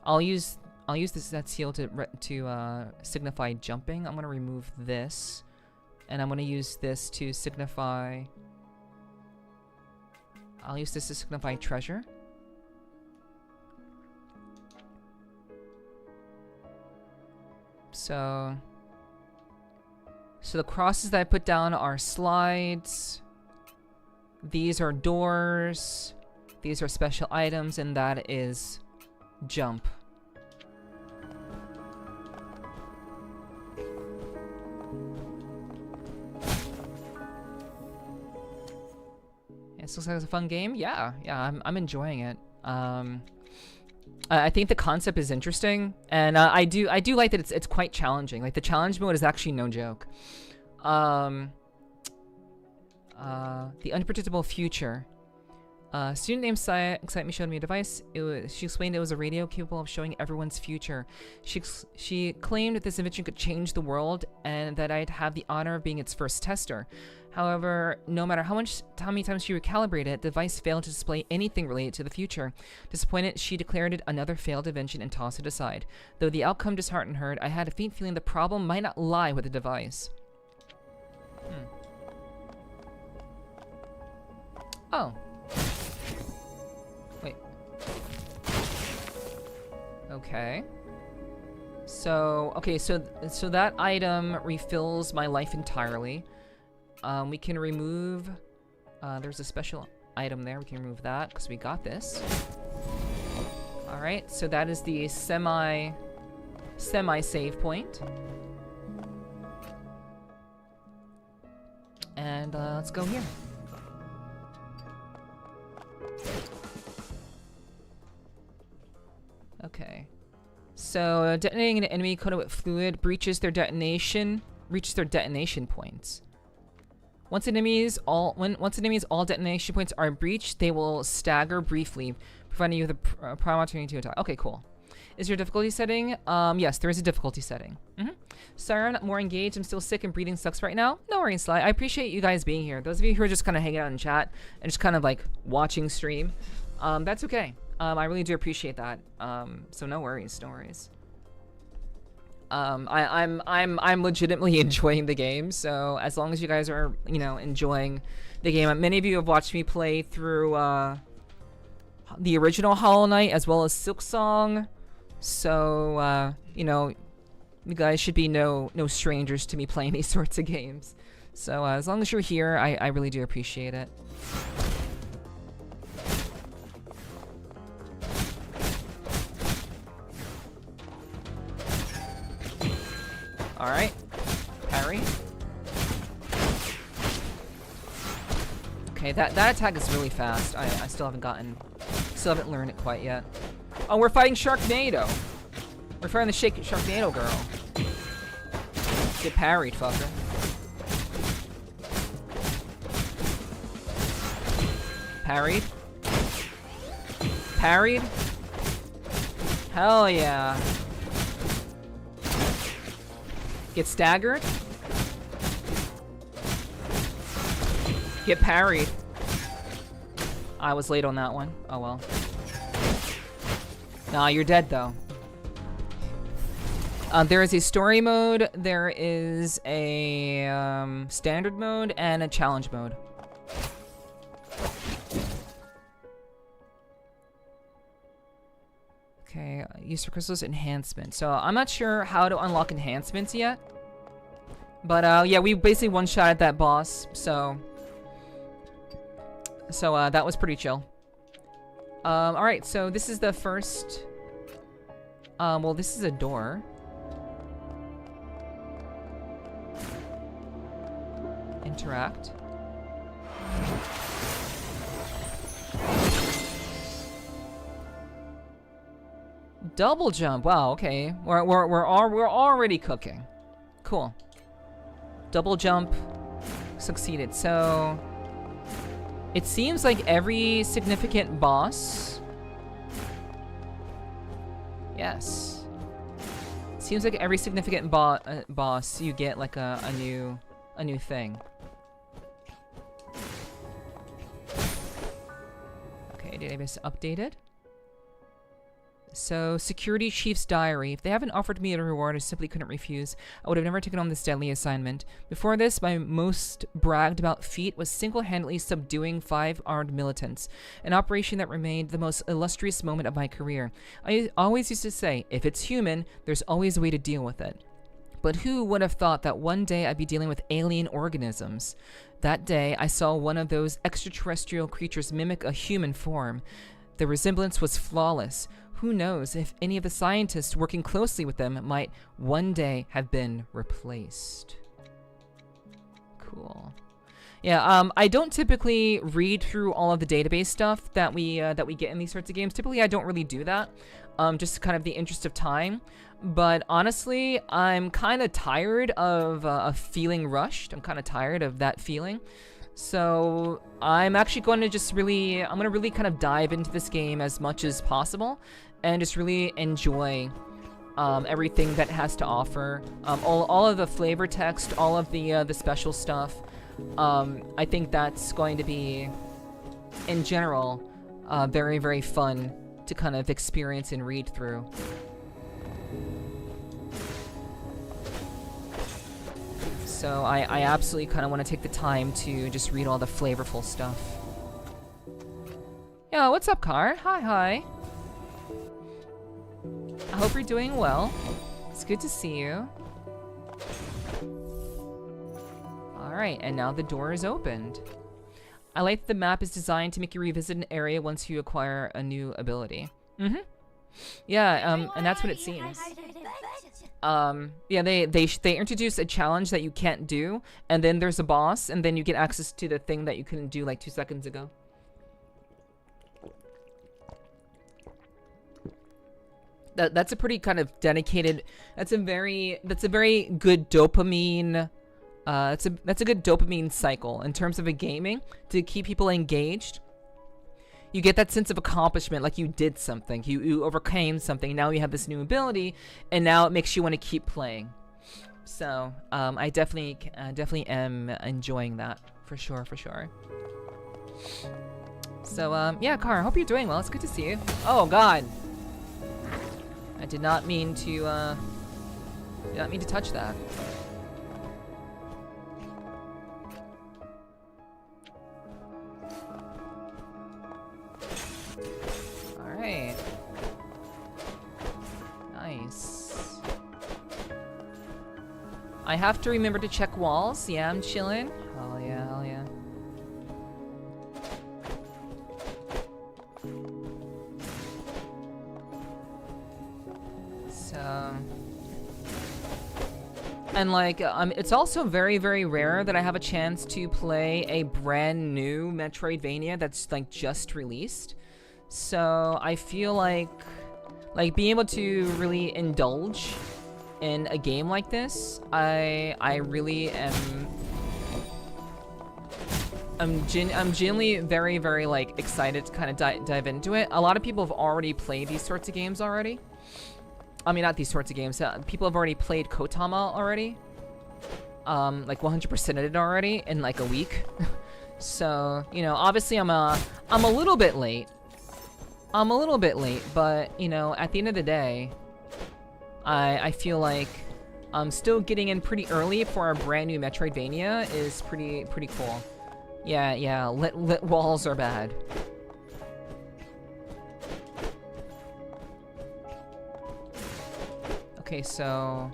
I'll use that seal to signify jumping. I'm gonna remove this, and I'm gonna use this to signify. I'll use this to signify treasure. So the crosses that I put down are slides. These are doors. These are special items, and that is jump. This looks like it's a fun game. Yeah, I'm enjoying it. I think the concept is interesting, and I do like that it's quite challenging. Like, the challenge mode is actually no joke. The unpredictable future. Student named Saya Excite showed me a device. She explained it was a radio capable of showing everyone's future. She claimed that this invention could change the world, and that I'd have the honor of being its first tester. However, no matter how many times she recalibrated it, the device failed to display anything related to the future. Disappointed, she declared it another failed invention and tossed it aside. Though the outcome disheartened her, I had a faint feeling the problem might not lie with the device. Oh. Wait. Okay. So that item refills my life entirely. We can remove, there's a special item there. We can remove that because we got this. All right, so that is the semi save point. And let's go here. Okay. So detonating an enemy coated with fluid reaches their detonation points. Once enemies all detonation points are breached, they will stagger briefly, providing you with a prime opportunity to attack. Okay, cool. Is your difficulty setting? Yes, there is a difficulty setting. Sorry, I'm not more engaged. I'm still sick and breathing sucks right now. No worries, Sly. I appreciate you guys being here. Those of you who are just kind of hanging out in chat and just kind of like watching stream, that's okay. I really do appreciate that. So no worries, no worries. I'm legitimately enjoying the game, so as long as you guys are, you know, enjoying the game. Many of you have watched me play through the original Hollow Knight as well as Silksong, so you know, you guys should be no strangers to me playing these sorts of games. So as long as you're here, I really do appreciate it. Alright. Parry. Okay, that attack is really fast. I still haven't learned it quite yet. Oh, we're fighting Sharknado. We're fighting the Sharknado girl. Get parried, fucker. Parried. Parried. Hell yeah. Get staggered. Get parried. I was late on that one. Oh well. Nah, you're dead though. There is a story mode, there is a standard mode, and a challenge mode. Okay, use for crystals enhancement. So I'm not sure how to unlock enhancements yet. But yeah, we basically one-shotted that boss, so that was pretty chill. Alright, so this is the first... well, this is a door. Interact. Double jump. Wow, okay. We're already cooking. Cool. Double jump succeeded. So it seems like every significant boss. Yes. It seems like every significant boss you get like a new thing. Okay, database updated. So, Security Chief's Diary. If they haven't offered me a reward, I simply couldn't refuse. I would have never taken on this deadly assignment. Before this, my most bragged about feat was single-handedly subduing 5 armed militants, an operation that remained the most illustrious moment of my career. I always used to say, if it's human, there's always a way to deal with it. But who would have thought that one day I'd be dealing with alien organisms? That day, I saw one of those extraterrestrial creatures mimic a human form. The resemblance was flawless. Who knows if any of the scientists working closely with them might one day have been replaced. Cool. Yeah, I don't typically read through all of the database stuff that we get in these sorts of games. Typically, I don't really do that, just kind of the interest of time. But honestly, I'm kind of tired of feeling rushed. I'm kind of tired of that feeling. So I'm actually going to just really, I'm going to really kind of dive into this game as much as possible and just really enjoy everything that it has to offer. All of the flavor text, all of the special stuff. I think that's going to be, in general, very, very fun to kind of experience and read through. So I absolutely kind of want to take the time to just read all the flavorful stuff. Yo, what's up, Car? Hi. I hope you're doing well. It's good to see you. Alright, and now the door is opened. I like that the map is designed to make you revisit an area once you acquire a new ability. Yeah, and that's what it seems. Yeah, they introduce a challenge that you can't do, and then there's a boss, and then you get access to the thing that you couldn't do like 2 seconds ago. That's a pretty kind of dedicated. That's a very good dopamine. That's a good dopamine cycle in terms of a gaming to keep people engaged. You get that sense of accomplishment, like you did something, you overcame something. Now you have this new ability, and now it makes you want to keep playing. So I definitely am enjoying that for sure. So yeah, Car, hope you're doing well. It's good to see you. Oh God, I did not mean to touch that. Alright. Nice. I have to remember to check walls. Yeah, I'm chilling. Hell yeah. So... And like, it's also very, very rare that I have a chance to play a brand new Metroidvania that's like just released. So I feel like being able to really indulge in a game like this, I really am. I'm genuinely very, very like excited to kind of dive into it. A lot of people have already played these sorts of games already. I mean, not these sorts of games. People have already played KOTAMA already. Like 100%ed it already in like a week. So, you know, obviously I'm a little bit late. I'm a little bit late, but, you know, at the end of the day, I feel like still getting in pretty early for a brand new Metroidvania is pretty cool. Yeah, lit walls are bad. Okay, so...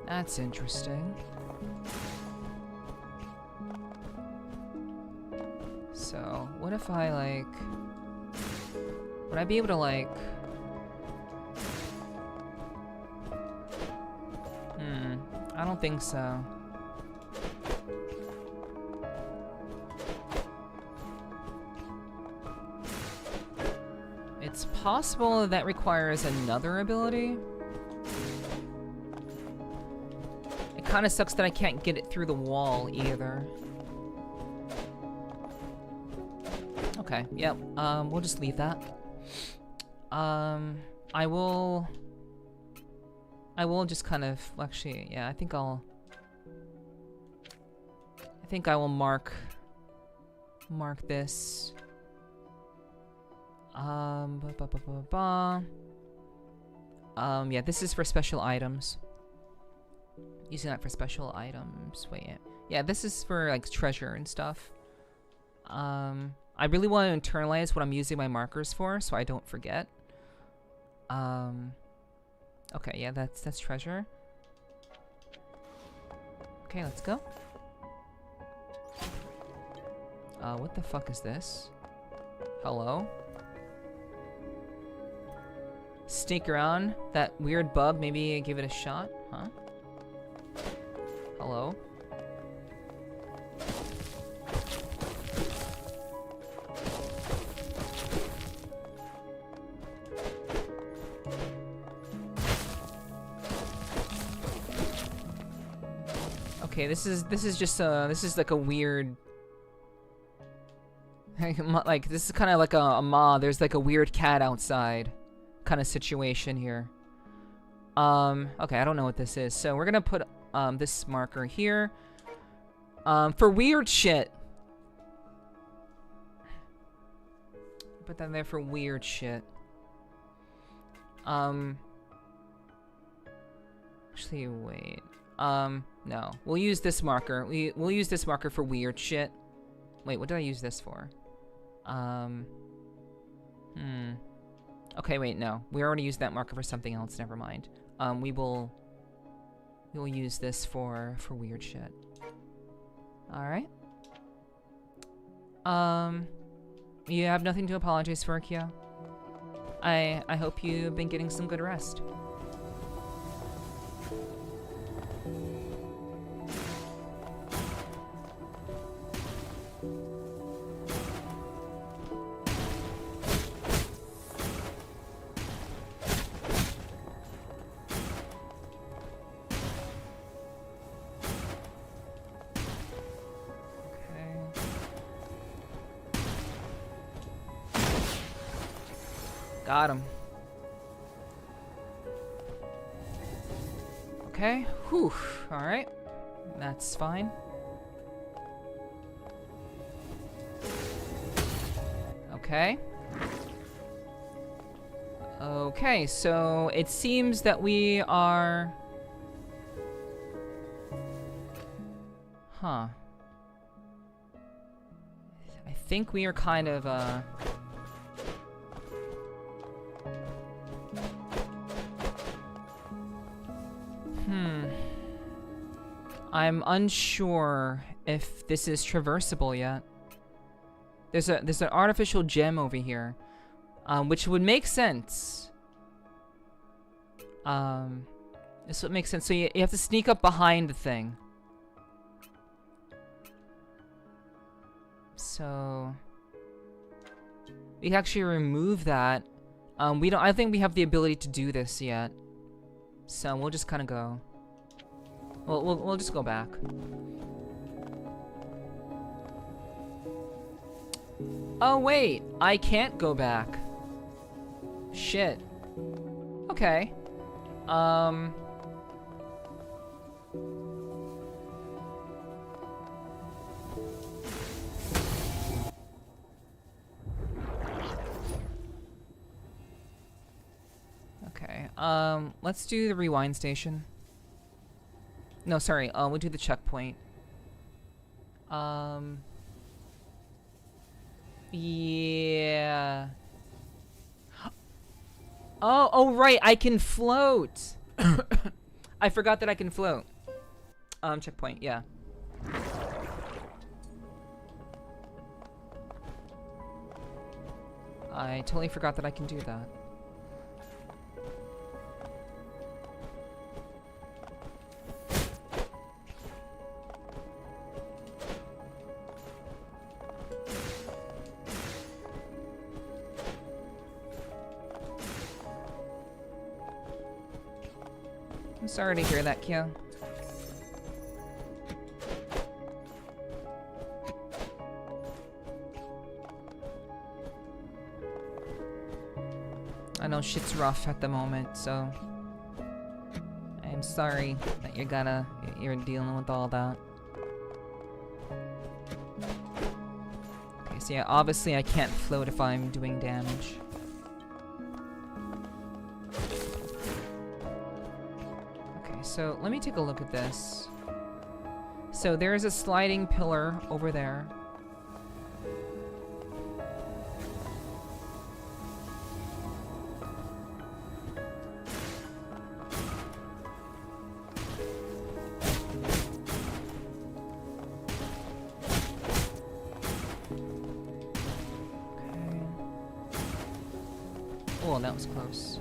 That's interesting. So, what if I, like... Would I be able to, like... I don't think so. It's possible that requires another ability. It kind of sucks that I can't get it through the wall either. Okay, yep, we'll just leave that. I will just kind of, actually, yeah, I think I will mark this. Yeah, this is for special items. Using that for special items. Wait, yeah, this is for, like, treasure and stuff. I really want to internalize what I'm using my markers for, so I don't forget. Okay, yeah, that's treasure. Okay, let's go. What the fuck is this? Hello? Sneak around that weird bug, maybe give it a shot, huh? Hello? Okay, this is just this is like a weird like this is kind of like a ma. There's like a weird cat outside kind of situation here. Okay, I don't know what this is. So we're gonna put this marker here for weird shit. Put that there for weird shit. Actually, wait. No. We'll use this marker. We'll use this marker for weird shit. Wait, what did I use this for? Okay, wait, no. We already used that marker for something else. Never mind. We'll use this for weird shit. All right. You have nothing to apologize for, Kyo. I hope you've been getting some good rest. Got him. Okay. Whew. Alright. That's fine. Okay. Okay, so it seems that we are... Huh. I think we are kind of, I'm unsure if this is traversable yet. There's an artificial gem over here, which would make sense. This would make sense. So you have to sneak up behind the thing. So we can actually remove that. I don't think we have the ability to do this yet. So we'll just kind of go. We'll just go back. Oh wait, I can't go back. Shit. Okay. Okay. Let's do the rewind station. No, sorry. We'll do the checkpoint. Yeah. Oh, right. I can float. I forgot that I can float. Checkpoint. Yeah. I totally forgot that I can do that. I'm sorry to hear that, Kyo. I know shit's rough at the moment, so I'm sorry that you're dealing with all that. Okay, so yeah, obviously I can't float if I'm doing damage. So let me take a look at this. So there's a sliding pillar over there. Okay. Oh, that was close.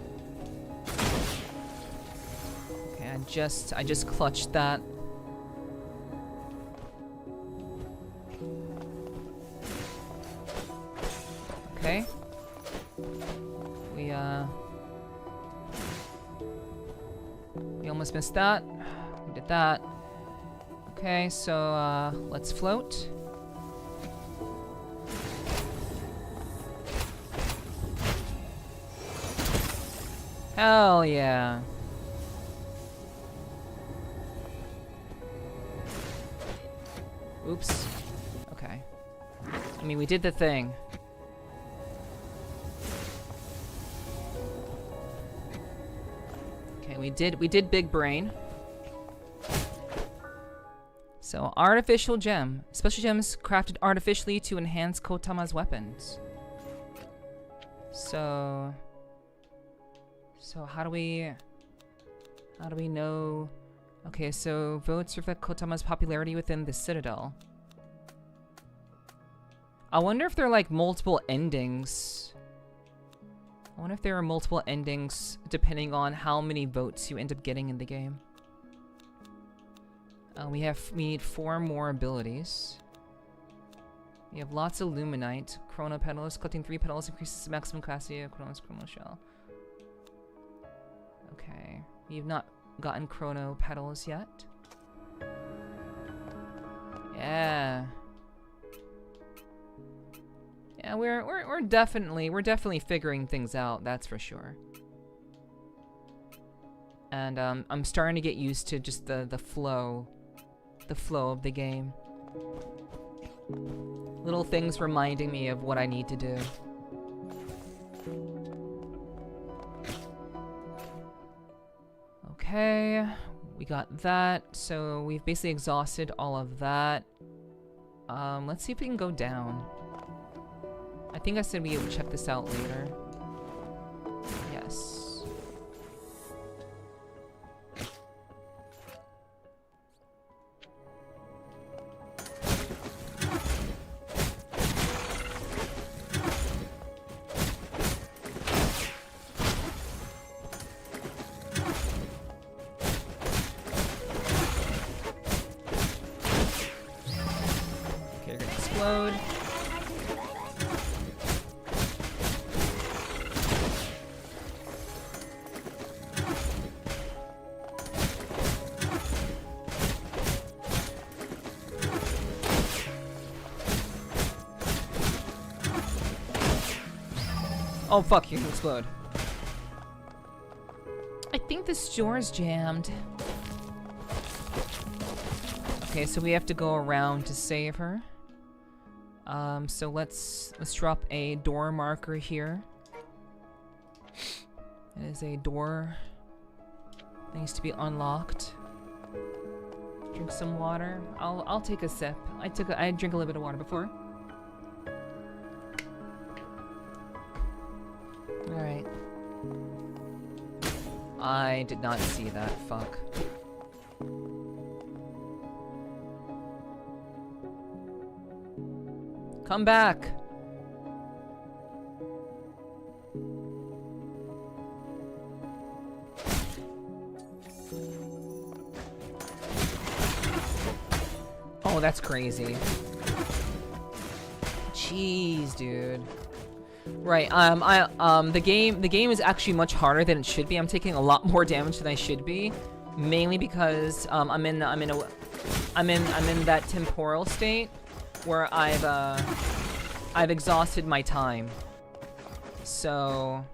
I just clutched that. Okay. We almost missed that. We did that. Okay, so let's float. Hell yeah. Oops. Okay. I mean, we did the thing. Okay, we did big brain. So, artificial gem. Special gems crafted artificially to enhance KOTAMA's weapons. So how do we know? Okay, so votes reflect KOTAMA's popularity within the Citadel. I wonder if there are like multiple endings. I wonder if there are multiple endings depending on how many votes you end up getting in the game. We need 4 more abilities. We have lots of Luminite. Chrono Petals. Collecting 3 petals increases the maximum capacity of Chrono's Chrono Shell. Okay. We've not gotten Chrono Petals yet. Yeah. Yeah, we're definitely figuring things out, that's for sure. And I'm starting to get used to just the flow of the game. Little things reminding me of what I need to do. Okay, we got that. So we've basically exhausted all of that. Let's see if we can go down. I think I said we would check this out later. Yes. Okay, you're gonna explode. Oh fuck, you can explode. think this door's jammed. Okay, so we have to go around to save her. So let's drop a door marker here. It is a door that needs to be unlocked. Drink some water. I'll take a sip. I drank a little bit of water before. Alright. I did not see that. Fuck. Come back! Oh, that's crazy. Jeez, dude. Right, the game is actually much harder than it should be. I'm taking a lot more damage than I should be, mainly because I'm in that temporal state where I've exhausted my time. So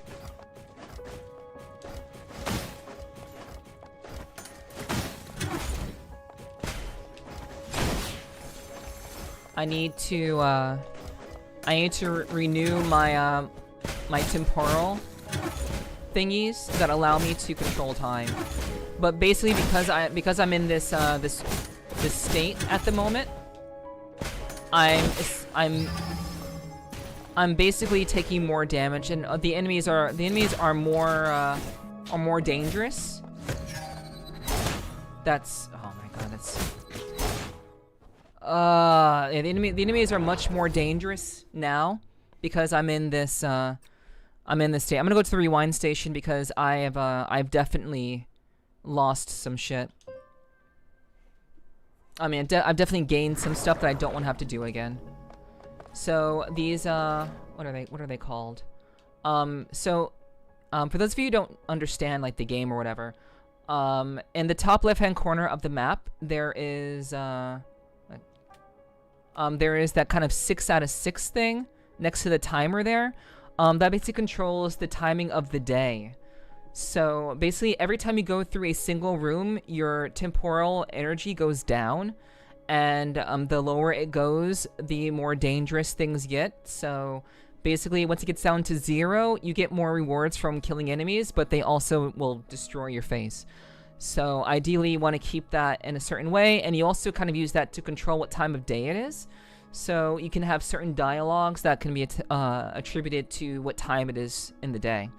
I need to renew my my temporal thingies that allow me to control time. But basically, because I'm in this this state at the moment, I'm basically taking more damage, and the enemies are more dangerous. That's, oh my god, that's yeah, the enemies are much more dangerous now because I'm in this state. I'm gonna go to the rewind station because I've definitely lost some shit. I mean, I've definitely gained some stuff that I don't want to have to do again. So these what are they called? For those of you who don't understand like the game or whatever, in the top left-hand corner of the map there is that kind of 6 out of 6 thing next to the timer there. That basically controls the timing of the day. So basically every time you go through a single room, your temporal energy goes down, and the lower it goes, the more dangerous things get. So basically once it gets down to 0, you get more rewards from killing enemies, but they also will destroy your face. So ideally you want to keep that in a certain way, and you also kind of use that to control what time of day it is. So you can have certain dialogues that can be attributed to what time it is in the day.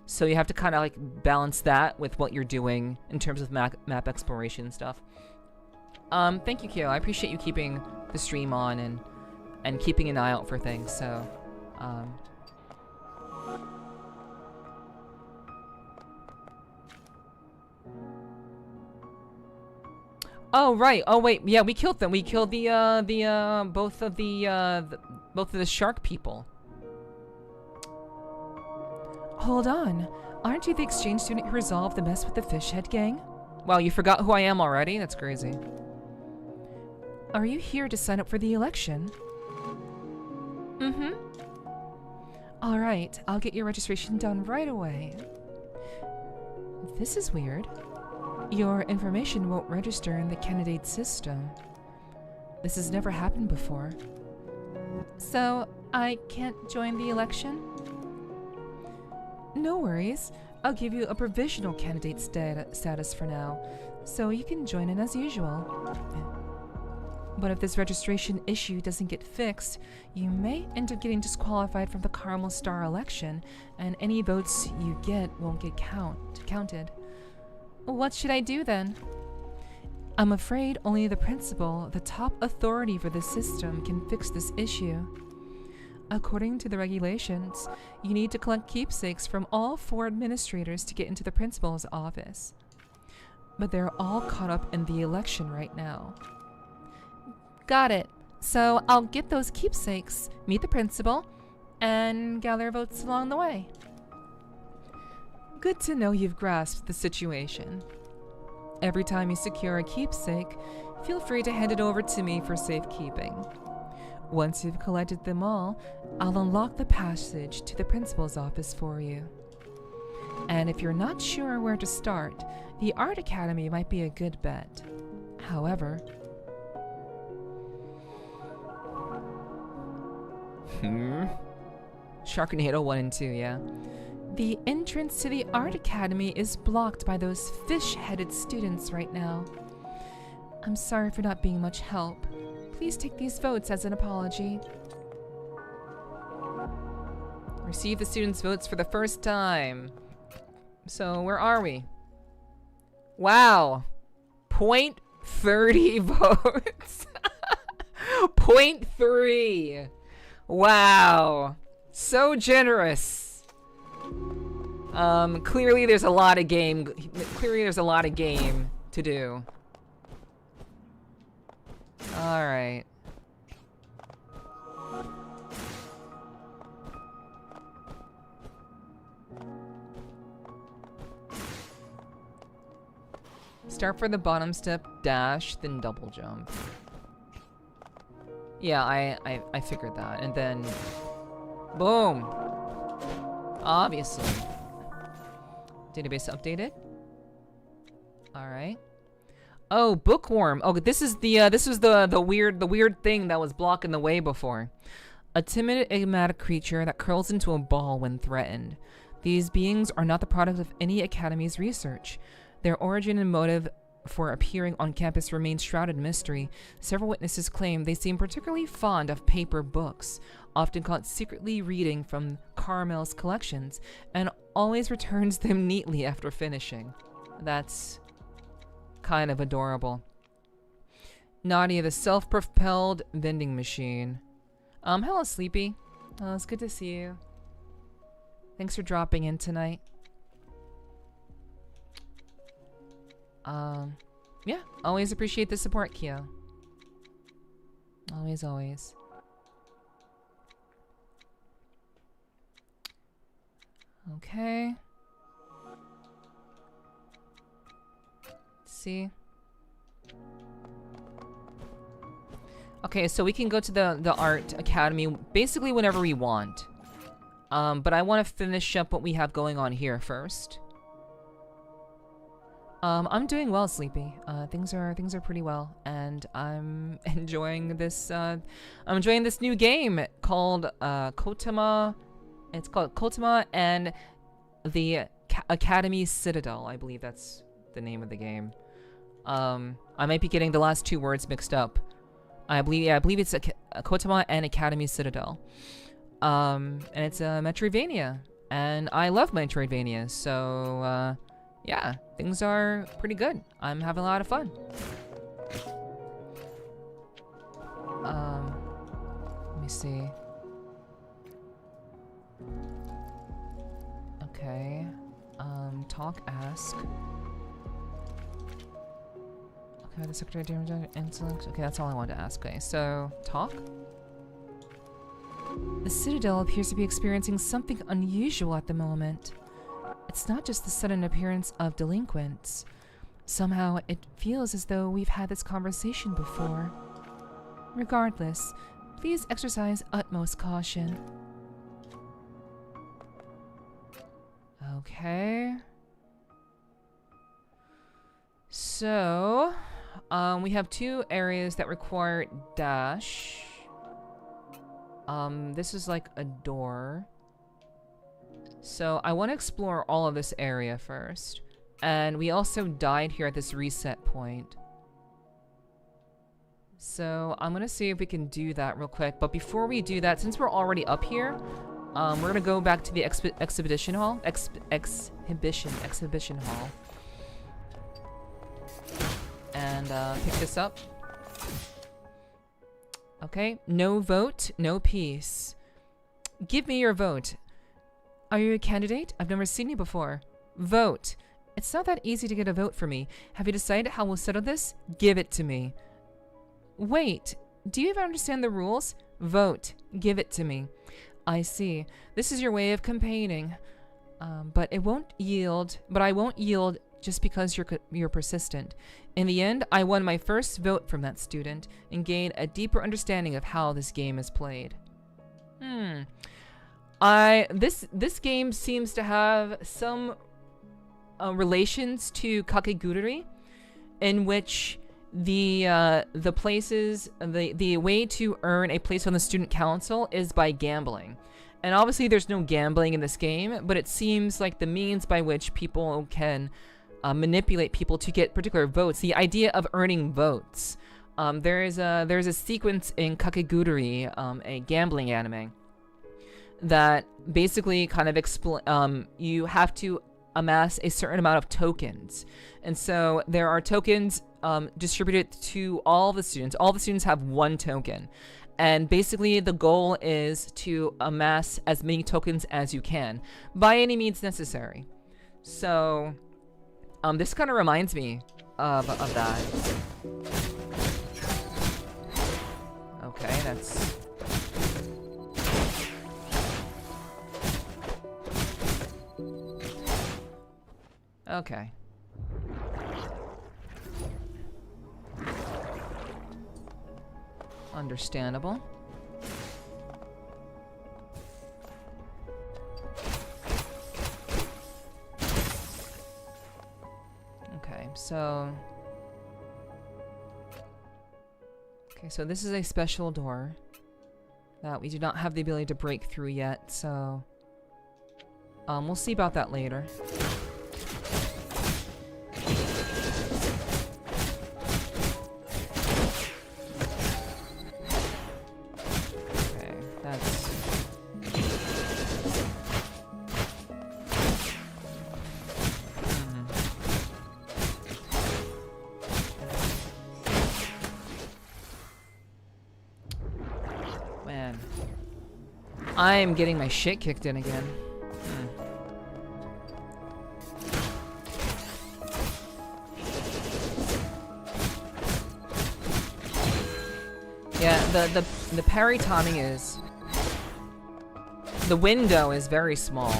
So you have to kind of like balance that with what you're doing in terms of map exploration and stuff. Thank you, Kyo. I appreciate you keeping the stream on and keeping an eye out for things. So, oh right. Oh wait. Yeah, we killed them. We killed both of the shark people. Hold on. Aren't you the exchange student who resolved the mess with the fish head gang? Wow, you forgot who I am already? That's crazy. Are you here to sign up for the election? Mm-hmm. Alright, I'll get your registration done right away. This is weird. Your information won't register in the candidate system. This has never happened before. So, I can't join the election? No worries. I'll give you a provisional candidate status for now, so you can join in as usual. But if this registration issue doesn't get fixed, you may end up getting disqualified from the Caramel Star election, and any votes you get won't get counted. What should I do then? I'm afraid only the principal, the top authority for the system, can fix this issue. According to the regulations, you need to collect keepsakes from all 4 administrators to get into the principal's office. But they're all caught up in the election right now. Got it. So I'll get those keepsakes, meet the principal, and gather votes along the way. Good to know you've grasped the situation. Every time you secure a keepsake, feel free to hand it over to me for safekeeping. Once you've collected them all, I'll unlock the passage to the principal's office for you. And if you're not sure where to start, the Art Academy might be a good bet. However... Sharknado 1 and 2, yeah. The entrance to the Art Academy is blocked by those fish-headed students right now. I'm sorry for not being much help. Please take these votes as an apology. Receive the students' votes for the first time. So, where are we? Wow. 0.30 votes. 0.3. Wow. So generous. Clearly there's a lot of game to do. Alright. Start for the bottom step, dash, then double jump. Yeah, I figured that. And then... boom! Obviously. Database updated. Alright. Oh, bookworm. Oh, this is the weird thing that was blocking the way before. A timid, enigmatic creature that curls into a ball when threatened. These beings are not the product of any academy's research. Their origin and motive for appearing on campus remain shrouded in mystery. Several witnesses claim they seem particularly fond of paper books, often caught secretly reading from Carmel's collections, and always returns them neatly after finishing. That's kind of adorable. Nadia, the self-propelled vending machine. Hello, Sleepy. It's good to see you. Thanks for dropping in tonight. Yeah, always appreciate the support, Kyo. Always, always. Okay. Let's see. Okay, so we can go to the Art Academy basically whenever we want. But I want to finish up what we have going on here first. I'm doing well, Sleepy. Things are pretty well, and I'm enjoying this. I'm enjoying this new game called KOTAMA. It's called KOTAMA and the Academy Citadel. I believe that's the name of the game. I might be getting the last two words mixed up. I believe it's a KOTAMA and Academy Citadel. And it's a Metroidvania, and I love Metroidvania, so yeah, things are pretty good. I'm having a lot of fun. Let me see. Okay. Talk, ask. Okay, the Secretary of Intellect. Okay, that's all I wanted to ask. Okay, so, talk? The Citadel appears to be experiencing something unusual at the moment. It's not just the sudden appearance of delinquents. Somehow, it feels as though we've had this conversation before. Regardless, please exercise utmost caution. Okay. So, we have two areas that require dash. This is like a door. So I want to explore all of this area first. And we also died here at this reset point. So I'm going to see if we can do that real quick. But before we do that, since we're already up here, we're going to go back to the exhibition hall. Exhibition hall. And pick this up. Okay, no vote, no peace. Give me your vote. Are you a candidate? I've never seen you before. Vote. It's not that easy to get a vote for me. Have you decided how we'll settle this? Give it to me. Wait, do you even understand the rules? Vote. Give it to me. I see. This is your way of campaigning. But I won't yield just because you're persistent. In the end, I won my first vote from that student and gained a deeper understanding of how this game is played. This game seems to have some relations to Kakegurui, in which the places the way to earn a place on the student council is by gambling. And obviously there's no gambling in this game, but it seems like the means by which people can manipulate people to get particular votes, the idea of earning votes. There's a sequence in Kakegurui, a gambling anime, that basically kind of you have to amass a certain amount of tokens. And so there are tokens distributed to all the students. All the students have one token. And basically the goal is to amass as many tokens as you can, by any means necessary. So this kind of reminds me of that. Okay, that's... Okay. Understandable. Okay, so... Okay, so this is a special door that we do not have the ability to break through yet, so... we'll see about that later. I'm getting my shit kicked in again. Yeah, the parry timing is... The window is very small.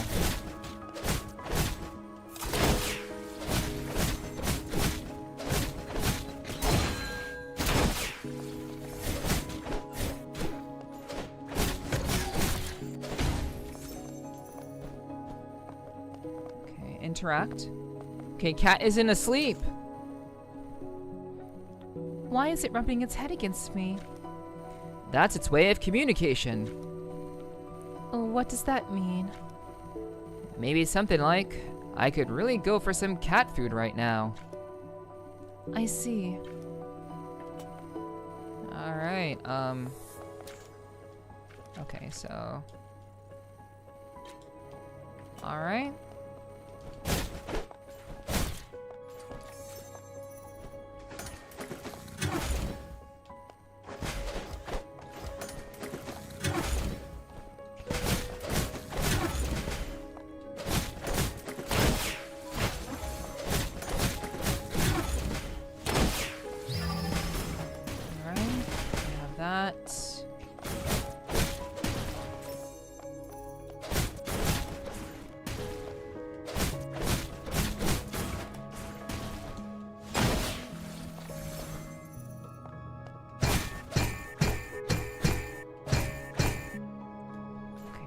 Interact. Okay, cat isn't asleep. Why is it rubbing its head against me? That's its way of communication. Oh, what does that mean? Maybe something like, I could really go for some cat food right now. I see. Alright, okay, so... Alright.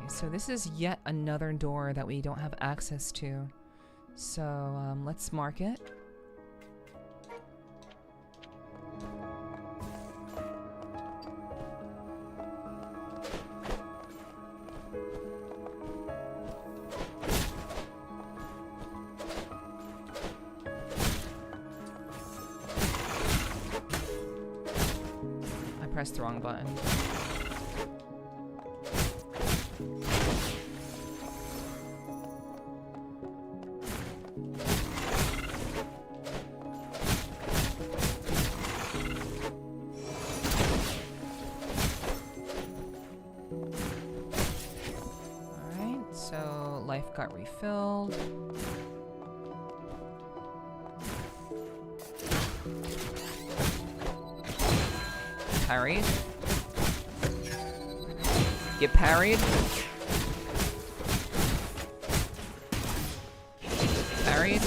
So this is yet another door that we don't have access to. So let's mark it. I pressed the wrong button. Got refilled. Parried. Get parried. Parried.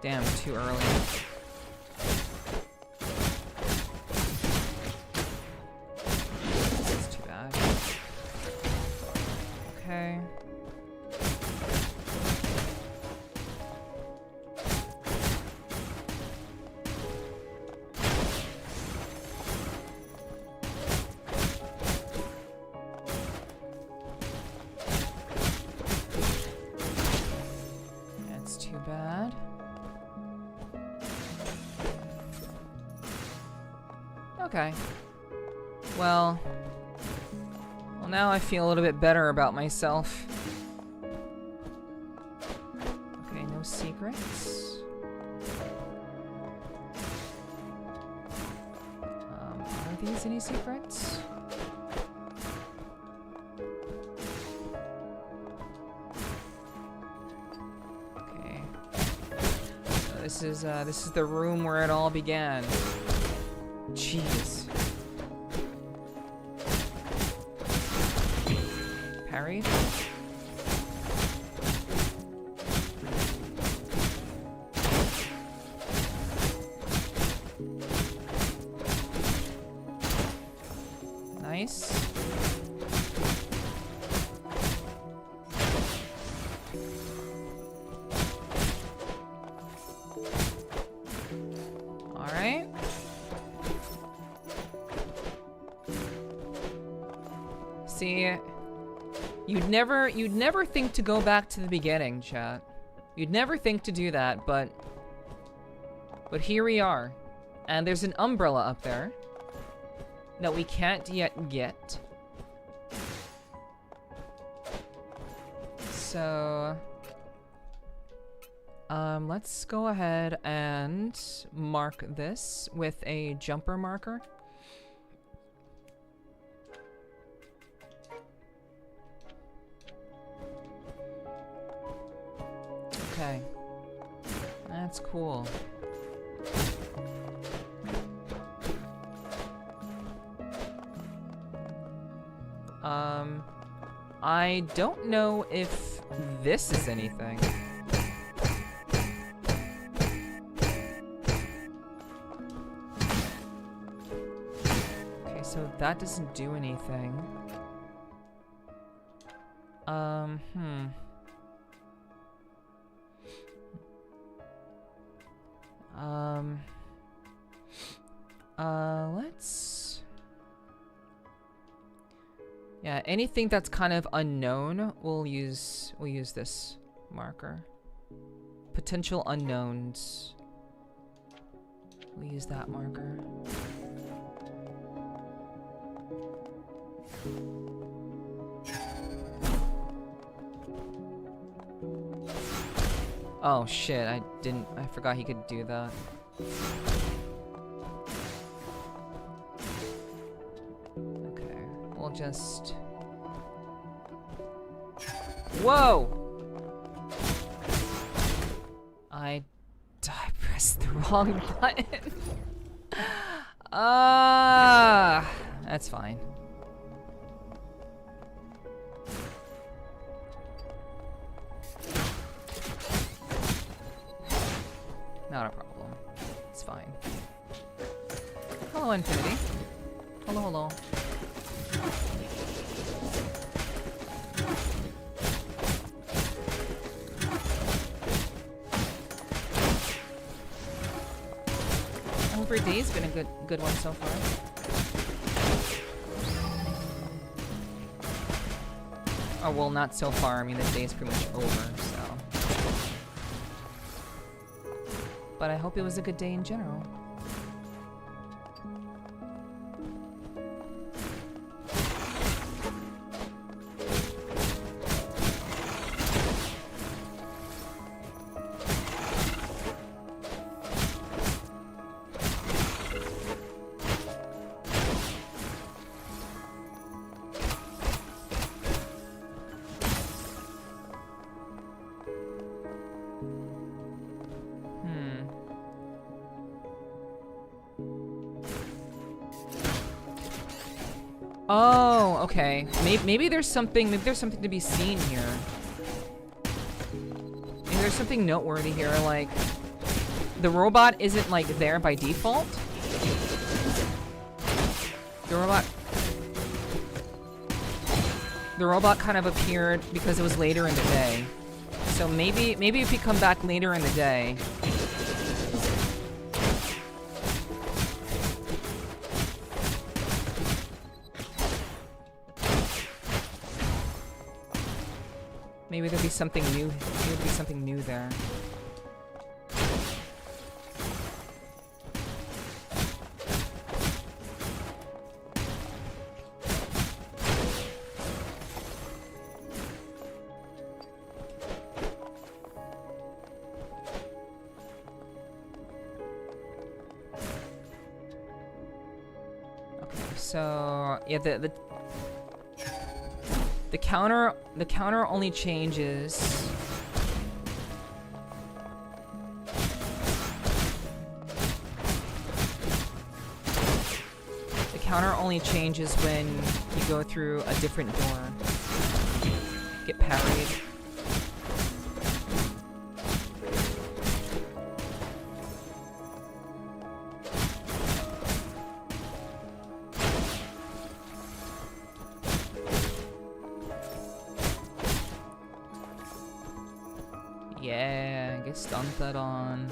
Damn, too early. too bad. Okay. Well, now I feel a little bit better about myself. Okay, no secrets. Are these any secrets? Okay. So this is the room where it all began. Jeez. Parry. Nice. All right. See, you'd never think to go back to the beginning, chat. You'd never think to do that, but here we are. And there's an umbrella up there that we can't yet get. So, let's go ahead and mark this with a jumper marker. Okay. That's cool. I don't know if this is anything. Okay, so that doesn't do anything. Let's... Yeah, anything that's kind of unknown, we'll use this marker. Potential unknowns. We'll use that marker. Oh shit, I forgot he could do that. Okay, we'll just... Whoa! I pressed the wrong button. That's fine. Not a problem. It's fine. Hello, Infinity. Hello, hello. Every day's been a good one so far. Oh, well, not so far. I mean, the day's pretty much over, so. But I hope it was a good day in general. Oh, okay. Maybe there's something to be seen here. Maybe there's something noteworthy here, like the robot isn't like there by default. The robot kind of appeared because it was later in the day. So maybe if you come back later in the day, maybe there'll be something new. Maybe there'll be something new there. so yeah, the counter only changes. The counter only changes when you go through a different door. Get parried. Yeah, get stunted on.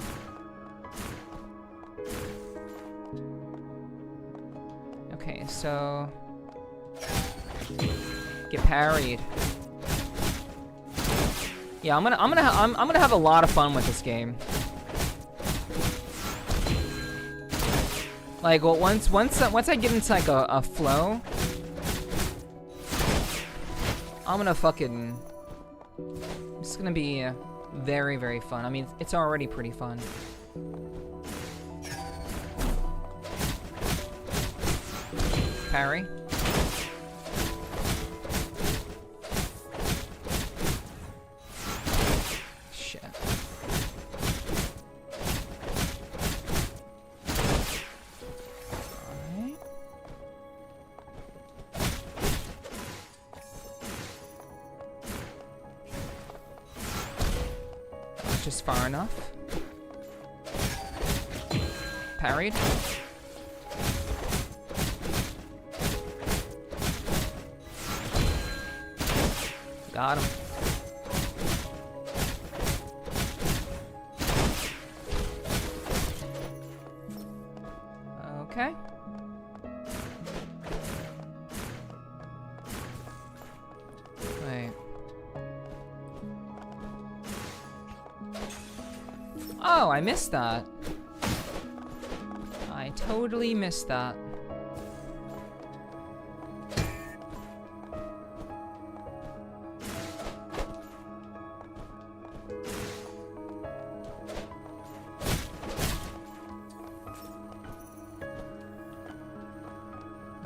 Okay, so get parried. Yeah, I'm gonna have a lot of fun with this game. Like, well, once I get into like a flow, I'm gonna fucking. It's gonna be very, very fun. I mean, it's already pretty fun. Parry. Shit. Alright. Just far enough. Parried. Got him. Okay. Wait. Oh, I missed that. I totally missed that.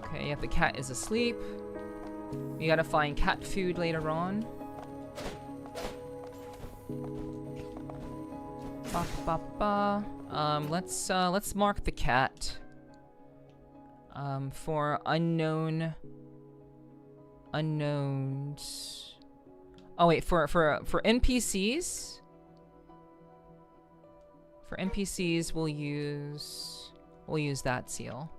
Okay, yeah, the cat is asleep. We gotta find cat food later on. Ba, ba, ba. Let's mark the cat. For unknowns. Oh wait, for NPCs. For NPCs, we'll use that seal.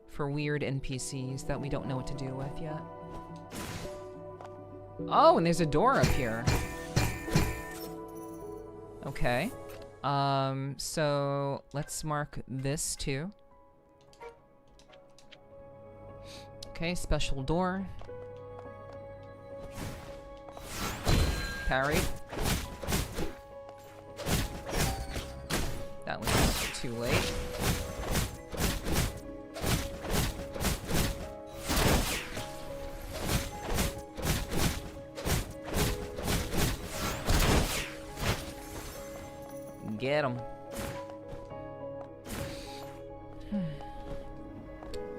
For weird NPCs that we don't know what to do with yet. Oh, and there's a door up here. Okay. So let's mark this too. Okay, special door. Parry. That was too late. Get him.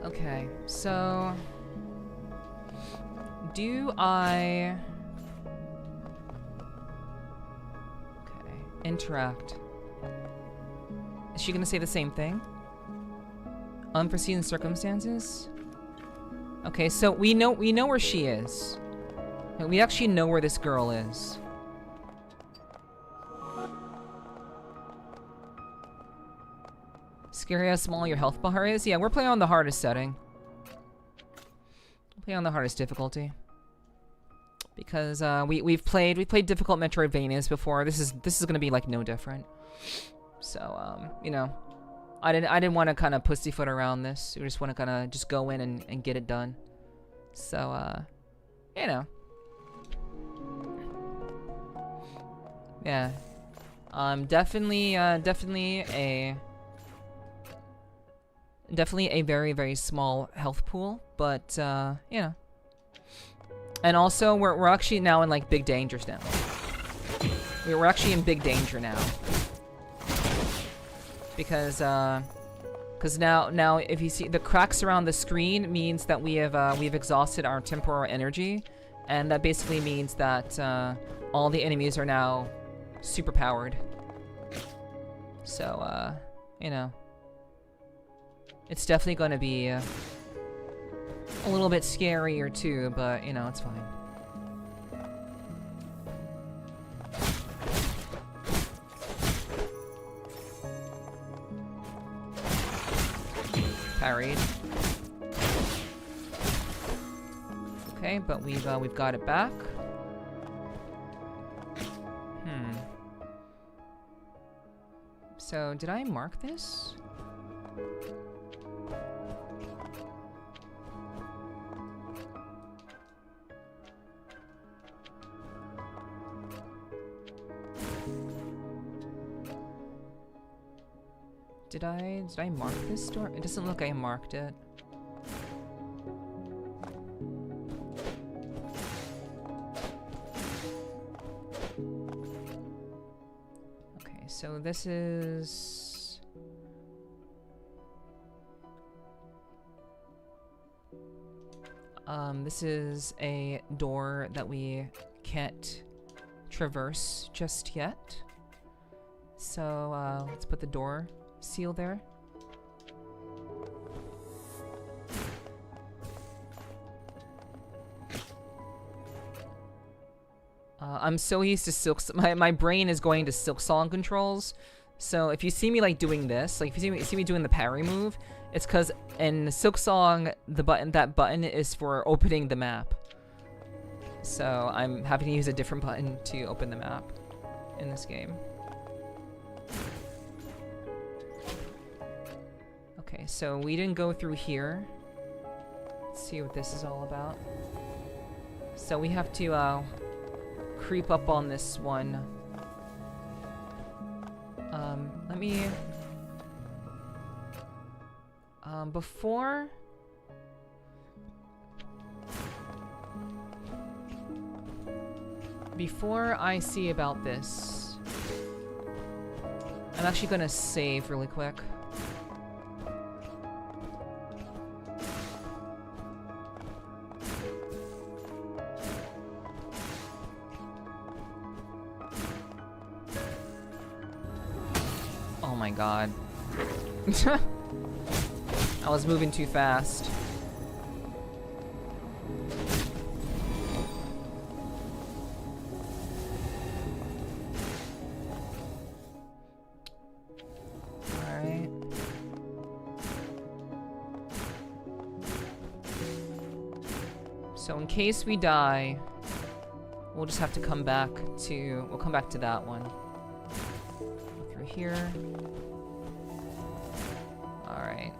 Okay, so do I... Okay, interact. Is she gonna say the same thing? Unforeseen circumstances? Okay, so we know where she is. We actually know where this girl is. Scary how small your health bar is? Yeah, we're playing on the hardest setting. We're playing on the hardest difficulty. Because we've played difficult Metroidvanias before. This is gonna be like no different. So you know, I didn't want to kind of pussyfoot around this. We just want to kind of just go in and get it done. So you know, yeah, definitely a very, very small health pool, but you know. And also we're actually now in like big dangers now. We're actually in big danger now. Because Because now, if you see the cracks around the screen, means that we've exhausted our temporal energy, and that basically means that all the enemies are now super powered. So, you know, it's definitely going to be a little bit scarier too, but you know, it's fine. Parried. Okay, but we've got it back. So, did I mark this? Did I mark this door? It doesn't look like I marked it. Okay, so this is... this is a door that we can't traverse just yet. So, let's put the door seal there. I'm so used to my brain is going to Silksong controls. So if you see me like doing this, like if you see me doing the parry move, it's because in Silksong that button is for opening the map. So I'm having to use a different button to open the map in this game. Okay, so we didn't go through here. Let's see what this is all about. So we have to creep up on this one. Let me... Before I see about this, I'm actually gonna save really quick. Oh my god. I was moving too fast. Alright. So in case we die, we'll just have to come back to... We'll come back to that one. Go through here. Alright.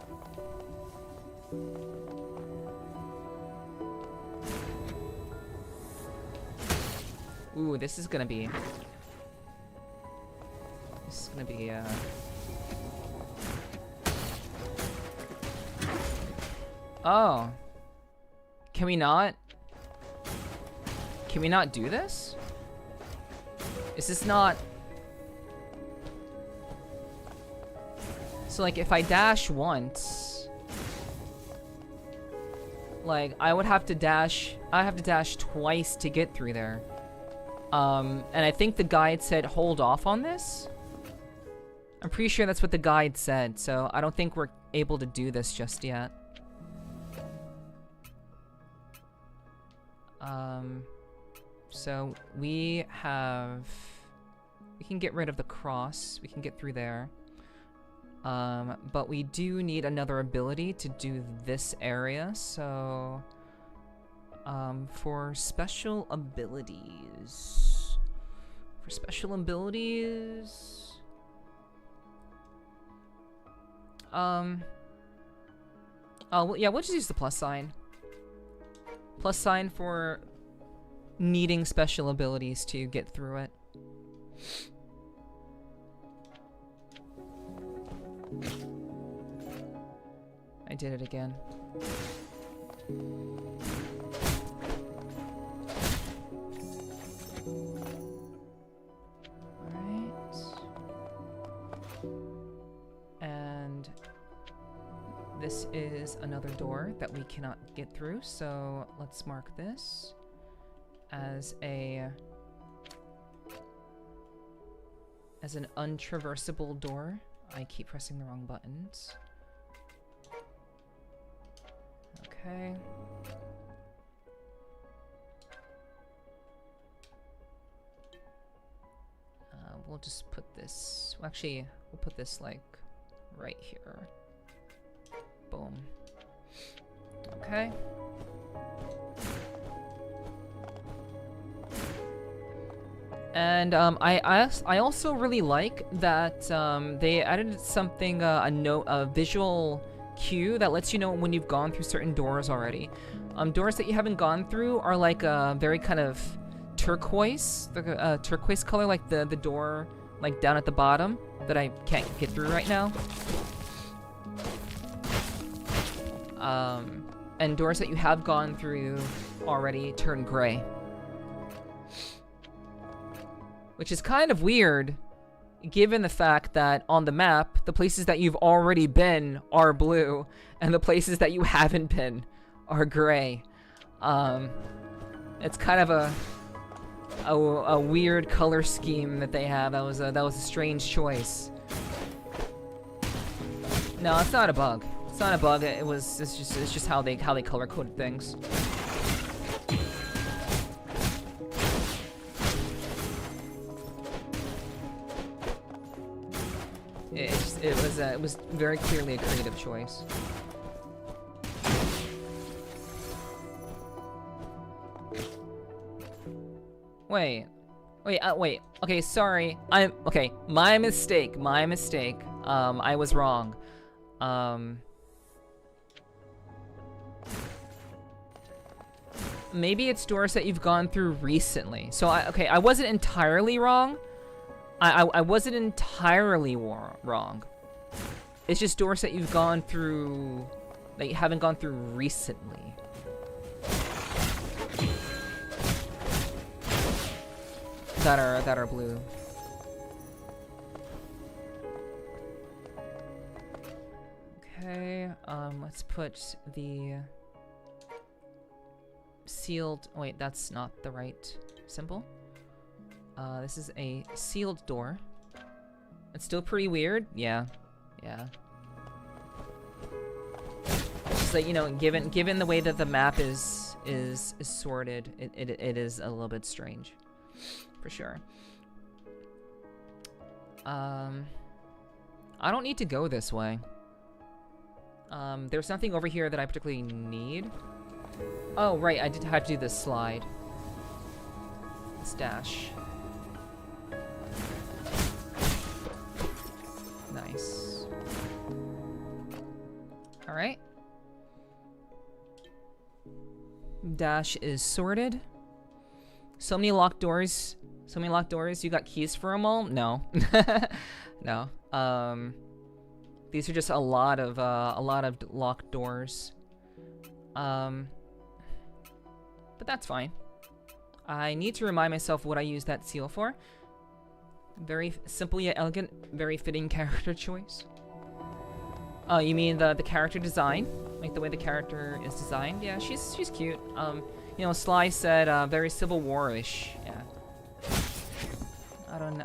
Ooh, this is gonna be... This is gonna be, Oh. Can we not? Can we not do this? Is this not... So, like, if I dash once... Like, I would have to dash... I have to dash twice to get through there. And I think the guide said hold off on this? I'm pretty sure that's what the guide said, so I don't think we're able to do this just yet. So we have... We can get rid of the cross. We can get through there. But we do need another ability to do this area, so... for special abilities... For special abilities... Oh, well, yeah, we'll just use the plus sign. Plus sign for needing special abilities to get through it. I did it again. Alright. And This is another door that we cannot get through, so let's mark this as an untraversable door. I keep pressing the wrong buttons. Okay. We'll just put this, well, actually, we'll put this like right here. Boom. Okay. And I also really like that they added something, a visual cue that lets you know when you've gone through certain doors already. Doors that you haven't gone through are like a very kind of turquoise, turquoise color, like the door like down at the bottom that I can't get through right now. And doors that you have gone through already turn gray. Which is kind of weird, given the fact that on the map, the places that you've already been are blue, and the places that you haven't been are gray. It's kind of a weird color scheme that they have. That was a strange choice. No, it's not a bug. It's not a bug. It's just how they color coded things. It was very clearly a creative choice. Wait. Okay, sorry. Okay. My mistake. I was wrong. Maybe it's doors that you've gone through recently. So I wasn't entirely wrong. I wasn't entirely wrong. It's just doors that you've gone through that you haven't gone through recently. That are blue. Okay, let's put the sealed, wait, that's not the right symbol. This is a sealed door. It's still pretty weird. Yeah. Just like, you know, given the way that the map is sorted, it is a little bit strange, for sure. I don't need to go this way. There's nothing over here that I particularly need. Oh, right, I did have to do this slide. This dash. Nice. Alright. Dash is sorted. So many locked doors. You got keys for them all? No. No. These are just a lot of locked doors. But that's fine. I need to remind myself what I use that seal for. Very simple yet elegant, very fitting character choice. Oh, you mean the character design? Like the way the character is designed? Yeah, she's cute. You know, Sly said very Civil War-ish. Yeah.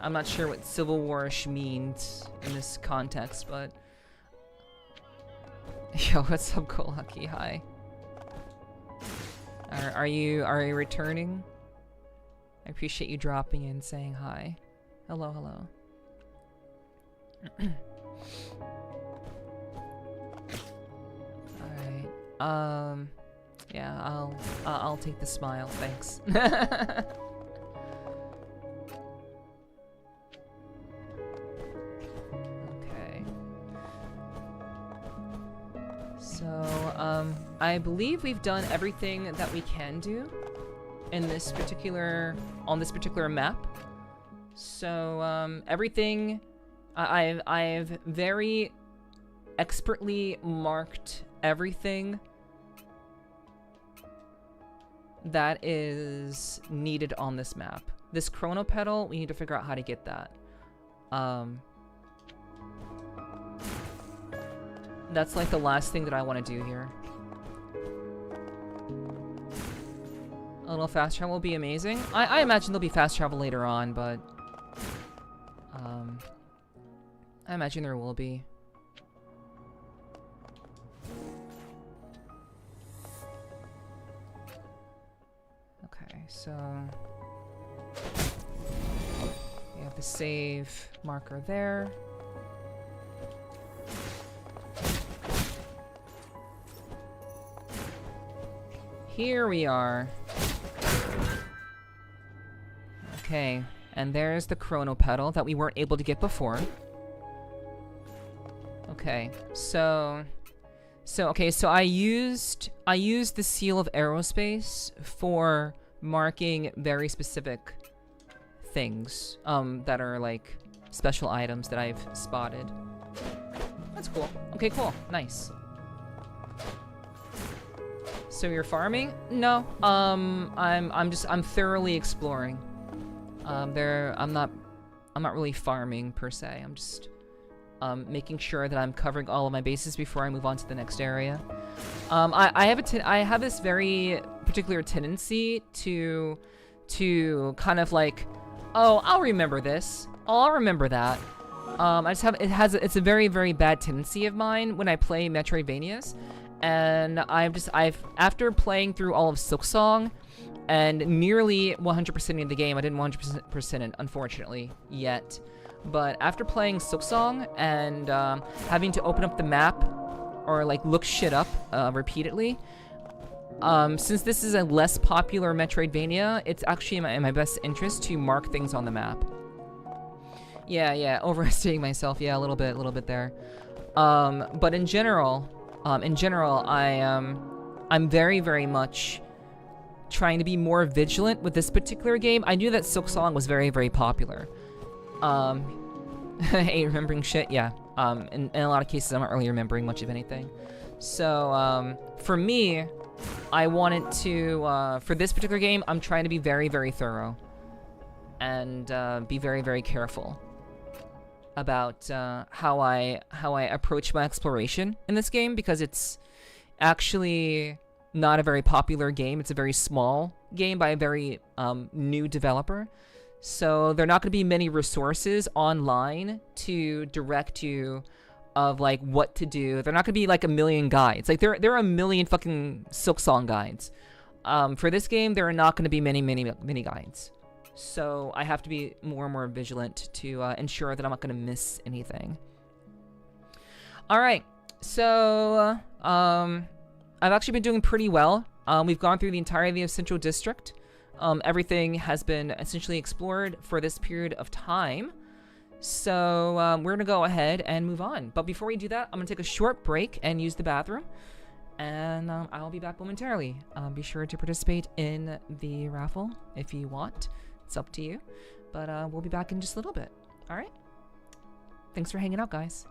I'm not sure what Civil War-ish means in this context, but yo, what's up, Kolaki? Hi. Are you returning? I appreciate you dropping in, saying hi. Hello. Alright. Yeah, I'll take the smile, thanks. Okay. So, I believe we've done everything that we can do in this particular, on this particular map. So, everything, I've very expertly marked everything that is needed on this map. This chrono pedal, we need to figure out how to get that. That's like the last thing that I want to do here. A little fast travel will be amazing. I imagine there'll be fast travel later on, but I imagine there will be. Okay, so we have the save marker there. Here we are. Okay, and there's the chrono pedal that we weren't able to get before. Okay, so I used the seal of aerospace for marking very specific things that are like special items that I've spotted. That's cool. Okay, cool. Nice. So you're farming? No. I'm thoroughly exploring. I'm not really farming per se. I'm just making sure that I'm covering all of my bases before I move on to the next area. I have this very particular tendency to kind of like, oh, I'll remember this. Oh, I'll remember that. It's a very, very bad tendency of mine when I play Metroidvanias. And after playing through all of Silksong and nearly 100%ing of the game, I didn't 100% it, unfortunately, yet. But after playing Silksong and having to open up the map or like look shit up repeatedly, since this is a less popular Metroidvania, it's actually in my best interest to mark things on the map. Yeah, overestimating myself, yeah, a little bit there. But in general, I'm very, very much trying to be more vigilant with this particular game. I knew that Silksong was very, very popular. Hey, remembering shit? Yeah. In a lot of cases, I'm not really remembering much of anything. So, for me, I wanted to, for this particular game, I'm trying to be very, very thorough. And, be very, very careful about, how I approach my exploration in this game, because it's actually not a very popular game. It's a very small game by a very, new developer. So there are not going to be many resources online to direct you of like what to do. They're not going to be like a million guides. Like there are a million fucking Silksong guides. For this game, there are not going to be many guides. So I have to be more and more vigilant to ensure that I'm not going to miss anything. All right, so I've actually been doing pretty well. We've gone through the entirety of Central District. Everything has been essentially explored for this period of time. So we're going to go ahead and move on. But before we do that, I'm going to take a short break and use the bathroom. And I'll be back momentarily. Be sure to participate in the raffle if you want. It's up to you. But we'll be back in just a little bit. All right? Thanks for hanging out, guys.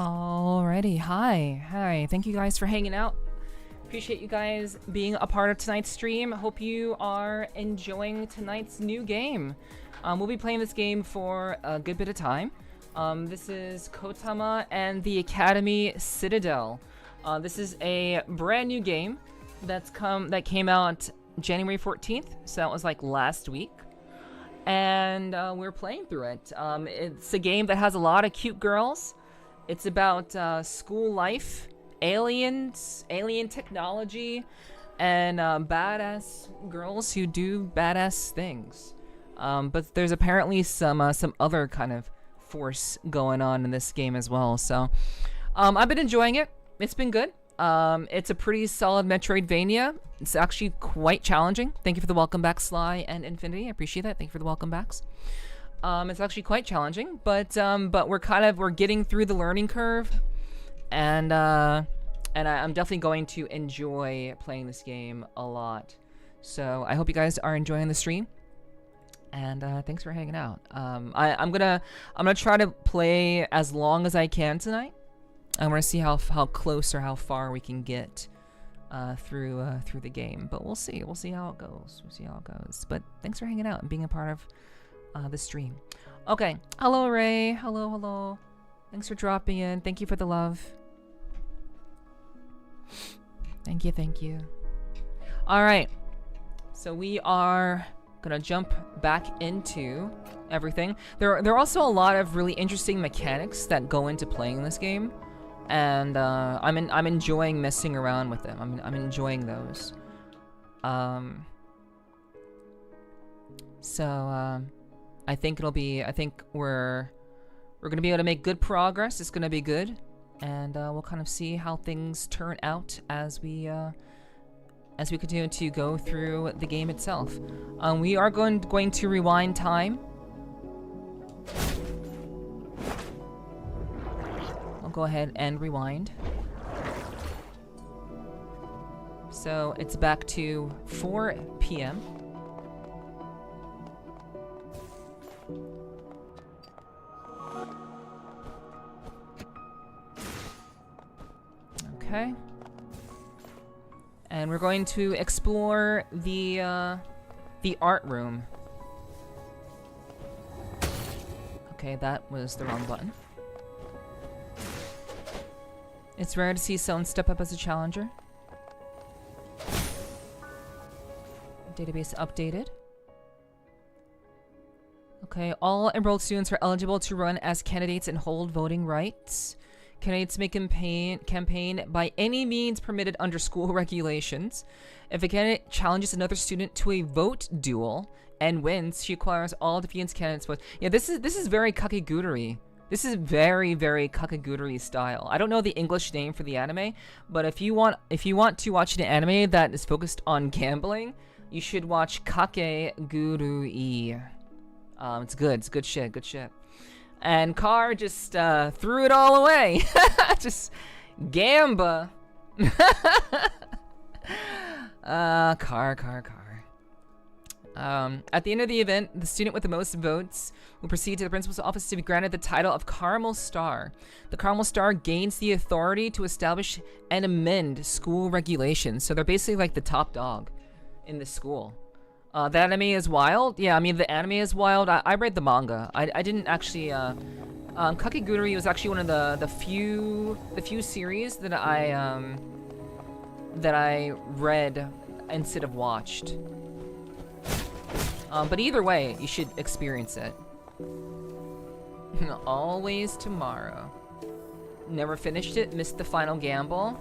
Alrighty, hi. Thank you guys for hanging out. Appreciate you guys being a part of tonight's stream. Hope you are enjoying tonight's new game. We'll be playing this game for a good bit of time. This is KOTAMA and the Academy Citadel. This is a brand new game that came out January 14th, so that was like last week. And we're playing through it. It's a game that has a lot of cute girls. It's about school life, aliens, alien technology, and badass girls who do badass things. But there's apparently some other kind of force going on in this game as well. So I've been enjoying it. It's been good. It's a pretty solid Metroidvania. It's actually quite challenging. Thank you for the welcome back, Sly and Infinity. I appreciate that. Thank you for the welcome backs. It's actually quite challenging, but we're getting through the learning curve, and I'm definitely going to enjoy playing this game a lot. So I hope you guys are enjoying the stream, and thanks for hanging out. I'm gonna try to play as long as I can tonight. I want to see how close or how far we can get through the game, but we'll see. We'll see how it goes. But thanks for hanging out and being a part of the stream. Okay. Hello, Ray. Hello. Thanks for dropping in. Thank you for the love. Thank you. All right. So we are gonna jump back into everything. There are also a lot of really interesting mechanics that go into playing this game, and I'm enjoying messing around with them. I'm enjoying those. I think we're gonna be able to make good progress. It's gonna be good, and we'll kind of see how things turn out as we continue to go through the game itself. We are going to rewind time. I'll go ahead and rewind. So it's back to 4 p.m. Okay. And we're going to explore the art room. Okay, that was the wrong button. It's rare to see someone step up as a challenger. Database updated. Okay, all enrolled students are eligible to run as candidates and hold voting rights. Candidates may campaign by any means permitted under school regulations. If a candidate challenges another student to a vote duel and wins, she acquires all defeats candidates' votes. Yeah, this is very kakegurui. This is very, very kakegurui style. I don't know the English name for the anime, but if you want to watch an anime that is focused on gambling, you should watch Kakegurui. It's good. It's good shit. Good shit. And Car just threw it all away. Just gamba. Car. At the end of the event, the student with the most votes will proceed to the principal's office to be granted the title of Caramel Star. The Caramel Star gains the authority to establish and amend school regulations. So they're basically like the top dog in the school. The anime is wild. Yeah, I mean, the anime is wild. I read the manga. I didn't actually, Kakegurui was actually one of the few series that I read instead of watched. But either way, you should experience it. Always tomorrow. Never finished it, missed the final gamble.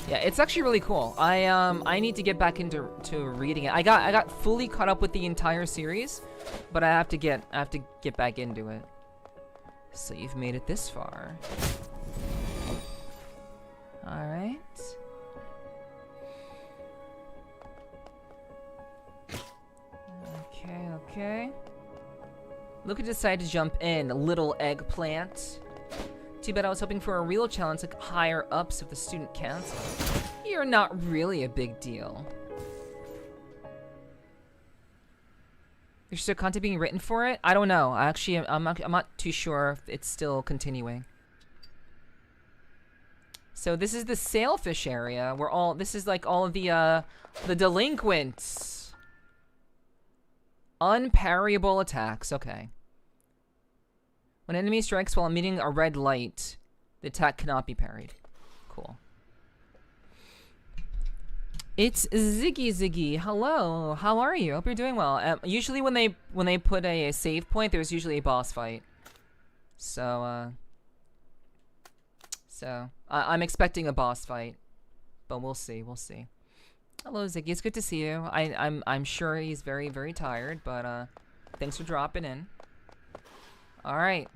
Yeah, it's actually really cool. I need to get back into reading it. I got fully caught up with the entire series, but I have to get back into it. So you've made it this far. All right. Okay. Luca decided to jump in, little eggplant. Too bad I was hoping for a real challenge like higher ups of the student council. You're not really a big deal. There's still content being written for it? I don't know. I'm not too sure if it's still continuing. So this is the sailfish area where this is like all of the delinquents. Unparryable attacks, okay. When an enemy strikes while emitting a red light, the attack cannot be parried. Cool. It's Ziggy. Hello. How are you? Hope you're doing well. Usually when they put a save point, there's usually a boss fight. So I'm expecting a boss fight, but we'll see. Hello, Ziggy. It's good to see you. I'm sure he's very, very tired, but thanks for dropping in. All right.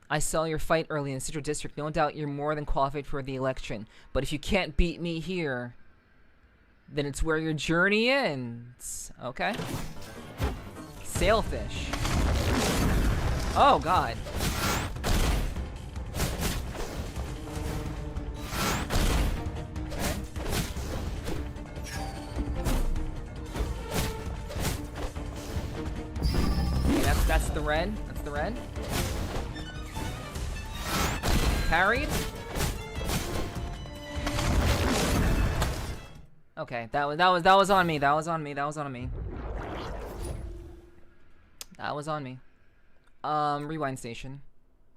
I saw your fight early in the Central District. No doubt you're more than qualified for the election. But if you can't beat me here, then it's where your journey ends. Okay. Sailfish. Oh, God. That's the red. That's the red. Parried. Okay, that was on me. That was on me. Rewind station.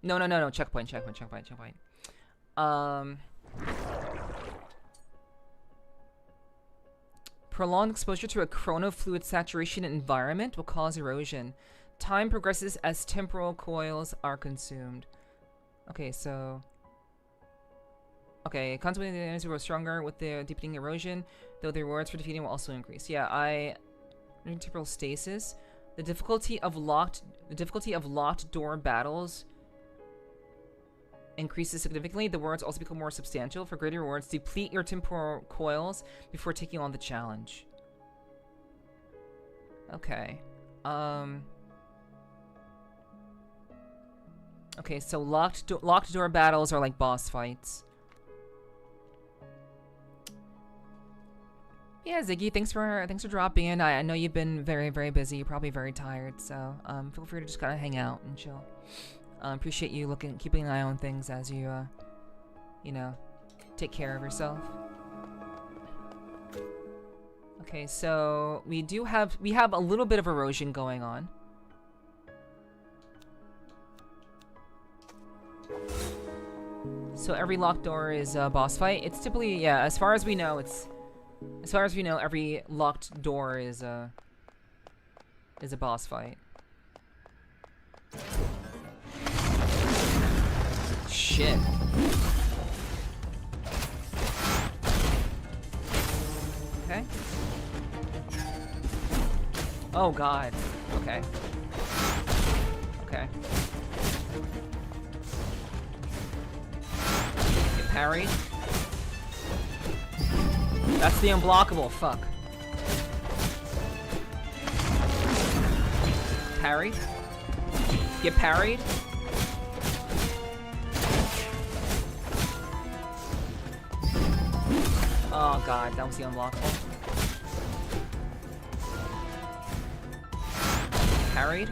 No. Checkpoint. Prolonged exposure to a chronofluid saturation environment will cause erosion. Time progresses as temporal coils are consumed. Okay, so... Okay, consequently the enemies will grow stronger with the deepening erosion, though the rewards for defeating will also increase. Yeah, temporal stasis. The difficulty of locked door battles increases significantly. The rewards also become more substantial. For greater rewards, deplete your temporal coils before taking on the challenge. Okay. Okay, so locked door battles are like boss fights. Yeah, Ziggy, thanks for dropping in. I know you've been very, very busy. You're probably very tired, so feel free to just kind of hang out and chill. Appreciate you keeping an eye on things as you, you know, take care of yourself. Okay, so we have a little bit of erosion going on. So every locked door is a boss fight. It's typically, yeah, as far as we know, every locked door is a boss fight. Shit. Okay. Oh God. Okay. Okay. Get parried. That's the unblockable. Fuck. Parry. Get parried. Oh God, that was the unblockable. Parried.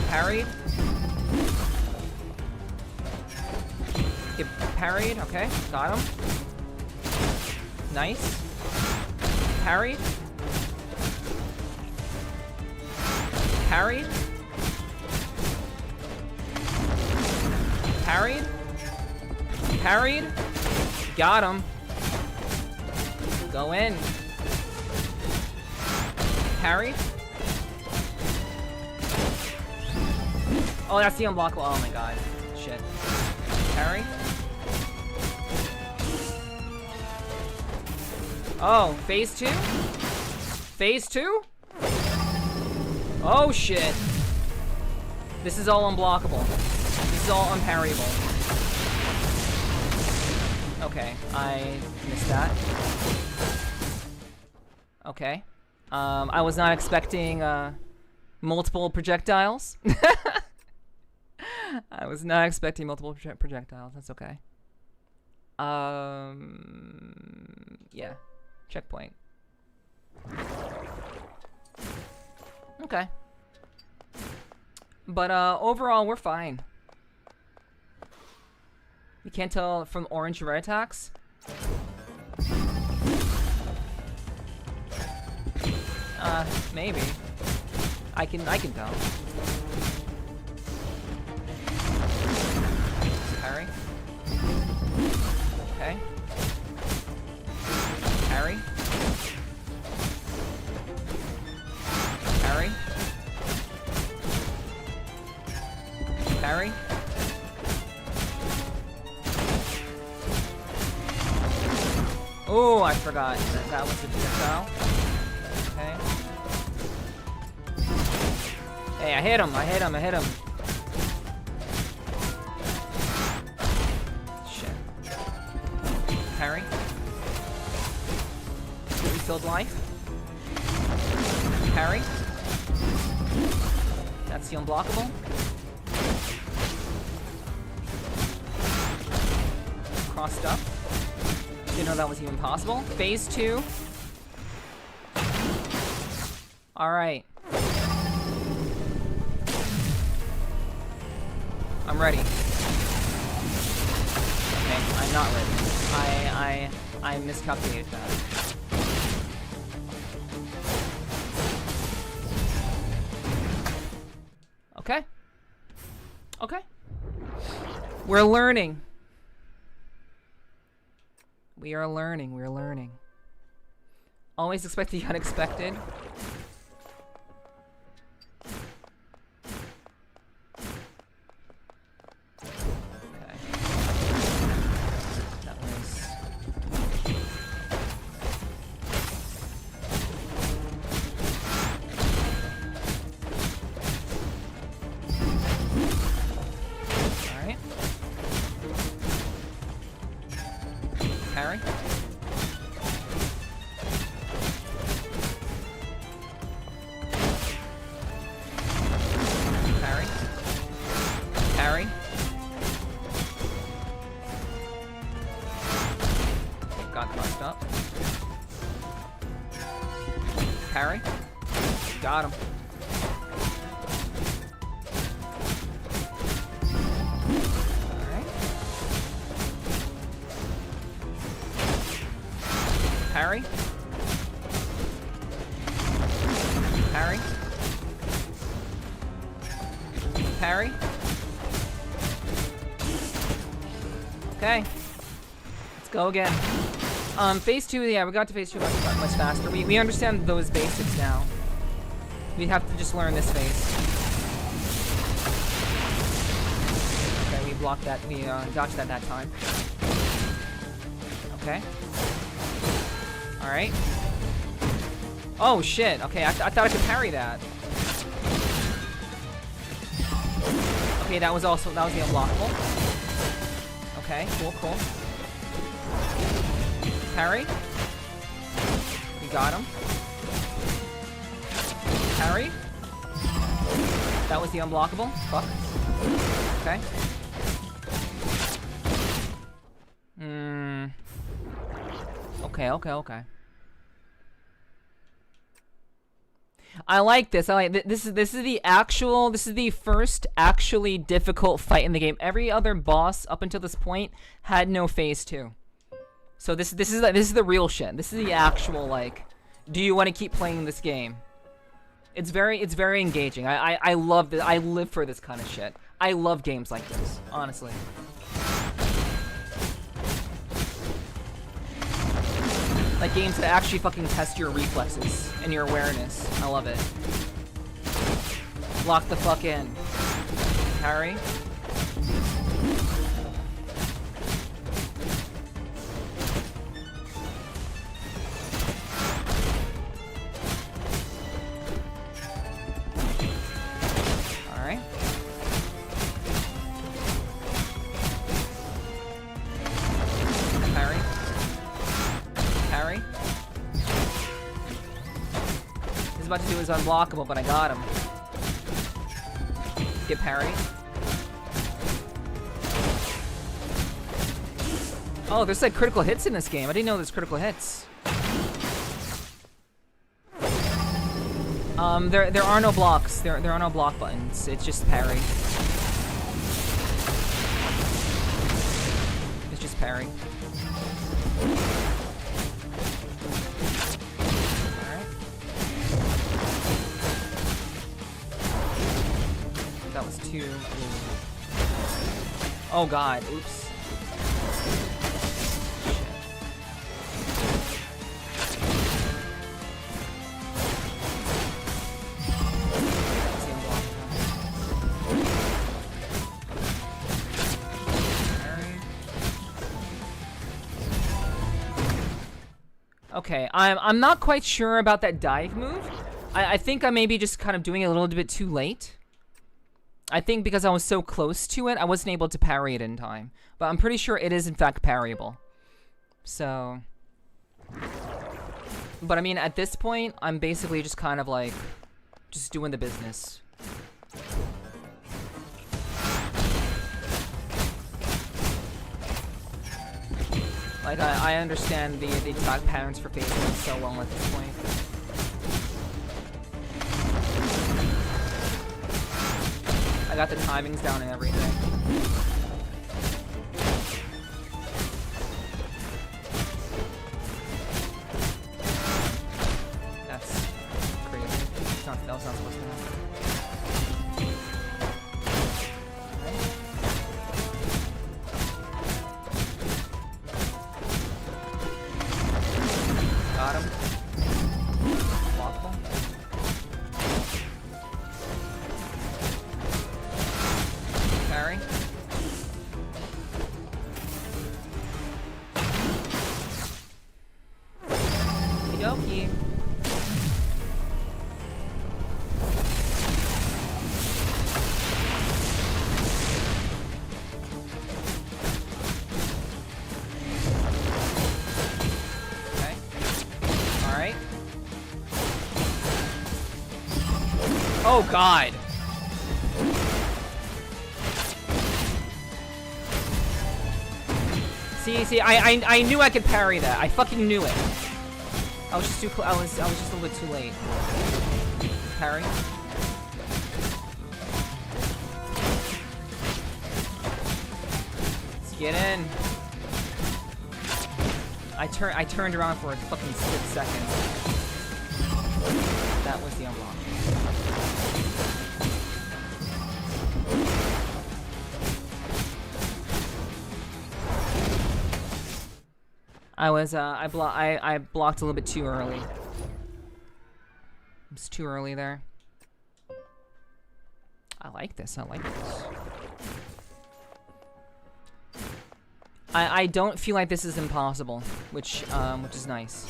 Parried. Get parried. Okay, got him. Nice. Parried. Parried. Parried. Parried. Got him. Go in. Parried. Oh, that's the unblockable. Oh my God. Shit. Parry. Oh, phase 2? Phase 2? Oh shit. This is all unblockable. This is all unparryable. Okay, I missed that. Okay. I was not expecting multiple projectiles. I was not expecting multiple projectiles. That's okay. Yeah. Checkpoint. Okay. But overall, we're fine. You can't tell from orange red attacks? Maybe. I can tell. Parry. Okay. Parry. Parry. Parry. Oh, I forgot. That was a projectile. Okay. Hey, I hit him. I hit him. I hit him. Shit. Parry. Refilled life. Parry. That's the unblockable. Crossed up. Didn't know that was even possible. Phase 2. Alright. I'm ready. Okay, I'm not ready. I miscalculated that. Okay. Okay. We're learning. We are learning. We're learning. Always expect the unexpected. Okay. That was... Alright. Parry. Parry. Parry. Got crossed up. Parry. Got him. Parry. Parry. Parry. Okay. Let's go again. Phase 2, yeah, we got to phase 2 much faster. We understand those basics now. We have to just learn this phase. Okay, we blocked that, we dodged that time. Okay. Alright. Oh shit, okay, I thought I could parry that. Okay, that was the unblockable. Okay, cool. Parry. We got him. Parry. That was the unblockable. Fuck. Okay. Okay. I like this. This is the first actually difficult fight in the game. Every other boss up until this point had no phase 2. So this is the real shit. This is the actual, like, do you want to keep playing this game? It's very engaging. I love this. I live for this kind of shit. I love games like this, honestly. Like games that actually fucking test your reflexes and your awareness. I love it. Lock the fuck in. Parry. Alright. Parry. Parry. He's about to do his unblockable, but I got him. Get parry. Oh, there's like critical hits in this game. I didn't know there's critical hits. There are no blocks. There are no block buttons. It's just parry. parry. Alright. That was too... Oh god, oops. Okay, I'm not quite sure about that dive move. I think I may be just kind of doing it a little bit too late. I think because I was so close to it, I wasn't able to parry it in time. But I'm pretty sure it is in fact parryable. So... But I mean, at this point, I'm basically just kind of like... just doing the business. Like, I understand the attack patterns for phasing so well at this point. I got the timings down and everything. That's crazy. That was not supposed to happen. Got him. Blockable. Parry. Okey-dokey. Oh god. See, I knew I could parry that. I fucking knew it. I was just too I was just a little bit too late. Parry. Let's get in. I turned around for a fucking split second. That was the unlock. I blocked a little bit too early. It was too early there. I like this. I don't feel like this is impossible, which is nice.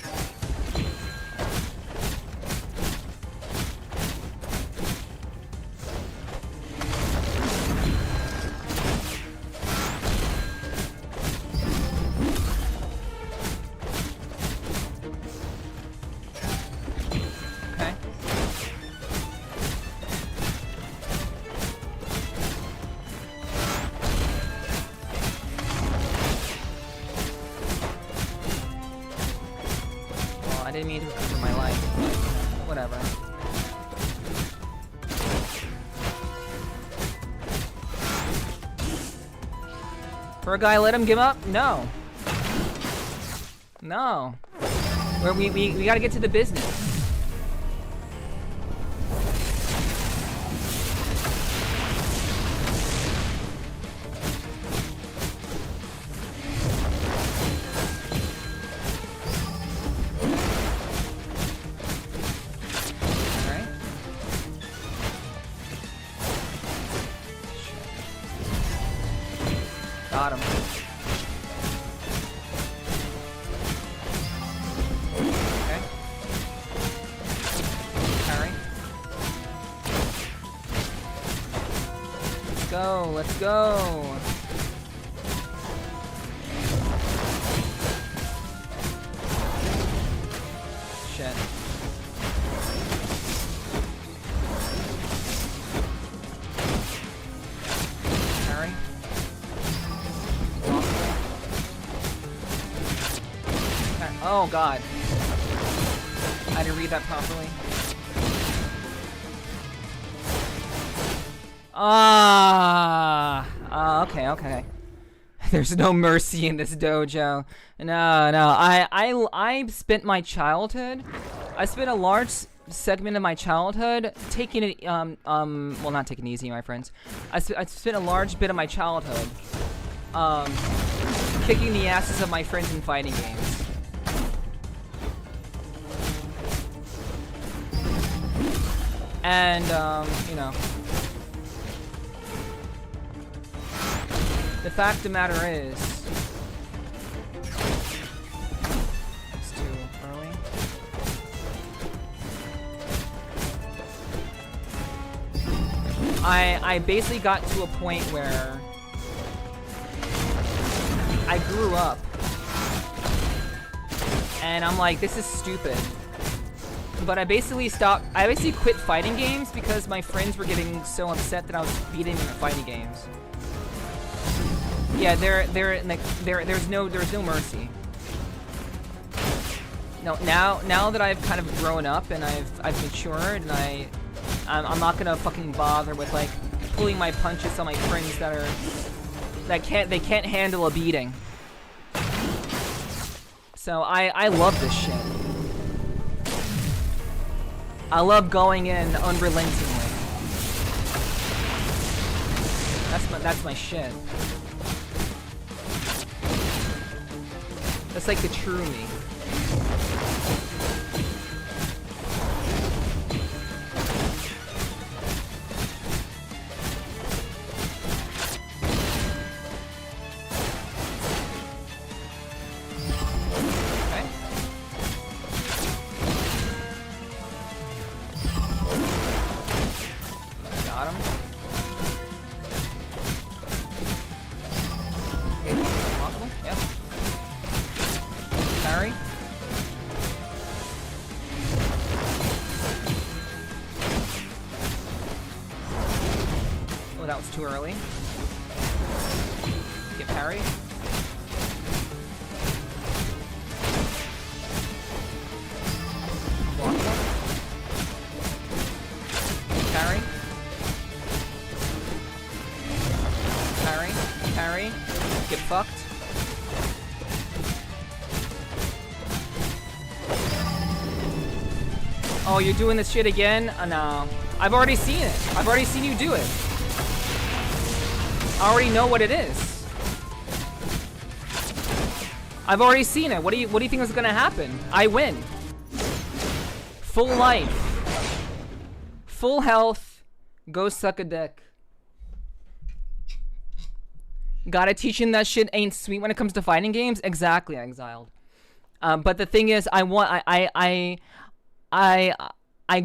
I didn't mean to recover my life, but whatever. For a guy, let him give up? No. No. We gotta get to the business. Got him. Okay. Parry. Let's go, let's go. Shit. Parry. Oh god. I didn't read that properly. Okay. There's no mercy in this dojo. No. I spent my childhood. I spent a large segment of my childhood taking it, well, not taking it easy, my friends. I spent a large bit of my childhood, kicking the asses of my friends in fighting games. And, you know, the fact of the matter is, it's too early. I basically got to a point where I grew up, and I'm like, this is stupid. But I basically quit fighting games because my friends were getting so upset that I was beating them at fighting games. Yeah, there's no mercy. No, now that I've kind of grown up and I've matured, and I'm not gonna fucking bother with like pulling my punches on my friends that can't handle a beating. So I love this shit. I love going in unrelentingly. That's my shit. That's like the true me. Too early. Get parry. Block one. Parry. Parry. Parry. Get fucked. Oh, you're doing this shit again? No. I've already seen it. I've already seen you do it. I already know what it is. I've already seen it. What do you think is gonna happen? I win. Full life. Full health. Go suck a dick. Gotta teach him that shit ain't sweet when it comes to fighting games. Exactly, Exiled. But the thing is, I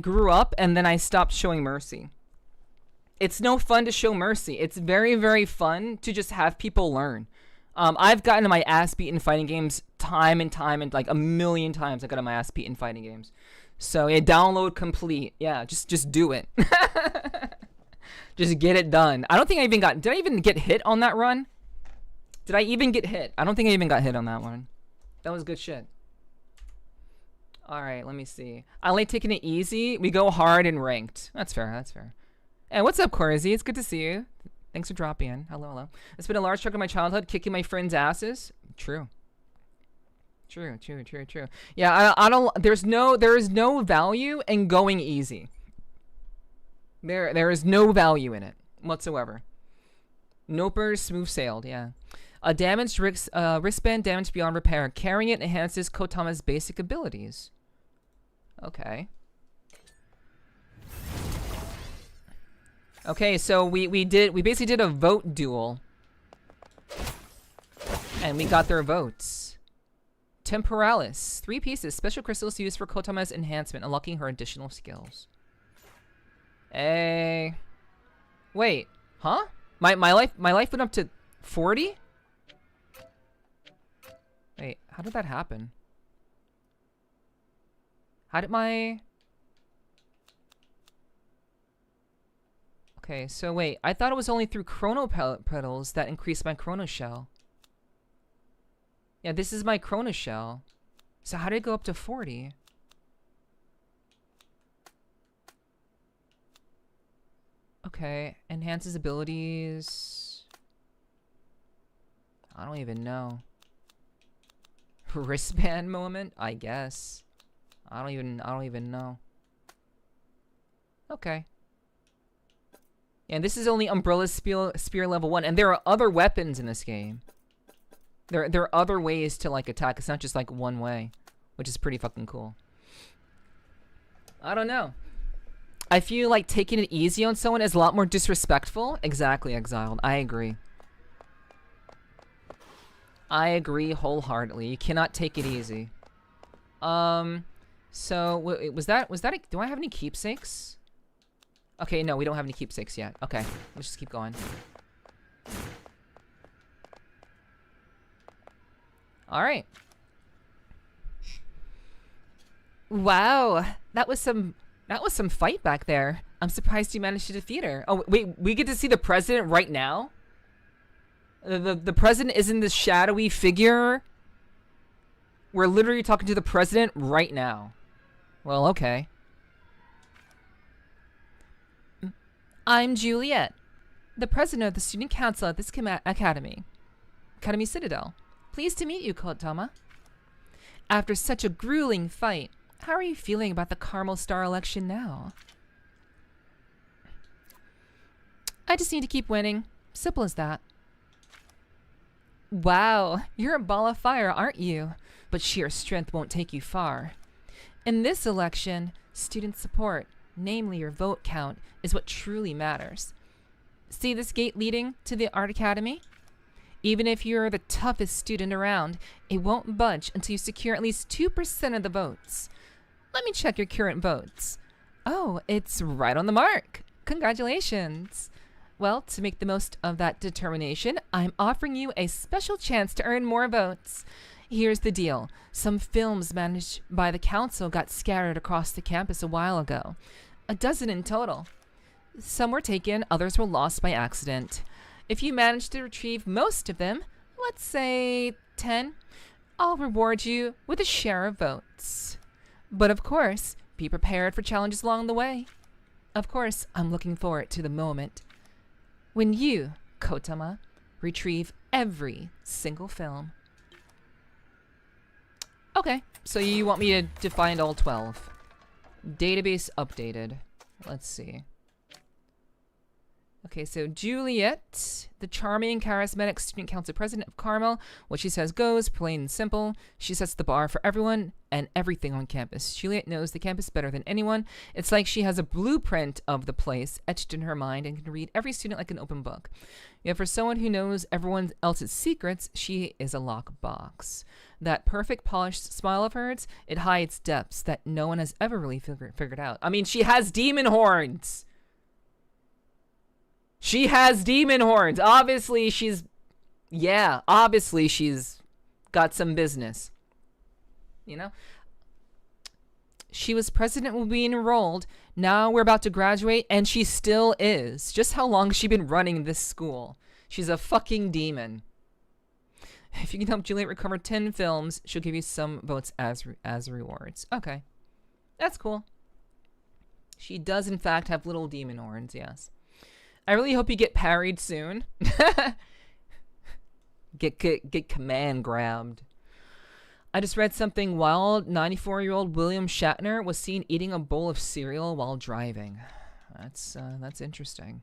grew up and then I stopped showing mercy. It's no fun to show mercy. It's very, very fun to just have people learn. I've gotten my ass beat in fighting games time and like a million times. I got my ass beat in fighting games. So yeah, download complete. Yeah, just do it. Just get it done. I don't think I even got. Did I even get hit on that run? Did I even get hit? I don't think I even got hit on that one. That was good shit. All right, let me see. I like taking it easy. We go hard and ranked. That's fair. That's fair. Hey, what's up, Corzi? It's good to see you. Thanks for dropping in. Hello. It's been a large chunk of my childhood kicking my friends' asses. True. Yeah, I don't. There is no value in going easy. There is no value in it whatsoever. Noper smooth sailed. Yeah. A damaged wristband damaged beyond repair. Carrying it enhances KOTAMA's basic abilities. Okay. Okay, so we basically did a vote duel. And we got their votes. Temporalis. 3 pieces. Special crystals used for KOTAMA's enhancement, unlocking her additional skills. Wait. Huh? My life went up to 40? Wait, how did that happen? How did my... Okay, so wait, I thought it was only through chrono pedals that increased my chrono shell. Yeah, this is my chrono shell. So how did it go up to 40? Okay, enhances abilities. I don't even know. Wristband moment? I guess. I don't even know. Okay. And this is only Umbrella Spear level 1, and there are other weapons in this game. There are other ways to, like, attack. It's not just, like, one way, which is pretty fucking cool. I don't know. I feel like taking it easy on someone is a lot more disrespectful. Exactly, Exiled. I agree. I agree wholeheartedly. You cannot take it easy. So, was that do I have any keepsakes? Okay, no, we don't have any keepsakes yet. Okay, let's just keep going. Alright. Wow, that was some fight back there. I'm surprised you managed to defeat her. Oh, wait, we get to see the president right now? The president isn't this shadowy figure? We're literally talking to the president right now. Well, okay. I'm Juliet, the president of the student council at this academy. Academy Citadel. Pleased to meet you, KOTAMA. After such a grueling fight, how are you feeling about the Carmel Star election now? I just need to keep winning. Simple as that. Wow, you're a ball of fire, aren't you? But sheer strength won't take you far. In this election, student support, namely your vote count, is what truly matters. See this gate leading to the Art Academy? Even if you're the toughest student around, it won't budge until you secure at least 2% of the votes. Let me check your current votes. Oh, it's right on the mark. Congratulations. Well, to make the most of that determination, I'm offering you a special chance to earn more votes. Here's the deal. Some films managed by the council got scattered across the campus a while ago. 12 in total. Some were taken, others were lost by accident. If you manage to retrieve most of them, let's say 10, I'll reward you with a share of votes. But of course, be prepared for challenges along the way. Of course, I'm looking forward to the moment when you, KOTAMA, retrieve every single film. Okay, so you want me to find all 12. Database updated. Let's see. Okay, so Juliet, the charming, charismatic student council president of Carmel. What she says goes, plain and simple. She sets the bar for everyone and everything on campus. Juliet knows the campus better than anyone. It's like she has a blueprint of the place etched in her mind and can read every student like an open book. Yet for someone who knows everyone else's secrets, she is a lockbox. That perfect polished smile of hers, it hides depths that no one has ever really figured out. I mean, she has demon horns! She has demon horns. Obviously, she's got some business. You know? She was president when we enrolled. Now we're about to graduate, and she still is. Just how long has she been running this school? She's a fucking demon. If you can help Juliet recover 10 films, she'll give you some votes as rewards. Okay. That's cool. She does, in fact, have little demon horns, yes. I really hope you get parried soon. Get command grabbed. I just read something wild. 94-year-old William Shatner was seen eating a bowl of cereal while driving. That's interesting.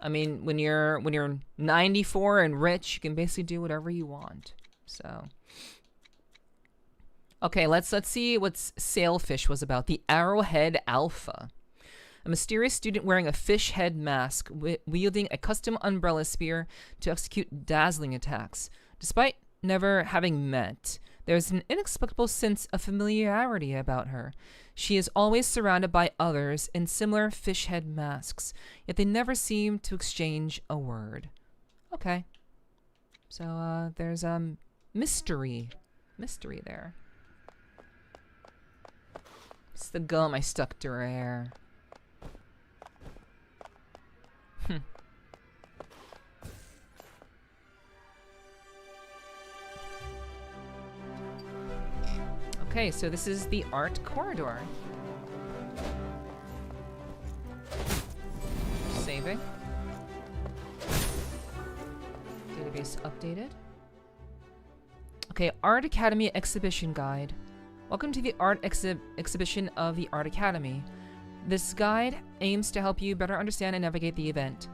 I mean, when you're 94 and rich, you can basically do whatever you want. So, okay, let's see what Sailfish was about. The Arrowhead Alpha. A mysterious student wearing a fish head mask, wielding a custom umbrella spear to execute dazzling attacks. Despite never having met, there's an inexplicable sense of familiarity about her. She is always surrounded by others in similar fish head masks, yet they never seem to exchange a word. Okay. So, there's mystery there. It's the gum I stuck to her hair. Okay, so this is the art corridor. Saving. Database updated. Okay, Art Academy Exhibition Guide. Welcome to the art exhibition of the Art Academy. This guide aims to help you better understand and navigate the event.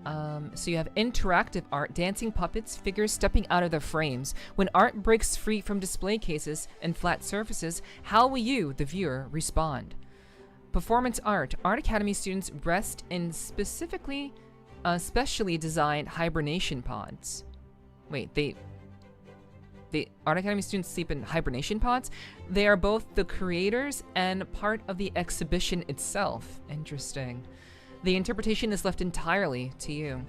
So you have interactive art, dancing puppets, figures stepping out of their frames. When art breaks free from display cases and flat surfaces, how will you, the viewer, respond? Performance art. Art Academy students rest in specially designed hibernation pods. Wait, the Art Academy students sleep in hibernation pods? They are both the creators and part of the exhibition itself. Interesting. The interpretation is left entirely to you.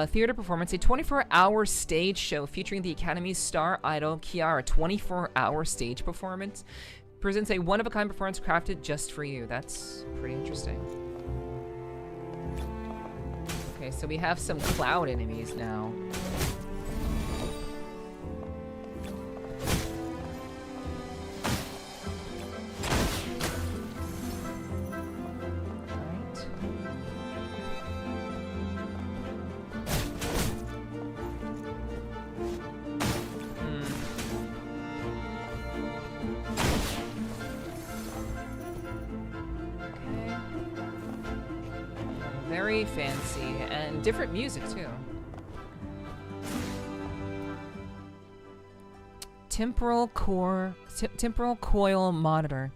Theater performance, a 24-hour stage show featuring the Academy's star idol, Kiara. 24-hour stage performance. Presents a one-of-a-kind performance crafted just for you. That's pretty interesting. Okay, so we have some cloud enemies now. Very fancy and different music too. Temporal coil monitor.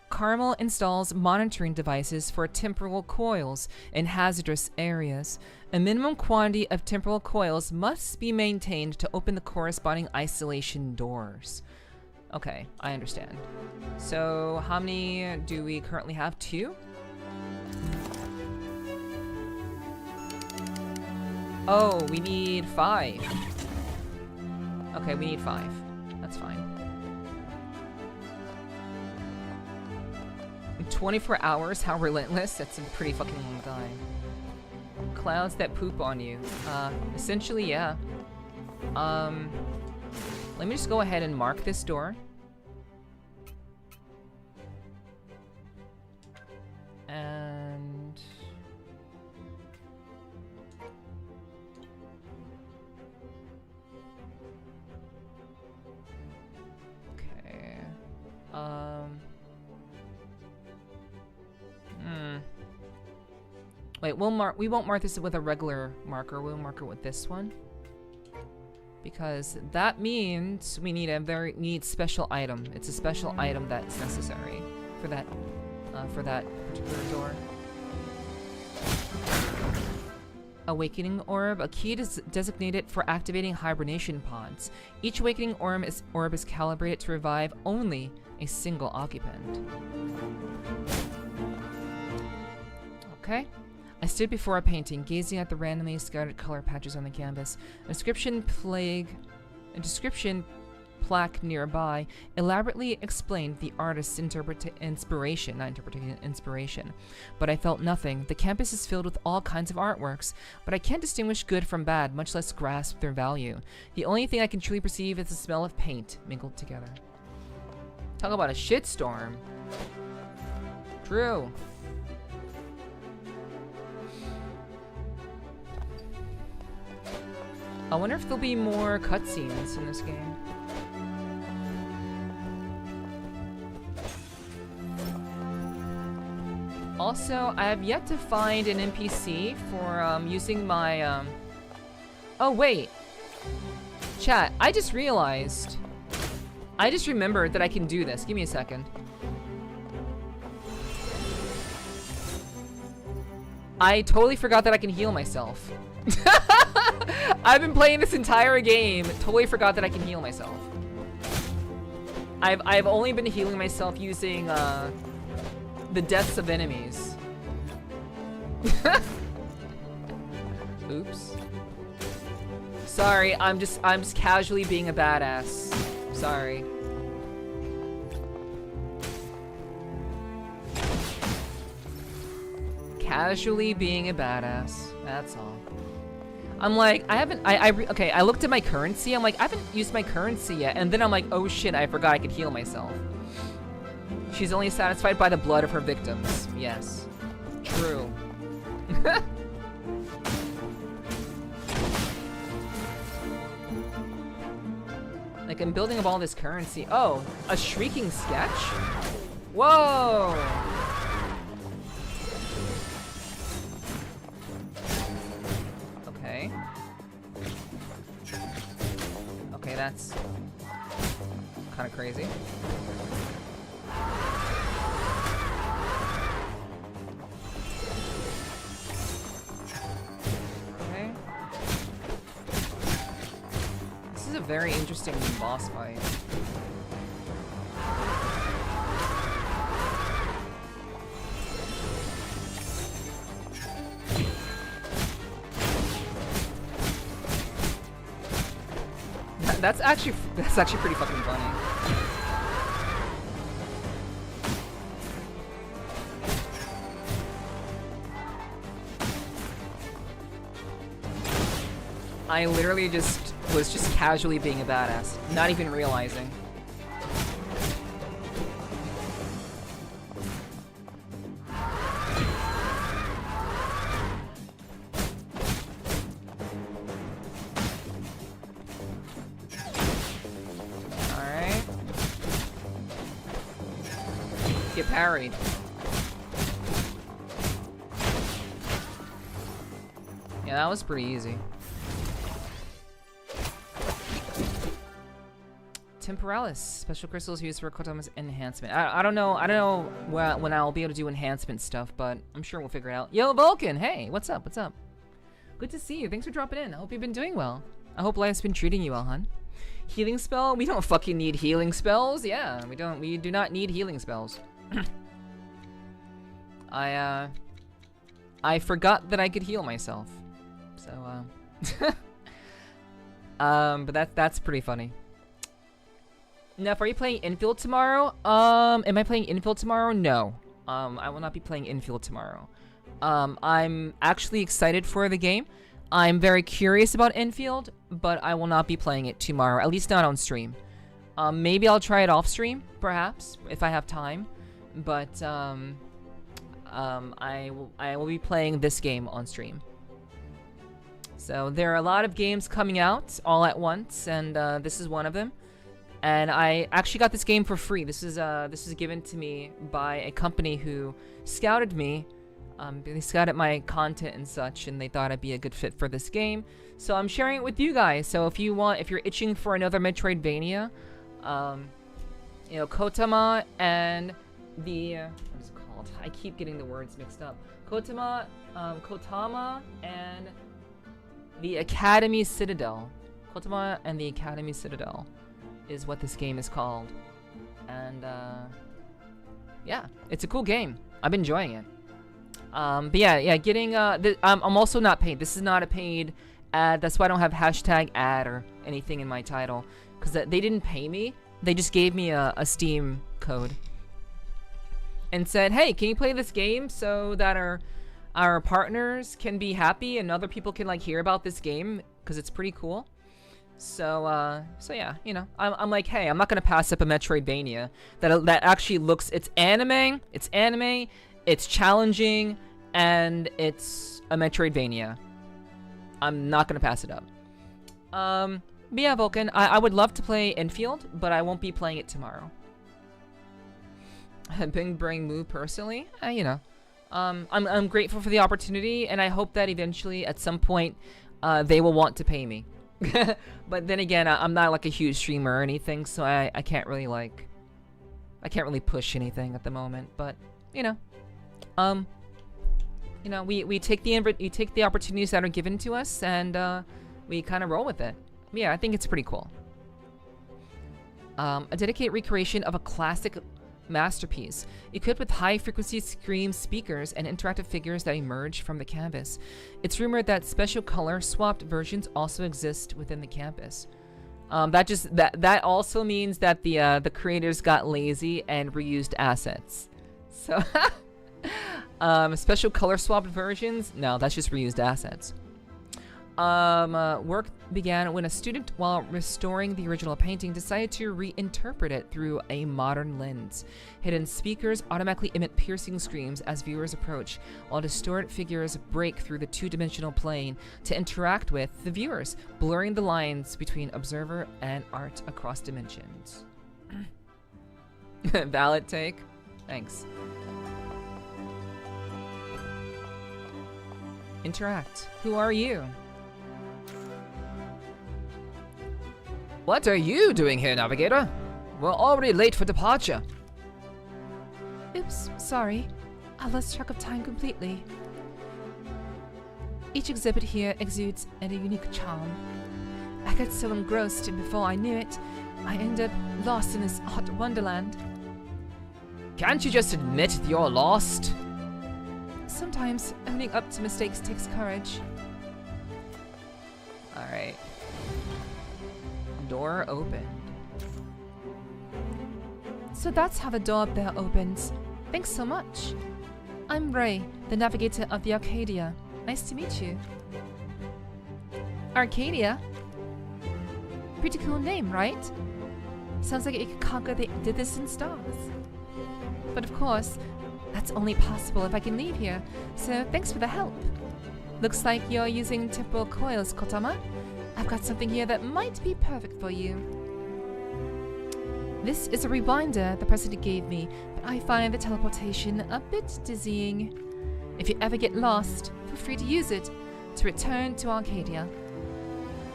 Carmel installs monitoring devices for temporal coils in hazardous areas. A minimum quantity of temporal coils must be maintained to open the corresponding isolation doors. Okay, I understand. So how many do we currently have? 2? Oh, we need 5. Okay, we need 5. That's fine. 24 hours? How relentless? That's a pretty fucking long time. Clouds that poop on you. Essentially, yeah. Let me just go ahead and mark this door. And... okay. Wait, we won't mark this with a regular marker. We'll mark it with this one. Because that means we need special item. It's a special item that's necessary for that particular door. Awakening orb, a key designated for activating hibernation pods. Each awakening orb is calibrated to revive only a single occupant. Okay. I stood before a painting, gazing at the randomly scattered color patches on the canvas. A description plaque nearby elaborately explained the artist's inspiration, but I felt nothing. The campus is filled with all kinds of artworks, but I can't distinguish good from bad, much less grasp their value. The only thing I can truly perceive is the smell of paint mingled together. Talk about a shitstorm. True. I wonder if there'll be more cutscenes in this game. Also, I have yet to find an NPC for using my oh wait, chat, I just realized, I just remembered that I can do this. Give me a second. I totally forgot that I can heal myself. I've been playing this entire game, totally forgot that I can heal myself. I've only been healing myself using the deaths of enemies. Oops. Sorry, I'm just casually being a badass. Sorry. Casually being a badass. That's all. I'm like, okay, I looked at my currency. I'm like, I haven't used my currency yet. And then I'm like, oh shit, I forgot I could heal myself. She's only satisfied by the blood of her victims. Yes. True. Like, I'm building up all this currency. Oh, a shrieking sketch? Whoa! Okay. Okay, that's kind of crazy. Okay. This is a very interesting boss fight. That's actually pretty fucking funny. I literally was just casually being a badass, not even realizing. Get parried. Yeah, that was pretty easy. Temporalis, special crystals used for KOTAMA's enhancement. I don't know when I'll be able to do enhancement stuff, but I'm sure we'll figure it out. Yo, Vulcan, hey, what's up? What's up? Good to see you. Thanks for dropping in. I hope you've been doing well. I hope life's been treating you well, hon. Healing spell? We don't fucking need healing spells. Yeah, we don't. We do not need healing spells. I forgot that I could heal myself. So, but that's pretty funny. Neff, are you playing Infield tomorrow? Am I playing Infield tomorrow? No. I will not be playing Infield tomorrow. I'm actually excited for the game. I'm very curious about Infield, but I will not be playing it tomorrow, at least not on stream. Maybe I'll try it off stream, perhaps, if I have time. But I will be playing this game on stream. So there are a lot of games coming out all at once, and this is one of them. And I actually got this game for free. This is given to me by a company who scouted me. They scouted my content and such, and they thought I'd be a good fit for this game. So I'm sharing it with you guys. So if you're itching for another Metroidvania, you know, KOTAMA and the what is it called? I keep getting the words mixed up. KOTAMA and the Academy Citadel. KOTAMA and the Academy Citadel is what this game is called. And yeah, it's a cool game. I'm enjoying it. But yeah, getting I'm also not paid. This is not a paid ad. That's why I don't have hashtag ad or anything in my title, because they didn't pay me. They just gave me a Steam code and said, hey, can you play this game so that our partners can be happy and other people can like hear about this game because it's pretty cool. So yeah, you know, I'm like, hey, I'm not gonna pass up a Metroidvania that actually looks, it's anime, it's challenging, and it's a Metroidvania. I'm not gonna pass it up. But yeah, Vulcan, I would love to play Infield, but I won't be playing it tomorrow. Bing Bring Moo personally, you know, I'm grateful for the opportunity, and I hope that eventually, at some point, they will want to pay me. But then again, I'm not like a huge streamer or anything, so I can't really like, I can't really push anything at the moment. But you know, we take the opportunities that are given to us, and we kind of roll with it. Yeah, I think it's pretty cool. A dedicated recreation of a classic masterpiece, equipped with high-frequency scream speakers and interactive figures that emerge from the canvas. It's rumored that special color-swapped versions also exist within the campus. That also means that the creators got lazy and reused assets. So, special color-swapped versions? No, that's just reused assets. Work began when a student, while restoring the original painting, decided to reinterpret it through a modern lens. Hidden speakers automatically emit piercing screams as viewers approach, while distorted figures break through the two-dimensional plane to interact with the viewers, blurring the lines between observer and art across dimensions. Valid take? Thanks. Interact. Who are you? What are you doing here, Navigator? We're already late for departure. Oops, sorry. I lost track of time completely. Each exhibit here exudes a unique charm. I got so engrossed, and before I knew it, I ended up lost in this art wonderland. Can't you just admit that you're lost? Sometimes owning up to mistakes takes courage. Alright. Door opened. So that's how the door up there opens. Thanks so much. I'm Ray, the navigator of the Arcadia. Nice to meet you. Arcadia? Pretty cool name, right? Sounds like it could conquer the distant stars. But of course, that's only possible if I can leave here, so thanks for the help. Looks like you're using temporal coils, KOTAMA. I've got something here that might be perfect for you. This is a rewinder the president gave me, but I find the teleportation a bit dizzying. If you ever get lost, feel free to use it to return to Arcadia.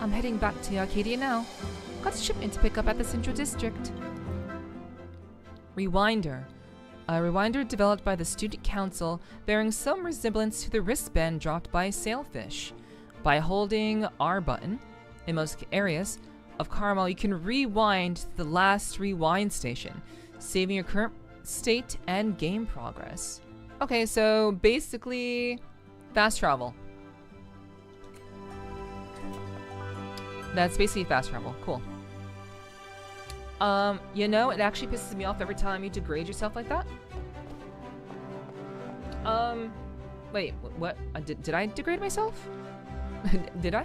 I'm heading back to Arcadia now. Got a shipment to pick up at the Central District. Rewinder. A rewinder developed by the Student Council, bearing some resemblance to the wristband dropped by Sailfish. By holding R button in most areas of Carmel, you can rewind to the last rewind station, saving your current state and game progress. Okay, so basically fast travel. That's basically fast travel. Cool. You know, it actually pisses me off every time you degrade yourself like that. Wait, what? Did I degrade myself? Did I?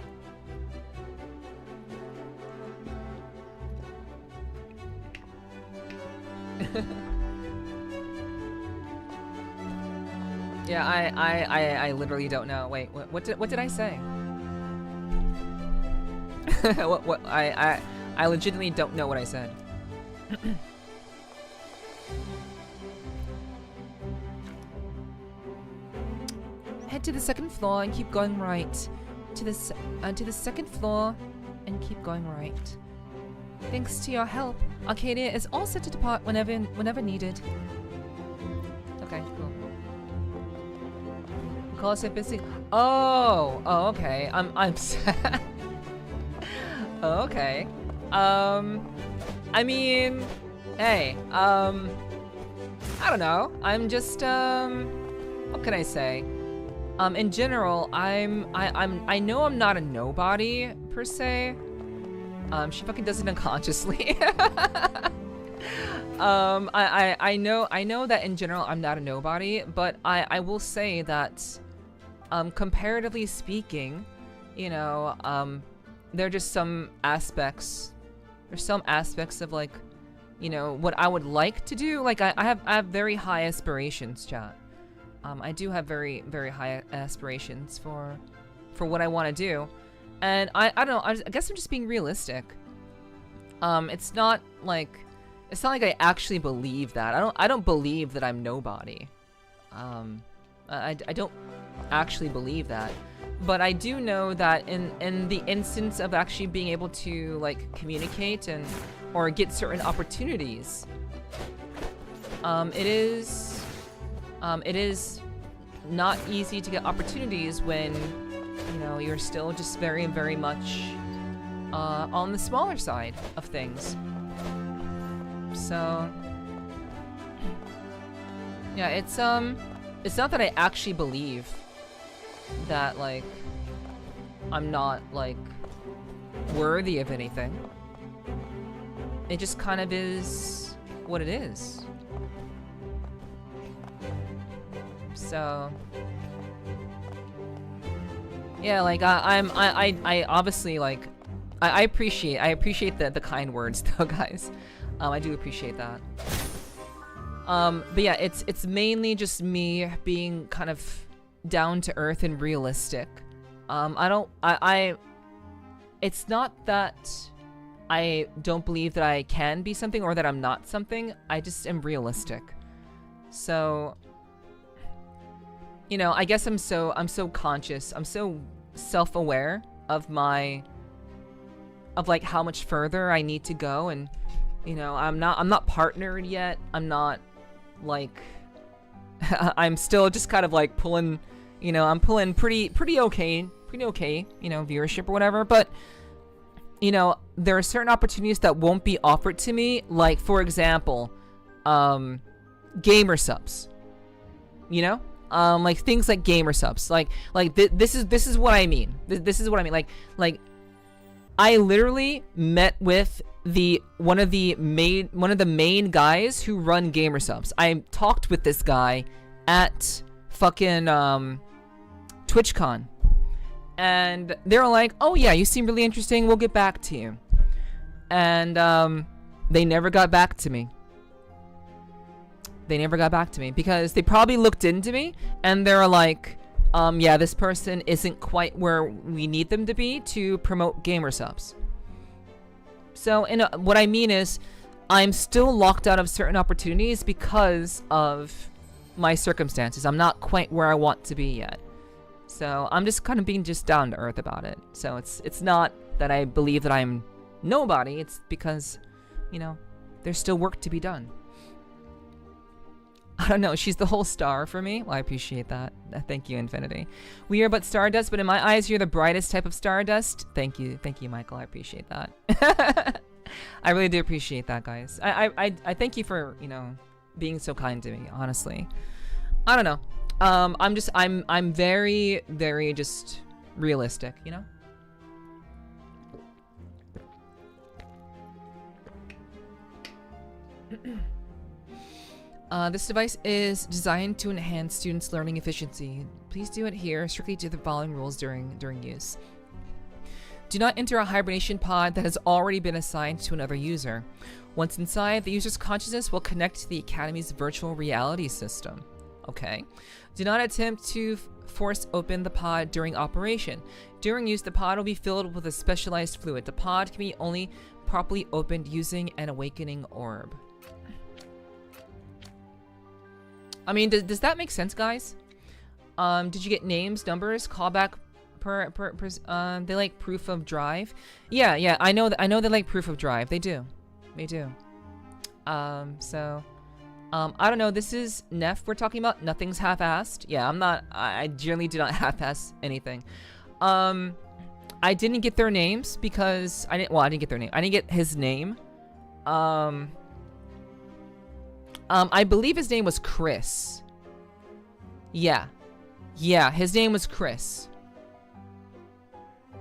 Yeah, I literally don't know. Wait, what did I say? I legitimately don't know what I said. Head to the second floor and keep going right. To the second floor and keep going right. Thanks to your help, Arcadia is all set to depart whenever needed. Okay, cool. Call us busy. Oh, okay. I'm sad. Oh, okay. I mean, hey, I don't know. I'm just, what can I say? In general, I know I'm not a nobody per se. She fucking does it unconsciously. I know that in general I'm not a nobody, but I will say that, comparatively speaking, you know, there are just some aspects. There's some aspects of, like, you know, what I would like to do. Like, I have very high aspirations, chat. I do have very, very high aspirations for what I want to do. And I don't know, I guess I'm just being realistic. It's not like I actually believe that. I don't believe that I'm nobody. I don't actually believe that. But I do know that in the instance of actually being able to, like, communicate or get certain opportunities, it is not easy to get opportunities when, you know, you're still just very, very much on the smaller side of things. So yeah, it's not that I actually believe that, like, I'm not, like, worthy of anything. It just kind of is what it is. So Yeah, like I obviously like I appreciate the kind words though, guys. I do appreciate that. But yeah, it's mainly just me being kind of down to earth and realistic. It's not that I don't believe that I can be something or that I'm not something. I just am realistic. So, you know, I guess I'm so conscious. I'm so self-aware of like how much further I need to go, and you know, I'm not partnered yet. I'm not like I'm still just kind of like pulling, you know, I'm pulling pretty okay, you know, viewership or whatever, but you know, there are certain opportunities that won't be offered to me, like for example, gamer subs. You know? Like things like gamer subs. This is what I mean. This is what I mean. Like I literally met with one of the main guys who run gamer subs. I talked with this guy at fucking TwitchCon. And they were like, "Oh yeah, you seem really interesting. We'll get back to you." And they never got back to me. They never got back to me because they probably looked into me and they were like, yeah, this person isn't quite where we need them to be to promote gamer subs. So what I mean is I'm still locked out of certain opportunities because of my circumstances. I'm not quite where I want to be yet. So I'm just kind of being just down to earth about it. So it's not that I believe that I'm nobody. It's because, you know, there's still work to be done. I don't know. She's the whole star for me. Well, I appreciate that. Thank you, Infinity. We are but stardust, but in my eyes, you're the brightest type of stardust. Thank you, Michael. I appreciate that. I really do appreciate that, guys. I thank you for, you know, being so kind to me. Honestly, I don't know. I'm very, very just realistic, you know? This device is designed to enhance students' learning efficiency. Please do adhere strictly to the following rules during use. Do not enter a hibernation pod that has already been assigned to another user. Once inside, the user's consciousness will connect to the Academy's virtual reality system. Okay. Do not attempt to force open the pod during operation. During use, the pod will be filled with a specialized fluid. The pod can be only properly opened using an awakening orb. I mean, does that make sense, guys? Did you get names, numbers, callback they like proof of drive? Yeah, I know they like proof of drive. They do. So I don't know. This is Neph we're talking about. Nothing's half-assed. Yeah, I generally do not half-ass anything. I didn't get their names because I didn't get their name. I didn't get his name. I believe his name was Chris. Yeah, his name was Chris.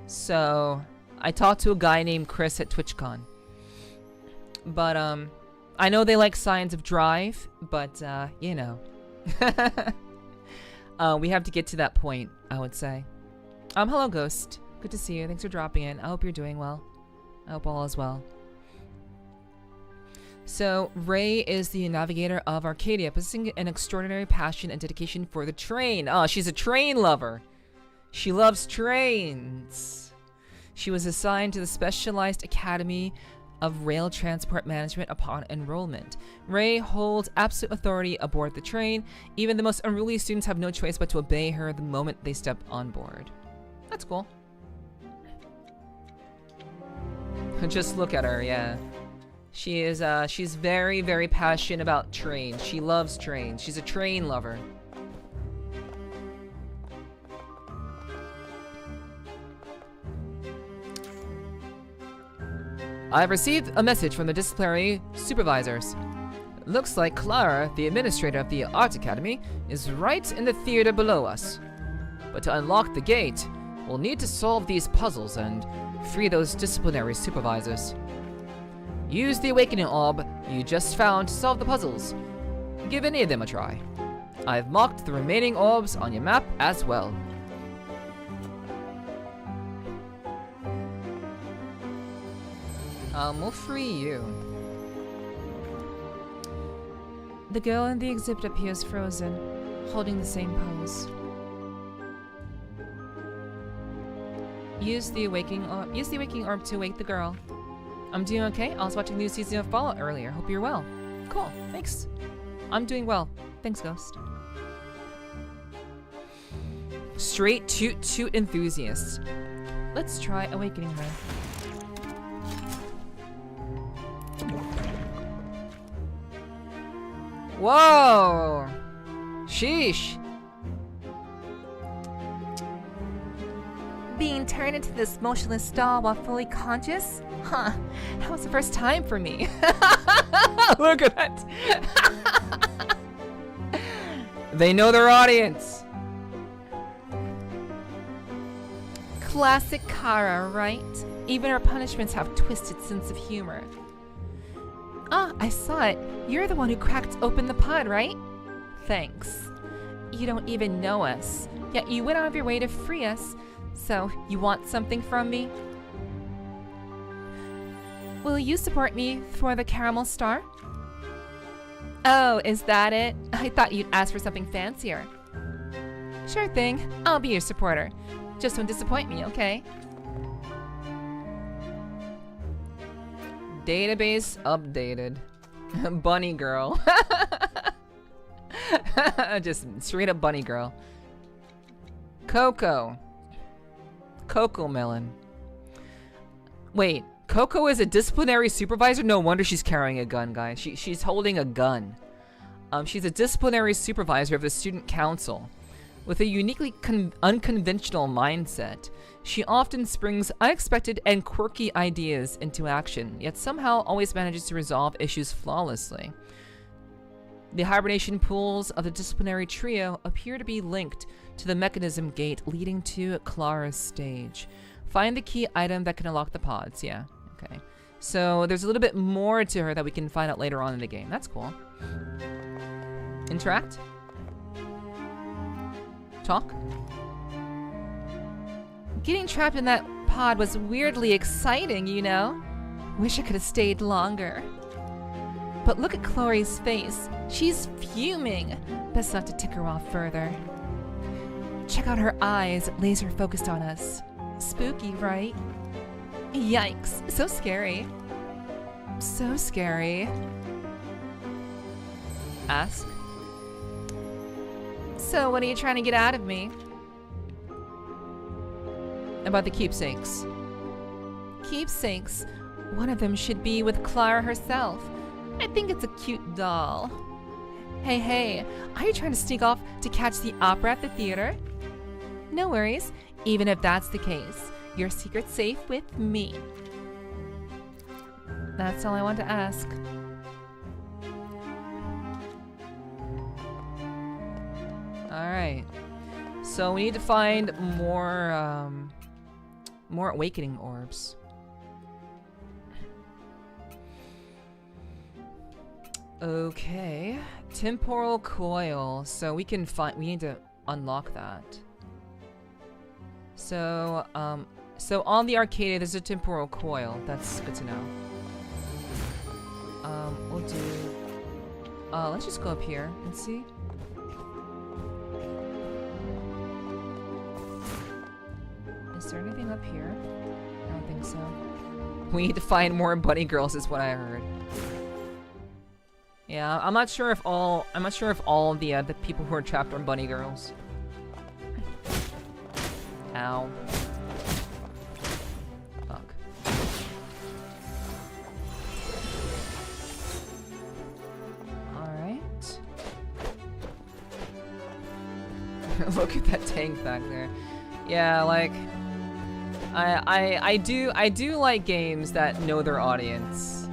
So I talked to a guy named Chris at TwitchCon. But I know they like signs of drive, but you know. We have to get to that point, I would say. Hello Ghost. Good to see you. Thanks for dropping in. I hope you're doing well. I hope all is well. So, Ray is the navigator of Arcadia, possessing an extraordinary passion and dedication for the train. Oh, she's a train lover. She loves trains. She was assigned to the Specialized Academy of Rail Transport Management upon enrollment. Ray holds absolute authority aboard the train. Even the most unruly students have no choice but to obey her the moment they step on board. That's cool. Just look at her, yeah. She is, she's very, very passionate about trains. She loves trains. She's a train lover. I've received a message from the disciplinary supervisors. Looks like Clara, the administrator of the Art Academy, is right in the theater below us. But to unlock the gate, we'll need to solve these puzzles and free those disciplinary supervisors. Use the awakening orb you just found to solve the puzzles. Give any of them a try. I've marked the remaining orbs on your map as well. We'll free you. The girl in the exhibit appears frozen, holding the same pose. Use the awakening orb to wake the girl. I'm doing okay. I was watching the new season of Fallout earlier. Hope you're well. Cool. Thanks. I'm doing well. Thanks, Ghost. Straight toot enthusiast. Let's try awakening her. Whoa! Sheesh. Being turned into this motionless doll while fully conscious? Huh. That was the first time for me. Look at that. They know their audience. Classic Kara, right? Even her punishments have twisted sense of humor. Ah, I saw it. You're the one who cracked open the pod, right? Thanks. You don't even know us, yet you went out of your way to free us. So, you want something from me? Will you support me for the caramel star? Oh, is that it? I thought you'd ask for something fancier. Sure thing. I'll be your supporter. Just don't disappoint me, okay? Database updated. Bunny girl. Just straight up bunny girl. Coco. Coco Melon. Wait, Coco is a disciplinary supervisor? No wonder she's carrying a gun, guys. She's holding a gun. She's a disciplinary supervisor of the student council. With a uniquely unconventional mindset, she often springs unexpected and quirky ideas into action, yet somehow always manages to resolve issues flawlessly. The hibernation pools of the disciplinary trio appear to be linked to the mechanism gate leading to Clara's stage. Find the key item that can unlock the pods. Yeah, okay. So there's a little bit more to her that we can find out later on in the game. That's cool. Interact? Talk? Getting trapped in that pod was weirdly exciting, you know? Wish I could have stayed longer. But look at Chloe's face. She's fuming. Best not to tick her off further. Check out her eyes, laser focused on us. Spooky, right? Yikes, so scary. So scary. Ask? So what are you trying to get out of me? About the keepsakes. Keepsakes? One of them should be with Clara herself. I think it's a cute doll. Hey, are you trying to sneak off to catch the opera at the theater? No worries, even if that's the case, your secret's safe with me. That's all I want to ask. Alright. So we need to find more awakening orbs. Okay. Temporal coil. So we need to unlock that. So, so on the arcade there's a temporal coil. That's good to know. We'll do... let's just go up here and see. Is there anything up here? I don't think so. We need to find more bunny girls is what I heard. Yeah, I'm not sure if all the people who are trapped are bunny girls. Ow. Fuck. Alright. Look at that tank back there. Yeah, like I do like games that know their audience.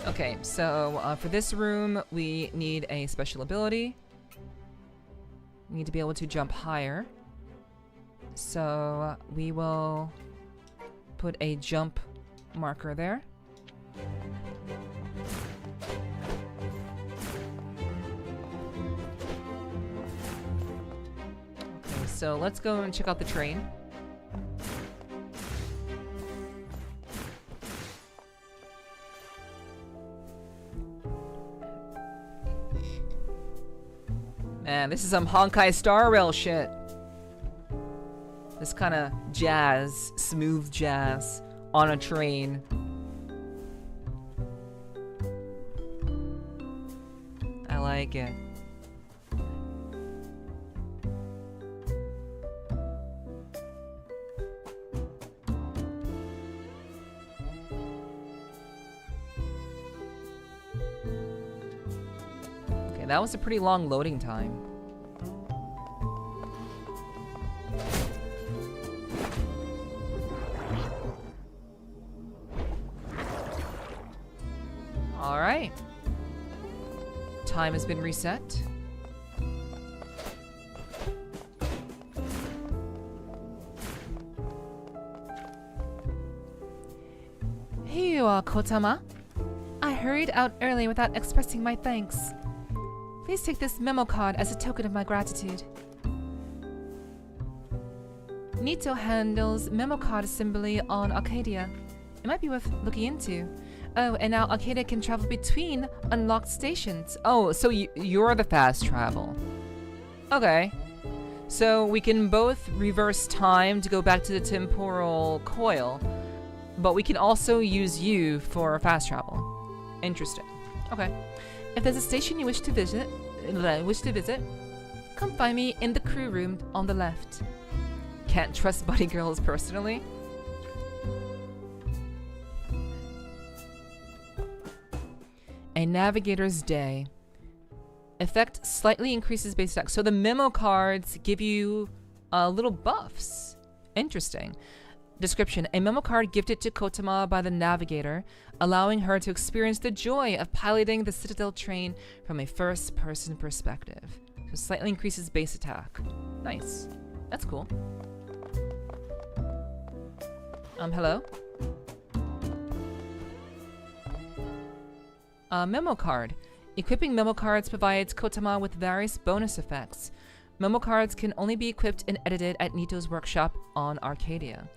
Okay, so for this room we need a special ability. We need to be able to jump higher. So we will put a jump marker there. Okay, so let's go and check out the train. And this is some Honkai Star Rail shit. This kind of jazz, smooth jazz on a train. I like it. Okay, that was a pretty long loading time. Alright. Time has been reset. Here you are, KOTAMA. I hurried out early without expressing my thanks. Please take this memo card as a token of my gratitude. Nito handles memo card assembly on Arcadia. It might be worth looking into. Oh, and now Arcadia can travel between unlocked stations. Oh, so you're the fast travel. Okay. So we can both reverse time to go back to the temporal coil, but we can also use you for fast travel. Interesting. Okay. If there's a station you wish to visit, come find me in the crew room on the left. Can't trust buddy girls personally. A navigator's day. Effect slightly increases base attack. So the memo cards give you little buffs. Interesting. Description. A memo card gifted to KOTAMA by the navigator, allowing her to experience the joy of piloting the Citadel train from a first-person perspective. So slightly increases base attack. Nice. That's cool. Hello? Memo card. Equipping memo cards provides KOTAMA with various bonus effects. Memo cards can only be equipped and edited at Nito's workshop on Arcadia.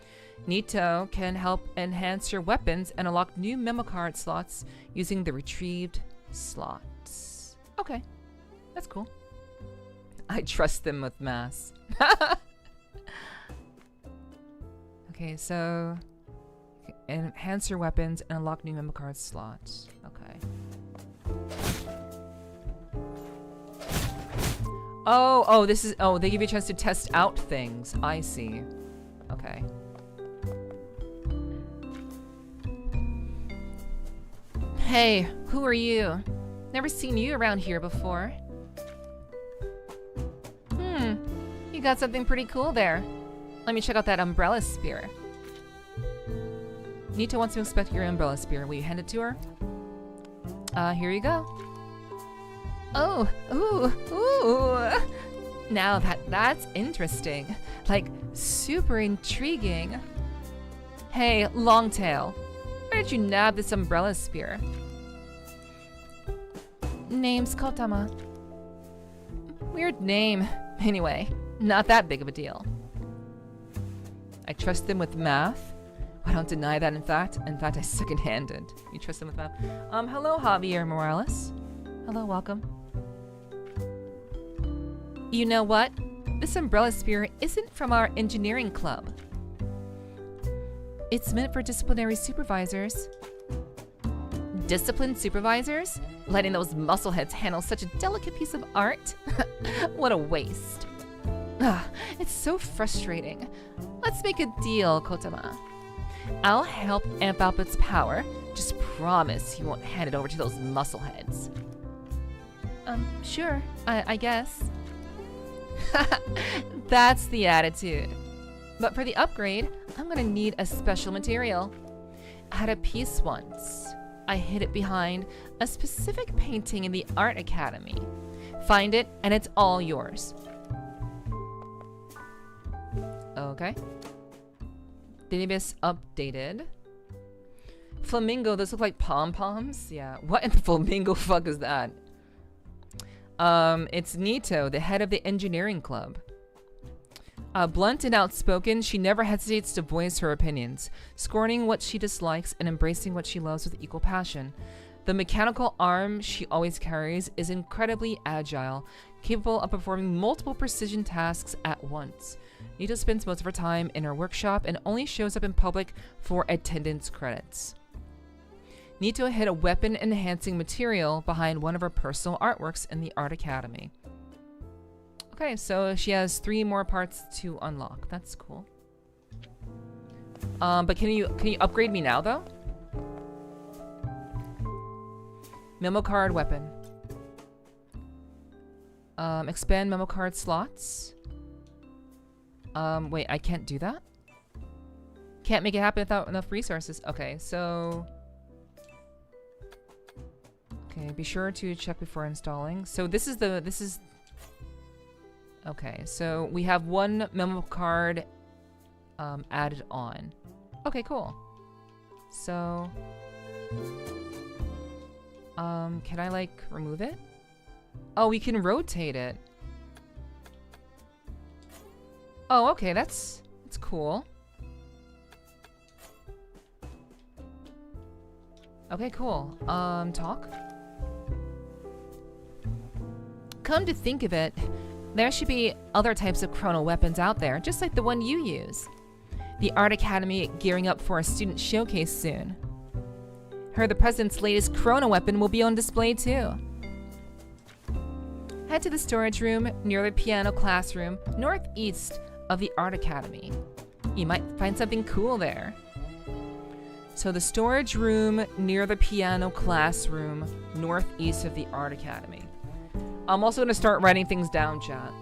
Nito can help enhance your weapons and unlock new memo card slots using the retrieved slots. Okay, that's cool. I trust them with mass. Okay, so enhance your weapons and unlock new memo card slots. Okay. Oh, this is, they give you a chance to test out things. I see. Okay. Hey, who are you? Never seen you around here before. You got something pretty cool there. Let me check out that umbrella spear. Nito wants to inspect your umbrella spear. Will you hand it to her? Here you go. Oh, ooh. Now that's interesting. Like, super intriguing. Hey, Longtail. Where did you nab this umbrella spear? Name's KOTAMA. Weird name. Anyway, not that big of a deal. I trust them with math. I don't deny that, in fact. I second-handed. You trust them with math. Hello, Javier Morales. Hello, welcome. You know what? This umbrella spear isn't from our engineering club. It's meant for disciplinary supervisors. Disciplined supervisors? Letting those muscleheads handle such a delicate piece of art? What a waste. It's so frustrating. Let's make a deal, KOTAMA. I'll help amp up its power. Just promise you won't hand it over to those muscleheads. Sure, I guess. That's the attitude. But for the upgrade, I'm gonna need a special material. I had a piece once. I hid it behind a specific painting in the Art Academy. Find it, and it's all yours. Okay. Database updated. Flamingo, those look like pom-poms? Yeah. What in the flamingo fuck is that? It's Nito, the head of the engineering club. Blunt and outspoken, she never hesitates to voice her opinions, scorning what she dislikes and embracing what she loves with equal passion. The mechanical arm she always carries is incredibly agile, capable of performing multiple precision tasks at once. Nito spends most of her time in her workshop and only shows up in public for attendance credits. Nito hid a weapon-enhancing material behind one of her personal artworks in the Art Academy. Okay, so she has 3 more parts to unlock. That's cool. But can you upgrade me now, though? Memo card weapon. Expand memo card slots. Wait, I can't do that? Can't make it happen without enough resources. Okay, so... Okay, be sure to check before installing. So this is... Okay, so we have 1 memo card added on. Okay, cool. So... can I, like, remove it? Oh, we can rotate it. Oh, okay, that's cool. Okay, cool. Talk? Come to think of it, there should be other types of chrono weapons out there, just like the one you use. The Art Academy gearing up for a student showcase soon. Heard the president's latest chrono weapon will be on display too. Head to the storage room near the piano classroom, northeast of the Art Academy. You might find something cool there. So the storage room near the piano classroom, northeast of the Art Academy. I'm also gonna start writing things down, chat.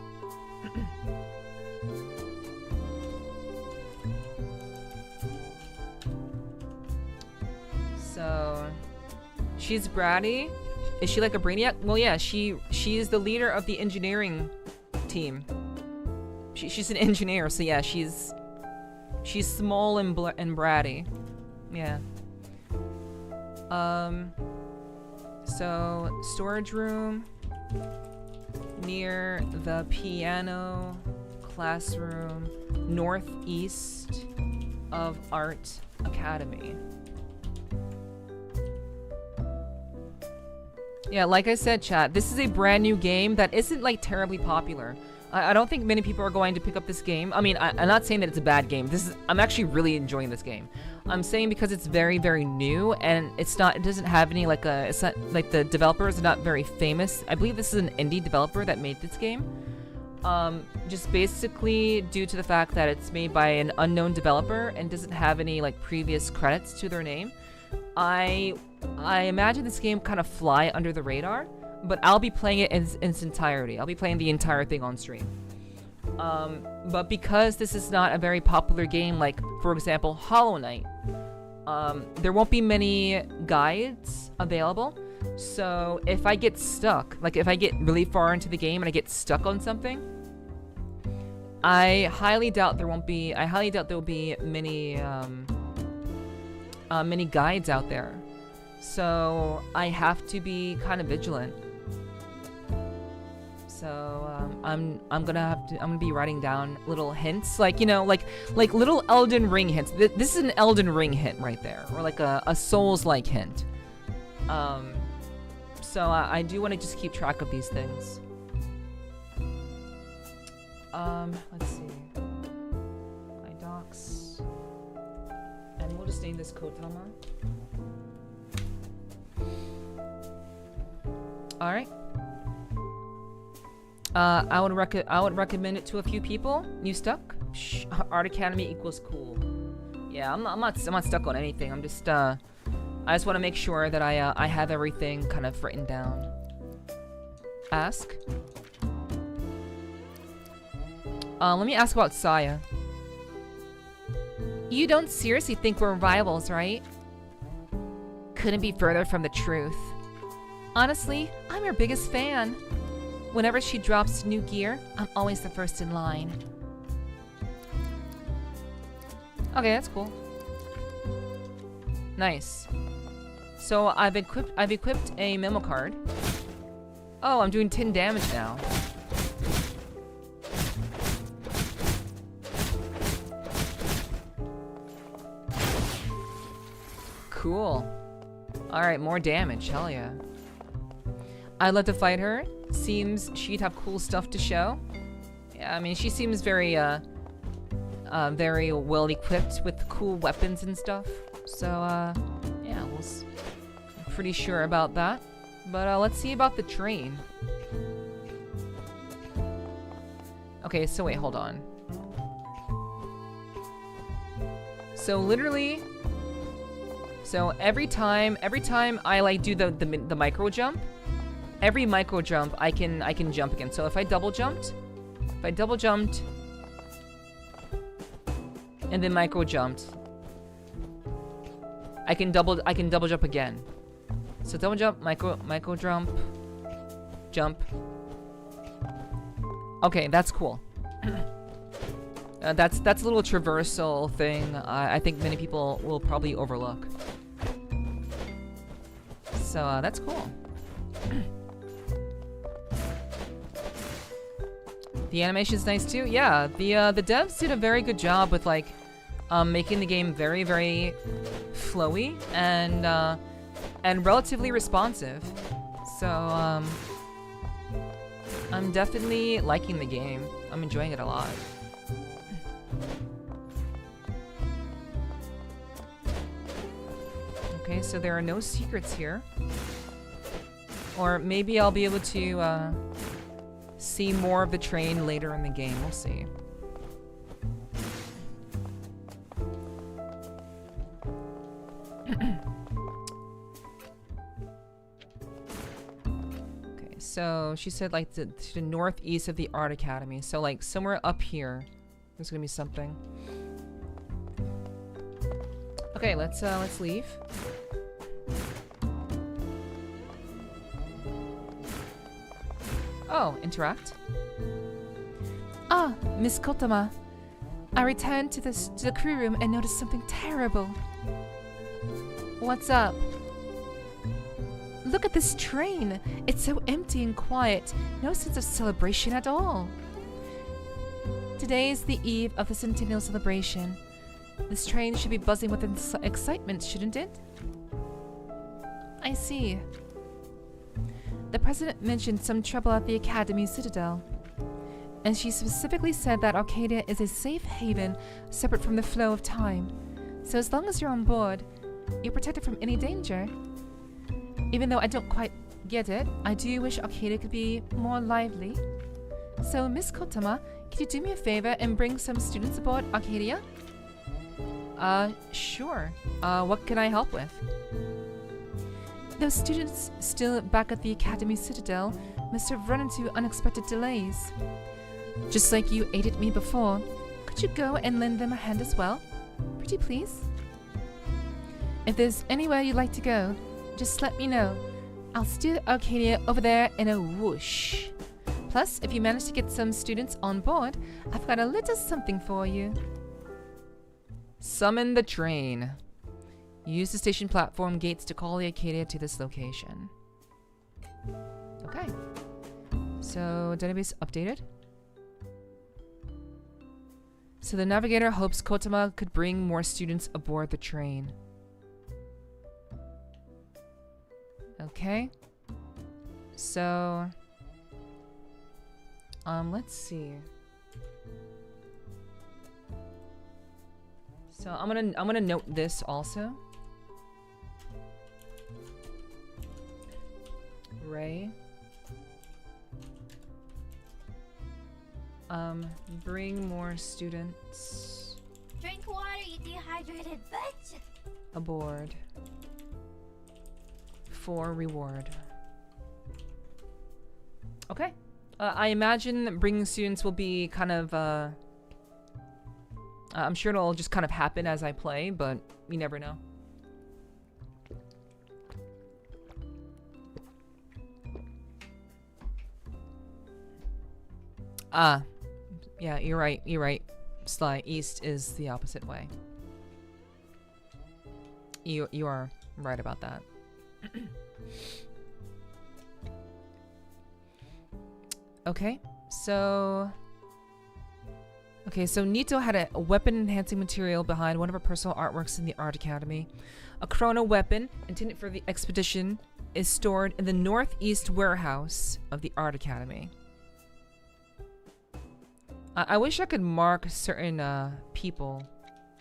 So, she's bratty. Is she like a brainiac? Well, yeah, she is the leader of the engineering team. She's an engineer, so yeah, she's small and bratty. Yeah. So storage room near the piano classroom, northeast of Art Academy. Yeah, like I said, chat, this is a brand new game that isn't, like, terribly popular. I don't think many people are going to pick up this game. I mean, I'm not saying that it's a bad game. I'm actually really enjoying this game. I'm saying because it's very, very new, and it doesn't have any, like, it's not, like, the developers are not very famous. I believe this is an indie developer that made this game. Just basically due to the fact that it's made by an unknown developer and doesn't have any, like, previous credits to their name. I imagine this game kind of fly under the radar, but I'll be playing it in its entirety. I'll be playing the entire thing on stream. But because this is not a very popular game, like, for example, Hollow Knight, there won't be many guides available. So if I get stuck, like if I get really far into the game and I get stuck on something, I highly doubt there will be many many guides out there. So I have to be kind of vigilant. So I'm gonna be writing down little hints, like, you know, like little Elden Ring hints. This is an Elden Ring hint right there, or like a Souls-like hint. So I do want to just keep track of these things. Let's see. My docs, and we'll just name this KOTAMA. All right. I would recommend it to a few people. You stuck? Shh, Art Academy equals cool. Yeah, I'm not stuck on anything. I'm just I just want to make sure that I have everything kind of written down. Ask. Let me ask about Saya. You don't seriously think we're rivals, right? Couldn't be further from the truth. Honestly, I'm your biggest fan. Whenever she drops new gear, I'm always the first in line. Okay, that's cool. Nice. So I've equipped a memo card. Oh, I'm doing 10 damage now. Cool. Alright, more damage, hell yeah. I'd love to fight her. Seems she'd have cool stuff to show. Yeah, I mean, she seems very very well equipped with cool weapons and stuff. So, yeah, I'm pretty sure about that. But let's see about the train. Okay, so wait, hold on. So literally, so every time I like do the micro jump, every micro jump I can jump again. So if I double jumped, and then micro jumped, I can double jump again. So double jump, micro jump. Okay, that's cool. That's a little traversal thing I think many people will probably overlook. So that's cool. The animation's nice too. Yeah, the devs did a very good job with like making the game very, very flowy and relatively responsive. So I'm definitely liking the game. I'm enjoying it a lot. Okay, so there are no secrets here. Or maybe I'll be able to see more of the train later in the game. We'll see. Okay, so she said like to the northeast of the Art Academy. So like somewhere up here, there's gonna be something. Okay, let's leave. Oh, interact. Ah, Miss KOTAMA. I returned to the crew room and noticed something terrible. What's up? Look at this train. It's so empty and quiet. No sense of celebration at all. Today is the eve of the Centennial celebration. This train should be buzzing with excitement, shouldn't it? I see. The president mentioned some trouble at the Academy Citadel. And she specifically said that Arcadia is a safe haven separate from the flow of time. So as long as you're on board, you're protected from any danger. Even though I don't quite get it, I do wish Arcadia could be more lively. So, Miss KOTAMA, can you do me a favor and bring some students aboard Arcadia? Sure. What can I help with? Those students still back at the Academy Citadel must have run into unexpected delays. Just like you aided me before, could you go and lend them a hand as well? Pretty please? If there's anywhere you'd like to go, just let me know. I'll steer Arcadia over there in a whoosh. Plus, if you manage to get some students on board, I've got a little something for you. Summon the train. Use the station platform gates to call the Arcadia to this location. Okay. So, database updated. So the navigator hopes KOTAMA could bring more students aboard the train. Okay. So, let's see. So I'm gonna note this also. Ray. Bring more students. Drink water, you dehydrated bitch. Aboard. For reward. Okay. I imagine bringing students will be kind of, I'm sure it'll just kind of happen as I play, but you never know. Yeah, you're right. Sly, east is the opposite way. You are right about that. Okay, so Nito had a weapon enhancing material behind one of her personal artworks in the Art Academy. A chrono weapon intended for the expedition is stored in the northeast warehouse of the Art Academy. I wish I could mark certain people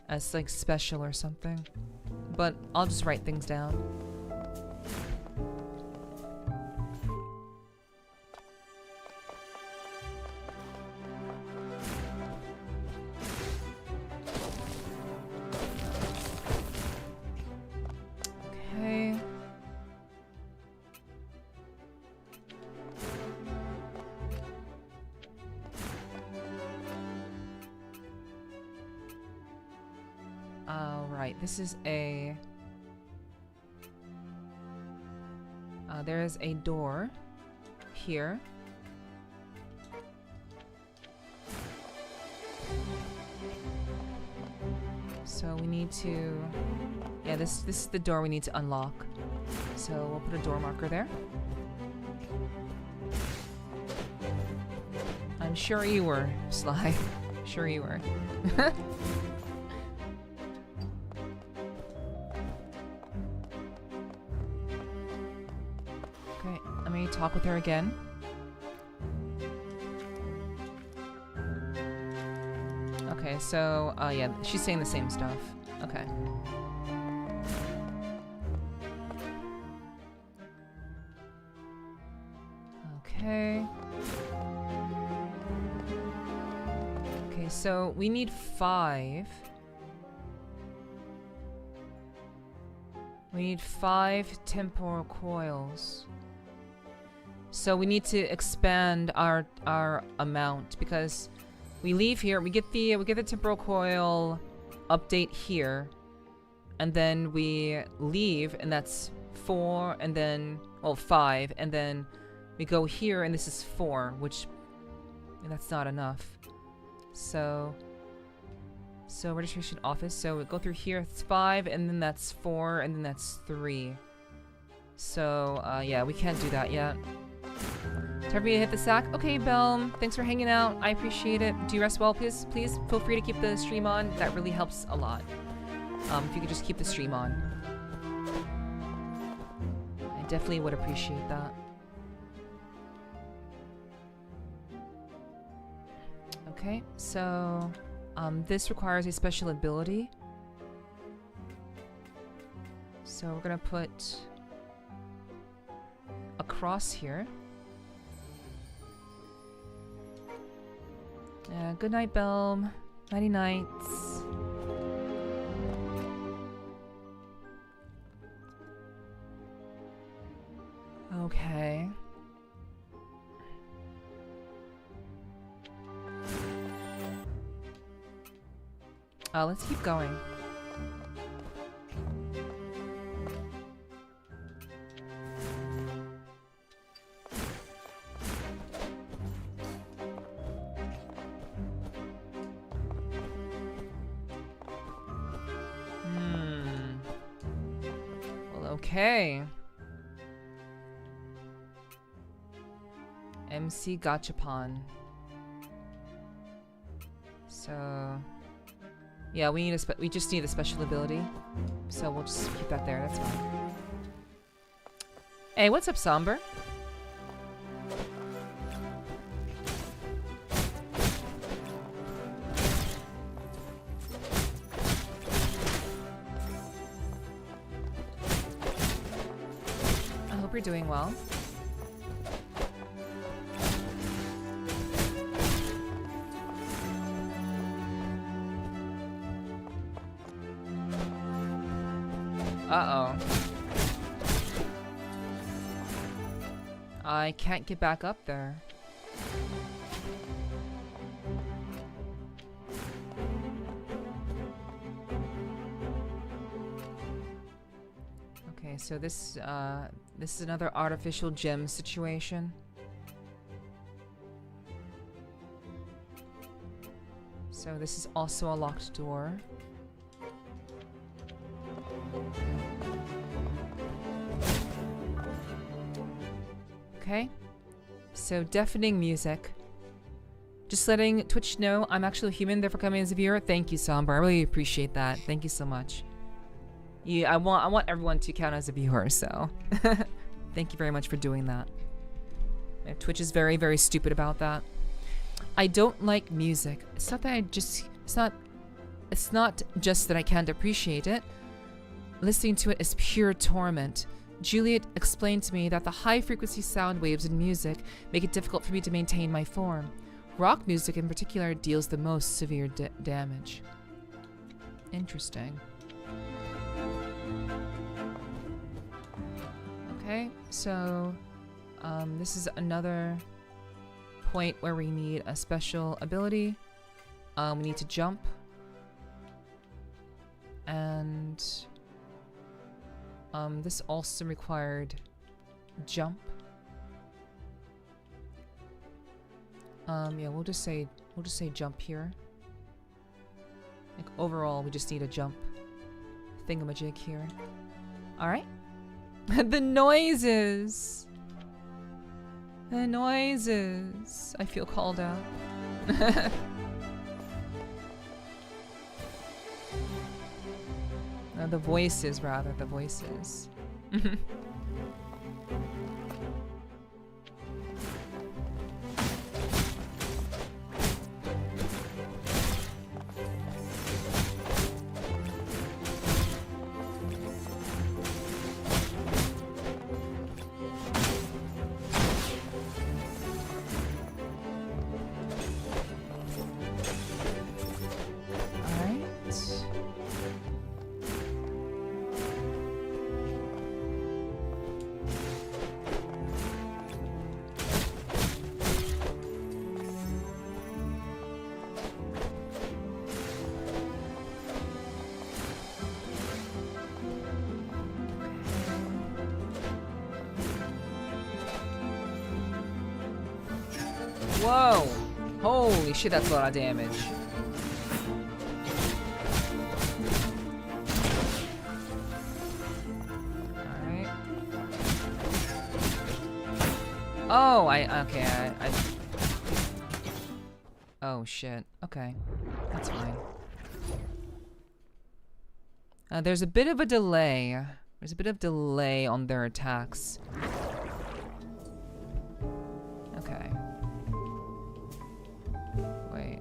as like special or something, but I'll just write things down. Okay. Alright, this is a... there is a door here. So we need to... Yeah, this is the door we need to unlock. So we'll put a door marker there. I'm sure you were, Sly. Sure you were. Okay, let me talk with her again. Okay, so, yeah, she's saying the same stuff. Okay. Okay. Okay, so we need 5. We need 5 temporal coils. So we need to expand our amount because we leave here, we get the temporal coil update here, and then we leave, and that's 4, and then 5, and then we go here, and this is 4, which that's not enough. So registration office. So we go through here. It's 5, and then that's 4, and then that's 3. So yeah, we can't do that yet. Time for me to hit the sack. Okay, Belm. Thanks for hanging out. I appreciate it. Do you rest well, please? Please feel free to keep the stream on. That really helps a lot. If you could just keep the stream on, I definitely would appreciate that. Okay, so this requires a special ability. So we're gonna put a cross here. Good night, Belm. Nighty nights. Okay. Let's keep going. Well, okay. MC Gachapon. So... yeah, we just need a special ability. So we'll just keep that there, that's fine. Hey, what's up, Somber? I hope you're doing well. Uh-oh. I can't get back up there. Okay, so this is another artificial gem situation. So this is also a locked door. Okay, so deafening music. Just letting Twitch know I'm actually human, therefore coming as a viewer. Thank you, Somber. I really appreciate that. Thank you so much. Yeah, I want everyone to count as a viewer, so Thank you very much for doing that. Twitch is very, very stupid about that. I don't like music. It's not that I just... It's not just that I can't appreciate it. Listening to it is pure torment. Juliet explained to me that the high-frequency sound waves in music make it difficult for me to maintain my form. Rock music in particular deals the most severe damage. Interesting. Okay, so this is another point where we need a special ability. We need to jump. And this also required jump. Yeah, we'll just say jump here. Like overall, we just need a jump thingamajig here. All right. The noises. The noises. I feel called out. The voices, rather. The voices. Whoa! Holy shit, that's a lot of damage. Alright. Oh, okay, I... Oh, shit. Okay. That's fine. There's a bit of a delay. There's a bit of delay on their attacks. Okay. Wait.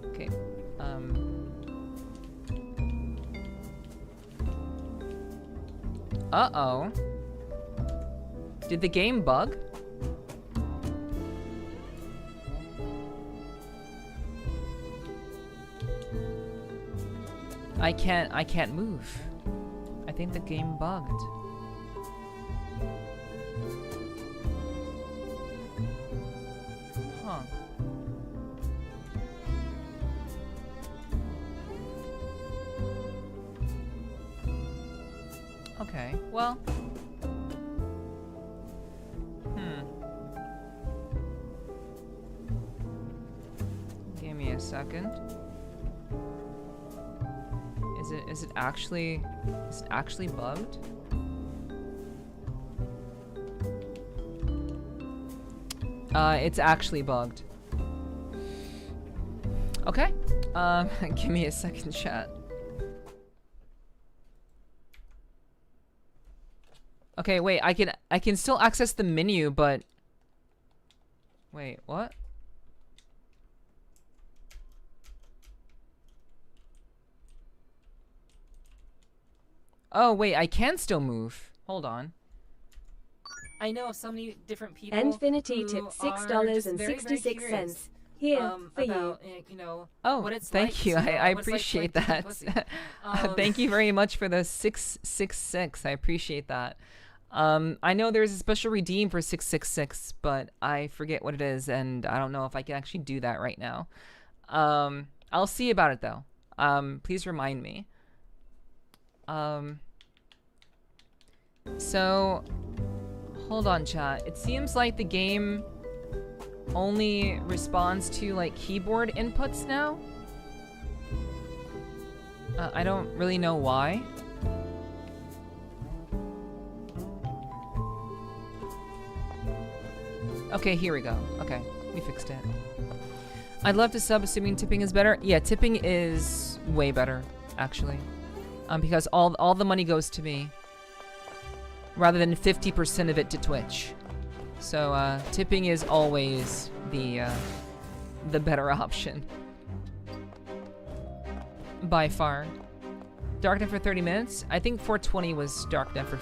Okay. Uh-oh. Did the game bug? I can't move. I think the game bugged. Huh. Okay, well. Give me a second. Is it actually bugged? It's actually bugged. Okay. Give me a second, chat. Okay, wait, I can still access the menu, but wait, what? Oh, wait, I can still move. Hold on. I know so many different people. Infinity tipped $6.66. Here for about, you know, what it's thank you. I appreciate that. Thank you very much for the 666. I appreciate that. I know there's a special redeem for 666, but I forget what it is, and I don't know if I can actually do that right now. I'll see about it though. Please remind me. So, hold on, chat. It seems like the game only responds to, like, keyboard inputs now. I don't really know why. Okay, here we go. Okay, we fixed it. I'd love to sub, assuming tipping is better. Yeah, tipping is way better, actually. Because all the money goes to me. rather than 50% of it to Twitch. So tipping is always the better option. By far. Darknet for 30 minutes? I think 420 was Darknet for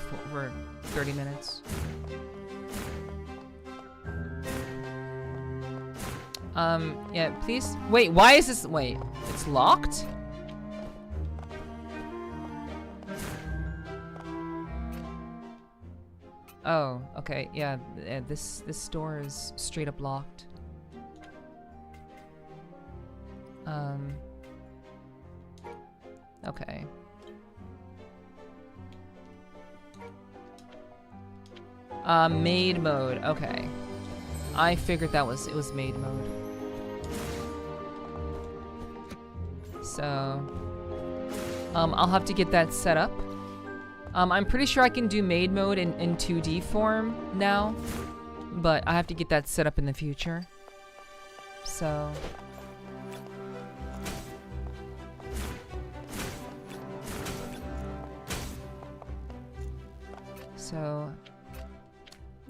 30 minutes. Yeah, please. Wait, why is this? Wait, it's locked? Oh, okay, yeah, this store is straight up locked. Okay. Maid mode, okay. I figured it was maid mode. So, I'll have to get that set up. I'm pretty sure I can do maid mode in 2D form now, but I have to get that set up in the future. So,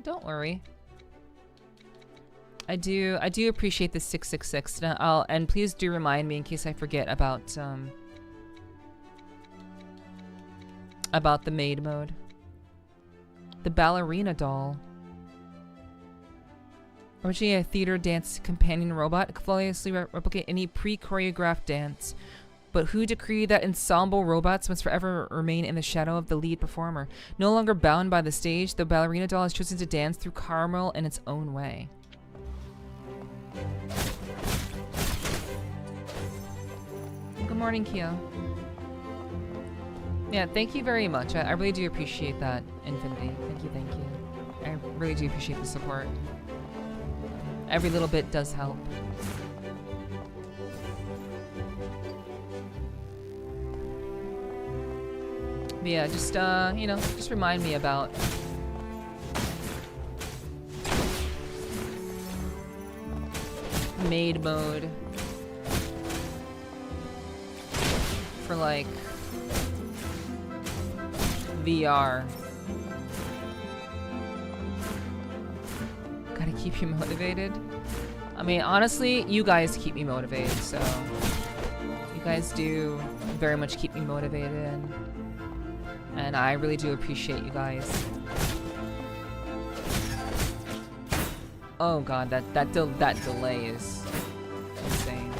don't worry. I do appreciate the 666. And please do remind me in case I forget about the maid mode. The ballerina doll. Originally a theater dance companion robot, it could flawlessly replicate any pre-choreographed dance. But who decreed that ensemble robots must forever remain in the shadow of the lead performer? No longer bound by the stage, the ballerina doll has chosen to dance through caramel in its own way. Good morning, Kyo. Yeah, thank you very much. I really do appreciate that, Infinity. Thank you. I really do appreciate the support. Every little bit does help. But yeah, just, you know, just remind me about maid mode for, like, VR. Gotta keep you motivated. I mean, honestly, you guys keep me motivated, so you guys do very much keep me motivated, and I really do appreciate you guys. Oh god, that delay is insane.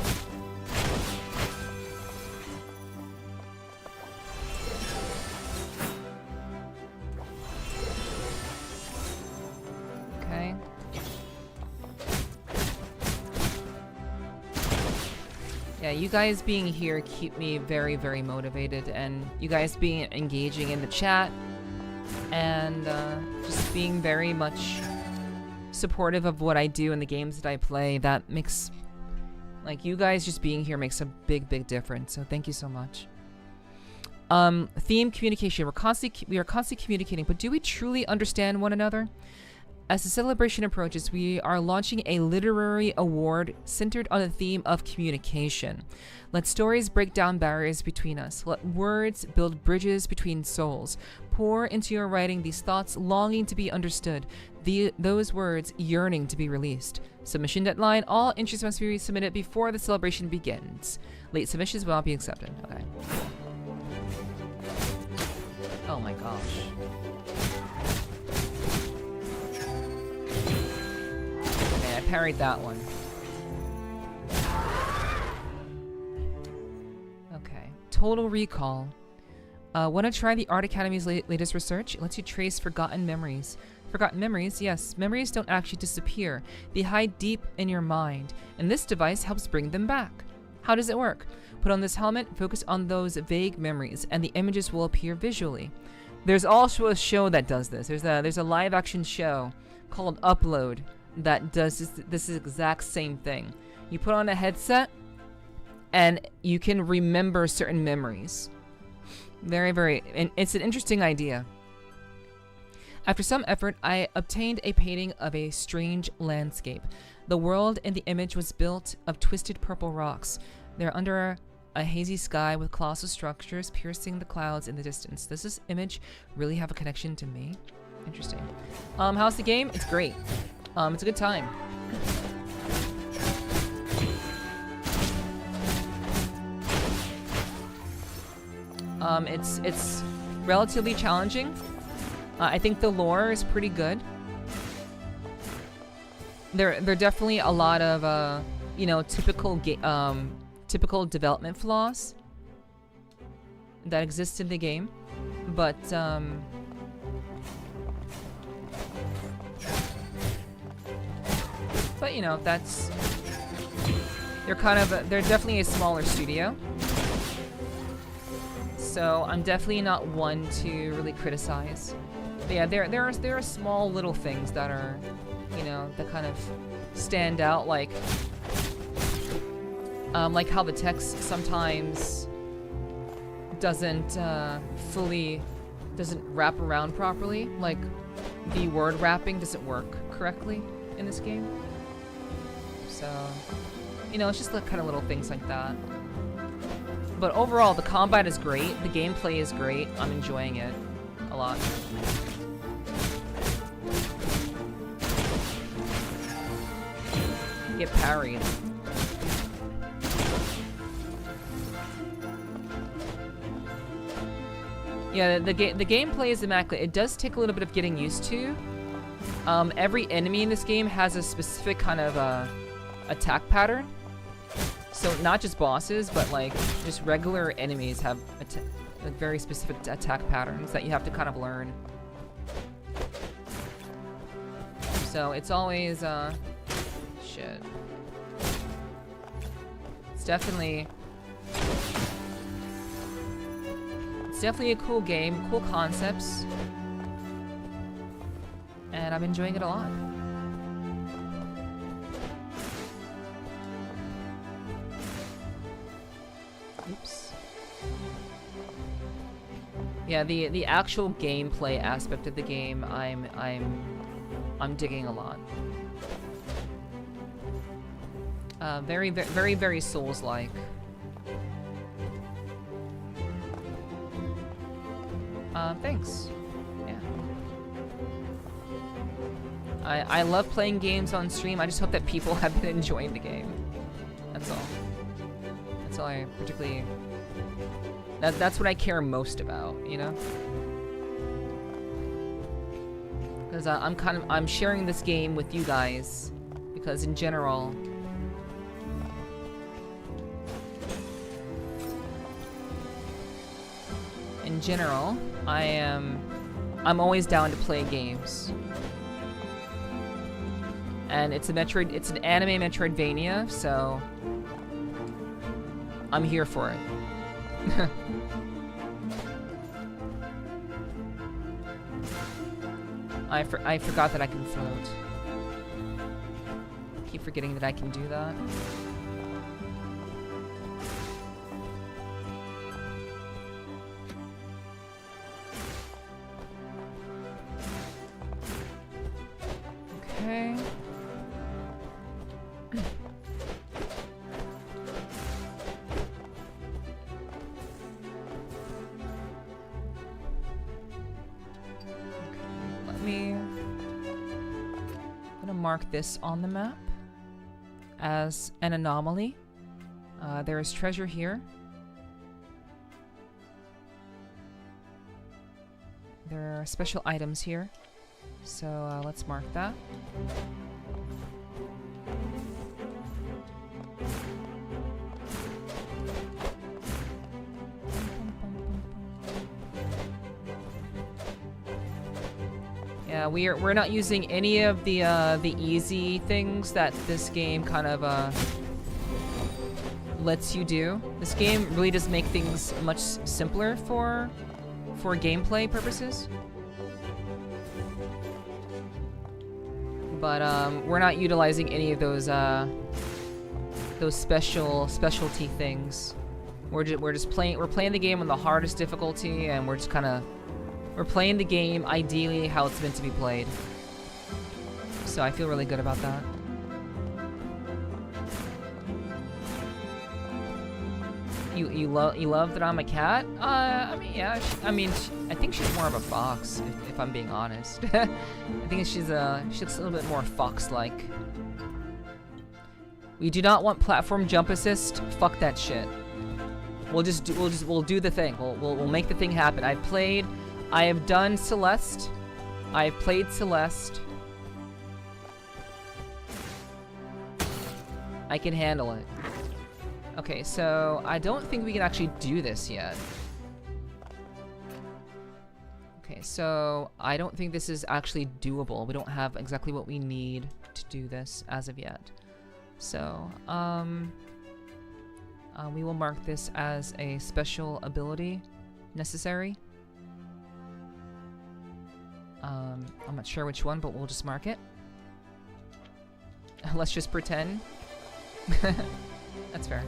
Okay. Yeah, you guys being here keep me very, very motivated, and you guys being engaging in the chat and just being very much supportive of what I do and the games that I play, that makes, like, you guys just being here makes a big, big difference. So thank you so much. Theme communication. We are constantly communicating, but do we truly understand one another? As the celebration approaches, we are launching a literary award centered on the theme of communication. Let stories break down barriers between us. Let words build bridges between souls. Pour into your writing these thoughts longing to be understood, those words yearning to be released. Submission deadline. All entries must be submitted before the celebration begins. Late submissions will not be accepted. Okay. Oh my gosh. Okay, I parried that one. Okay. Total Recall. Want to try the Art Academy's latest research? It lets you trace forgotten memories. Forgotten memories? Yes. Memories don't actually disappear. They hide deep in your mind, and this device helps bring them back. How does it work? Put on this helmet, focus on those vague memories, and the images will appear visually. There's also a show that does this. There's a live-action show called Upload that does this exact same thing. You put on a headset, and you can remember certain memories. And it's an interesting idea. After some effort, I obtained a painting of a strange landscape. The world in the image was built of twisted purple rocks. They're under A hazy sky with colossal structures piercing the clouds in the distance. Does this image really have a connection to me? Interesting. How's the game? It's great. It's a good time. It's relatively challenging. I think the lore is pretty good. There are definitely a lot of you know, typical development flaws that exist in the game, but you know, that's they're definitely a smaller studio, so I'm definitely not one to really criticize. But yeah, there are small little things that are, you know, that kind of stand out, like how the text sometimes doesn't wrap around properly. Like the word wrapping doesn't work correctly in this game. So, you know, it's just kind of little things like that. But overall, the combat is great. The gameplay is great. I'm enjoying it a lot. Get parried. Yeah, the gameplay is immaculate. It does take a little bit of getting used to. Every enemy in this game has a specific kind of attack pattern. So not just bosses, but like just regular enemies have very specific attack patterns that you have to kind of learn. So it's always shit. It's definitely a cool game, cool concepts, and I'm enjoying it a lot. Oops. Yeah, the actual gameplay aspect of the game, I'm digging a lot. Very Souls-like. Thanks. Yeah. I love playing games on stream. I just hope that people have been enjoying the game. That's all. That's all I particularly... That's what I care most about, you know? Because I'm sharing this game with you guys. Because in general... I'm always down to play games. And it's an anime Metroidvania, so I'm here for it. I forgot that I can float. Keep forgetting that I can do that. Okay. I'm gonna mark this on the map as an anomaly. There is treasure here. There are special items here. So let's mark that. Yeah, we're not using any of the easy things that this game kind of lets you do. This game really does make things much simpler for gameplay purposes. But we're not utilizing any of those specialty things. We're just playing. We're playing the game on the hardest difficulty, and we're just kind of playing the game ideally how it's meant to be played. So I feel really good about that. You love that I'm a cat? I mean, yeah. I think she's more of a fox, if I'm being honest. I think she looks a little bit more fox-like. We do not want platform jump assist. Fuck that shit. We'll do the thing. We'll make the thing happen. I have done Celeste. I've played Celeste. I can handle it. Okay, so I don't think we can actually do this yet. Okay, so I don't think this is actually doable. We don't have exactly what we need to do this as of yet. So, we will mark this as a special ability necessary. I'm not sure which one, but we'll just mark it. Let's just pretend. That's fair.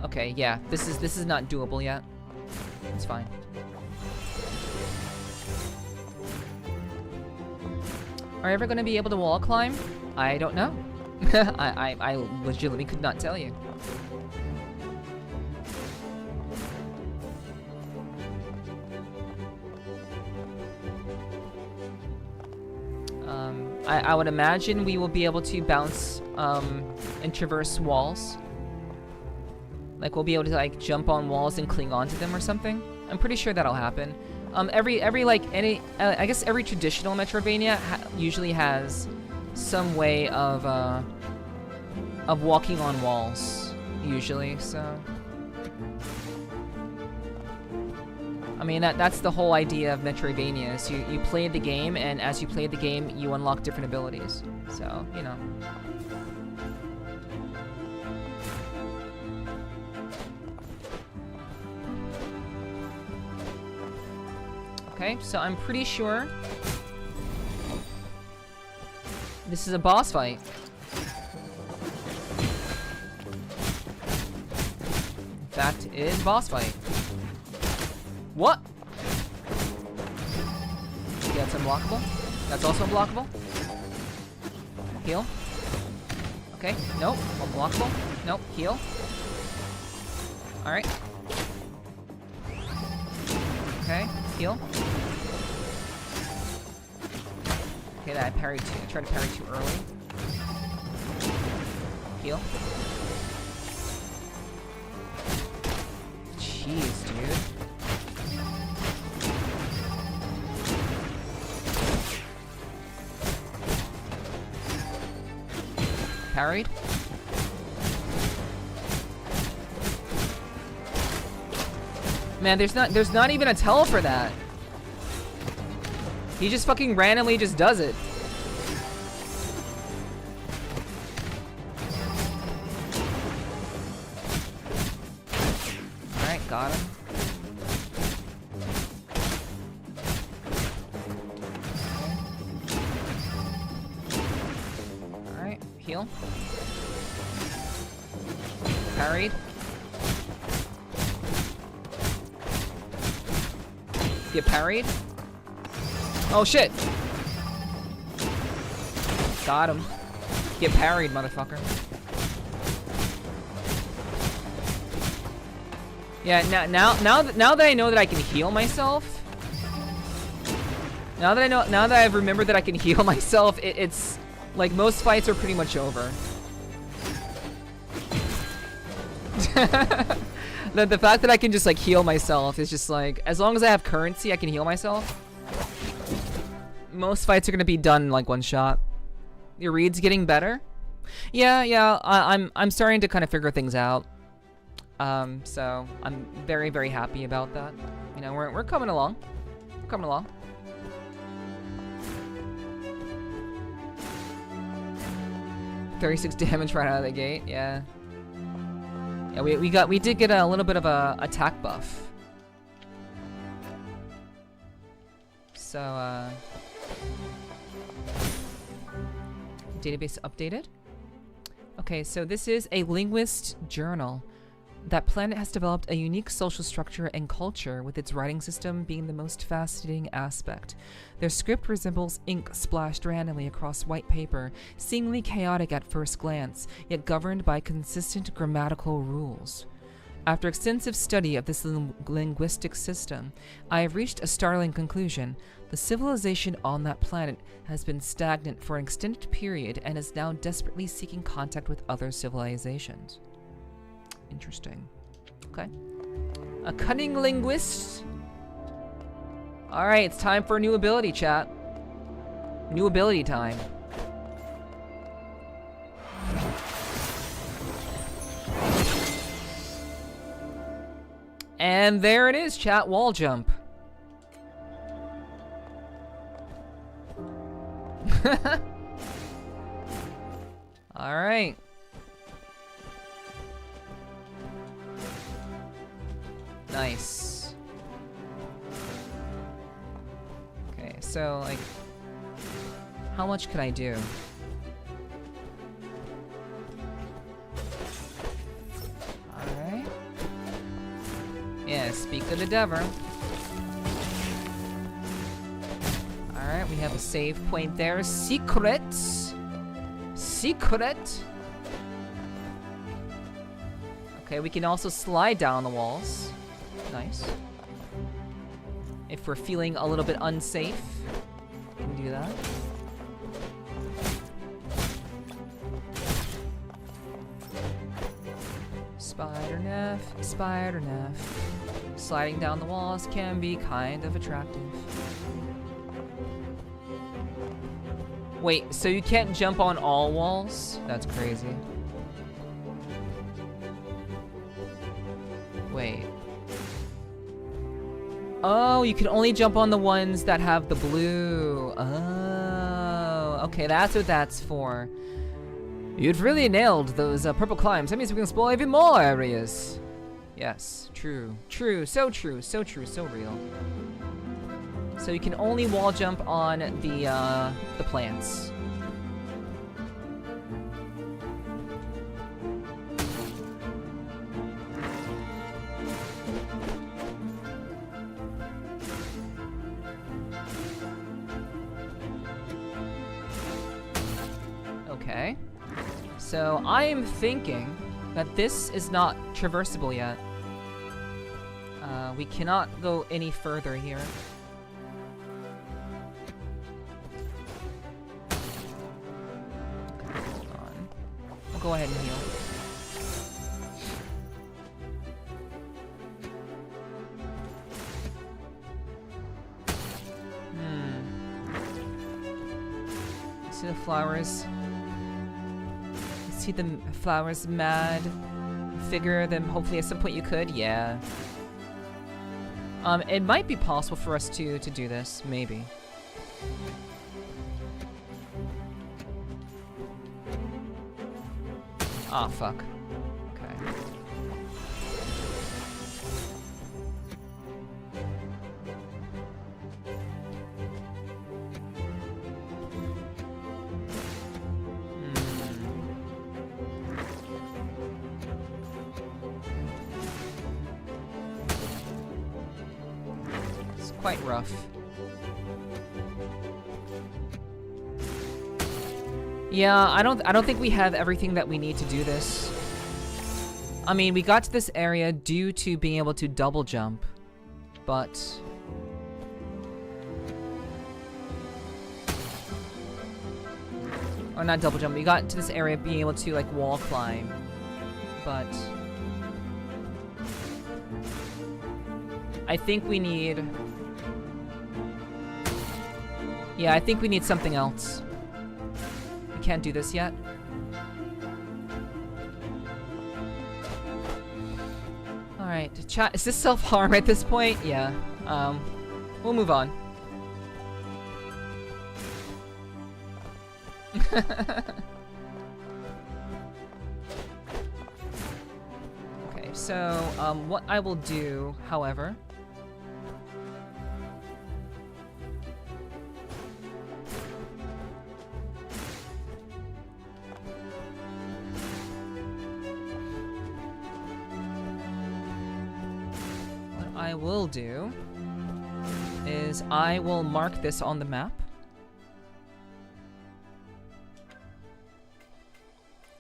Okay, yeah, this is not doable yet. It's fine. Are you ever gonna be able to wall climb? I don't know. I legitimately could not tell you. I would imagine we will be able to bounce and traverse walls. Like we'll be able to like jump on walls and cling onto them or something. I'm pretty sure that'll happen. I guess every traditional Metroidvania usually has some way of walking on walls, usually. So, I mean that's the whole idea of Metroidvania. Is you play the game, and as you play the game, you unlock different abilities. So you know. Okay, so I'm pretty sure this is a boss fight. In fact, it is a boss fight. What? Yeah, that's unblockable. That's also unblockable. Heal. Okay, nope. Unblockable. Nope, heal. Alright. Okay, heal. Okay, that I parried too. I tried to parry too early. Heal. Jeez, dude. Parried. Man, there's not even a tell for that. He just fucking randomly just does it. Alright, got him. Alright, heal. Parried. Get parried. Oh shit! Got him. Get parried, motherfucker. Yeah, now that I know that I can heal myself. Now that I've remembered that I can heal myself, it's like most fights are pretty much over. The fact that I can just like heal myself is just like, as long as I have currency, I can heal myself. Most fights are gonna be done in like one shot. Your read's getting better. Yeah. I'm starting to kind of figure things out. So I'm very, very happy about that. You know, we're coming along. We're coming along. $36 damage right out of the gate. Yeah. Yeah, we did get a little bit of a attack buff. So database updated. Okay, so this is a linguist journal. That planet has developed a unique social structure and culture, with its writing system being the most fascinating aspect. Their script resembles ink splashed randomly across white paper, seemingly chaotic at first glance, yet governed by consistent grammatical rules. After extensive study of this linguistic system, I have reached a startling conclusion. The civilization on that planet has been stagnant for an extended period and is now desperately seeking contact with other civilizations. Interesting. Okay. A cunning linguist. Alright, it's time for a new ability, chat. New ability time. And there it is, chat. Wall jump. Alright. Nice. Okay, so, like, how much can I do? Alright. Yeah, speak to the devil. Alright, we have a save point there. Secret! Secret! Okay, we can also slide down the walls. Nice. If we're feeling a little bit unsafe, we can do that. Spider Neff. Sliding down the walls can be kind of attractive. Wait, so you can't jump on all walls? That's crazy. Wait. Oh, you can only jump on the ones that have the blue. Oh, okay, that's what that's for. You've really nailed those purple climbs. That means we can explore even more areas. Yes, true, true, so true, so true, so real. So you can only wall jump on the plants. Okay. So I am thinking that this is not traversable yet. We cannot go any further here. Okay, hold on. I'll go ahead and heal. See the flowers. See the flowers mad. Figure them hopefully at some point you could, yeah. It might be possible for us to do this, maybe. Ah, fuck. Okay. Quite rough. Yeah, I don't think we have everything that we need to do this. I mean, we got to this area due to being able to double jump, but or not double jump. We got to this area being able to like wall climb, but I think we need. Yeah, I think we need something else. We can't do this yet. Alright, chat, is this self-harm at this point? Yeah. We'll move on. Okay, so, what I will do, however, I will do is I will mark this on the map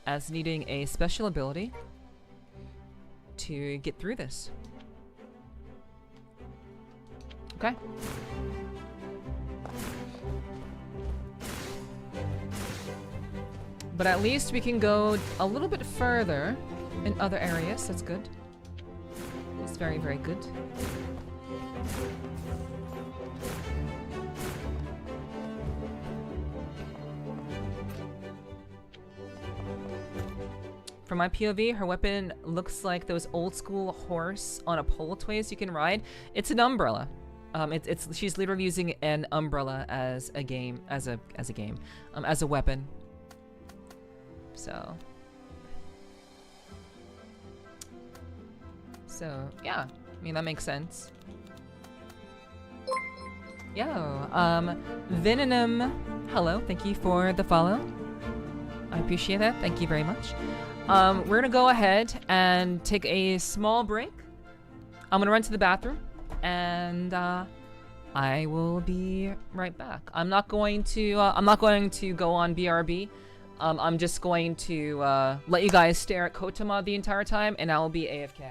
as needing a special ability to get through this. Okay. But at least we can go a little bit further in other areas. That's good. That's very, very good. From my POV, her weapon looks like those old school horse on a pole toys you can ride. It's an umbrella. She's literally using an umbrella as a weapon. So yeah, I mean that makes sense. Yo, Venom, hello, thank you for the follow. I appreciate that. Thank you very much. We're gonna go ahead and take a small break. I'm gonna run to the bathroom, and I will be right back. I'm not going to go on BRB. I'm just going to let you guys stare at KOTAMA the entire time, and I will be AFK.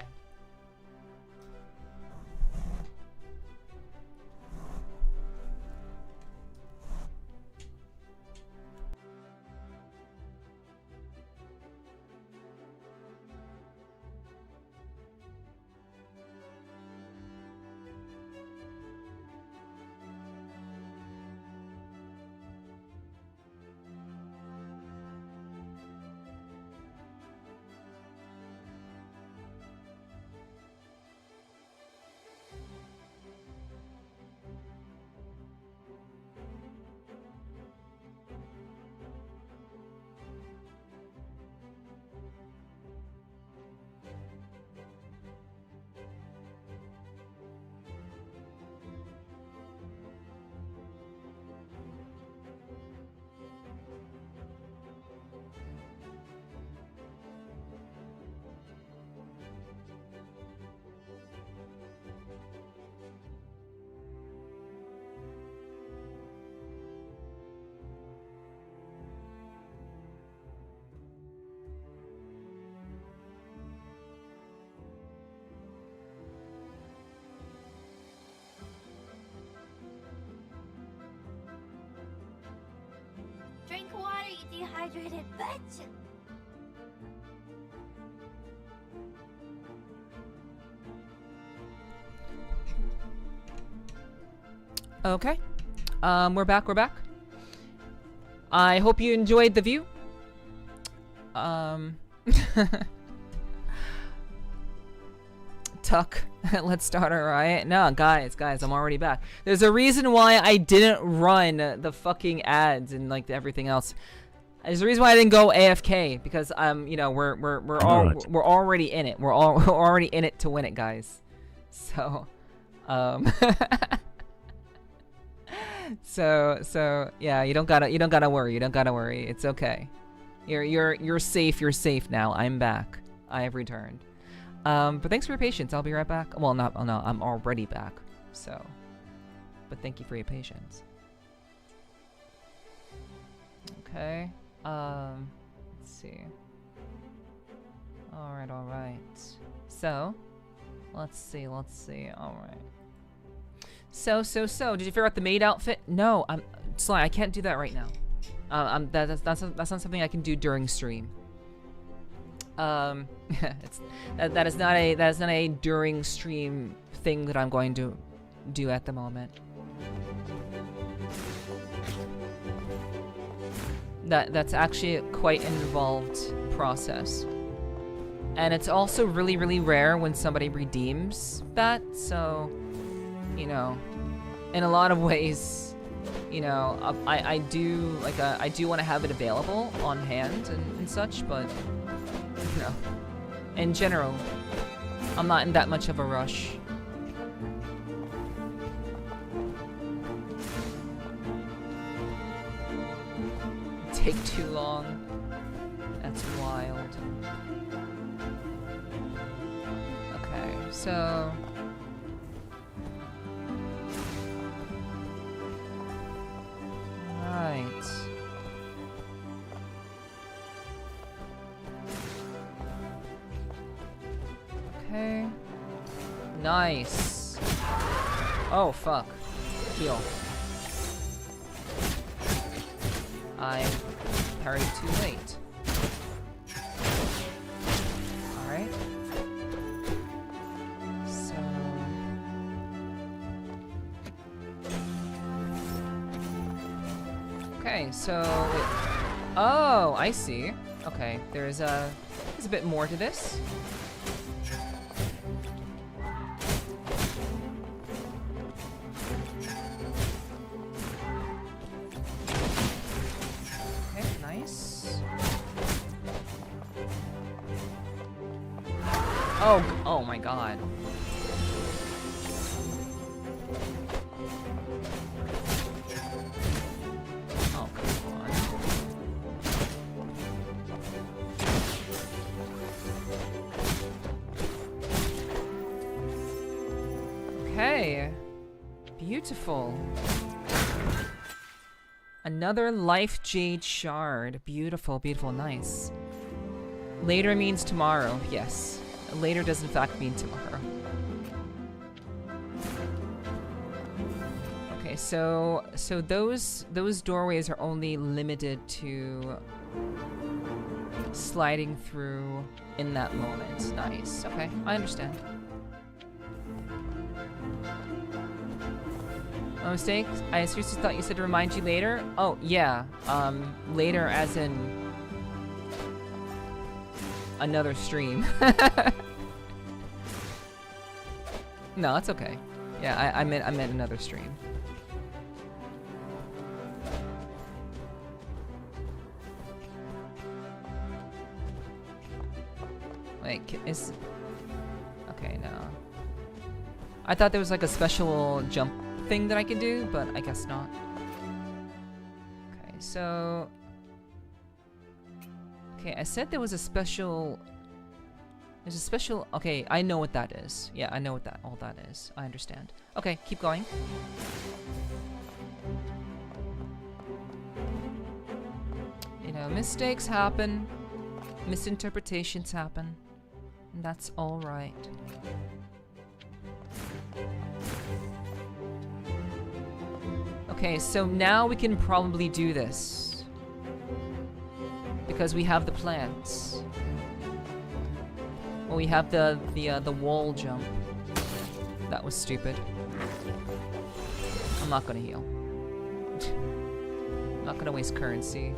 Drink water, you dehydrated bitch! Okay. We're back. I hope you enjoyed the view. Tuck. Let's start a riot. No, guys, I'm already back. There's a reason why I didn't run the fucking ads and like everything else. There's a reason why I didn't go AFK, because you know, we're already in it. We're already in it to win it, guys. So, so yeah, you don't gotta worry. It's okay. You're safe. You're safe now. I'm back. I have returned. But thanks for your patience. I'll be right back. Well, no, I'm already back. So, but thank you for your patience. Okay. Let's see. All right. So, let's see. All right. So, did you figure out the maid outfit? No, Sly, I can't do that right now. That's not something I can do during stream. That is not a during stream thing that I'm going to do at the moment. That's actually quite an involved process, and it's also really, really rare when somebody redeems that. So, you know, in a lot of ways, you know, I do want to have it available on hand and such, but you know, in general, I'm not in that much of a rush. Take too long. That's wild. Okay, so Nice. Oh, fuck. Heal. I parried too late. Alright. So... Okay, so... Oh, I see. Okay, there's a bit more to this. Okay, nice. Oh my god. Oh, come on. Okay. Beautiful. Another life jade shard. Beautiful, beautiful, nice. Later means tomorrow, yes. Later does in fact mean tomorrow. Okay, so those doorways are only limited to sliding through in that moment. Nice. Okay, I understand. No mistake? I seriously thought you said to remind you later? Oh, yeah. Later as in... another stream. No, it's okay. Yeah, I meant another stream. Wait, is... Okay, no. I thought there was like a special jump thing that I could do, but I guess not. Okay, so... Okay, I said there was a special... There's a special... Okay, I know what that is. Yeah, I know what all that is. I understand. Okay, keep going. You know, mistakes happen. Misinterpretations happen. And that's alright. Okay, so now we can probably do this. Because we have the plants. Well, we have the wall jump. That was stupid. I'm not gonna heal. I'm not gonna waste currency.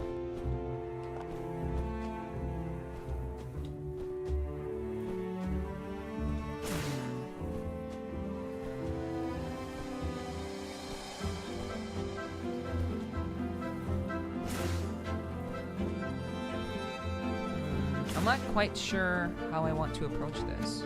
I'm not quite sure how I want to approach this.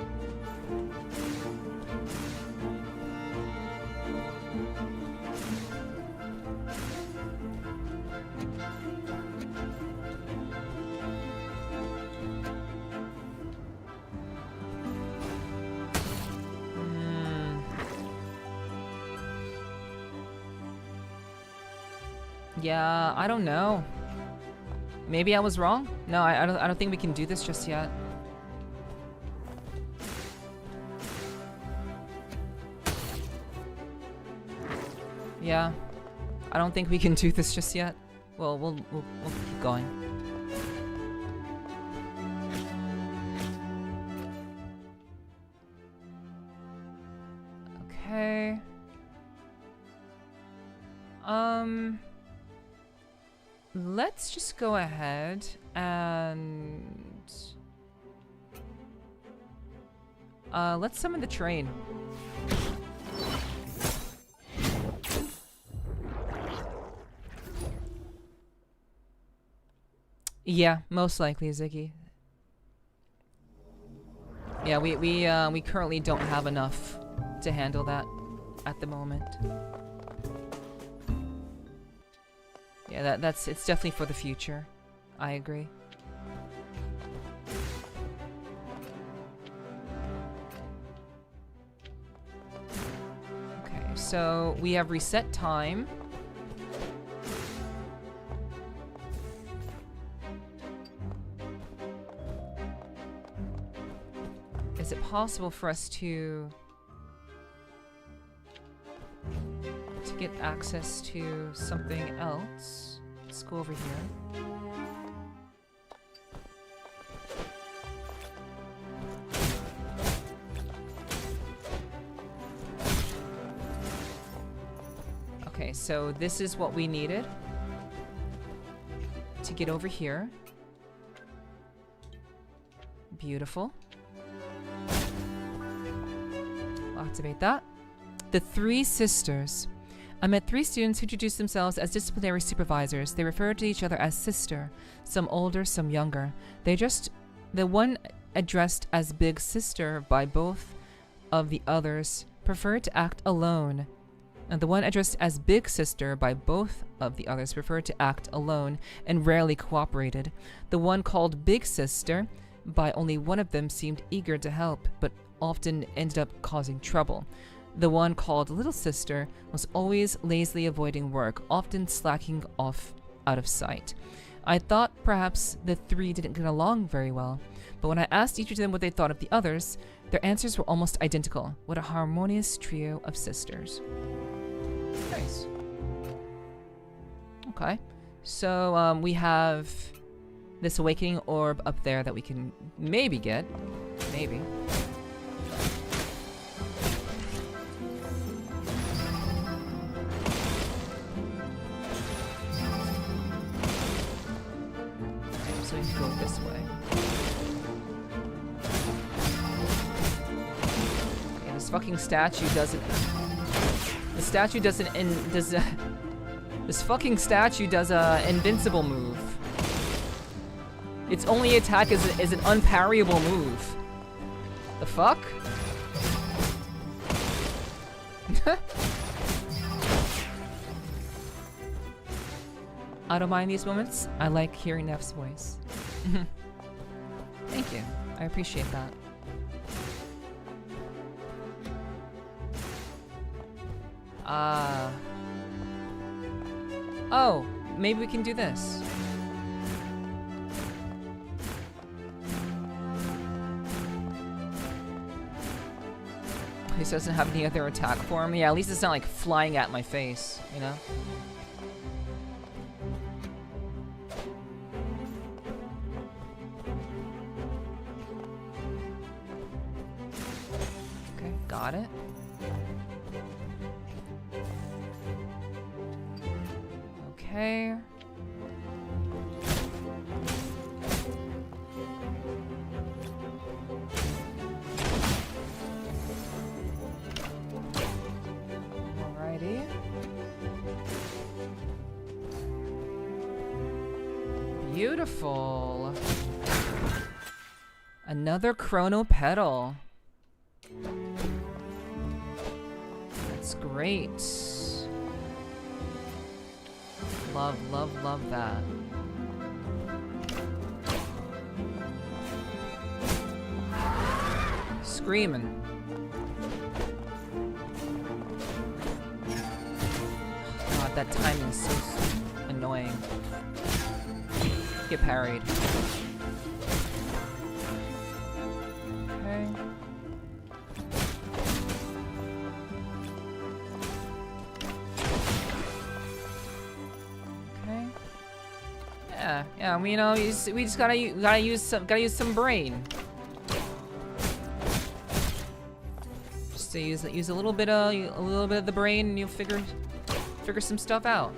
Yeah, I don't know. Maybe I was wrong? No, I don't think we can do this just yet. Yeah. I don't think we can do this just yet. Well, we'll keep going. Okay. Let's just go ahead and... let's summon the train. Yeah, most likely, Ziggy. Yeah, we currently don't have enough to handle that at the moment. Yeah, it's definitely for the future. I agree. Okay, so we have reset time. Is it possible for us to get access to something else. Let's go over here. Okay, so this is what we needed to get over here. Beautiful. I'll activate that. The three sisters. I met 3 students who introduced themselves as disciplinary supervisors. They referred to each other as sister, some older, some younger. The one addressed as big sister by both of the others preferred to act alone. And the one addressed as big sister by both of the others preferred to act alone and rarely cooperated. The one called big sister by only one of them seemed eager to help, but often ended up causing trouble. The one called little sister was always lazily avoiding work, often slacking off out of sight. I thought perhaps the 3 didn't get along very well, but when I asked each of them what they thought of the others, their answers were almost identical. What a harmonious trio of sisters. Nice. Okay. So, we have this awakening orb up there that we can maybe get. Maybe. Okay, so we can go this way. Okay, this fucking statue doesn't... The statue doesn't this fucking statue does a invincible move. Its only attack is an unparryable move. The fuck? I don't mind these moments. I like hearing Neff's voice. Thank you. I appreciate that. Oh, maybe we can do this. This doesn't have any other attack for me. Yeah, at least it's not like flying at my face, you know? Okay, got it. Okay. Alrighty. Beautiful. Another chrono pedal. That's great. Love, love, love that. Screaming. God, that timing is so annoying. Get parried. Okay. Yeah, you know, we just gotta use some brain. Just to use a little bit of the brain, and you'll figure some stuff out.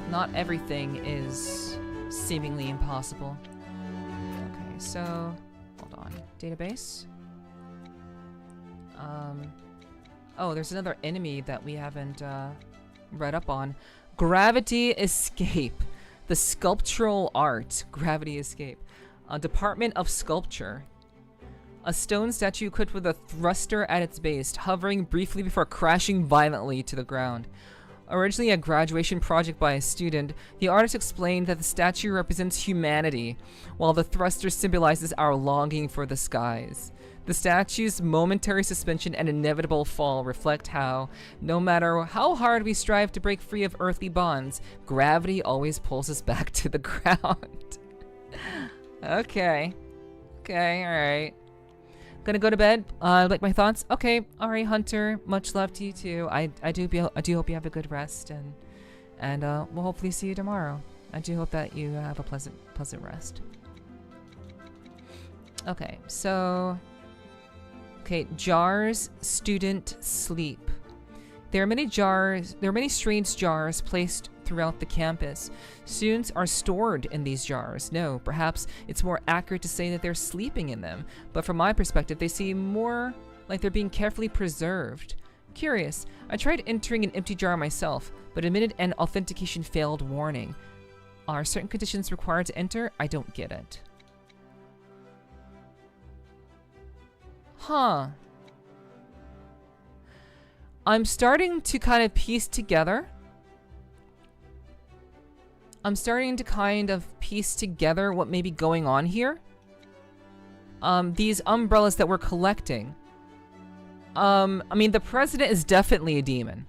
Not everything is seemingly impossible. Okay, so hold on, database. Oh, there's another enemy that we haven't read up on. Gravity Escape. The sculptural art. Gravity Escape. Department of Sculpture. A stone statue equipped with a thruster at its base, hovering briefly before crashing violently to the ground. Originally a graduation project by a student, the artist explained that the statue represents humanity, while the thruster symbolizes our longing for the skies. The statue's momentary suspension and inevitable fall reflect how, no matter how hard we strive to break free of earthly bonds, gravity always pulls us back to the ground. Okay. Okay, alright. Gonna go to bed. Like my thoughts. Okay. All right, Hunter. Much love to you too. I do hope you have a good rest, and we'll hopefully see you tomorrow. I do hope that you have a pleasant rest. Okay. So. Okay. Jars. Student sleep. There are many strange jars placed throughout the campus. Students are stored in these jars. No, perhaps it's more accurate to say that they're sleeping in them, but from my perspective, they seem more like they're being carefully preserved. Curious. I tried entering an empty jar myself, but admitted an authentication failed warning. Are certain conditions required to enter? I don't get it. Huh. I'm starting to kind of piece together. What may be going on here. These umbrellas that we're collecting. I mean, the president is definitely a demon.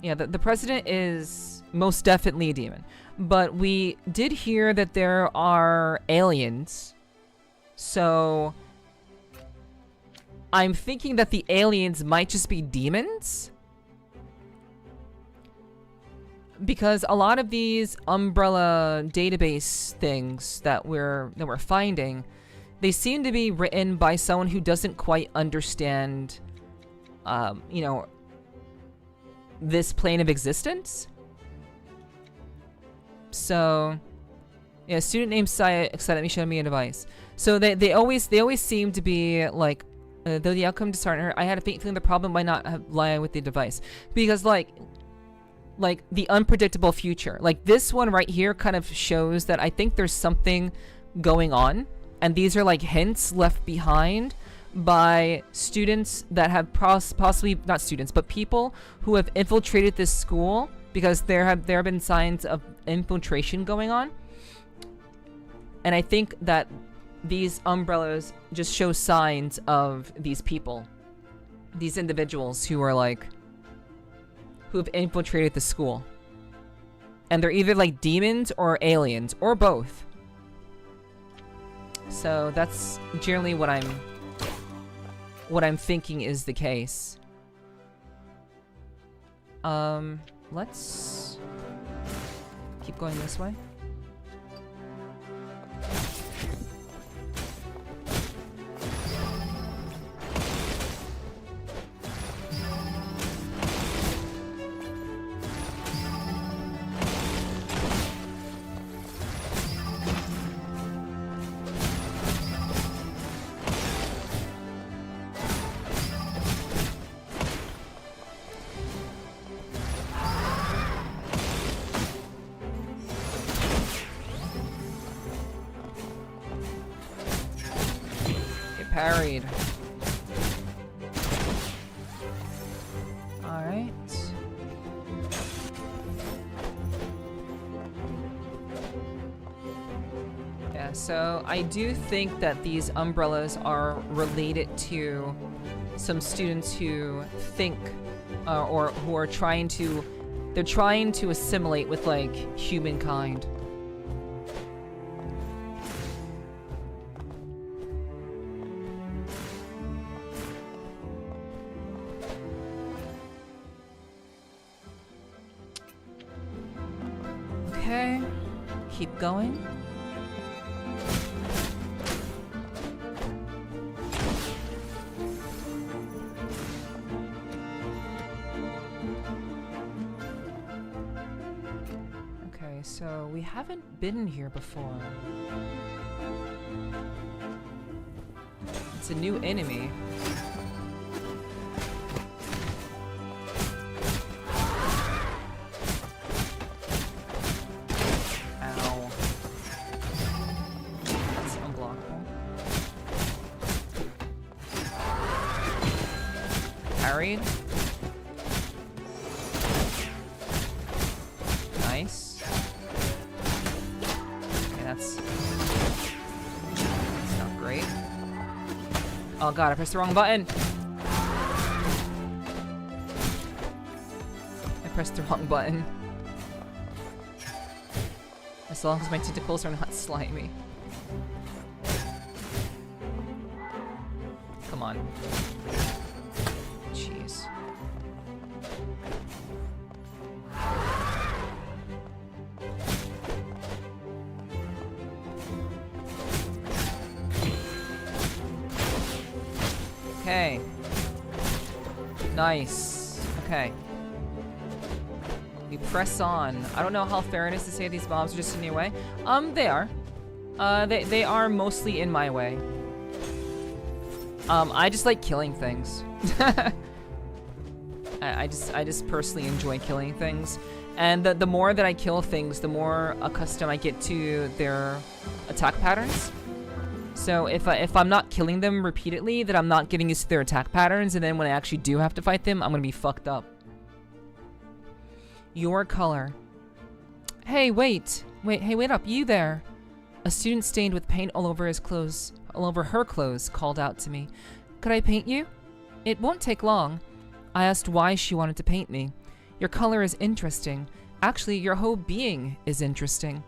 Yeah, the president is most definitely a demon. But we did hear that there are aliens. So I'm thinking that the aliens might just be demons. Because a lot of these umbrella database things that we're finding, they seem to be written by someone who doesn't quite understand, you know, this plane of existence. So, yeah, student named Saya excited me showed me a device. So they always seem to be like, though the outcome disheartened her, I had a faint feeling the problem might not have lie with the device, because like the unpredictable future. Like this one right here kind of shows that I think there's something going on, and these are like hints left behind by students that have possibly not students, but people who have infiltrated this school, because there have been signs of infiltration going on. And I think that these umbrellas just show signs of these people, these individuals who are like, who have infiltrated the school. And they're either like demons or aliens or both. So that's generally what I'm thinking is the case. Let's keep going this way. Parried. Alright. Yeah, so I do think that these umbrellas are related to some students who think or who are trying to assimilate with like humankind. Okay, keep going. Okay, so we haven't been here before. It's a new enemy. Nice. Okay, that's not great. Oh god, I pressed the wrong button. I pressed the wrong button. As long as my tentacles are not slimy. on. Jeez. Okay. Nice. Okay. We press on. I don't know how fair it is to say these mobs are just in your way. They are. They are mostly in my way. I just like killing things. I just personally enjoy killing things. And the more that I kill things, the more accustomed I get to their attack patterns. So if I'm not killing them repeatedly, then I'm not getting used to their attack patterns, and then when I actually do have to fight them, I'm gonna be fucked up. Your color. Hey, wait up, you there. A student stained with paint all over his clothes, all over her clothes, called out to me. Could I paint you? It won't take long. I asked why she wanted to paint me. Your color is interesting. Actually, your whole being is interesting.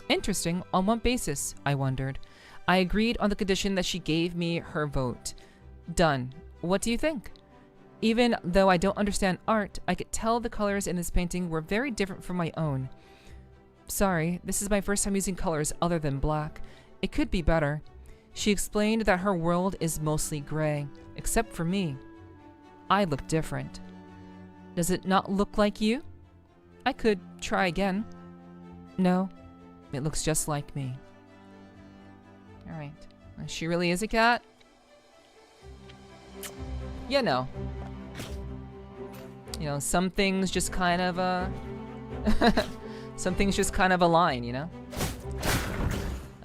Interesting? On what basis? I wondered. I agreed on the condition that she gave me her vote. Done. What do you think? Even though I don't understand art, I could tell the colors in this painting were very different from my own. Sorry, this is my first time using colors other than black. It could be better. She explained that her world is mostly gray, except for me. I look different. Does it not look like you? I could try again. No, it looks just like me. Alright. She really is a cat? You know, some things just kind of, some things just kind of align, you know?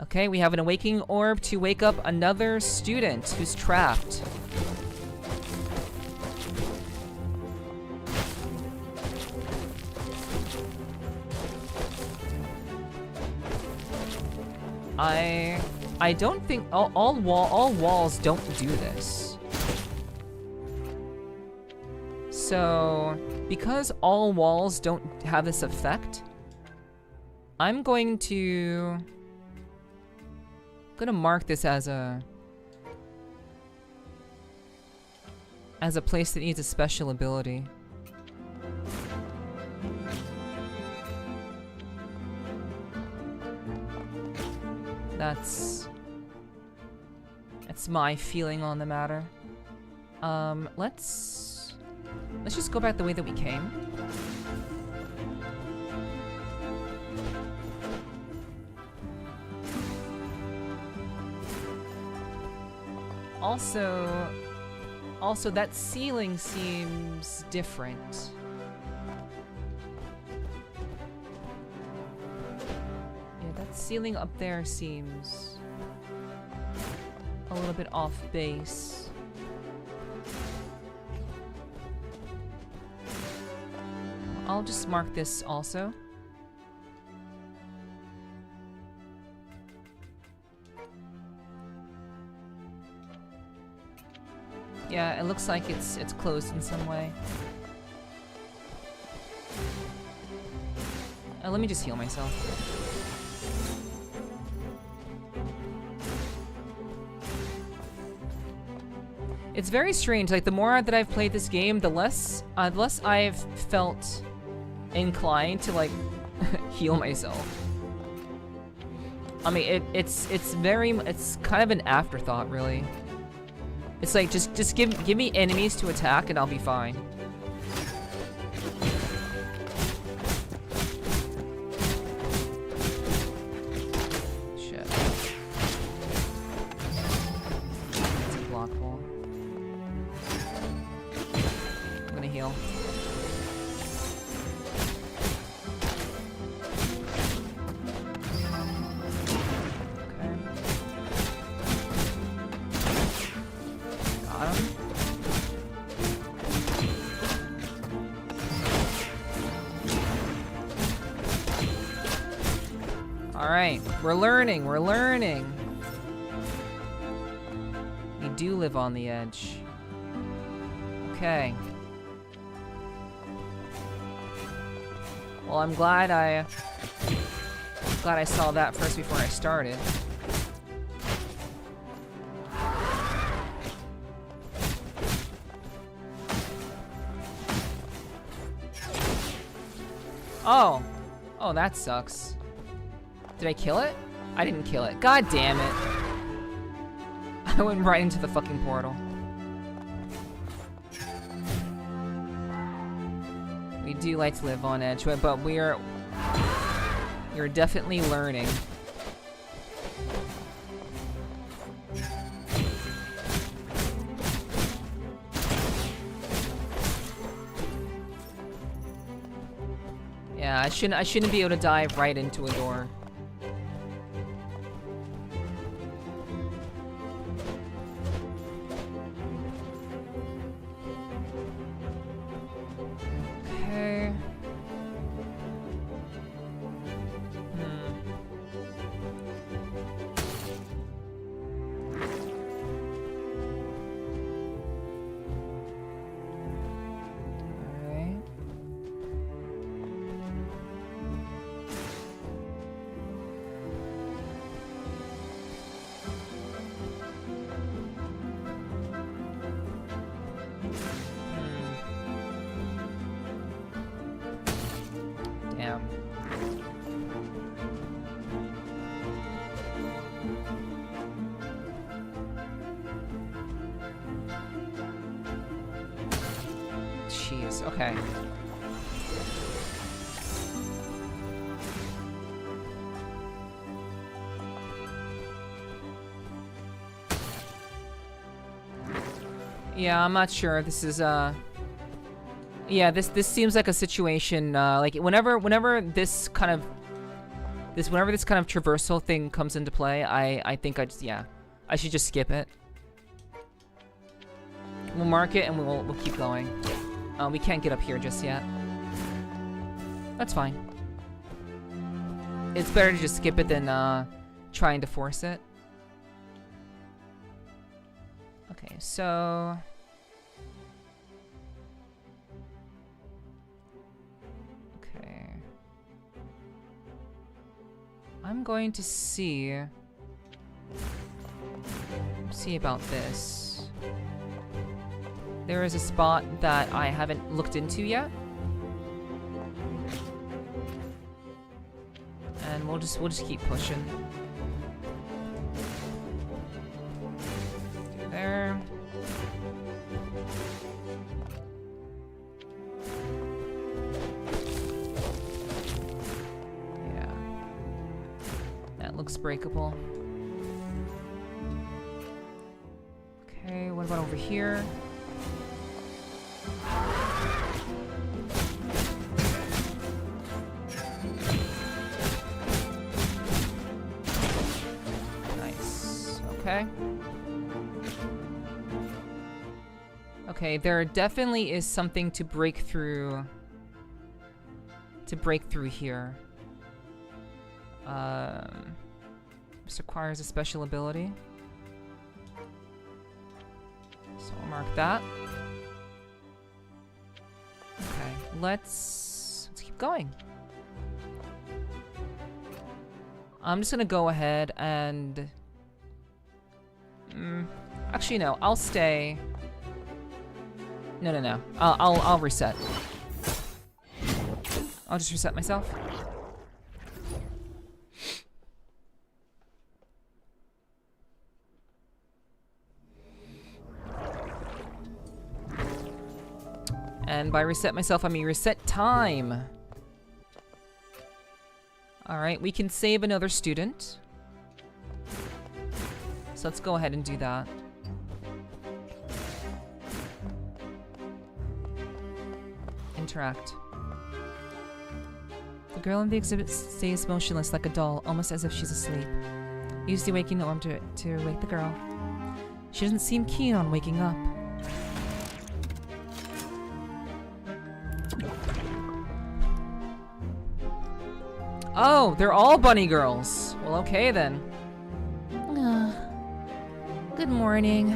Okay, we have an awakening orb to wake up another student who's trapped. I don't think all walls don't do this. So, because all walls don't have this effect, I'm gonna mark this as a place that needs a special ability. That's my feeling on the matter. Let's just go back the way that we came. Also that ceiling seems different. Yeah, that ceiling up there seems a little bit off base. I'll just mark this also. Yeah, it looks like it's closed in some way. Let me just heal myself. It's very strange. Like, the more that I've played this game, the less I've felt inclined to, like, heal myself. I mean, it's kind of an afterthought, really. It's like, just give me enemies to attack and I'll be fine. Shit. It's a block wall. I'm gonna heal. Alright, we're learning. We do live on the edge. Okay. Well, I'm glad I saw that first before I started. Oh. Oh, that sucks. Did I kill it? I didn't kill it. God damn it. I went right into the fucking portal. We do like to live on edge, but we're definitely learning. Yeah, I shouldn't be able to dive right into a door. Okay. Alright. Damn. Jeez, okay. Yeah, I'm not sure. This is yeah, this seems like a situation like whenever this kind of traversal thing comes into play, I think I should just skip it. We'll mark it and we'll keep going. We can't get up here just yet. That's fine. It's better to just skip it than trying to force it. Okay, so okay. I'm going to see about this. There is a spot that I haven't looked into yet. And we'll just keep pushing. Do there. Yeah. That looks breakable. Okay, what about over here? Nice. Okay. Okay, there definitely is something to break through. Here. This requires a special ability. So I'll mark that. Okay, let's keep going. I'm just gonna go ahead and actually no, I'll stay. No. I'll reset. I'll just reset myself. And by reset myself, I mean reset time. Alright, we can save another student. So let's go ahead and do that. Interact. The girl in the exhibit stays motionless like a doll, almost as if she's asleep. Use the waking arm to wake the girl. She doesn't seem keen on waking up. Oh, they're all bunny girls. Well, okay then. Good morning.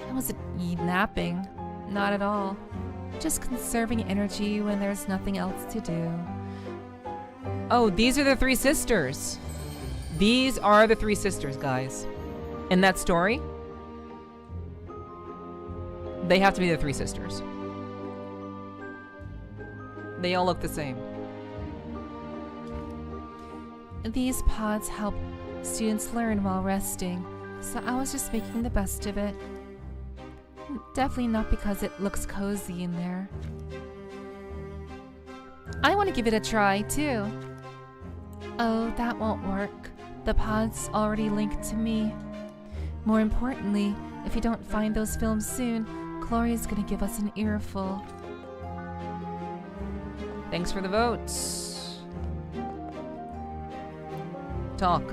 I wasn't napping. Not at all. Just conserving energy when there's nothing else to do. Oh, these are the three sisters. These are the three sisters, guys. In that story, they have to be the three sisters. They all look the same. These pods help students learn while resting, so I was just making the best of it. Definitely not because it looks cozy in there. I want to give it a try, too. Oh, that won't work. The pod's already linked to me. More importantly, if you don't find those films soon, Chloe's gonna give us an earful. Thanks for the votes. Talk.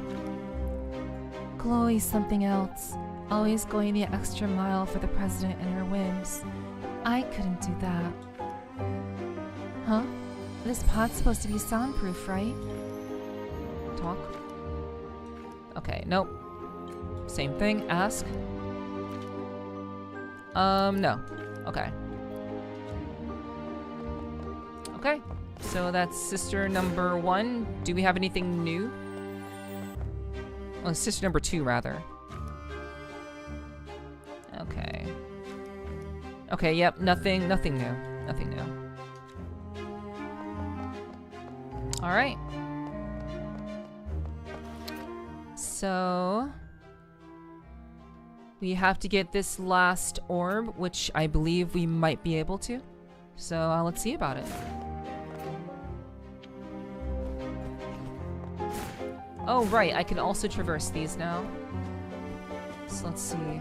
Chloe's something else. Always going the extra mile for the president and her whims. I couldn't do that. Huh? This pod's supposed to be soundproof, right? Talk. Okay, nope. Same thing, ask. No. Okay. Okay, so that's sister number 1. Do we have anything new? Oh, sister number 2, rather. Okay. Okay, yep, nothing new. Nothing new. Alright. So we have to get this last orb, which I believe we might be able to. So let's see about it. Oh, right, I can also traverse these now. So let's see.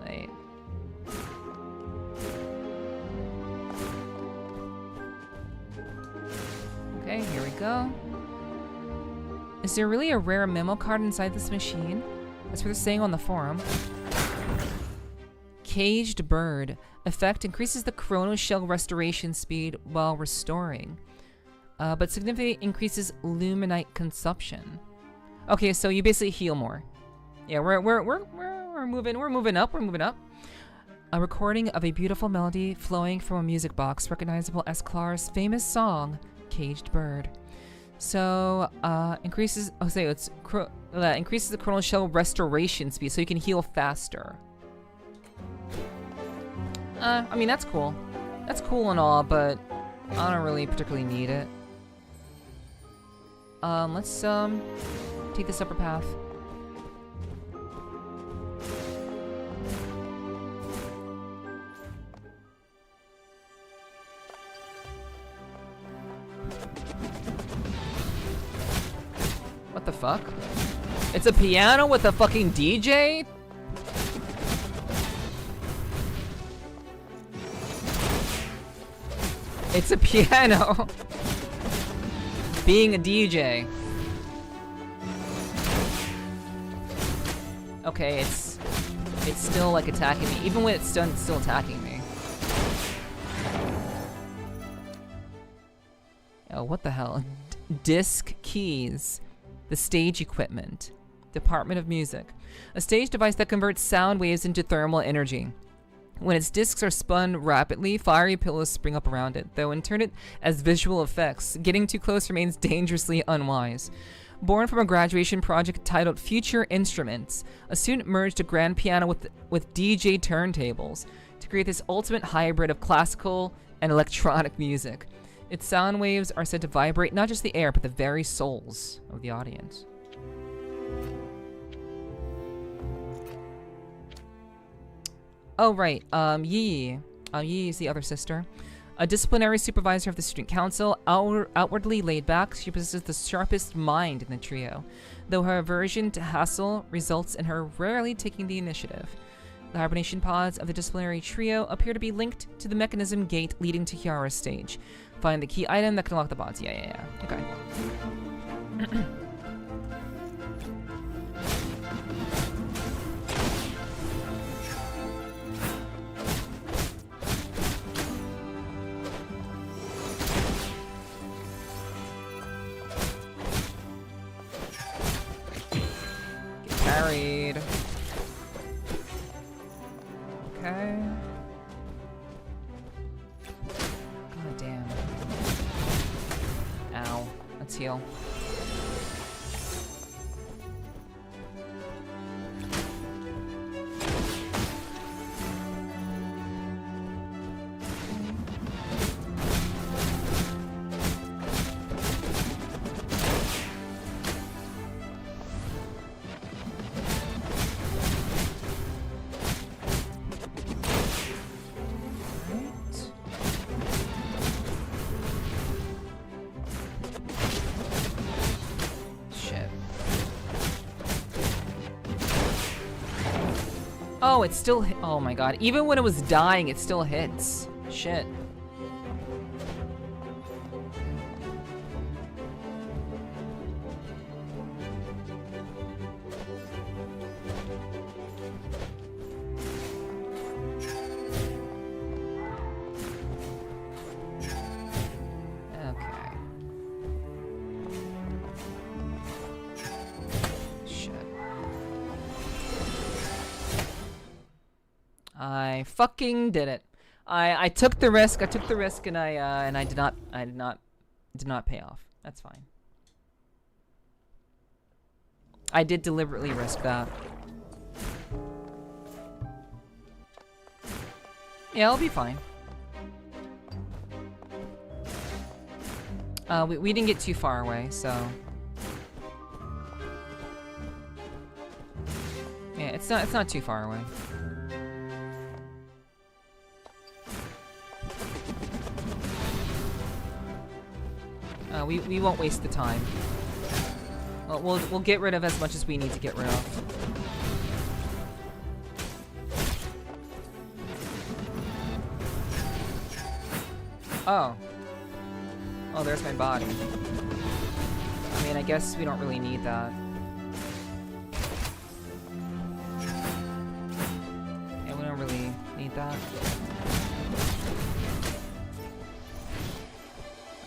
Wait. Okay, here we go. Is there really a rare memo card inside this machine? That's what they're saying on the forum. Caged Bird. Effect increases the chrono shell restoration speed while restoring. But significantly increases luminite consumption. Okay, so you basically heal more. Yeah, we're moving up. A recording of a beautiful melody flowing from a music box recognizable as Clar's famous song, Caged Bird. So, increases the chrono shell restoration speed, so you can heal faster. I mean, that's cool. That's cool and all, but I don't really particularly need it. Let's, take this upper path. What the fuck? It's a piano with a fucking DJ? It's a piano. Being a DJ. Okay, it's still like attacking me. Even when it's done, it's still attacking me. Oh, what the hell? Disc keys. The stage equipment. Department of Music. A stage device that converts sound waves into thermal energy. When its discs are spun rapidly, fiery pillows spring up around it, though intended as visual effects. Getting too close remains dangerously unwise. Born from a graduation project titled Future Instruments, a student merged a grand piano with DJ turntables to create this ultimate hybrid of classical and electronic music. Its sound waves are said to vibrate not just the air, but the very souls of the audience. Oh, right. Yi. Yi is the other sister. A disciplinary supervisor of the student council, outwardly laid back, she possesses the sharpest mind in the trio, though her aversion to hassle results in her rarely taking the initiative. The hibernation pods of the disciplinary trio appear to be linked to the mechanism gate leading to Kiara's stage. Find the key item that can unlock the pods. Yeah. Okay. Carried. Okay. God damn. Ow. Let's heal. Oh, it still hit. Oh my god. Even when it was dying, it still hits. Shit. Okay. Shit. I fucking did it. I took the risk. I took the risk, and I did not pay off. That's fine. I did deliberately risk that. Yeah, I'll be fine. We didn't get too far away, so yeah, it's not too far away. We won't waste the time. Well, we'll get rid of as much as we need to get rid of. Oh. Oh, there's my body. I mean, I guess we don't really need that. Yeah, we don't really need that.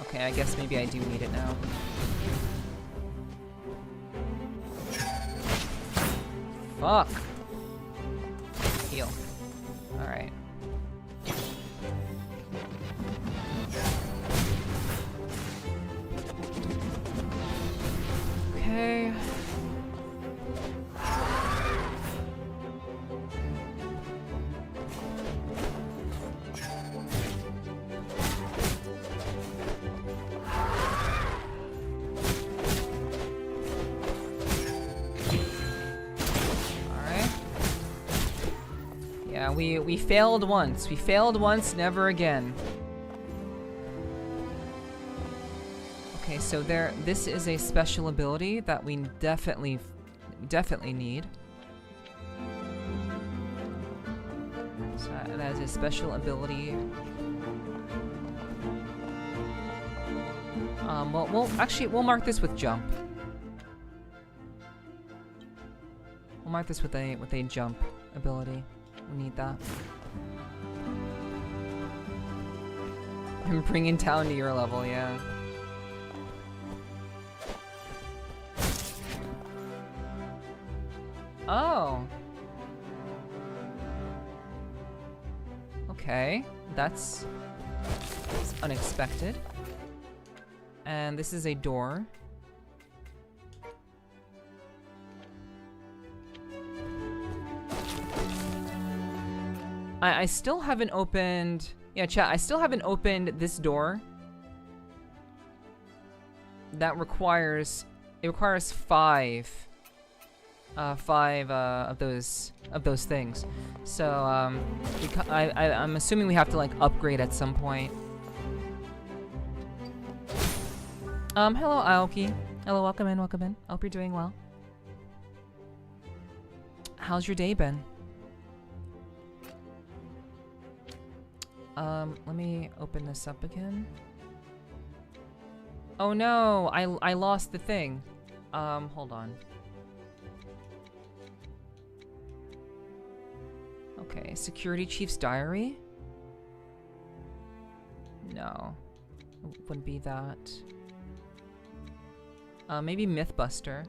Okay, I guess maybe I do need it now. Fuck! Heal. Alright. Okay. Yeah, we failed once. We failed once, never again. Okay, so this is a special ability that we definitely need. So that is a special ability. Well, we'll mark this with jump. We'll mark this with a jump ability. We need that. I'm bringing town to your level, yeah. Oh. Okay, that's unexpected. And this is a door. I still haven't opened... Yeah, chat, I still haven't opened this door. That requires... It requires five of those things. So, I'm assuming we have to, like, upgrade at some point. Hello, Aoki. Hello, welcome in, welcome in. I hope you're doing well. How's your day been? Let me open this up again. Oh no, I lost the thing. Hold on. Okay, Security Chief's Diary? No. It wouldn't be that. Maybe Mythbuster.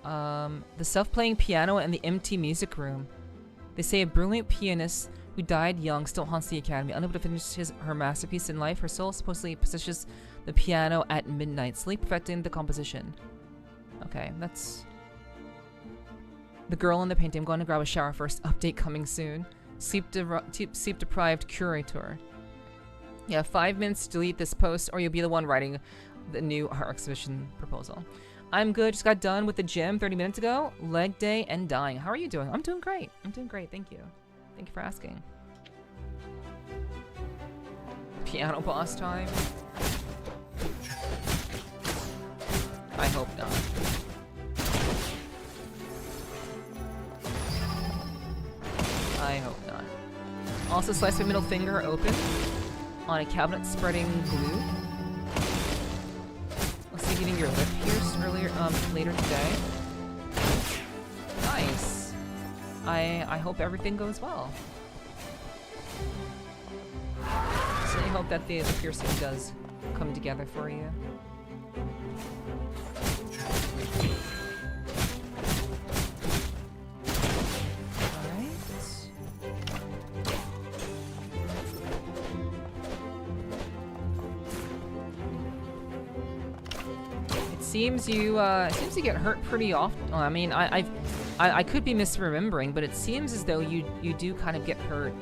The self-playing piano and the empty music room. They say a brilliant pianist who died young still haunts the academy. Unable to finish her masterpiece in life, her soul supposedly possesses the piano at midnight, sleep perfecting the composition. Okay, that's... The girl in the painting. I'm going to grab a shower first. Update coming soon. Sleep-deprived curator. Yeah, 5 minutes to delete this post, or you'll be the one writing the new art exhibition proposal. I'm good. Just got done with the gym 30 minutes ago. Leg day and dying. How are you doing? I'm doing great. I'm doing great. Thank you. Thank you for asking. Piano boss time? I hope not. I hope not. Also slice my middle finger open on a cabinet spreading glue. Let's see, getting your lip pierced later today. Nice. I hope everything goes well. So I hope that the piercing does come together for you. Seems you get hurt pretty often. I mean, I could be misremembering, but it seems as though you do kind of get hurt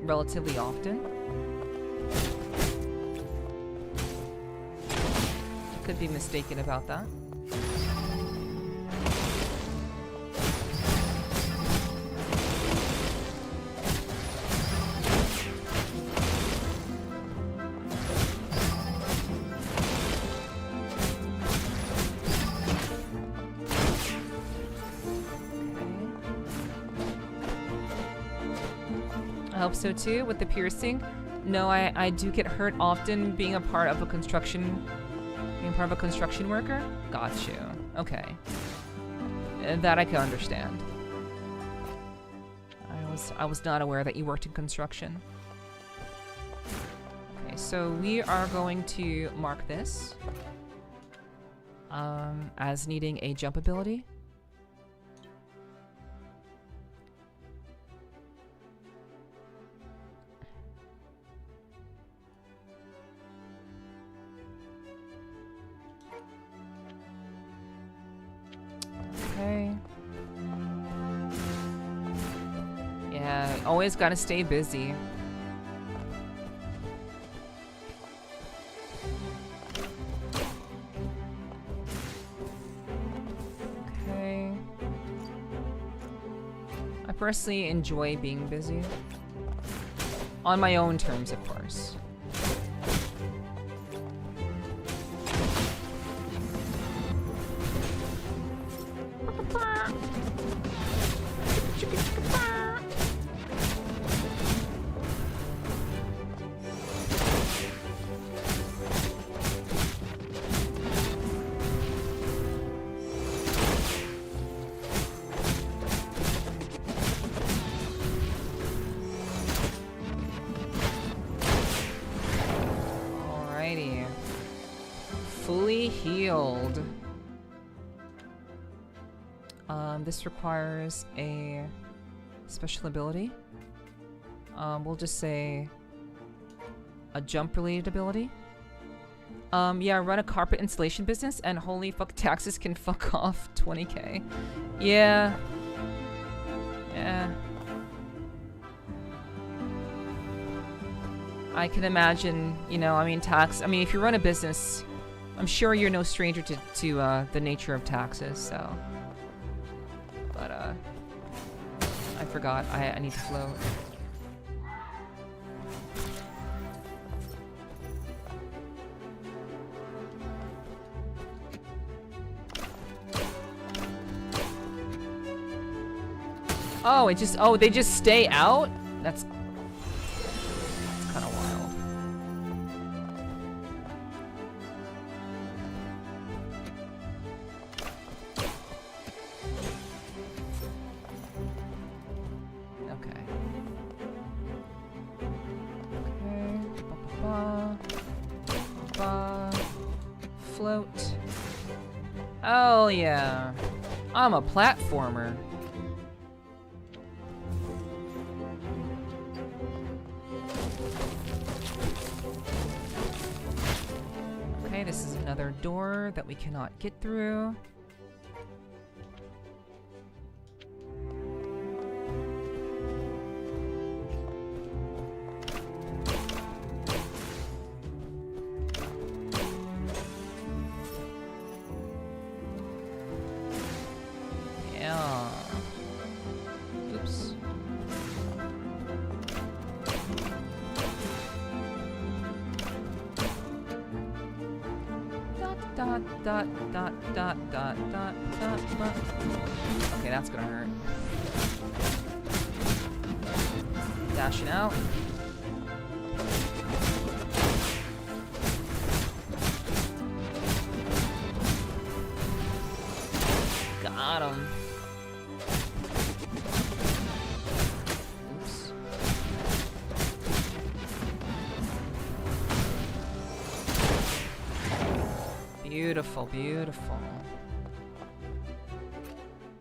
relatively often. I could be mistaken about that. I hope so too, with the piercing. No, I do get hurt often being a part of a construction worker. Got you. Okay. That I can understand. I was not aware that you worked in construction. Okay, so we are going to mark this as needing a jump ability. Okay. Yeah, always gotta stay busy. Okay. I personally enjoy being busy. On my own terms, of course. Fully healed. This requires a special ability. We'll just say a jump-related ability. Yeah, run a carpet installation business, and holy fuck, taxes can fuck off 20k. Yeah. Yeah. I can imagine, you know, I mean, if you run a business, I'm sure you're no stranger to the nature of taxes, so. But, I forgot. I need to float. Oh, they just stay out? That's kind of wild. Okay. Float. Oh yeah. I'm a platformer. Okay, this is another door that we cannot get through. Yeah. Oops. Dot. Okay, that's gonna hurt. Dashing out. Got him. Oops. Beautiful, beautiful.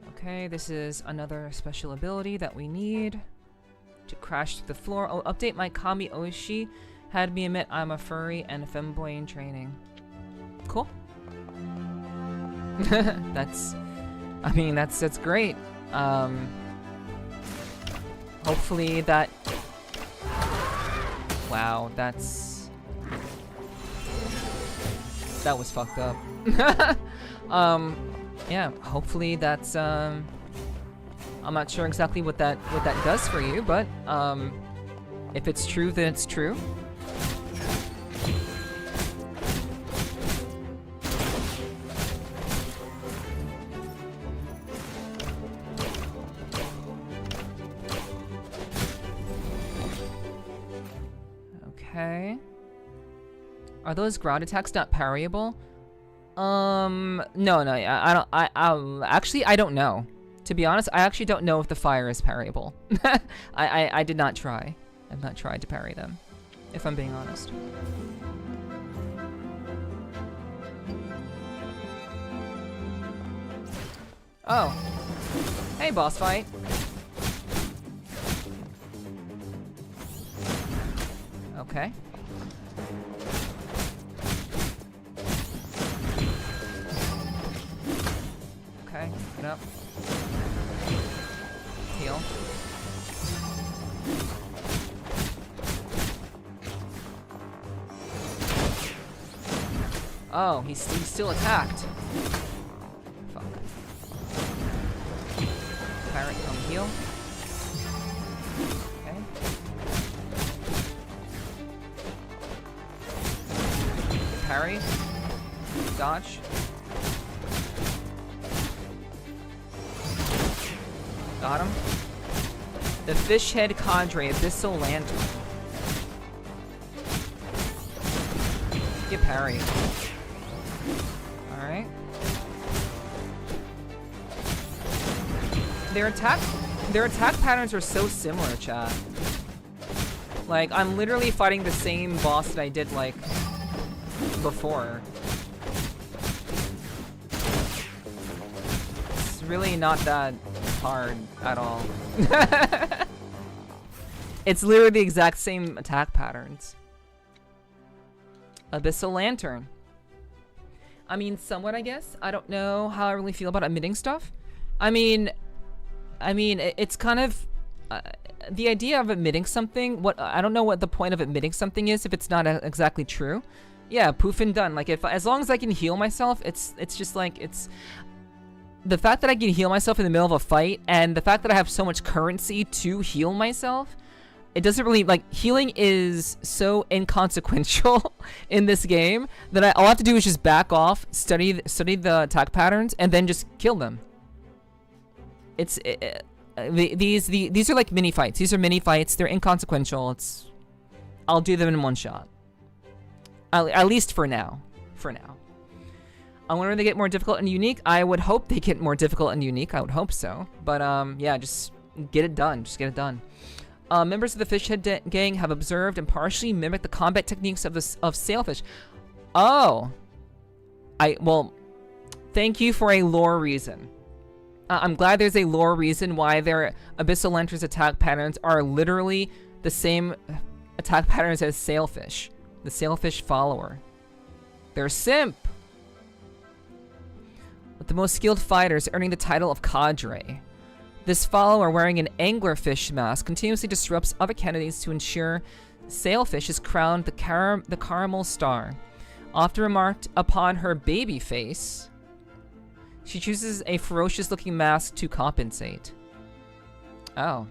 Okay, this is another special ability that we need to crash through the floor. Oh, update my Kami Oishi had me admit I'm a furry and a femboy in training. Cool. That's great. Hopefully that. Wow, that was fucked up. Yeah, hopefully that's I'm not sure exactly what that does for you, but if it's true, then it's true. Okay. Are those ground attacks not parryable? No, actually, I don't know. To be honest, I actually don't know if the fire is parryable. I did not try. I've not tried to parry them, if I'm being honest. Oh. Hey, boss fight. Okay. Okay, get up. Heal. Oh, he's still attacked. Fuck. Pirate, come heal. Okay. Parry. Dodge. Got him. The fish head cadre, Abyssal Lantern. Get parry. Alright. Their attack patterns are so similar, chat. Like, I'm literally fighting the same boss that I did, like, before. It's really not that hard at all. It's literally the exact same attack patterns. Abyssal Lantern. I mean, somewhat, I guess. I don't know how I really feel about emitting stuff. I mean, it's kind of the idea of emitting something. I don't know what the point of emitting something is if it's not exactly true. Yeah, poof and done. Like, as long as I can heal myself, it's just like the fact that I can heal myself in the middle of a fight, and the fact that I have so much currency to heal myself, it doesn't really, like, healing is so inconsequential in this game that all I have to do is just back off, study the attack patterns, and then just kill them. These are like mini fights. These are mini fights. They're inconsequential. I'll do them in one shot. At least for now. I wonder if they get more difficult and unique. I would hope they get more difficult and unique. I would hope so. But yeah, just get it done. Just get it done. Members of the Fishhead gang have observed and partially mimicked the combat techniques of sailfish. Oh. Well, thank you for a lore reason. I'm glad there's a lore reason why their Abyssal Lantern's attack patterns are literally the same attack patterns as sailfish. The sailfish follower. They're simp. With the most skilled fighters earning the title of cadre. This follower, wearing an anglerfish mask, continuously disrupts other candidates to ensure Sailfish is crowned the caramel star. Often remarked upon her baby face, she chooses a ferocious-looking mask to compensate. Oh.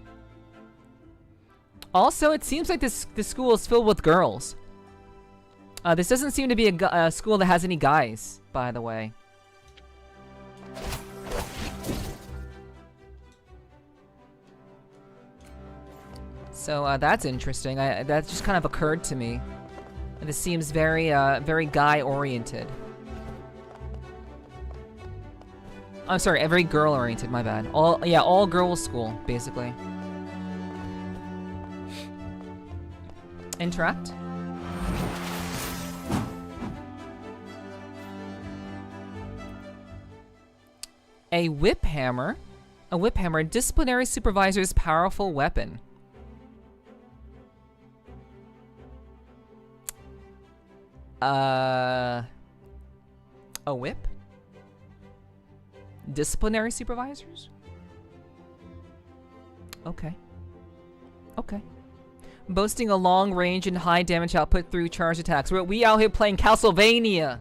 Also, it seems like this school is filled with girls. This doesn't seem to be a school that has any guys, by the way. So that's interesting. That just kind of occurred to me. And this seems very, very guy-oriented. I'm sorry, very girl-oriented, my bad. All girls school, basically. Interact? A whip hammer? A whip hammer, a disciplinary supervisor's powerful weapon. A whip? Disciplinary supervisors? Okay. Okay. Boasting a long range and high damage output through charge attacks. We out here playing Castlevania!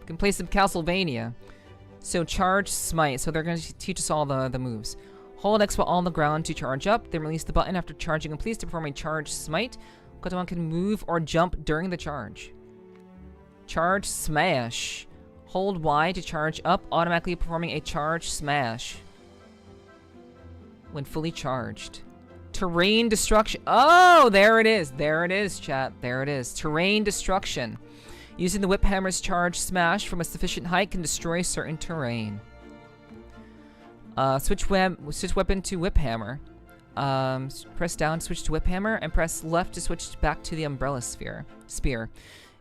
We can play some Castlevania. So charge smite. So they're going to teach us all the moves. Hold X while on the ground to charge up. Then release the button after charging and please to perform a charge smite. KOTAMA can move or jump during the charge. Charge smash. Hold Y to charge up, automatically performing a charge smash when fully charged. Terrain destruction. Oh, there it is. There it is, chat. There it is. Terrain destruction. Using the whip hammer's charge smash from a sufficient height can destroy certain terrain. Switch weapon to whip hammer. Press down to switch to whip hammer, and press left to switch back to the umbrella spear.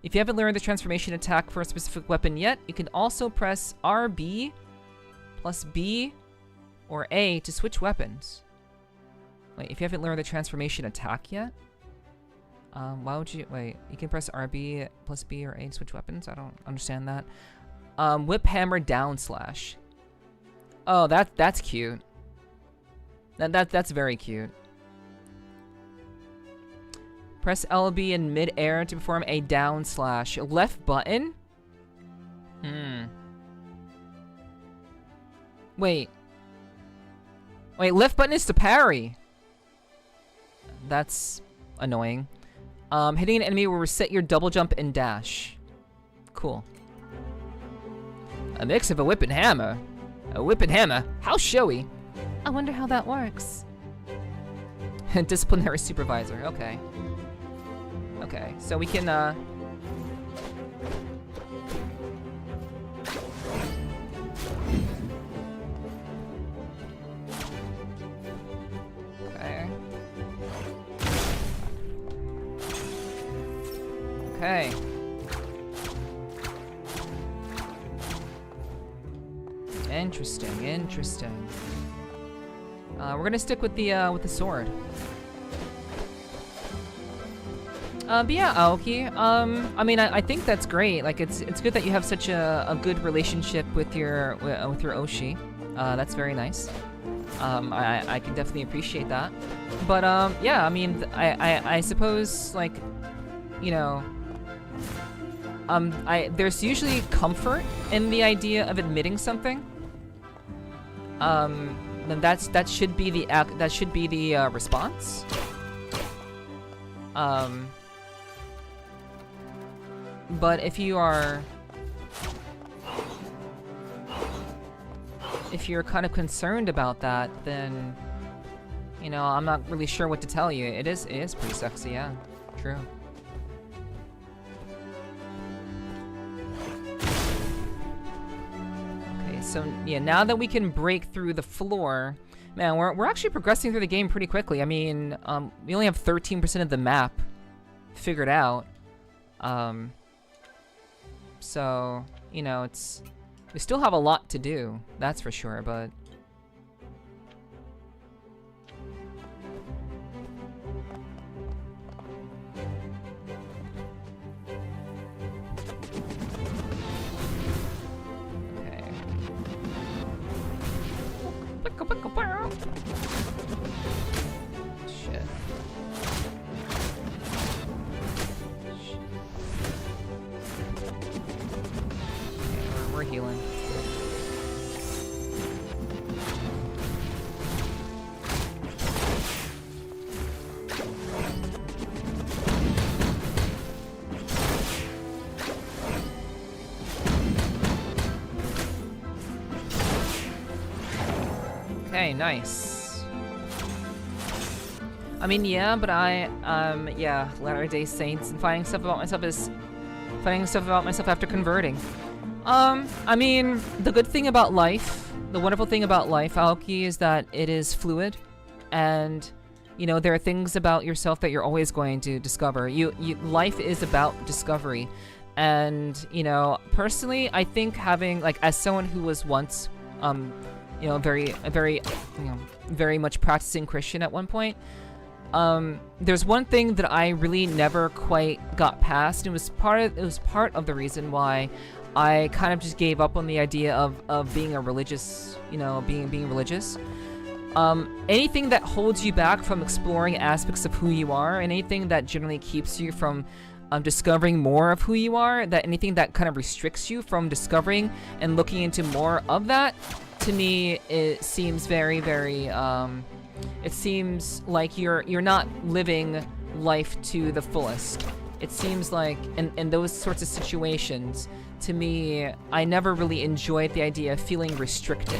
If you haven't learned the transformation attack for a specific weapon yet, you can also press RB plus B or A to switch weapons. Wait, if you haven't learned the transformation attack yet? Why would you... Wait, you can press RB plus B or A to switch weapons? I don't understand that. Whip hammer down slash. Oh, that's cute. That's very cute. Press LB in mid-air to perform a down slash. Left button? Wait. Wait, left button is to parry. That's annoying. Hitting an enemy will reset your double jump and dash. Cool. A mix of a whip and hammer. A whip and hammer? How showy. I wonder how that works. Disciplinary supervisor, okay. Okay, so we can, Okay. Okay. Interesting, interesting. We're gonna stick with the sword. But yeah, Aoki, I mean, I think that's great. Like, it's good that you have such a good relationship with your Oshi. That's very nice. I can definitely appreciate that. But, yeah, I mean, I suppose, like, you know, there's usually comfort in the idea of admitting something. Then that should be the response. But if you're kind of concerned about that, then, you know, I'm not really sure what to tell you. It is pretty sexy, yeah. True. Okay, so yeah, now that we can break through the floor, man, we're actually progressing through the game pretty quickly. I mean, we only have 13% of the map figured out. So, you know, we still have a lot to do, that's for sure, but... Okay. Shit. We're healing. Okay, nice. I mean, yeah, but yeah, Latter-day Saints and finding stuff about myself after converting. I mean, the good thing about life, the wonderful thing about life, Aoki, is that it is fluid, and you know, there are things about yourself that you're always going to discover. Life is about discovery. And, you know, personally, I think having, like, as someone who was once, you know, very much practicing Christian at one point, there's one thing that I really never quite got past. It was part of the reason why I kind of just gave up on the idea of being a religious, you know, being religious. Anything that holds you back from exploring aspects of who you are, and anything that generally keeps you from discovering more of who you are, that anything that kind of restricts you from discovering and looking into more of that, to me, it seems very, very, it seems like you're not living life to the fullest. It seems like in those sorts of situations, to me, I never really enjoyed the idea of feeling restricted.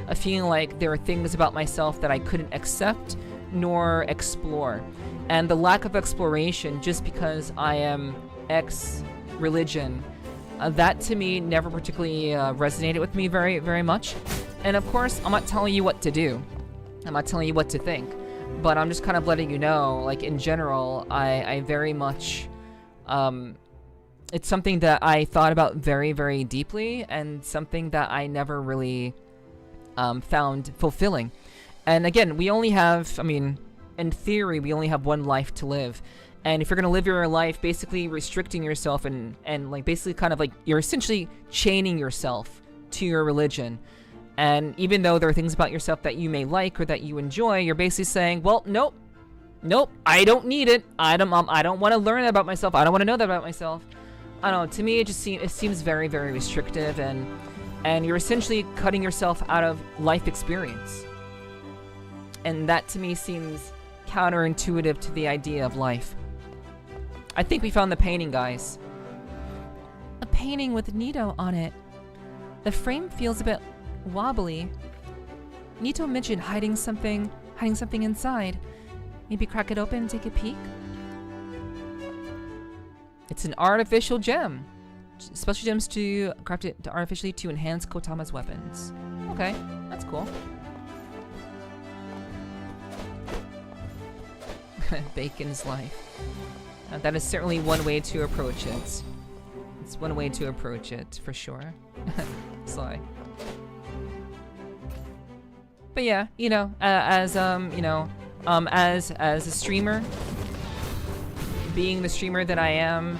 A feeling like there are things about myself that I couldn't accept nor explore. And the lack of exploration just because I am ex-religion, that to me never particularly resonated with me very, very much. And of course, I'm not telling you what to do. I'm not telling you what to think. But I'm just kind of letting you know, like, in general, I very much... it's something that I thought about very, very deeply, and something that I never really... found fulfilling. And again, we only have, I mean, in theory, we only have one life to live. And if you're gonna live your life basically restricting yourself and like basically kind of like you're essentially chaining yourself to your religion. And even though there are things about yourself that you may like or that you enjoy, you're basically saying, well, nope, I don't need it. I don't want to learn about myself. I don't want to know that about myself. I don't know. To me, it seems very, very restrictive, and you're essentially cutting yourself out of life experience. And that to me seems counterintuitive to the idea of life. I think we found the painting, guys. A painting with Nito on it. The frame feels a bit wobbly. Nito mentioned hiding something inside. Maybe crack it open and take a peek? It's an artificial gem. Special gems to craft it artificially to enhance KOTAMA's weapons. Okay, that's cool. Bacon's life. That is certainly one way to approach it. It's one way to approach it, for sure. Sly. But yeah, you know, as a streamer, being the streamer that I am,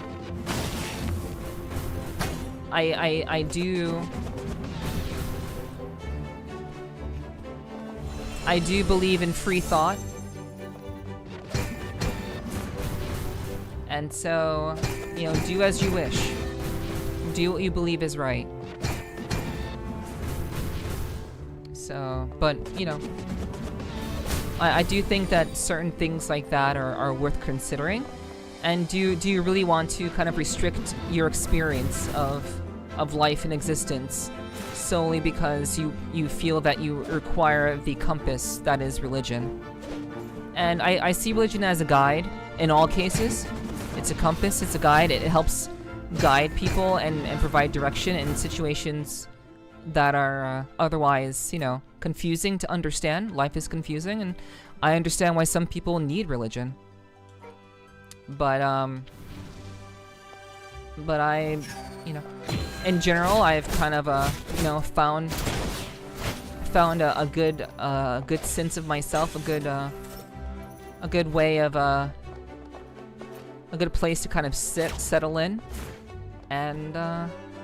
I do believe in free thought. And so, you know, do as you wish. Do what you believe is right. So, but, you know, I do think that certain things like that are worth considering. And do you really want to kind of restrict your experience of life and existence solely because you feel that you require the compass that is religion? And I see religion as a guide in all cases. It's a compass, it's a guide. It helps guide people and provide direction in situations that are otherwise, you know, confusing to understand. Life is confusing, and I understand why some people need religion. But I, you know, in general, I've kind of, you know, found a good sense of myself, a good way of, a good place to kind of settle in, and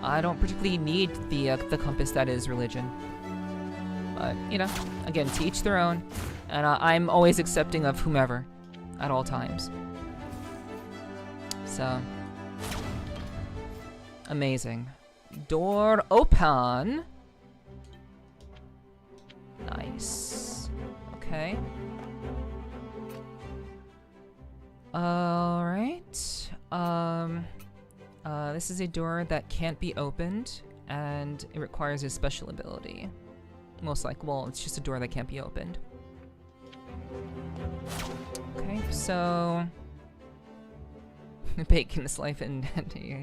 I don't particularly need the compass that is religion. But, you know, again, to each their own, and I'm always accepting of whomever at all times. So, amazing. Door open. Nice. Okay. Alright. This is a door that can't be opened, and it requires a special ability. Most likely, well, it's just a door that can't be opened. Okay, so bacon is life, and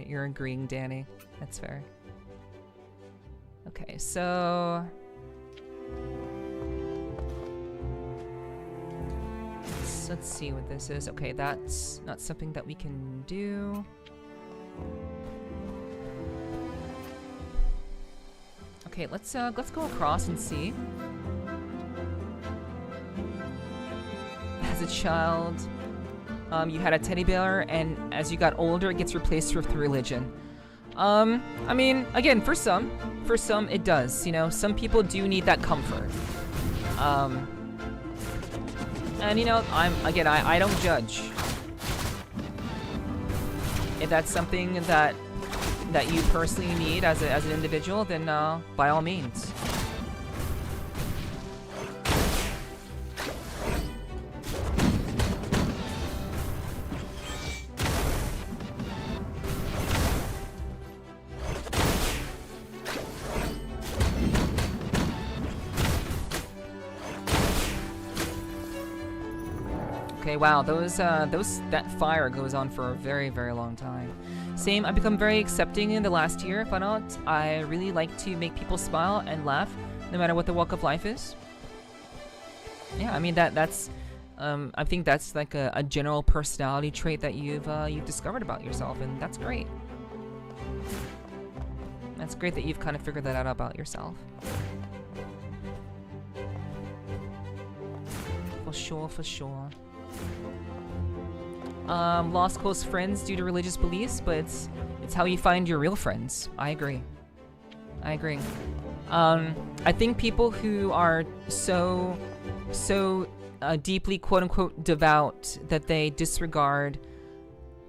you're agreeing, Danny. That's fair. Okay, so let's see what this is. Okay, that's not something that we can do. Okay, let's go across and see. As a child, you had a teddy bear, and as you got older, it gets replaced with religion. I mean, again, for some it does. You know, some people do need that comfort. And you know, I don't judge. If that's something that you personally need as an individual, then by all means. Okay, wow, that fire goes on for a very, very long time. Same, I've become very accepting in the last year, if I not. I really like to make people smile and laugh, no matter what the walk of life is. Yeah, I mean, that's I think that's like a general personality trait that you've discovered about yourself, and that's great. That's great that you've kind of figured that out about yourself. For sure, for sure. Lost close friends due to religious beliefs, but it's how you find your real friends. I agree. I think people who are so deeply quote-unquote devout that they disregard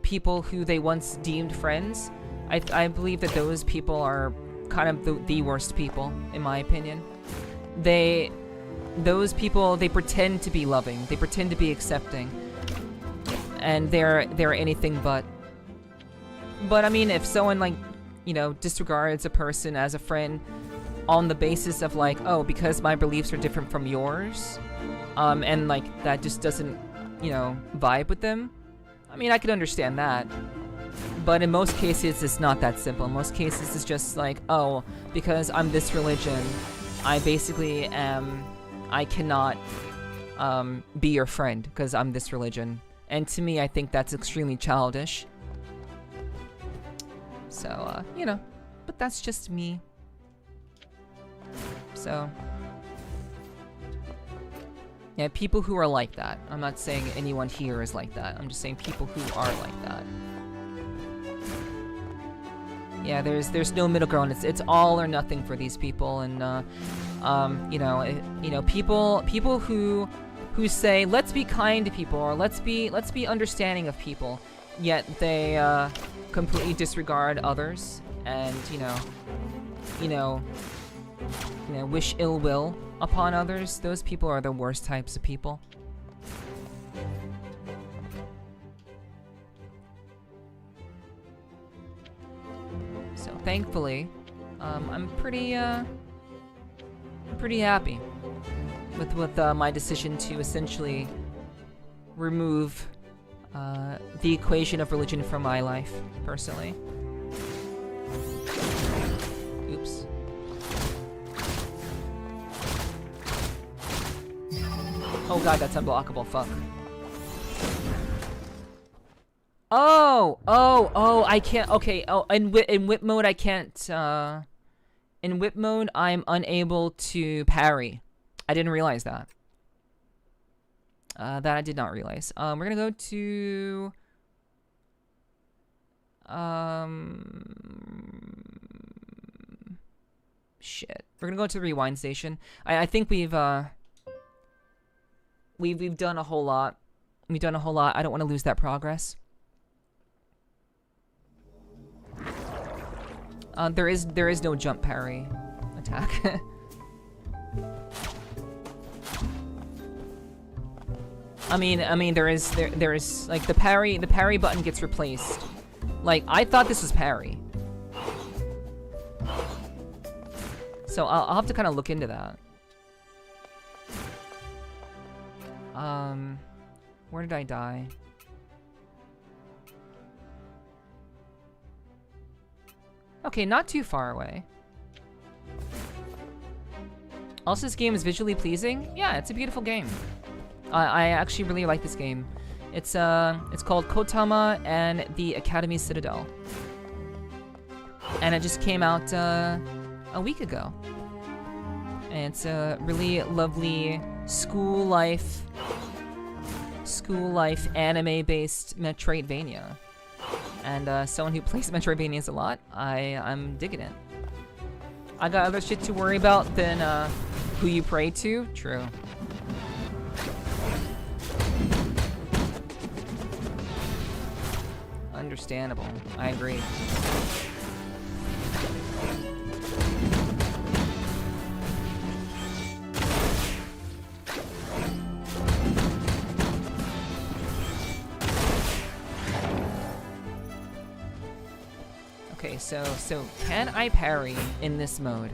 people who they once deemed friends, I believe that those people are kind of the worst people, in my opinion. Those people, they pretend to be loving, they pretend to be accepting, and they're anything but. But I mean, if someone, like, you know, disregards a person as a friend on the basis of like, oh, because my beliefs are different from yours, and like that just doesn't, you know, vibe with them, I mean, I could understand that. But in most cases, it's not that simple. In most cases, it's just like, oh, because I'm this religion, I basically am, I cannot be your friend because I'm this religion. And to me, I think that's extremely childish. So, you know, but that's just me. So, yeah, people who are like that. I'm not saying anyone here is like that. I'm just saying people who are like that. Yeah, there's no middle ground. It's all or nothing for these people, and you know, people who say let's be kind to people, or let's be understanding of people, yet they completely disregard others, and you know, wish ill will upon others. Those people are the worst types of people. So thankfully, I'm pretty happy with my decision to essentially remove the equation of religion from my life, personally. Oops. Oh god, that's unblockable, fuck. Oh, I can't, okay, oh, in whip mode I can't, in whip mode I'm unable to parry. I didn't realize that. That I did not realize. We're gonna go to... Shit. We're gonna go to the rewind station. I think we've done a whole lot. We've done a whole lot. I don't want to lose that progress. There is no jump parry attack. I mean there is like the parry button gets replaced. Like, I thought this was parry. So I'll have to kind of look into that. Where did I die? Okay, not too far away. Also, this game is visually pleasing. Yeah, it's a beautiful game. I actually really like this game. It's called KOTAMA and the Academy Citadel. And it just came out a week ago. And it's a really lovely school life anime-based Metroidvania. And someone who plays Metroidvanias a lot, I'm digging it. I got other shit to worry about than who you pray to. True. Understandable. I agree. Okay, so can I parry in this mode?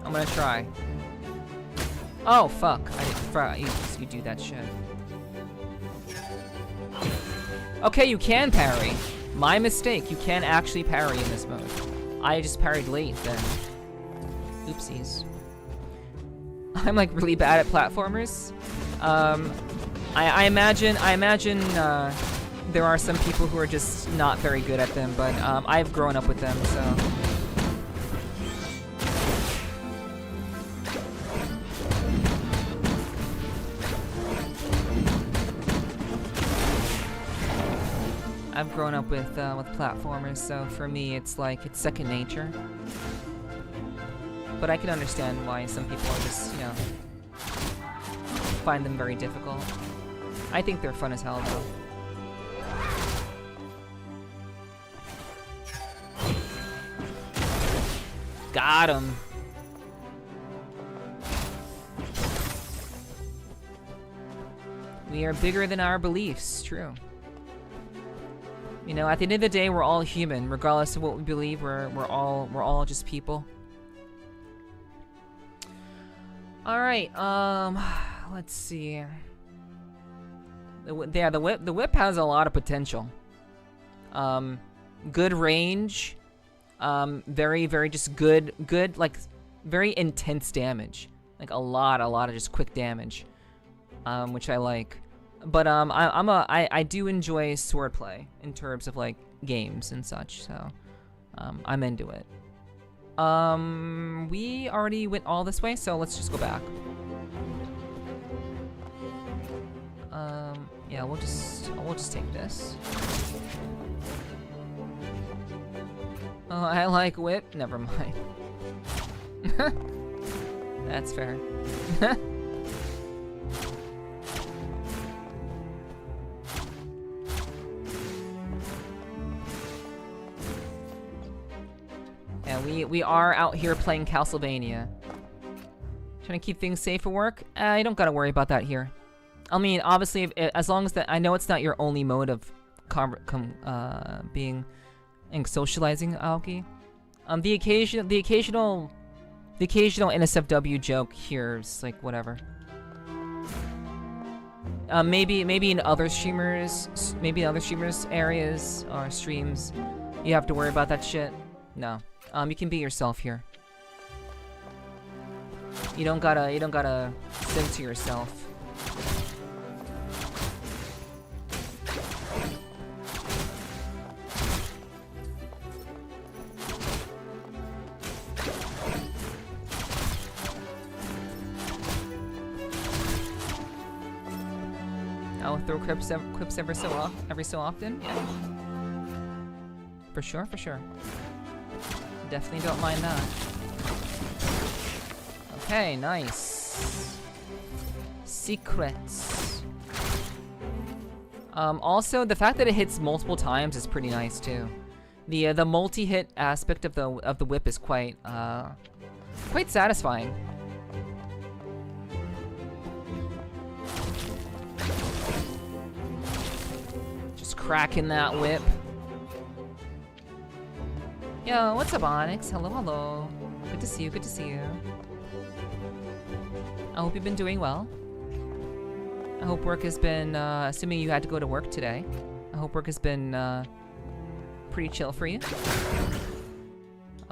I'm gonna try. Oh fuck! I didn't. You do that shit. Okay, you can parry. My mistake. You can actually parry in this mode. I just parried late then. Oopsies. I'm like really bad at platformers. I imagine there are some people who are just not very good at them, but I've grown up with them, so. I've grown up with platformers, so for me it's like it's second nature. But I can understand why some people are just, you know, find them very difficult. I think they're fun as hell though. Got him. We are bigger than our beliefs, true. You know, at the end of the day, we're all human, regardless of what we believe. We're all just people. All right. Let's see. The whip has a lot of potential. Good range. Very just good like very intense damage. Like a lot of just quick damage. Which I like. But I do enjoy swordplay in terms of like games and such, so I'm into it. We already went all this way, so let's just go back. Yeah, we'll just take this. Oh, I like whip. Never mind. That's fair. Yeah, we are out here playing Castlevania. Trying to keep things safe for work. You don't gotta worry about that here. I mean, obviously, as long as that, I know it's not your only mode of being and socializing, Aoki. The occasional NSFW joke here is like whatever. Maybe in other streamers, areas or streams, you have to worry about that shit. No. You can be yourself here. You don't gotta censor yourself. I'll throw quips every so often. Yeah. For sure. Definitely don't mind that. Okay, nice. Secrets. Also, the fact that it hits multiple times is pretty nice too. The multi-hit aspect of the whip is quite satisfying. cracking that whip. Yo, what's up, Onyx? Hello, hello. Good to see you, good to see you. I hope you've been doing well. I hope work has been, assuming you had to go to work today, I hope work has been pretty chill for you.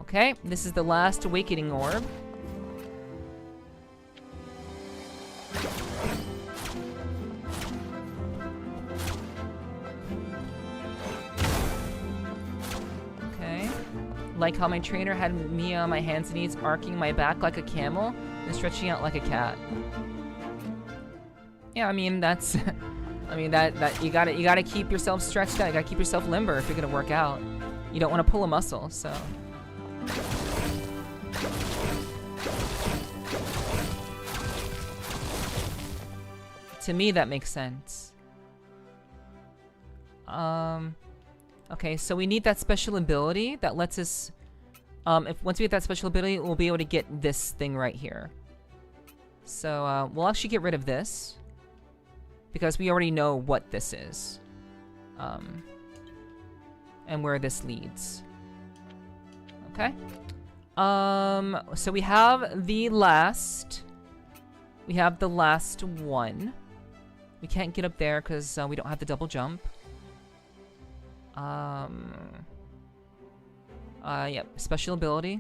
Okay, this is the last awakening orb. Okay. Like how my trainer had me on my hands and knees, arcing my back like a camel and stretching out like a cat. Yeah, I mean that's I mean that you gotta keep yourself stretched out, you gotta keep yourself limber if you're gonna work out. You don't want to pull a muscle, so. To me, that makes sense. Okay, so we need that special ability that lets us, once we get that special ability, we'll be able to get this thing right here. So, we'll actually get rid of this, because we already know what this is. And where this leads. Okay. So we have the last one. We can't get up there because we don't have the double jump. Yep, special ability.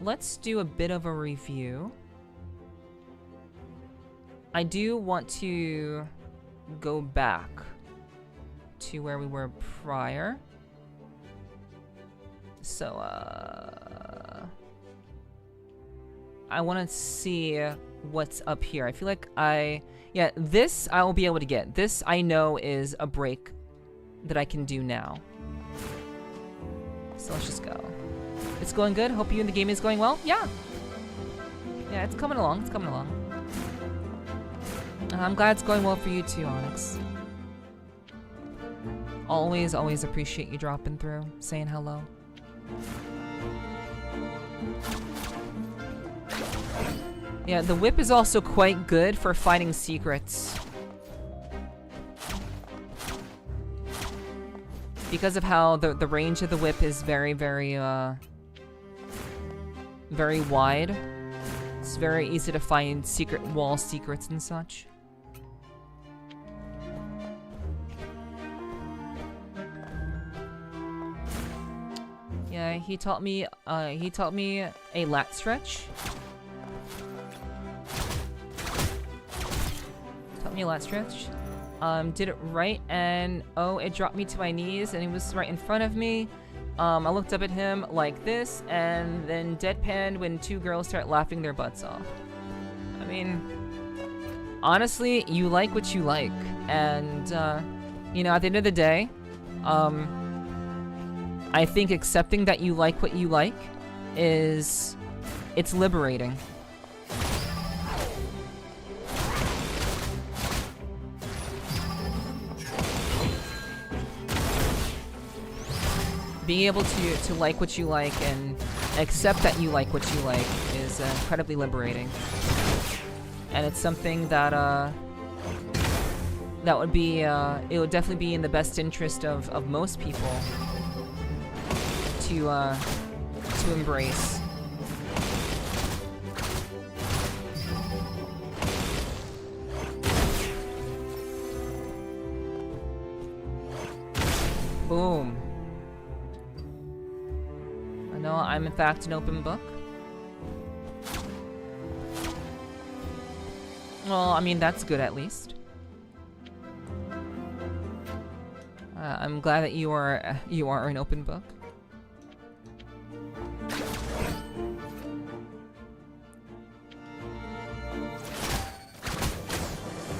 Let's do a bit of a review. I do want to go back to where we were prior. So, I want to see what's up here. I feel like yeah, this I will be able to get. This I know is a break that I can do now. So let's just go. It's going good. Hope you and the game is going well. Yeah. Yeah, it's coming along. It's coming along. I'm glad it's going well for you too, Onyx. Always, always appreciate you dropping through, saying hello. Yeah, the whip is also quite good for finding secrets. Because of how the range of the whip is very, very, very wide. It's very easy to find secret wall secrets and such. Yeah, he taught me a lat stretch. Taught me a lat stretch. Did it right, and oh, it dropped me to my knees, and he was right in front of me. I looked up at him like this, and then deadpanned when two girls start laughing their butts off. I mean, honestly, you like what you like, and you know, at the end of the day, I think accepting that you like what you like it's liberating. Being able to like what you like and accept that you like what you like is incredibly liberating. And it's something that that would be it would definitely be in the best interest of most people to embrace. Boom. I know I'm in fact an open book. Well, I mean, that's good at least. I'm glad that you are an open book.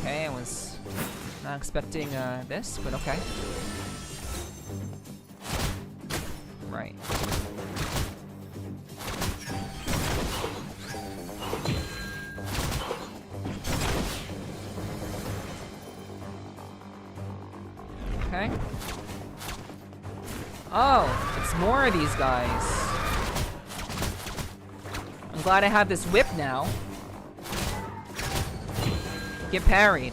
Okay, I was not expecting this, but okay. Right. Okay. Oh, it's more of these guys. glad I have this whip now. Get parried.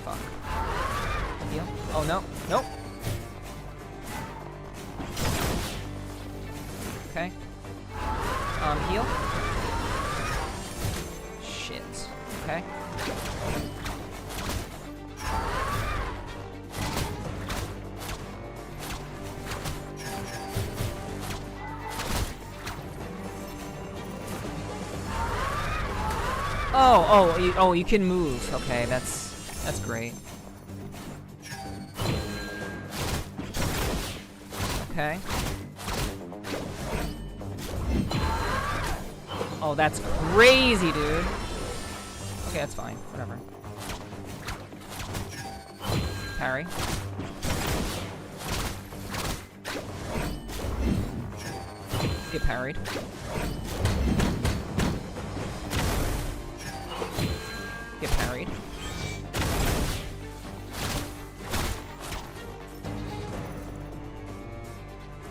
Fuck. Heal. Oh no. Nope. Okay. Heal. Shit. Okay. Oh, you can move. Okay, that's great. Okay. Oh, that's crazy, dude. Okay, that's fine. Whatever. Parry. Get parried. Get parried.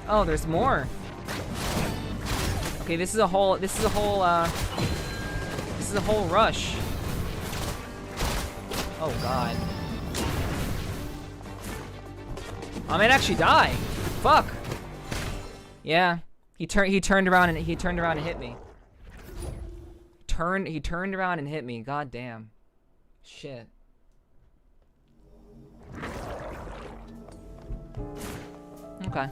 Oh, there's more. Okay, this is a whole rush. Oh god. I might actually die. Fuck. Yeah. He turned around and hit me. He turned around and hit me. God damn. Shit. Okay.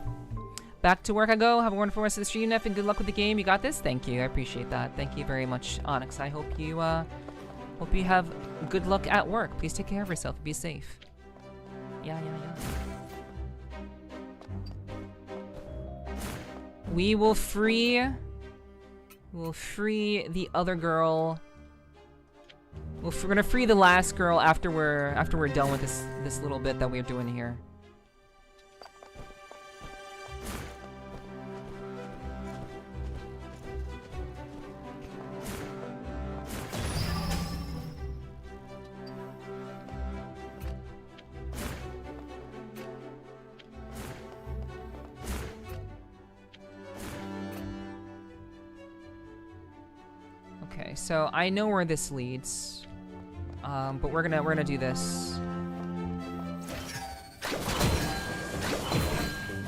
Back to work I go. Have a wonderful rest of the stream, Neff, and good luck with the game. You got this? Thank you. I appreciate that. Thank you very much, Onyx. I hope you have good luck at work. Please take care of yourself. Be safe. Yeah. We'll free the other girl. We're gonna free the last girl after we're done with this little bit that we're doing here. Okay, so I know where this leads, but we're gonna do this.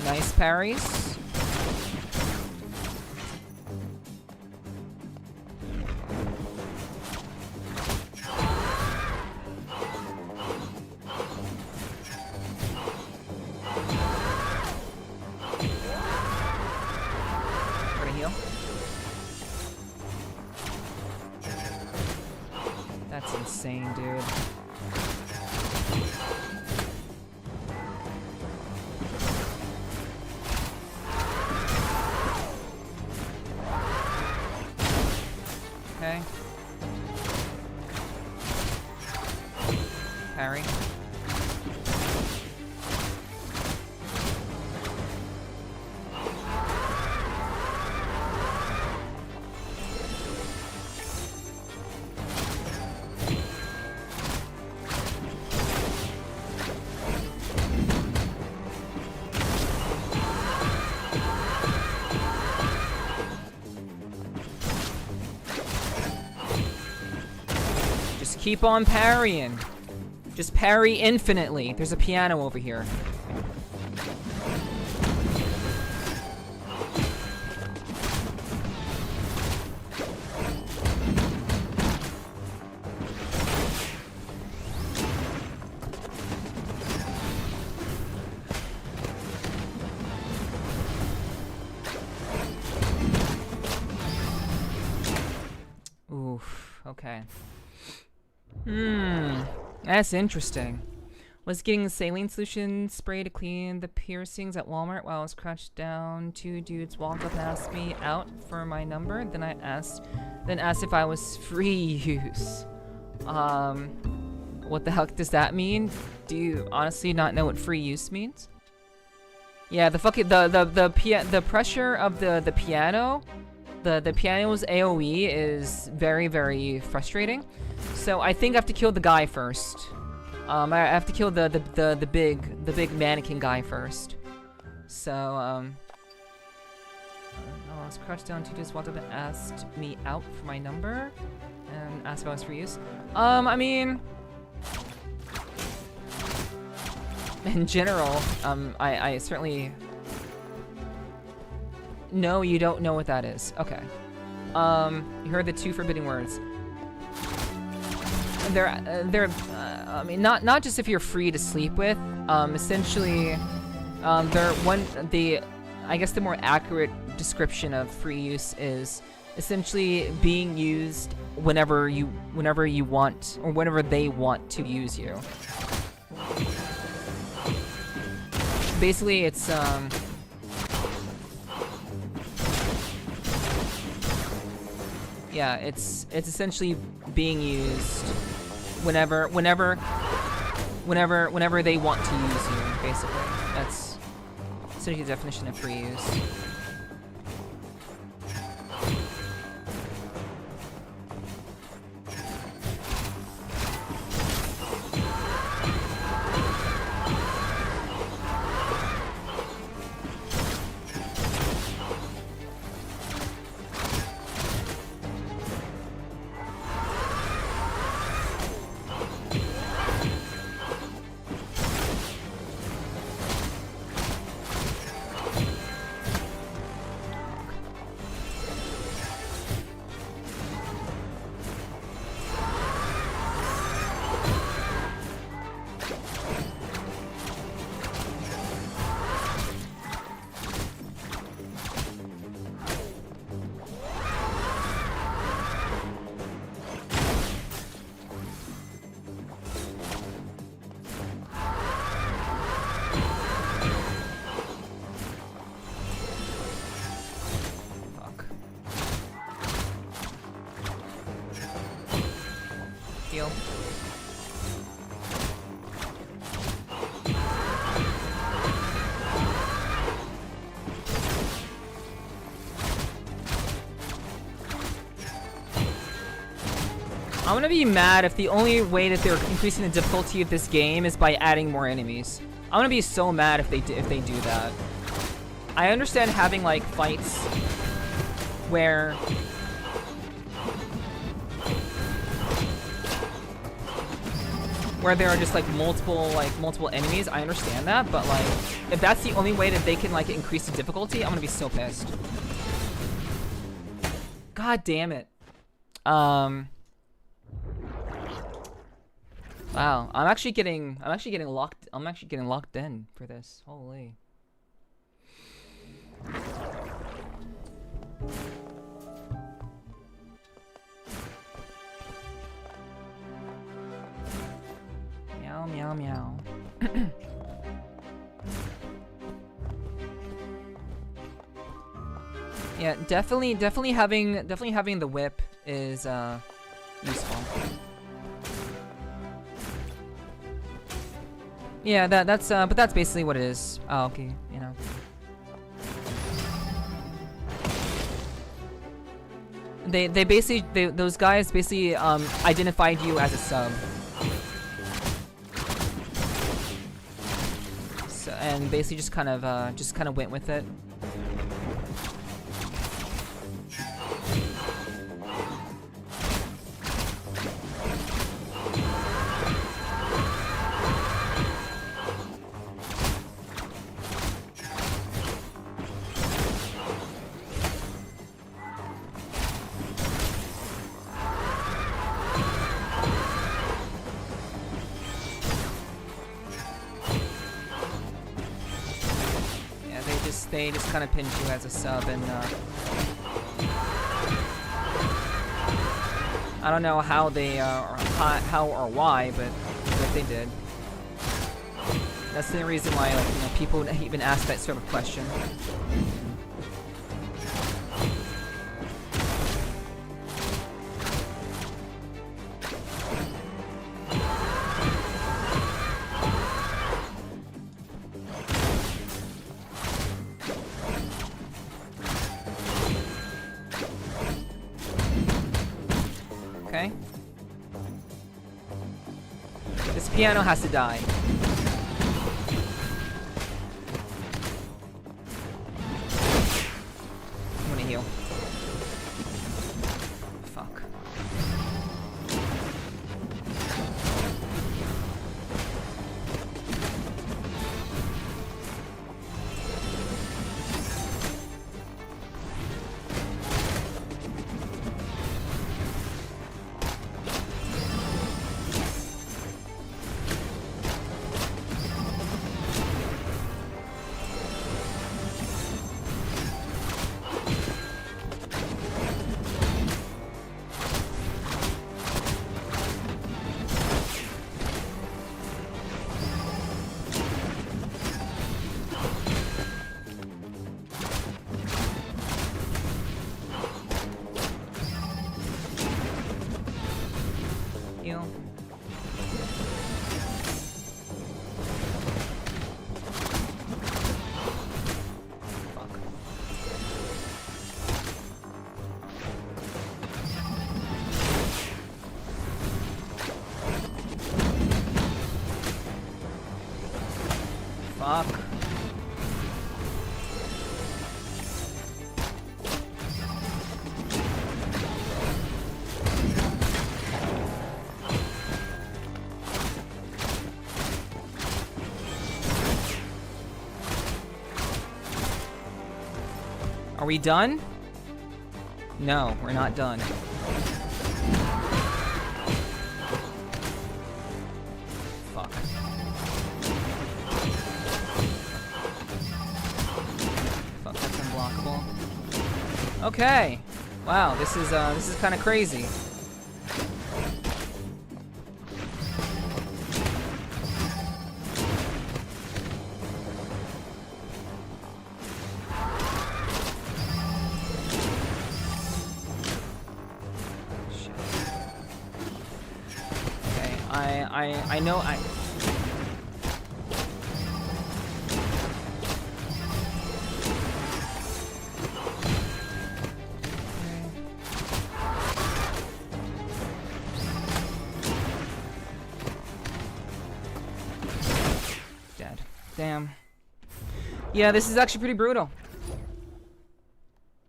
Nice parries. We're gonna heal. That's insane, dude. Okay. Parry. Keep on parrying. Just parry infinitely. There's a piano over here. Oof, okay. That's interesting. Was getting a saline solution spray to clean the piercings at Walmart while I was crouched down. Two dudes walked up and asked me out for my number. Then asked if I was free use. What the heck does that mean? Do you honestly not know what free use means? Yeah, the fucking the pressure of the piano, the piano's AOE is very, very frustrating. So I think I have to kill the guy first. I have to kill the big mannequin guy first. So, I was crouched down 2 days while Devin asked me out for my number and asked if I was for use. I mean, in general, I certainly... No, you don't know what that is. Okay. You heard the 2 forbidden words. I mean, not just if you're free to sleep with. Essentially, I guess the more accurate description of free use is essentially being used whenever you want, or whenever they want to use you. Basically, it's yeah, it's essentially being used whenever they want to use you, basically. That's essentially the definition of free use. I'm gonna be mad if the only way that they're increasing the difficulty of this game is by adding more enemies. I'm gonna be so mad if they do that. I understand having like fights where there are just like multiple enemies. I understand that, but like if that's the only way that they can like increase the difficulty, I'm gonna be so pissed. God damn it. Wow, I'm actually getting locked in for this. Holy. Meow meow meow. Yeah, definitely having the whip is useful. Yeah, that's but that's basically what it is. Oh, okay, you know. Those guys basically identified you as a sub. So, and basically just kind of went with it. They just kind of pinned you as a sub, and I don't know how they how or why, but they did. That's the reason why, like, you know, people even ask that sort of question. Piano has to die. Fuck. Are we done? No, we're not done. Fuck. Fuck, that's unblockable. Okay. Wow, this is kind of crazy. I know I... Dead. Damn. Yeah, this is actually pretty brutal.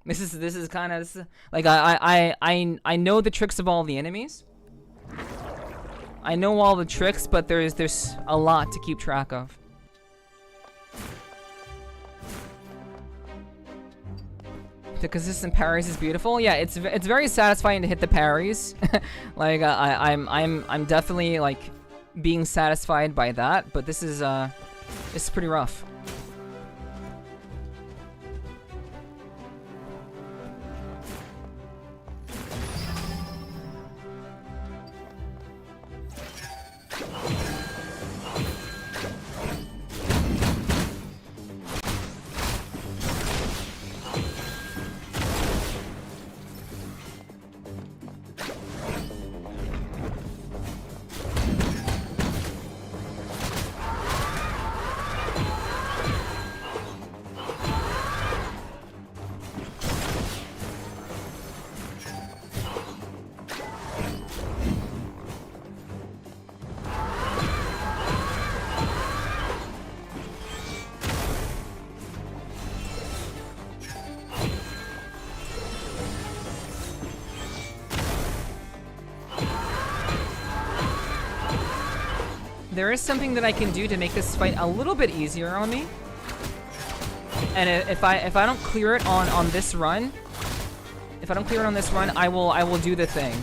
This is kind of like I know the tricks of all the enemies. I know all the tricks, but there's a lot to keep track of. The consistent parries is beautiful. Yeah, it's very satisfying to hit the parries. Like I'm definitely like being satisfied by that, but this is pretty rough. There is something that I can do to make this fight a little bit easier on me. And if I don't clear it on this run, I will do the thing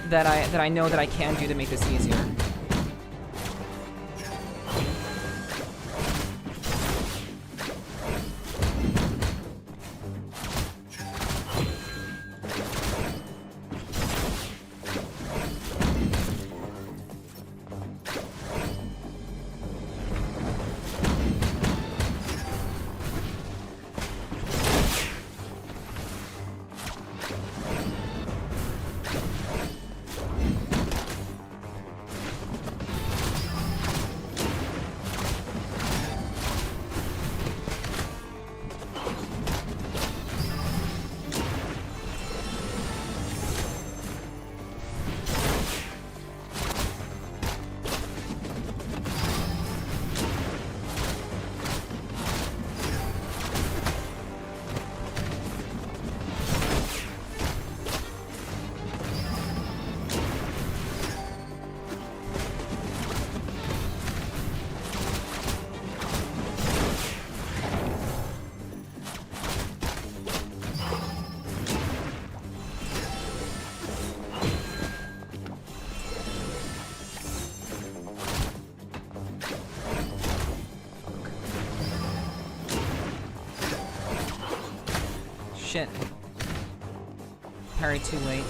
that I know that I can do to make this easier. Shit. Parry too late.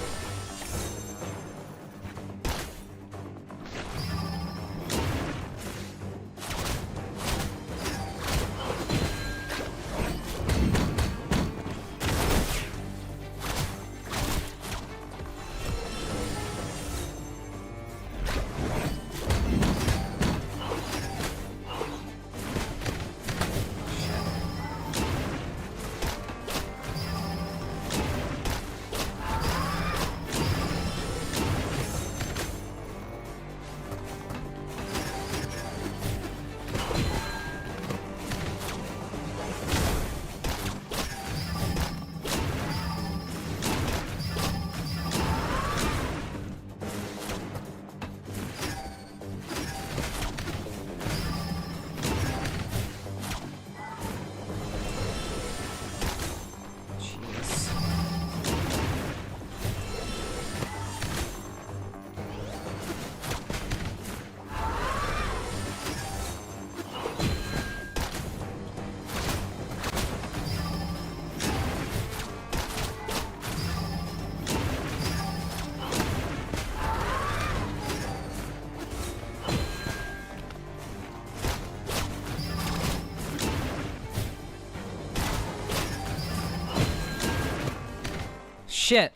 shit.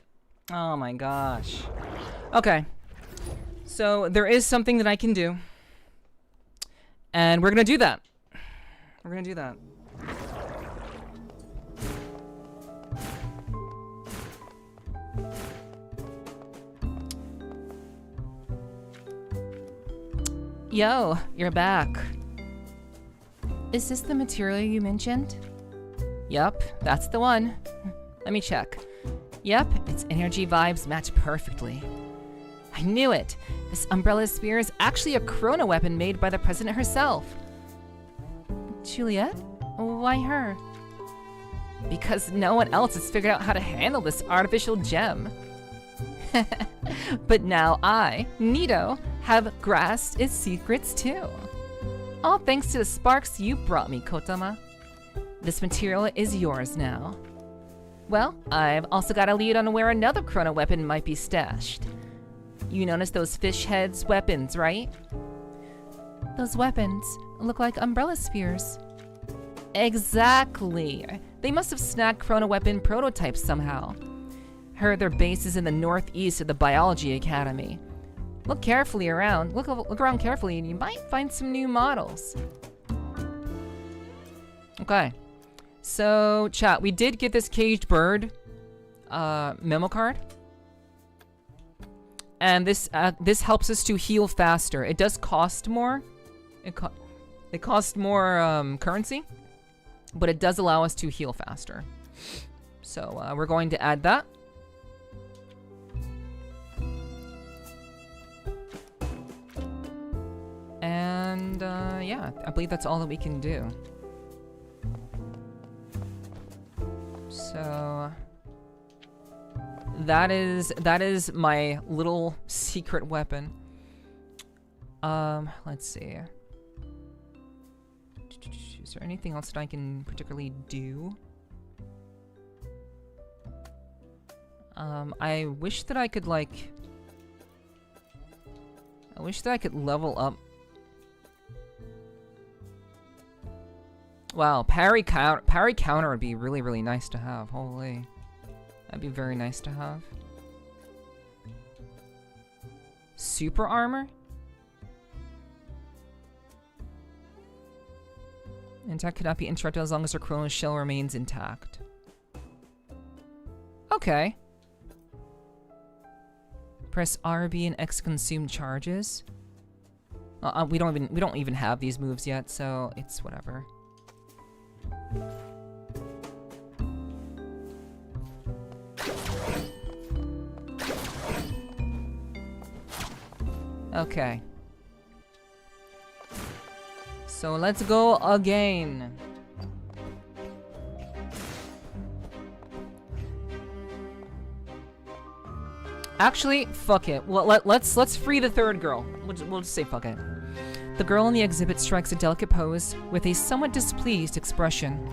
Oh my gosh. Okay. So there is something that I can do. And we're gonna do that. We're gonna do that. Yo, you're back. Is this the material you mentioned? Yup, that's the one. Let me check. Yep, its energy vibes match perfectly. I knew it! This umbrella spear is actually a chrono weapon made by the president herself. Juliet? Why her? Because no one else has figured out how to handle this artificial gem. But now I, Nito, have grasped its secrets too. All thanks to the sparks you brought me, KOTAMA. This material is yours now. Well, I've also got a lead on where another chrono weapon might be stashed. You notice those fish heads weapons, right? Those weapons look like umbrella spears. Exactly. They must have snagged chrono weapon prototypes somehow. Heard their base is in the northeast of the Biology Academy. Look carefully around. Look around carefully and you might find some new models. Okay. So, chat, we did get this caged bird memo card. And this helps us to heal faster. It does cost more. It costs more currency, but it does allow us to heal faster. So we're going to add that. And yeah, I believe that's all that we can do. So that is my little secret weapon. Let's see. Is there anything else that I can particularly do? I wish that I could like. I wish that I could level up. Wow, parry counter would be really, really nice to have. Holy. That'd be very nice to have. Super armor? Attack cannot be interrupted as long as her chrono shell remains intact. Okay. Press RB and X consume charges. We don't even have these moves yet, so it's whatever. Okay. So let's go again. Actually, fuck it. Well, let's free the third girl. We'll just say fuck it. The girl in the exhibit strikes a delicate pose with a somewhat displeased expression.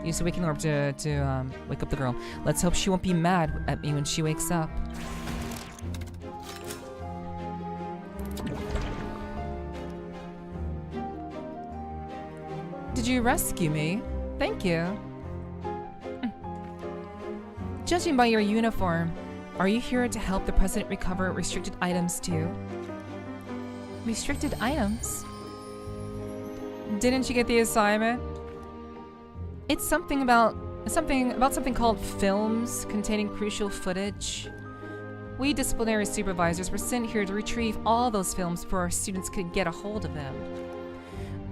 Use the waking orb to wake up the girl. Let's hope she won't be mad at me when she wakes up. Did you rescue me? Thank you. Judging by your uniform, are you here to help the president recover restricted items too? Restricted items? Didn't you get the assignment? It's something called films containing crucial footage. We disciplinary supervisors were sent here to retrieve all those films before our students could get a hold of them.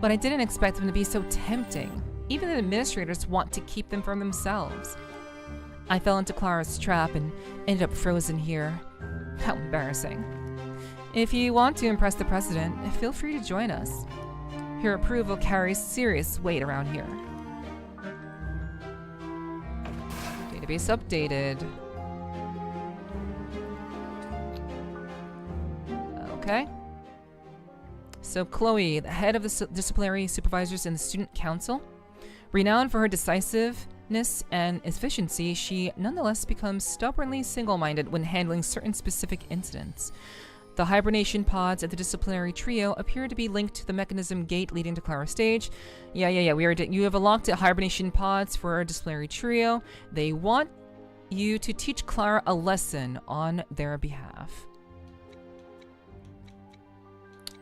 But I didn't expect them to be so tempting. Even the administrators want to keep them for themselves. I fell into Clara's trap and ended up frozen here. How embarrassing. If you want to impress the president, feel free to join us. Your approval carries serious weight around here. Database updated. Okay. So Chloe, the head of the disciplinary supervisors in the student council, renowned for her decisiveness and efficiency, she nonetheless becomes stubbornly single-minded when handling certain specific incidents. The hibernation pods at the disciplinary trio appear to be linked to the mechanism gate leading to Clara's stage. Yeah. You have unlocked hibernation pods for our disciplinary trio. They want you to teach Clara a lesson on their behalf.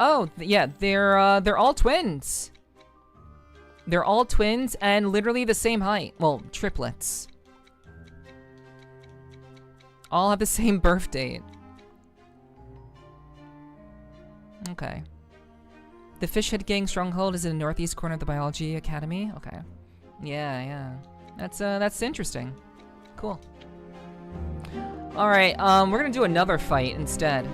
Oh, yeah, they're all twins. They're all twins and literally the same height. Well, triplets. All have the same birth date. Okay. The Fishhead Gang stronghold is in the northeast corner of the Biology Academy. Okay. Yeah. That's interesting. Cool. All right. We're gonna do another fight instead.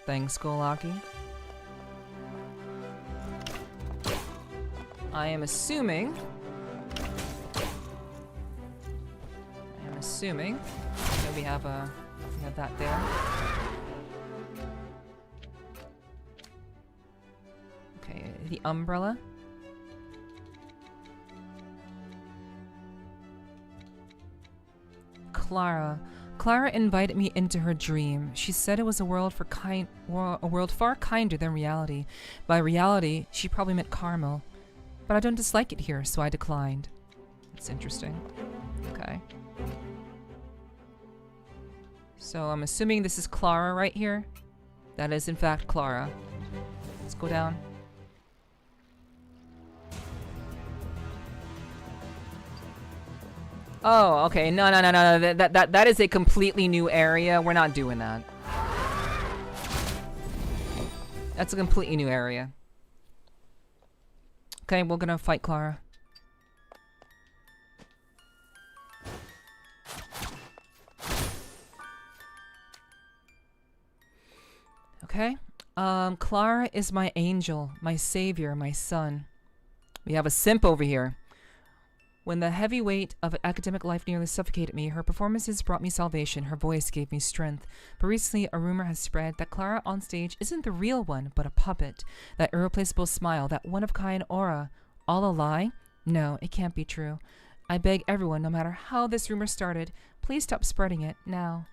Thanks, Golaki. I am assuming that we have that there. Okay, the umbrella. Clara invited me into her dream. She said it was a world far kinder than reality. By reality, she probably meant Carmel. But I don't dislike it here, so I declined. That's interesting. Okay. So I'm assuming this is Clara right here. That is in fact Clara. Let's go down. Oh, okay. No. That is a completely new area. We're not doing that. That's a completely new area. Okay, we're gonna fight Clara. Okay. Clara is my angel, my savior, my son. We have a simp over here. When the heavy weight of academic life nearly suffocated me, her performances brought me salvation, her voice gave me strength. But recently, a rumor has spread that Clara on stage isn't the real one, but a puppet. That irreplaceable smile, that one-of-kind aura. All a lie? No, it can't be true. I beg everyone, no matter how this rumor started, please stop spreading it, now.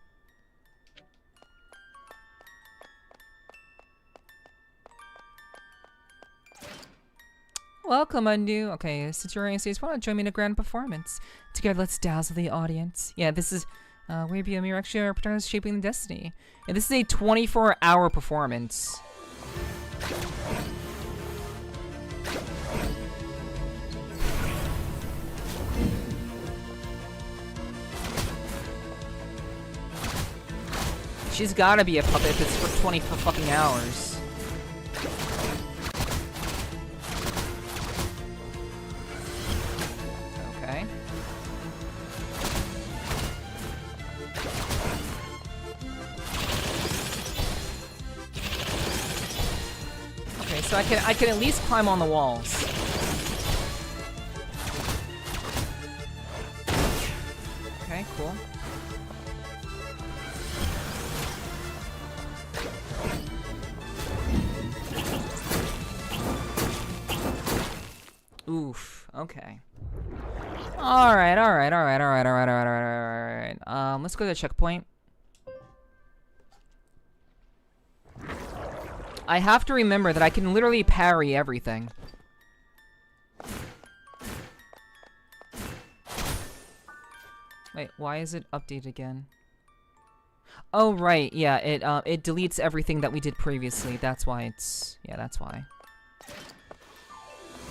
Welcome, Undu. Okay, Centurion says, why not join me in a grand performance? Together, let's dazzle the audience. Yeah, this is, Weirby and actually are protagonists shaping the destiny. Yeah, this is a 24-hour performance. She's gotta be a puppet if it's for 20 fucking hours. Okay. Okay, so I can at least climb on the walls. Okay, cool. Oof, okay. Alright. Let's go to the checkpoint. I have to remember that I can literally parry everything. Wait, why is it updated again? Oh, right, yeah, it deletes everything that we did previously. That's why it's... yeah, that's why.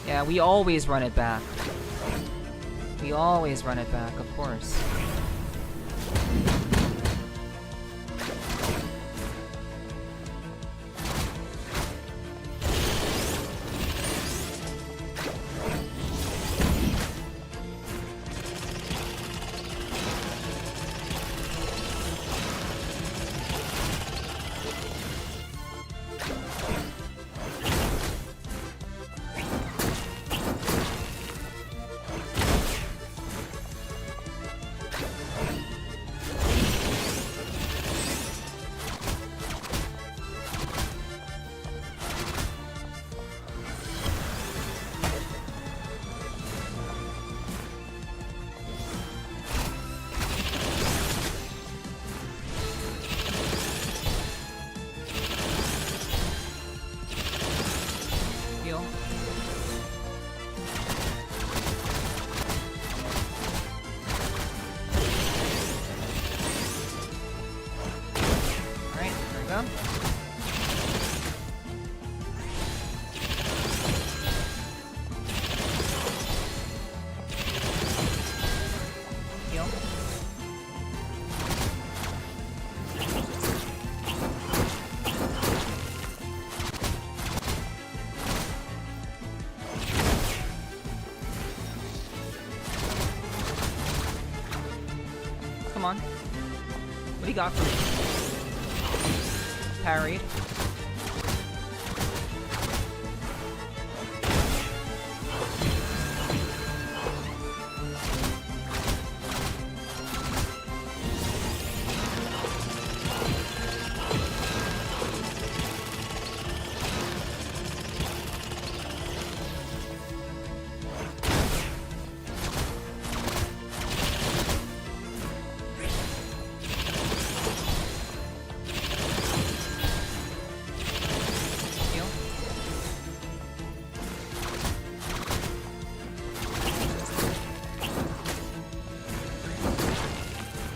Yeah, we always run it back. We always run it back, of course. Yeah. Heal. Come on. What do you got for me? Parried. Heal.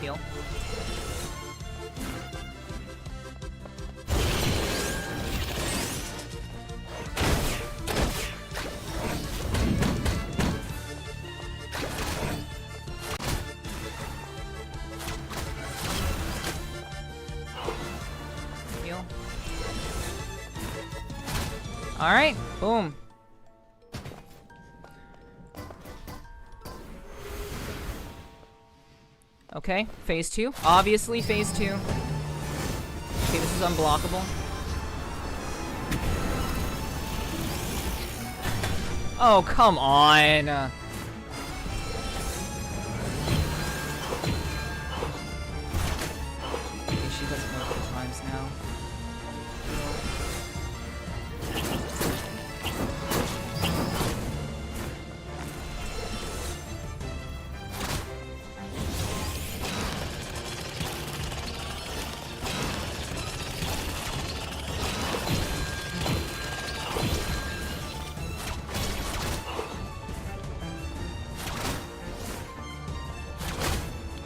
Heal. Heal. All right, boom. Okay, phase 2. Obviously, phase 2. Okay, this is unblockable. Oh, come on. Okay, she does it multiple times now.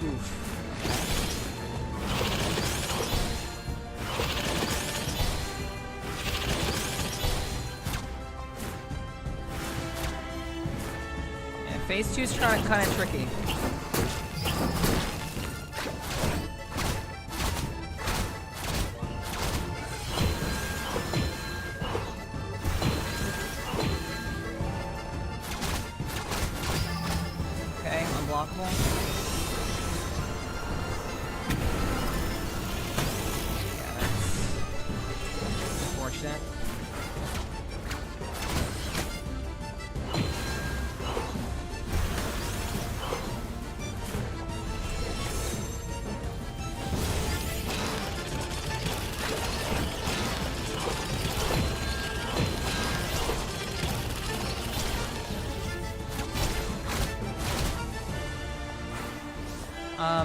Oof. Yeah, phase 2's kind of tricky. Okay, unblockable. Yeah, that's unfortunate.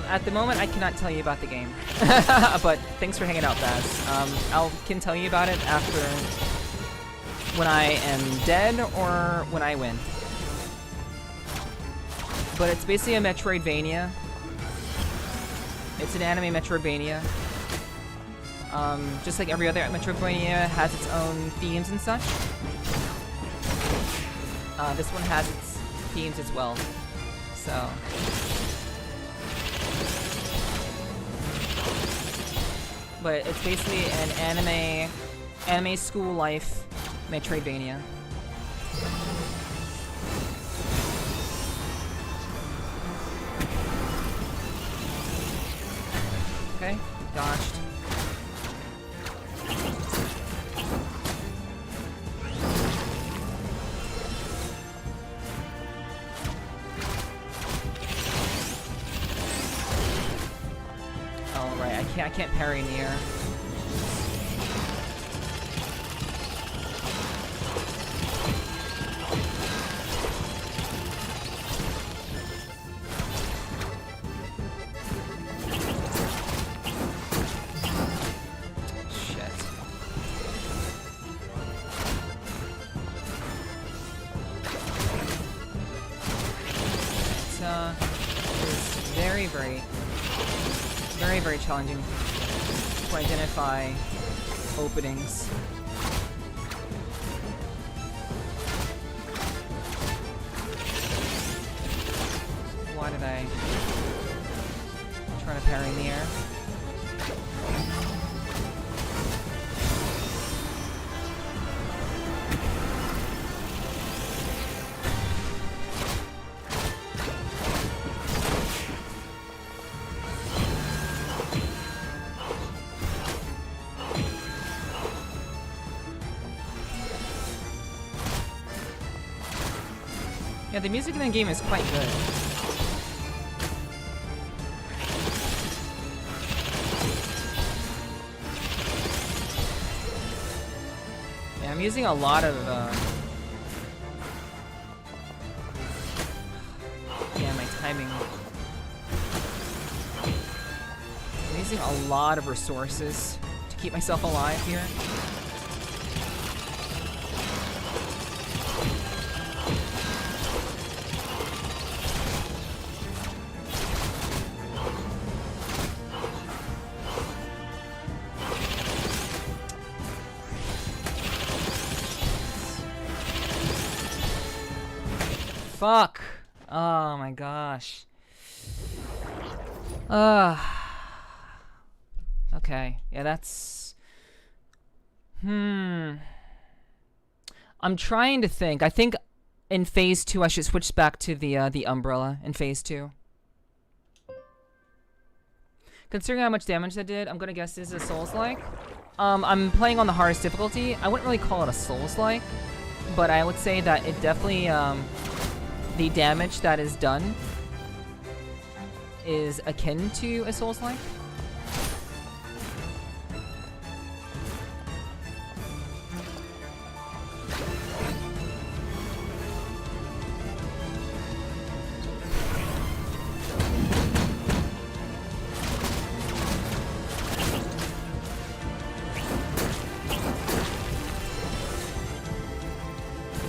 At the moment, I cannot tell you about the game. But thanks for hanging out, Baz. I can tell you about it after when I am dead or when I win. But it's basically a Metroidvania. It's an anime Metroidvania. Just like every other Metroidvania has its own themes and such. This one has its themes as well. So... but it's basically an anime school life Metroidvania. Okay, dodged. Oh right, I can't parry in the air. Very challenging to identify openings. Why did I try to parry in the air? Yeah, the music in the game is quite good. Yeah, I'm using a lot of, yeah, my timing. I'm using a lot of resources to keep myself alive here. Fuck! Oh my gosh. Okay. Yeah, that's... I'm trying to think. I think in Phase 2 I should switch back to the umbrella in Phase 2. Considering how much damage that did, I'm gonna guess this is a Souls-like. I'm playing on the hardest difficulty. I wouldn't really call it a Souls-like, but I would say that it definitely, the damage that is done is akin to a Souls-like.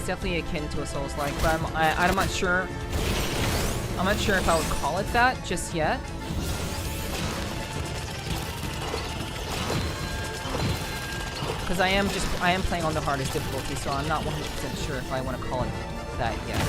Definitely akin to a Souls-like, but I'm not sure. I'm not sure if I would call it that just yet. Because I am playing on the hardest difficulty, so I'm not 100% sure if I want to call it that yet.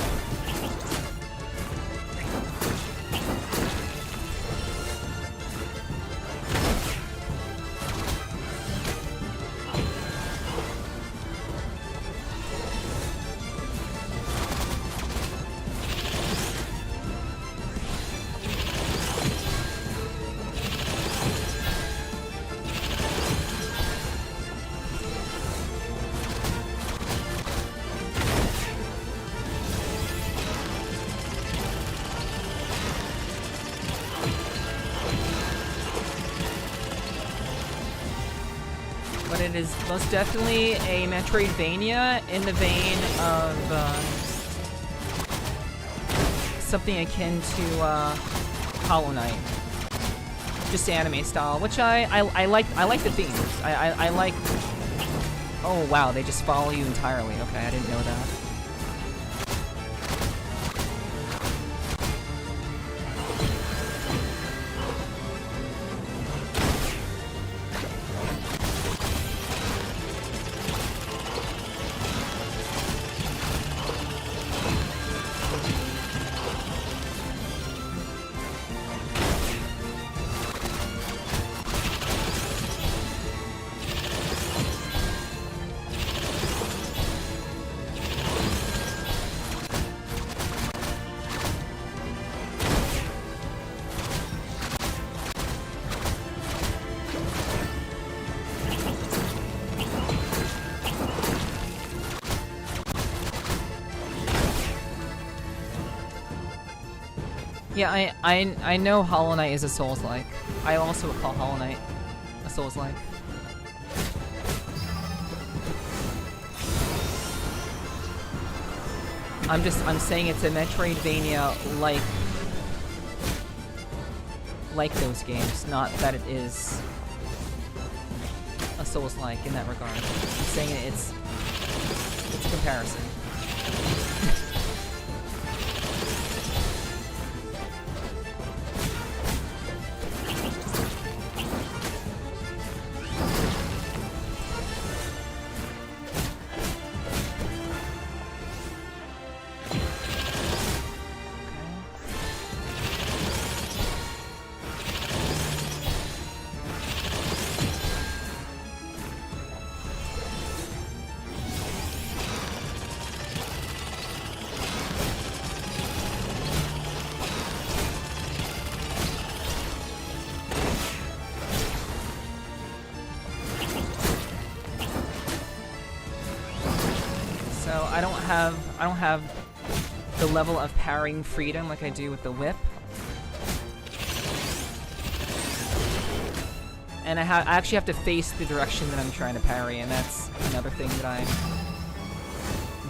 But it is most definitely a Metroidvania in the vein of something akin to Hollow Knight, just anime style, which I like. I like the themes. I like. Oh wow, they just follow you entirely. Okay, I didn't know that. Yeah, I know Hollow Knight is a Souls-like. I also would call Hollow Knight a Souls-like. I'm saying it's a Metroidvania like those games, not that it is a Souls-like in that regard. I'm saying it's a comparison. don't have the level of parrying freedom like I do with the whip. And I actually have to face the direction that I'm trying to parry, and that's another thing that I'm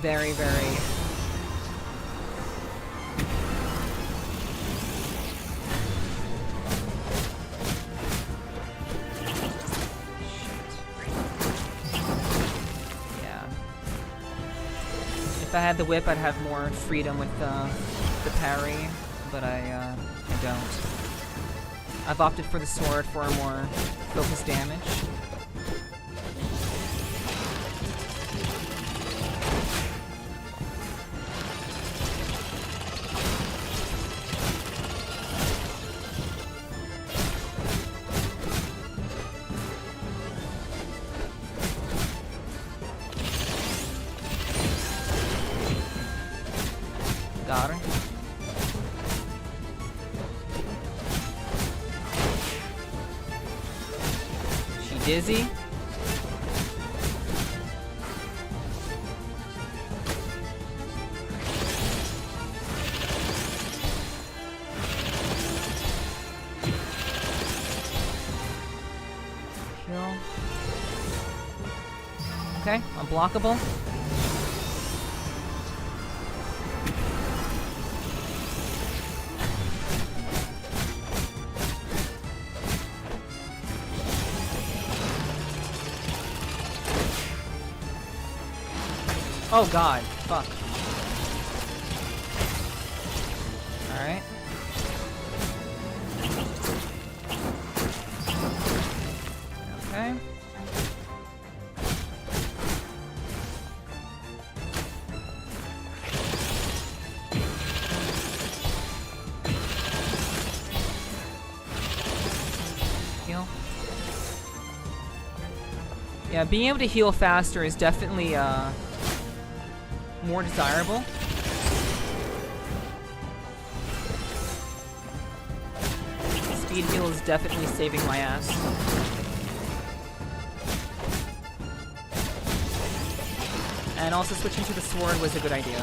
very, very... If I had the whip, I'd have more freedom with the parry, but I don't. I've opted for the sword for a more focused damage. Got her. She dizzy? Kill. Okay, unblockable. Oh god, fuck. Alright. Okay. Heal. Yeah, being able to heal faster is definitely, more desirable. Speed heal is definitely saving my ass. And also switching to the sword was a good idea.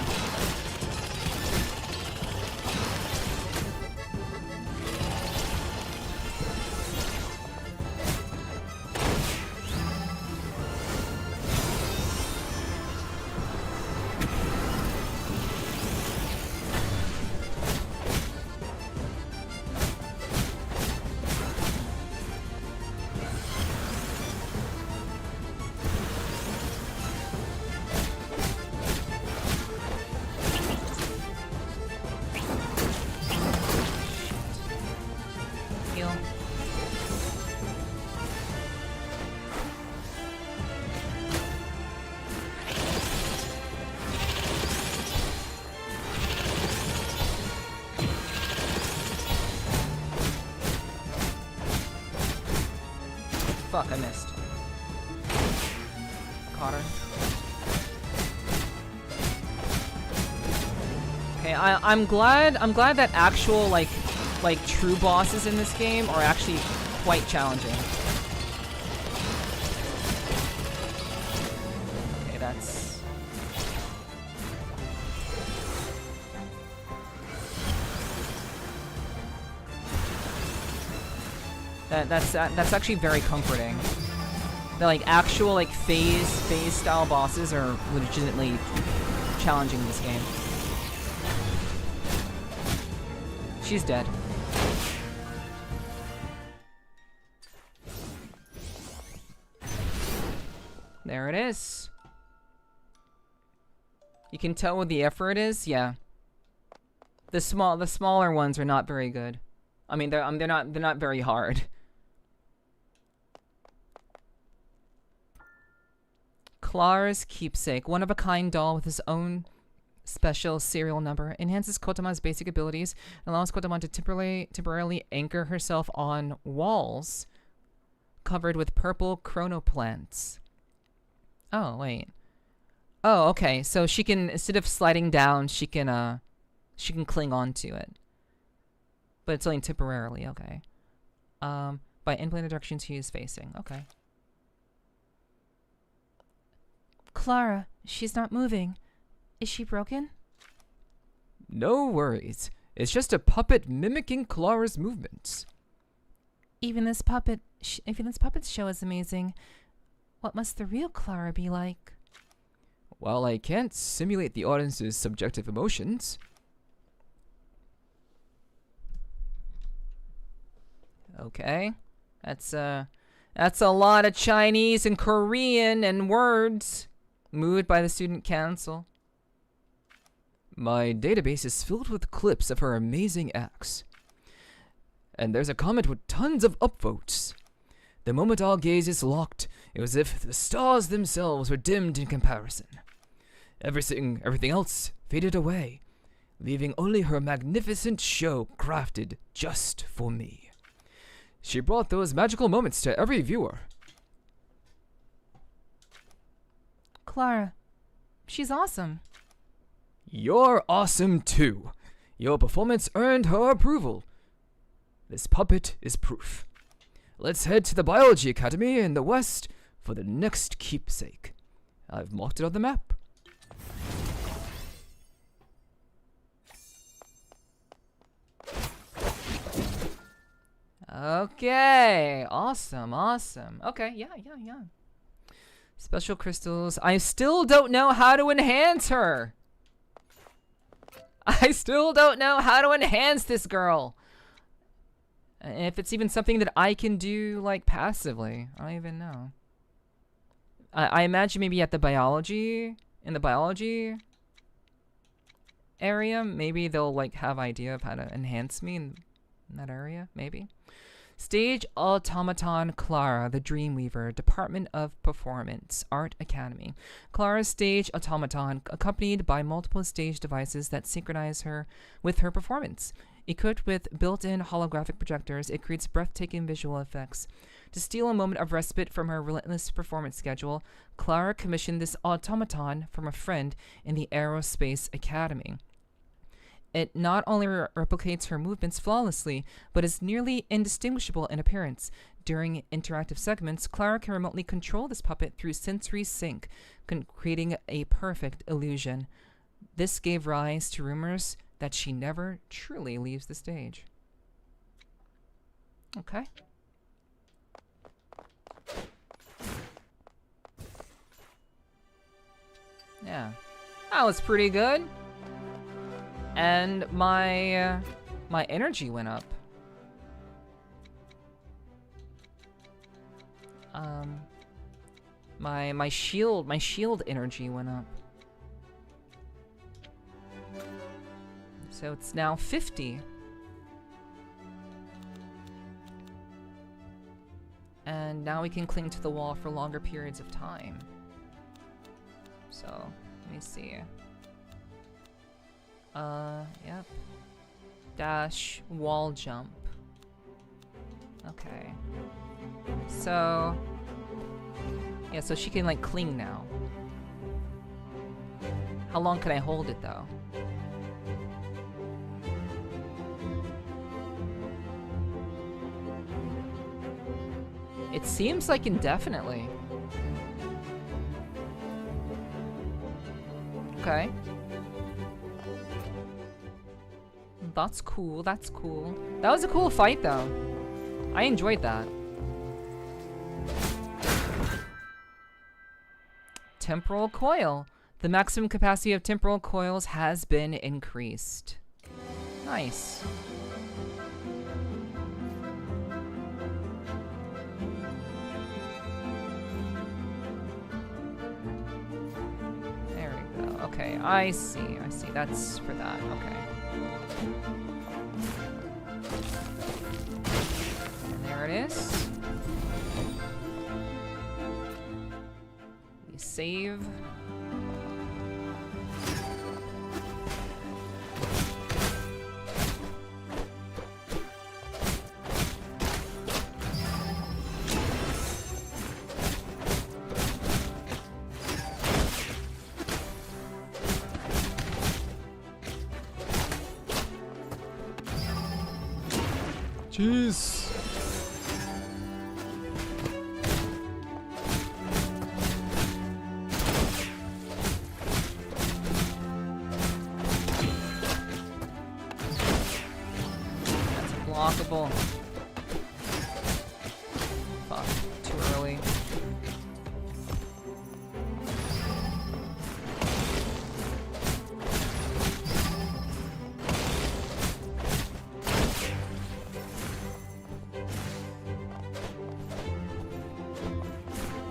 Fuck, I missed. Caught her. Okay, I'm glad that actual like true bosses in this game are actually quite challenging. Okay, that's that's actually very comforting. The like actual like phase style bosses are legitimately challenging in this game. She's dead. There it is. You can tell what the effort is, yeah. The smaller ones are not very good. I mean, they're not very hard. Clara's keepsake, one-of-a-kind doll with his own special serial number, enhances KOTAMA's basic abilities and allows KOTAMA to temporarily anchor herself on walls covered with purple chronoplants. Oh, wait. Oh, okay. So she can, instead of sliding down, she can cling on to it. But it's only temporarily, okay. By inputting the directions he is facing, okay. Clara, she's not moving. Is she broken? No worries. It's just a puppet mimicking Clara's movements. Even this puppet show is amazing. What must the real Clara be like? While I can't simulate the audience's subjective emotions, Okay. That's a lot of Chinese and Korean and words. Moved by the student council. my database is filled with clips of her amazing acts. And there's a comment with tons of upvotes. The moment our gaze is locked, it was as if the stars themselves were dimmed in comparison. Everything else faded away, leaving only her magnificent show crafted just for me. She brought those magical moments to every viewer. Clara, she's awesome. You're awesome too. Your performance earned her approval. This puppet is proof. Let's head to the Biology Academy in the West for the next keepsake. I've marked it on the map. Okay, awesome. Okay, yeah. Special crystals. I still don't know how to enhance her. I still don't know how to enhance this girl. And if it's even something that I can do, like, passively. I don't even know. I imagine maybe at the biology, in the biology area, maybe they'll, like, have idea of how to enhance me in that area, maybe. Stage Automaton Clara, the Dreamweaver, Department of Performance, Art Academy. Clara's stage automaton, accompanied by multiple stage devices that synchronize her with her performance. Equipped with built-in holographic projectors, it creates breathtaking visual effects. To steal a moment of respite from her relentless performance schedule, Clara commissioned this automaton from a friend in the Aerospace Academy. It not only replicates her movements flawlessly, but is nearly indistinguishable in appearance. During interactive segments, Clara can remotely control this puppet through sensory sync, creating a perfect illusion. This gave rise to rumors that she never truly leaves the stage. Okay. Yeah. That was pretty good. And my energy went up. My shield energy went up. So it's now 50. And now we can cling to the wall for longer periods of time. So, let me see. Yep. Dash, wall jump. Okay. So, yeah, so she can, like, cling now. How long can I hold it, though? It seems like indefinitely. Okay. That's cool, that's cool. That was a cool fight, though. I enjoyed that. Temporal coil. The maximum capacity of temporal coils has been increased. Nice. There we go. Okay, I see. That's for that. Okay. And there it is. We save. Jeez. unblockable. Fuck, too early.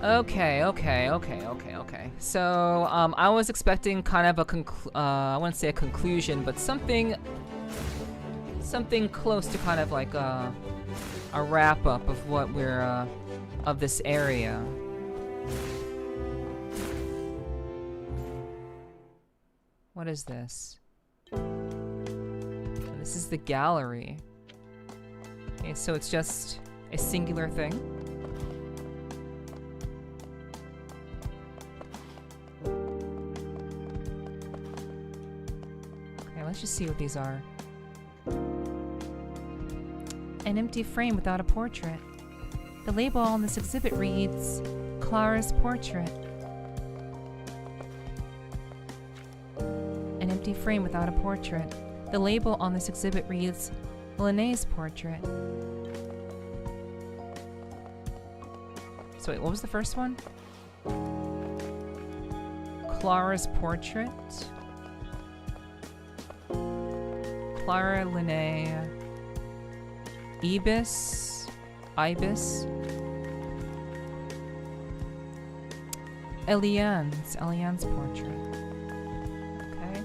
Okay. So, I was expecting kind of a I wouldn't say a conclusion, but something close to kind of like a wrap up of what we're of this area. What is this? This is the gallery. Okay, so it's just a singular thing. Okay, let's just see what these are. An empty frame without a portrait. The label on this exhibit reads, Clara's portrait. An empty frame without a portrait. The label on this exhibit reads, Linnea's portrait. So wait, what was the first one? Clara's portrait. Clara, Linnea, Ibis, Eliane's portrait. Okay.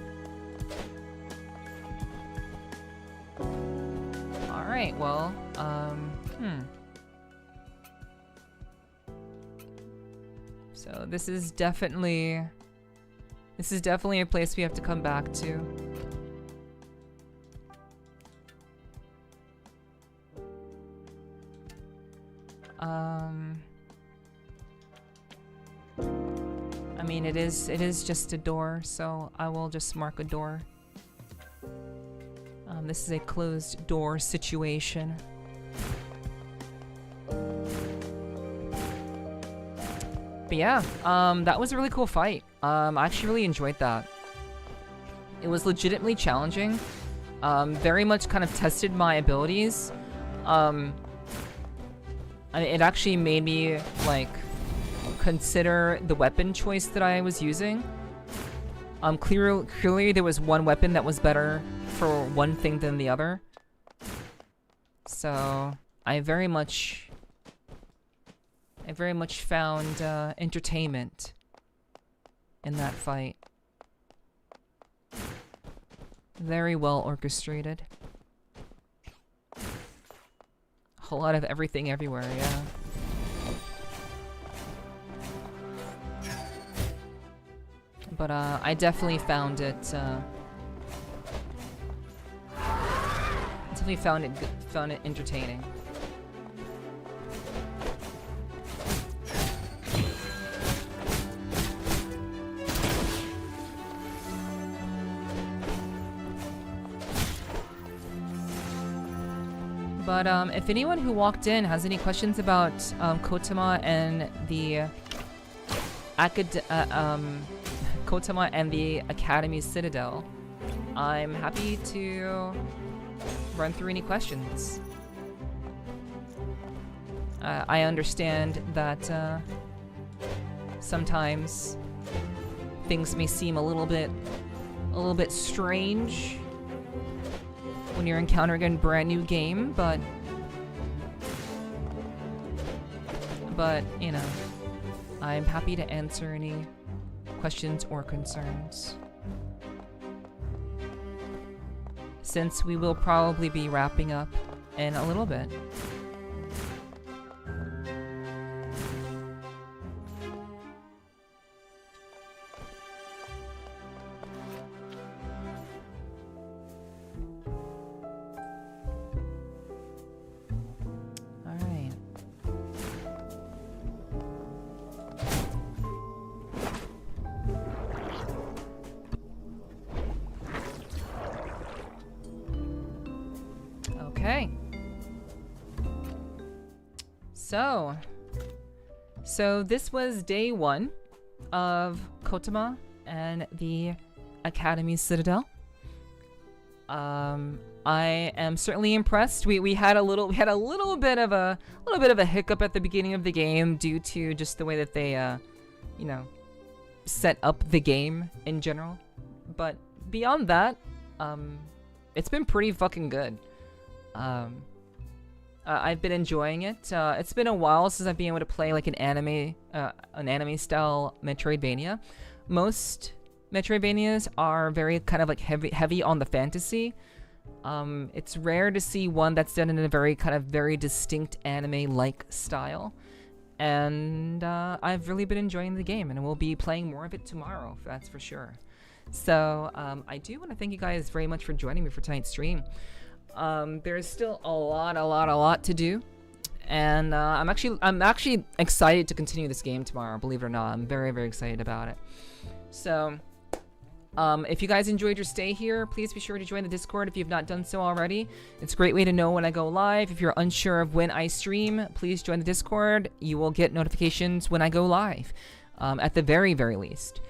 Alright, well, So this is definitely a place we have to come back to. I mean, it is just a door, so I will just mark a door. This is a closed door situation. But yeah, that was a really cool fight. I actually really enjoyed that. It was legitimately challenging. Very much kind of tested my abilities. It actually made me, like, consider the weapon choice that I was using. Clearly there was one weapon that was better for one thing than the other. So, I very much found entertainment in that fight. Very well orchestrated. A whole lot of everything everywhere, yeah. But I definitely found it found it entertaining. But if anyone who walked in has any questions about KOTAMA and the KOTAMA and the Academy Citadel, I'm happy to run through any questions. I understand that sometimes things may seem a little bit strange when you're encountering a brand new game, but you know, I'm happy to answer any questions or concerns. Since we will probably be wrapping up in a little bit. Okay. So this was day 1 of KOTAMA and the Academy Citadel. I am certainly impressed. We had a little bit of a hiccup at the beginning of the game due to just the way that they you know, set up the game in general. But beyond that, it's been pretty fucking good. I've been enjoying it. It's been a while since I've been able to play like an anime style Metroidvania. Most Metroidvanias are very kind of like heavy on the fantasy. It's rare to see one that's done in a very distinct anime-like style. And I've really been enjoying the game, and we'll be playing more of it tomorrow, that's for sure. So I do want to thank you guys very much for joining me for tonight's stream. There's still a lot to do, and I'm actually excited to continue this game tomorrow. Believe it or not, I'm very excited about it. So if you guys enjoyed your stay here, please be sure to join the Discord if you've not done so already. It's a great way to know when I go live. If you're unsure of when I stream, please join the Discord. You will get notifications when I go live, at the very least.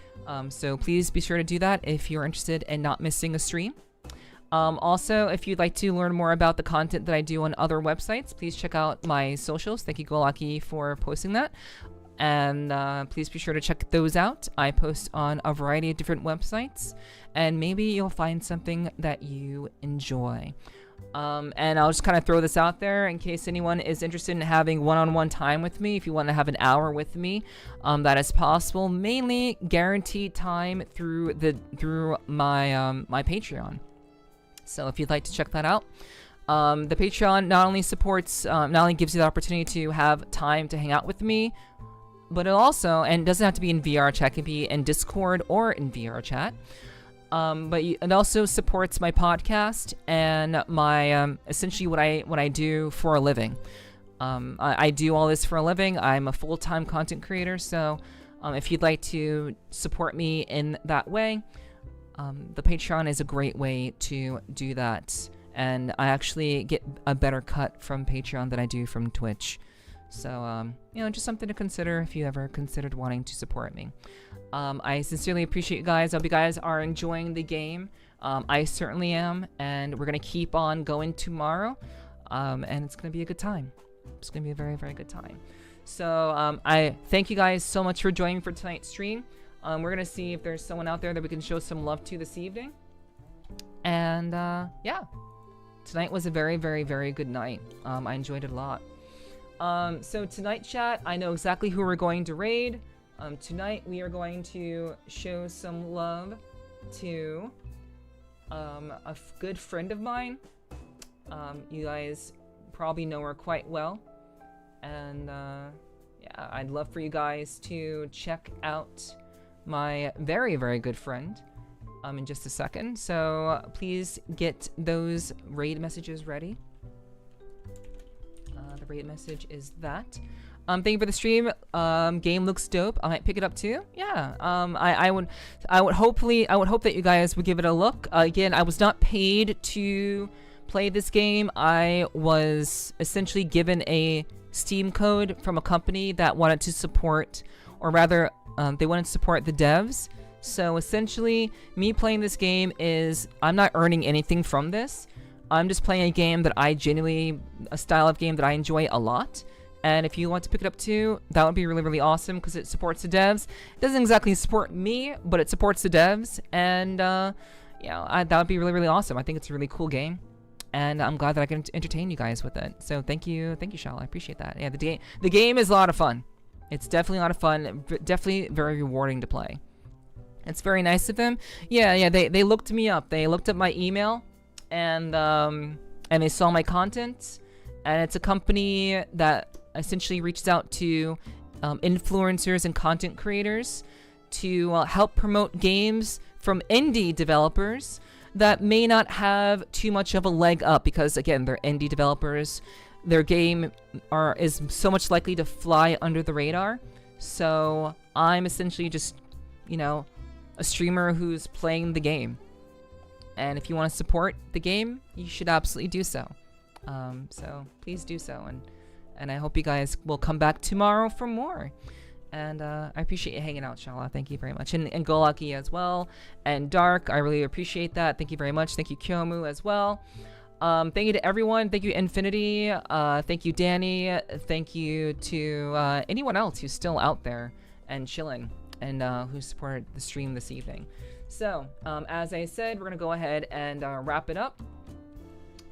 So please be sure to do that if you're interested in not missing a stream. Also, if you'd like to learn more about the content that I do on other websites, please check out my socials. Thank you, Golaki, for posting that. And please be sure to check those out. I post on a variety of different websites, and maybe you'll find something that you enjoy. And I'll just kind of throw this out there in case anyone is interested in having one-on-one time with me. If you want to have an hour with me, that is possible. Mainly guaranteed time through my my Patreon. So if you'd like to check that out, the Patreon not only gives you the opportunity to have time to hang out with me, but it also, and it doesn't have to be in VR chat, it can be in Discord or in VR chat. But it also supports my podcast and my essentially what I do for a living. I do all this for a living. I'm a full-time content creator, so if you'd like to support me in that way, the Patreon is a great way to do that. And I actually get a better cut from Patreon than I do from Twitch. So, you know, just something to consider if you ever considered wanting to support me. I sincerely appreciate you guys. I hope you guys are enjoying the game. I certainly am, and we're going to keep on going tomorrow, and it's going to be a good time. It's going to be a very good time. So, I thank you guys so much for joining for tonight's stream. We're going to see if there's someone out there that we can show some love to this evening. And, yeah. Tonight was a very good night. I enjoyed it a lot. So tonight, chat, I know exactly who we're going to raid. Tonight we are going to show some love to a good friend of mine. You guys probably know her quite well, and yeah, I'd love for you guys to check out my very good friend in just a second. So please get those raid messages ready. The raid message is that. Thank you for the stream. Game looks dope. I might pick it up too. Yeah. I would hope that you guys would give it a look. Again, I was not paid to play this game. I was essentially given a Steam code from a company that wanted to support, or rather, they wanted to support the devs. So essentially, me playing this game is, I'm not earning anything from this. I'm just playing a game that a style of game that I enjoy a lot. And if you want to pick it up too, that would be really awesome because it supports the devs. It doesn't exactly support me, but it supports the devs. And, yeah, that would be really awesome. I think it's a really cool game. And I'm glad that I can entertain you guys with it. So thank you, Schala. I appreciate that. Yeah, the game is a lot of fun. It's definitely a lot of fun. Definitely very rewarding to play. It's very nice of them. Yeah, they looked me up. They looked up my email. And they saw my content, and it's a company that essentially reaches out to influencers and content creators to help promote games from indie developers that may not have too much of a leg up because, again, they're indie developers. Their game is so much likely to fly under the radar. So I'm essentially just, you know, a streamer who's playing the game. And if you want to support the game, you should absolutely do so. So please do so. And I hope you guys will come back tomorrow for more. And I appreciate you hanging out, Schala. Thank you very much. And Golaki as well. And Dark, I really appreciate that. Thank you very much. Thank you, Kyomu, as well. Thank you to everyone. Thank you, Infinity. Thank you, Danny. Thank you to anyone else who's still out there and chilling and who supported the stream this evening. So, as I said, we're going to go ahead and wrap it up.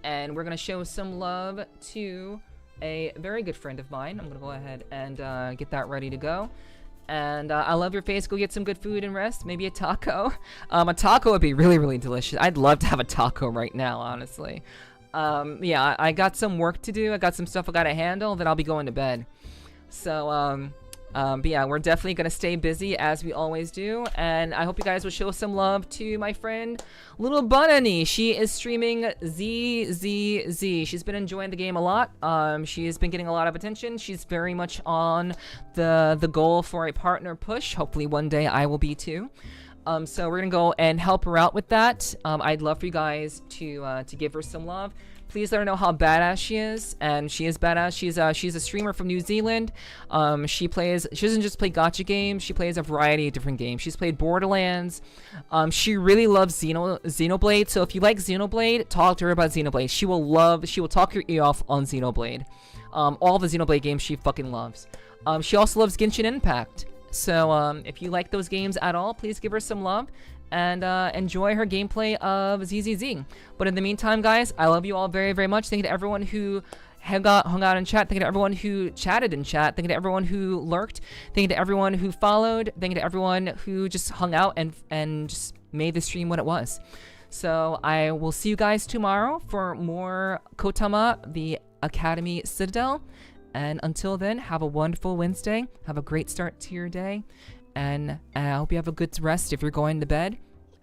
And we're going to show some love to a very good friend of mine. I'm going to go ahead and get that ready to go. And I love your face. Go get some good food and rest. Maybe a taco. A taco would be really, really delicious. I'd love to have a taco right now, honestly. Yeah, I got some work to do. I got some stuff I got to handle. Then I'll be going to bed. So, but yeah, we're definitely going to stay busy as we always do. And I hope you guys will show some love to my friend, Little Bunny. She is streaming ZZZ. She's been enjoying the game a lot. She has been getting a lot of attention. She's very much on the goal for a partner push. Hopefully one day I will be too. So we're going to go and help her out with that. I'd love for you guys to give her some love. Please let her know how badass she is, and she is badass. She's a streamer from New Zealand. She doesn't just play gacha games. She plays a variety of different games. She's played Borderlands. She really loves Xenoblade. So if you like Xenoblade, talk to her about Xenoblade. She will talk your ear off on Xenoblade. All the Xenoblade games she fucking loves. She also loves Genshin Impact. So if you like those games at all, please give her some love. And enjoy her gameplay of ZZZ. But in the meantime, guys, I love you all very, very much. Thank you to everyone who hung out in chat. Thank you to everyone who chatted in chat. Thank you to everyone who lurked. Thank you to everyone who followed. Thank you to everyone who just hung out and just made the stream what it was. So I will see you guys tomorrow for more KOTAMA, the Academy Citadel. And until then, have a wonderful Wednesday. Have a great start to your day. And I hope you have a good rest if you're going to bed.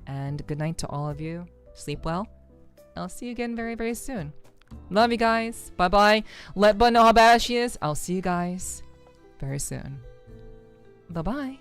And good night to all of you. Sleep well. I'll see you again very, very soon. Love you guys. Bye-bye. Let Bun know how bad she is. I'll see you guys very soon. Bye-bye.